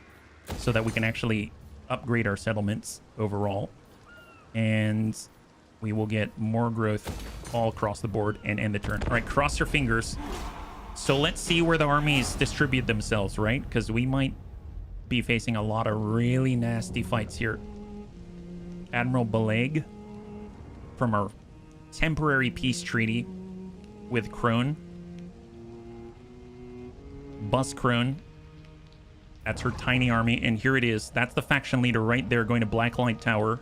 so that we can actually upgrade our settlements overall. And we will get more growth all across the board and end the turn. All right, cross your fingers. So let's see where the armies distribute themselves, right? Because we might be facing a lot of really nasty fights here. Admiral Beleg from our temporary peace treaty with Crone. Bus Crone. That's her tiny army, and here it is. That's the faction leader right there going to Blacklight Tower.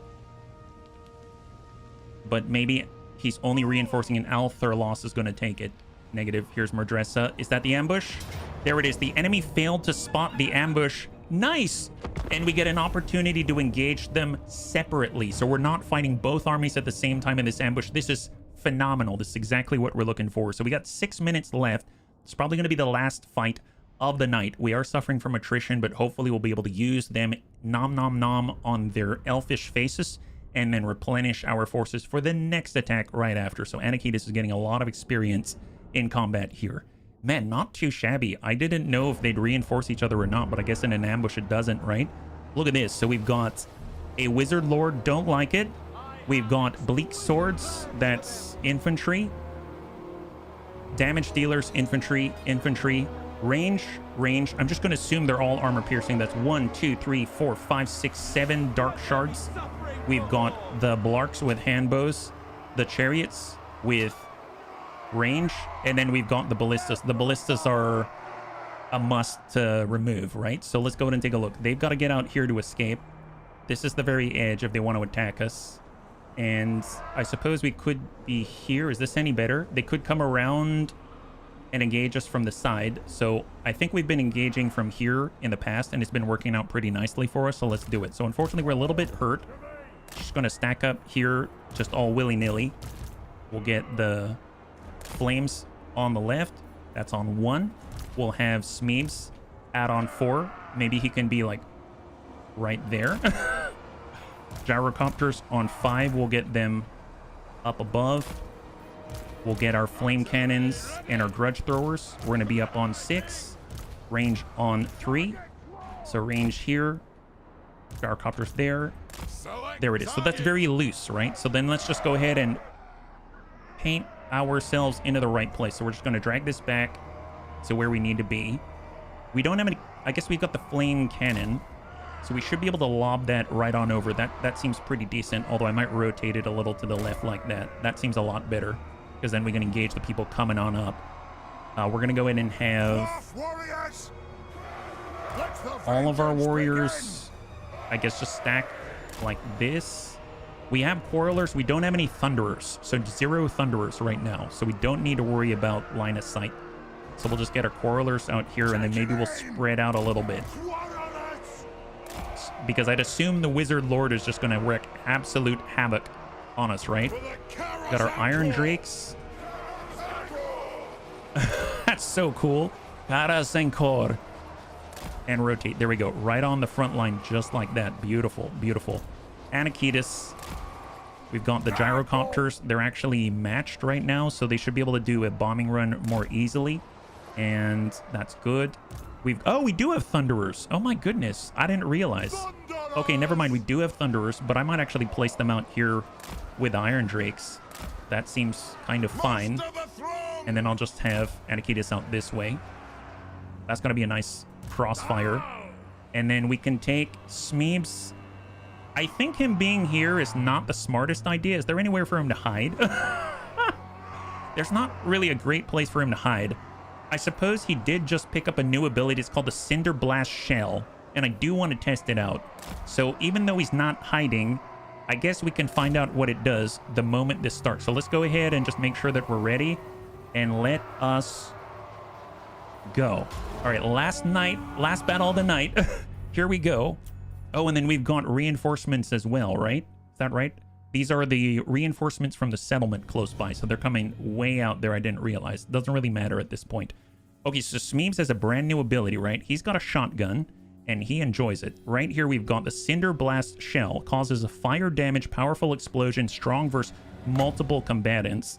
But maybe he's only reinforcing an Althurlos is going to take it. Negative. Here's Murdressa. Is that the ambush? There it is. The enemy failed to spot the ambush. Nice! And we get an opportunity to engage them separately. So we're not fighting both armies at the same time in this ambush. This is phenomenal. This is exactly what we're looking for. So we got 6 minutes left. It's probably going to be the last fight of the night. We are suffering from attrition, but hopefully we'll be able to use them nom nom nom on their elfish faces and then replenish our forces for the next attack right after. So Anakitas is getting a lot of experience in combat here. Man, not too shabby. I didn't know if they'd reinforce each other or not, but I guess in an ambush it doesn't, right? Look at this. So we've got a Wizard Lord, don't like it. We've got Bleak Swords, that's infantry. Damage dealers, infantry, infantry. Range. I'm just going to assume they're all armor piercing. That's 1, 2, 3, 4, 5, 6, 7 dark shards. We've got the Blarks with handbows, the chariots with range, and then we've got the ballistas. The ballistas are a must to remove, right? So let's go ahead and take a look. They've got to get out here to escape. This is the very edge if they want to attack us. And I suppose we could be here. Is this any better? They could come around and engage us from the side. So I think we've been engaging from here in the past, and it's been working out pretty nicely for us. So let's do it. So unfortunately, we're a little bit hurt. Just going to stack up here, just all willy-nilly. We'll get the flames on the left. That's on 1. We'll have Smeeves add on 4. Maybe he can be like right there. Gyrocopters on 5. We'll get them up above. We'll get our flame cannons and our grudge throwers. We're going to be up on 6. Range on 3. So range here. Gyrocopters there. There it is. So that's very loose, right? So then let's just go ahead and paint ourselves into the right place. So we're just going to drag this back to where we need to be. We don't have any... I guess we've got the flame cannon. So we should be able to lob that right on over. That seems pretty decent, although I might rotate it a little to the left like that. That seems a lot better, because then we can engage the people coming on up. We're going to go in and have all of our warriors, I guess, just stack like this. We have quarrelers. We don't have any thunderers, so 0 thunderers right now. So we don't need to worry about line of sight. So we'll just get our quarrelers out here, and then maybe we'll spread out a little bit, because I'd assume the Wizard Lord is just going to wreak absolute havoc on us, right? Got our Iron Drakes. That's so cool. Cara Senkor. And rotate. There we go. Right on the front line, just like that. Beautiful, beautiful. Anakitas. We've got the gyrocopters. They're actually matched right now, so they should be able to do a bombing run more easily. And that's good. We do have thunderers. Oh my goodness. I didn't realize. Okay, never mind. We do have Thunderers, but I might actually place them out here with Iron Drakes. That seems kind of fine. And then I'll just have Anakitis out this way. That's going to be a nice crossfire. And then we can take Smeebs. I think him being here is not the smartest idea. Is there anywhere for him to hide? There's not really a great place for him to hide. I suppose he did just pick up a new ability. It's called the Cinder Blast Shell. And I do want to test it out. So even though he's not hiding, I guess we can find out what it does the moment this starts. So let's go ahead and just make sure that we're ready. And let us go. All right, last battle of the night. Here we go. Oh, and then we've got reinforcements as well, right? Is that right? These are the reinforcements from the settlement close by, so they're coming way out there. I didn't realize. Doesn't really matter at this point. Okay, so Smeebs has a brand new ability, right? He's got a shotgun, and he enjoys it. Right here, we've got the Cinder Blast Shell. Causes a fire damage, powerful explosion, strong versus multiple combatants.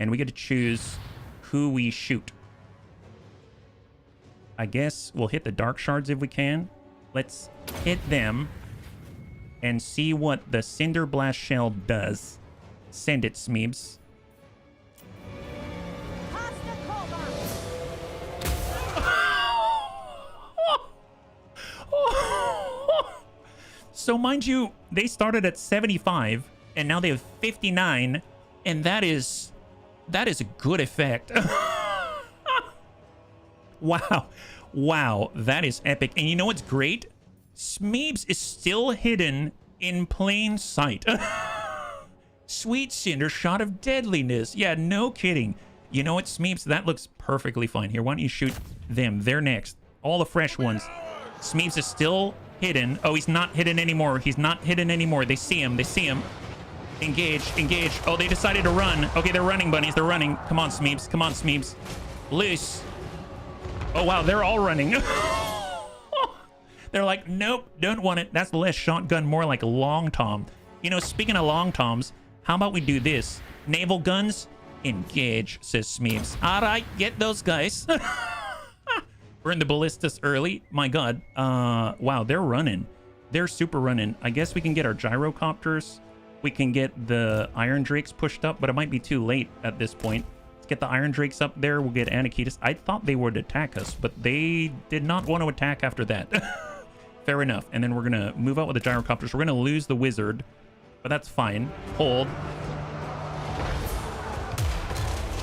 And we get to choose who we shoot. I guess we'll hit the Dark Shards if we can. Let's hit them and see what the Cinder Blast Shell does. Send it, Smeebs. So mind you, they started at 75 and now they have 59, and that is a good effect. Wow, that is epic. And you know what's great? Smeebs is still hidden in plain sight. Sweet Cinder Shot of Deadliness. Yeah, no kidding. You know what, Smeebs? That looks perfectly fine. Here, why don't you shoot them? They're next. All the fresh ones. Smeebs is still hidden. Oh, he's not hidden anymore. He's not hidden anymore. They see him. They see him. Engage. Engage. Oh, they decided to run. Okay, they're running, bunnies. They're running. Come on, Smeebs. Come on, Smeebs. Loose. Oh, wow. They're all running. They're like, nope, don't want it. That's less shotgun, more like long tom. You know, speaking of long toms, how about we do this? Naval guns, engage, says Smeebs. All right, get those guys. Burn the ballistas early. My God. Wow, they're running. They're super running. I guess we can get our gyrocopters. We can get the Iron Drakes pushed up, but it might be too late at this point. Let's get the Iron Drakes up there. We'll get Anakitis. I thought they would attack us, but they did not want to attack after that. Fair enough. And then we're going to move out with the gyrocopters. We're going to lose the wizard, but that's fine. Hold.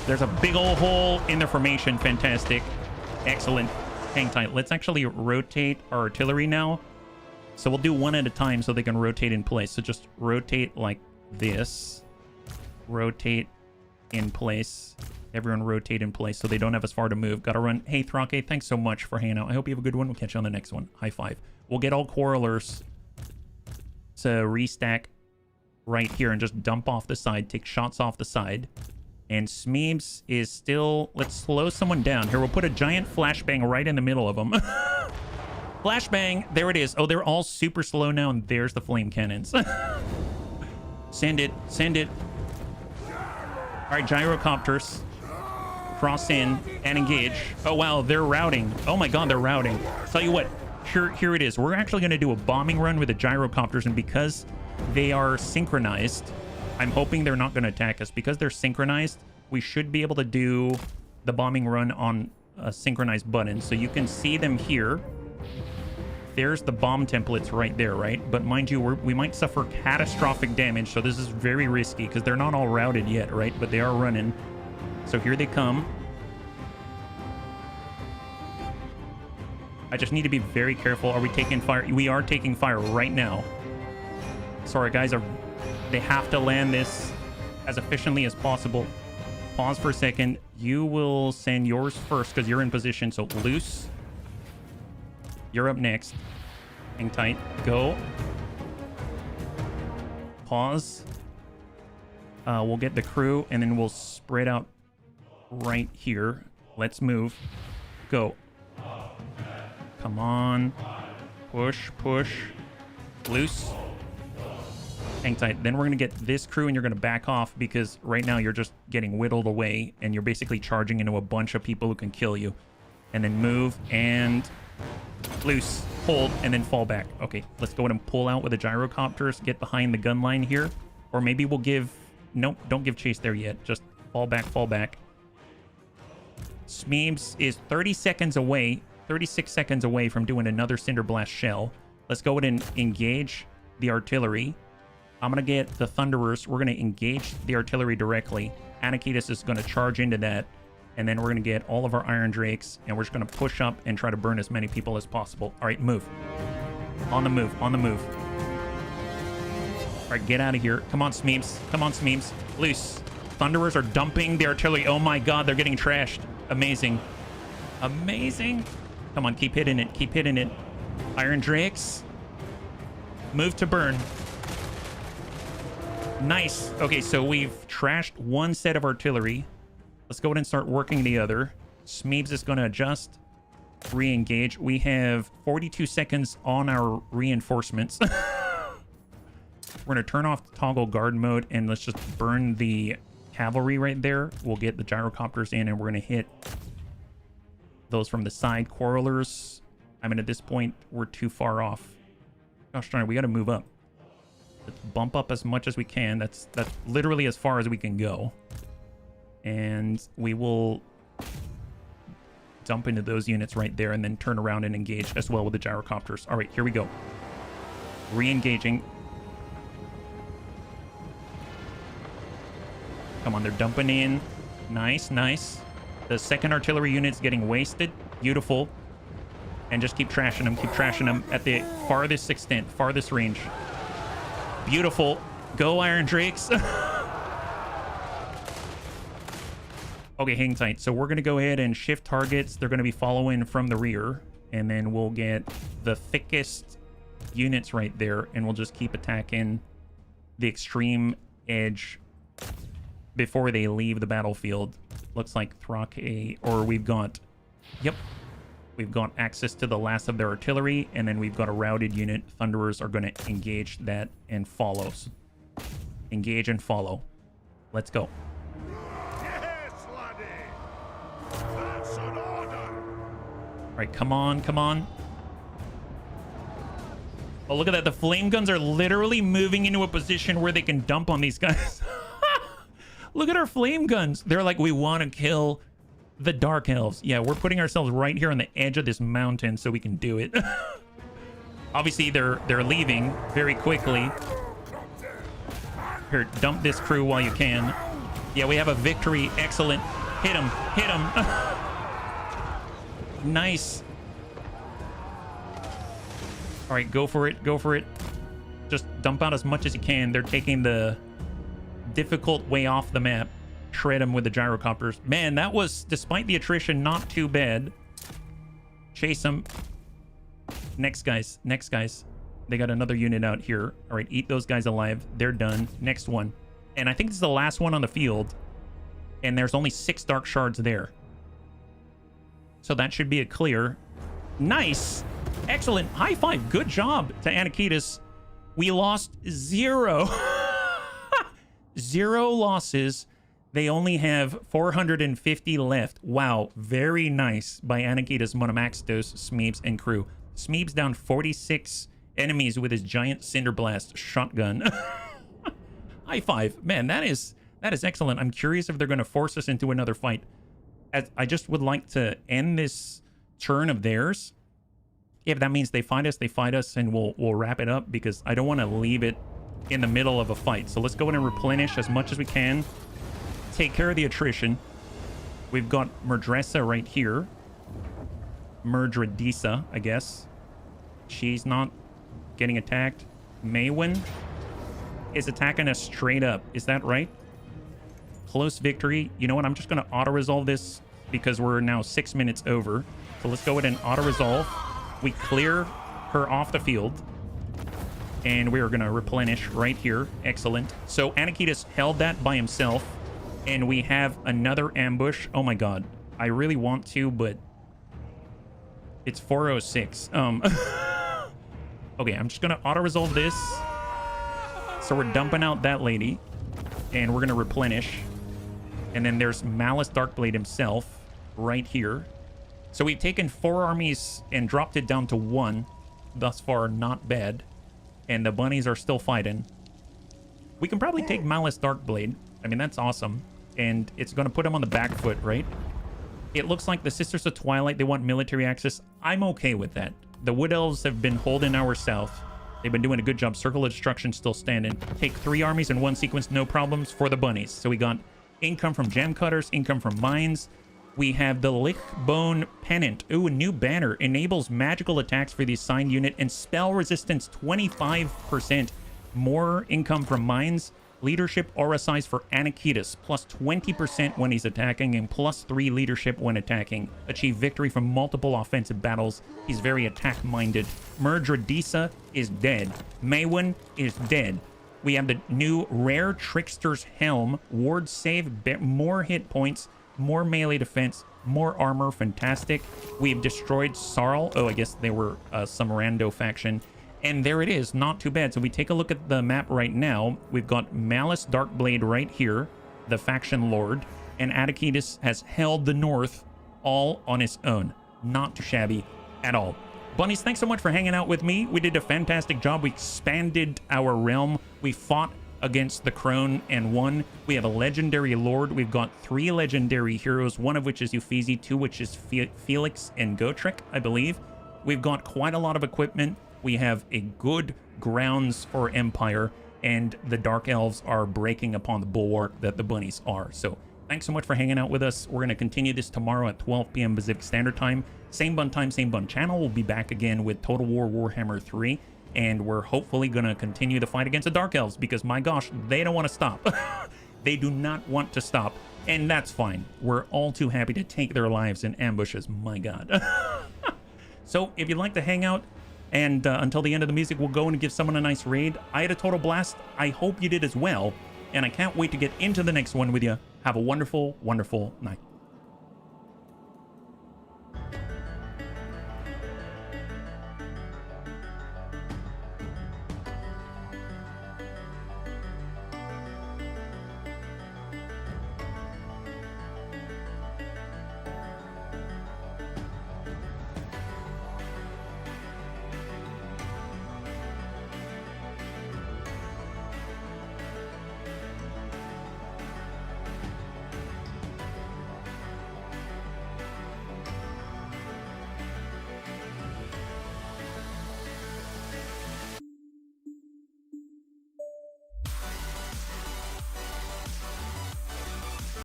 There's a big old hole in the formation. Fantastic. Excellent. Hang tight. Let's actually rotate our artillery now. So we'll do one at a time so they can rotate in place. So just rotate like this. Rotate in place. Everyone rotate in place so they don't have as far to move. Gotta run. Hey, Thrake, thanks so much for hanging out. I hope you have a good one. We'll catch you on the next one. High five. We'll get all Quarrelers to restack right here and just dump off the side. Take shots off the side. And Smeebs is still... Let's slow someone down. Here, we'll put a giant flashbang right in the middle of them. Flashbang. There it is. Oh, they're all super slow now, and there's the flame cannons. Send it. Send it. All right, gyrocopters. Cross in and engage. Oh, wow, they're routing. Oh, my God, they're routing. Tell you what, here it is. We're actually going to do a bombing run with the gyrocopters, and because they are synchronized, I'm hoping they're not going to attack us. Because they're synchronized, we should be able to do the bombing run on a synchronized button. So you can see them here. There's the bomb templates right there, right? But mind you, we might suffer catastrophic damage, so this is very risky because they're not all routed yet, right? But they are running. So here they come. I just need to be very careful. Are we taking fire? We are taking fire right now. Sorry, guys. They have to land this as efficiently as possible. Pause for a second. You will send yours first because you're in position. So loose. You're up next. Hang tight. Go. Pause. We'll get the crew and then we'll spread out right here. Let's move. Go. Come on. Push, push. Loose. Hang tight. Then we're going to get this crew and you're going to back off because right now you're just getting whittled away and you're basically charging into a bunch of people who can kill you. And then move and Loose, hold, and then fall back. Okay, let's go ahead and pull out with the gyrocopters, get behind the gun line here. Or maybe we'll give... Nope, don't give chase there yet. Just fall back, fall back. Smeebs is 30 seconds away, 36 seconds away from doing another Cinder Blast shell. Let's go ahead and engage the artillery. I'm going to get the Thunderers. We're going to engage the artillery directly. Anakitas is going to charge into that. And then we're going to get all of our Iron Drakes. And we're just going to push up and try to burn as many people as possible. All right, move. On the move, on the move. All right, get out of here. Come on, Smeebs. Come on, Smeebs. Loose. Thunderers are dumping the artillery. Oh my god, they're getting trashed. Amazing. Amazing. Come on, keep hitting it. Keep hitting it. Iron Drakes. Move to burn. Nice. Okay, so we've trashed one set of artillery. Let's go ahead and start working the other. Smeebs is going to adjust. Re-engage. We have 42 seconds on our reinforcements. We're going to turn off toggle guard mode and let's just burn the cavalry right there. We'll get the gyrocopters in and we're going to hit those from the side. Quarrelers. I mean, at this point, we're too far off. Gosh darn it, we got to move up. Let's bump up as much as we can. That's literally as far as we can go. And we will dump into those units right there and then turn around and engage as well with the gyrocopters. All right, here we go. Re-engaging. Come on, they're dumping in. Nice, nice. The second artillery unit's getting wasted. Beautiful. And just keep trashing them. Keep trashing them at the farthest extent, farthest range. Beautiful. Go, Iron Drakes. Okay, hang tight. So we're going to go ahead and shift targets. They're going to be following from the rear. And then we'll get the thickest units right there. And we'll just keep attacking the extreme edge before they leave the battlefield. Looks like Thrake, or we've got... Yep. We've got access to the last of their artillery. And then we've got a routed unit. Thunderers are going to engage that and follow. So engage and follow. Let's go. All right, come on, come on. Oh, look at that. The flame guns are literally moving into a position where they can dump on these guys. Look at our flame guns. They're like, we want to kill the Dark Elves. Yeah, we're putting ourselves right here on the edge of this mountain so we can do it. Obviously, they're leaving very quickly. Here, dump this crew while you can. Yeah, we have a victory. Excellent. Hit him. Hit him. Nice. All right, go for it. Go for it. Just dump out as much as you can. They're taking the difficult way off the map. Shred them with the gyrocopters. Man, that was, despite the attrition, not too bad. Chase them. Next guys. Next guys. They got another unit out here. All right, eat those guys alive. They're done. Next one. And I think this is the last one on the field. And there's only 6 dark shards there. So that should be a clear. Nice. Excellent. High five. Good job to Anakitas. We lost 0. 0 losses. They only have 450 left. Wow. Very nice by Anakitas, Monomaxtos, Smeebs, and crew. Smeebs down 46 enemies with his giant Cinder Blast shotgun. High five. Man, that is excellent. I'm curious if they're going to force us into another fight. I just would like to end this turn of theirs. If that means they fight us, and we'll wrap it up, because I don't want to leave it in the middle of a fight. So let's go in and replenish as much as we can. Take care of the attrition. We've got Murdressa right here. Murdredisa, I guess. She's not getting attacked. Maywin is attacking us straight up. Is that right? Close victory. You know what? I'm just going to auto-resolve this because we're now 6 minutes over. So let's go ahead and auto-resolve. We clear her off the field. And we are going to replenish right here. Excellent. So Anakitas held that by himself. And we have another ambush. Oh my god. I really want to, but it's 406. Okay, I'm just going to auto-resolve this. So we're dumping out that lady. And we're going to replenish. And then there's Malice Darkblade himself right here. So we've taken 4 armies and dropped it down to 1. Thus far, not bad. And the bunnies are still fighting. We can probably take Malice Darkblade. I mean, that's awesome. And it's going to put them on the back foot, right? It looks like the Sisters of Twilight, they want military access. I'm okay with that. The Wood Elves have been holding our south. They've been doing a good job. Circle of Destruction still standing. Take 3 armies in one sequence, no problems for the bunnies. So we got income from Gem Cutters, income from Mines. We have the Lichbone Pennant. Ooh, a new banner. Enables magical attacks for the assigned unit and spell resistance 25%. More income from Mines. Leadership aura size for Anakitas, plus 20% when he's attacking and plus 3 leadership when attacking. Achieve victory from multiple offensive battles. He's very attack-minded. Merge Radisa is dead. Maywin is dead. We have the new Rare Trickster's Helm. Ward save, more hit points, more melee defense, more armor. Fantastic. We've destroyed Sarl. Oh, I guess they were some rando faction. And there it is, not too bad. So we take a look at the map right now. We've got Malice Darkblade right here, the faction lord, and Anakitas has held the north all on his own. Not too shabby at all. Bunnies, thanks so much for hanging out with me. We did a fantastic job. We expanded our realm. We fought against the Crone and won. We have a legendary lord. We've got 3 legendary heroes, one of which is Uffizi, 2 which is Felix and Gotrek, I believe. We've got quite a lot of equipment. We have a good grounds for Empire, and the Dark Elves are breaking upon the bulwark that the bunnies are. So thanks so much for hanging out with us. We're going to continue this tomorrow at 12 p.m. Pacific Standard Time. Same bun time, same bun channel. We'll be back again with Total War Warhammer 3, and we're hopefully going to continue the fight against the Dark Elves because, my gosh, they don't want to stop. They do not want to stop, and that's fine. We're all too happy to take their lives in ambushes. My God. So if you'd like to hang out, and until the end of the music, we'll go and give someone a nice raid. I had a total blast. I hope you did as well. And I can't wait to get into the next one with you. Have a wonderful, wonderful night.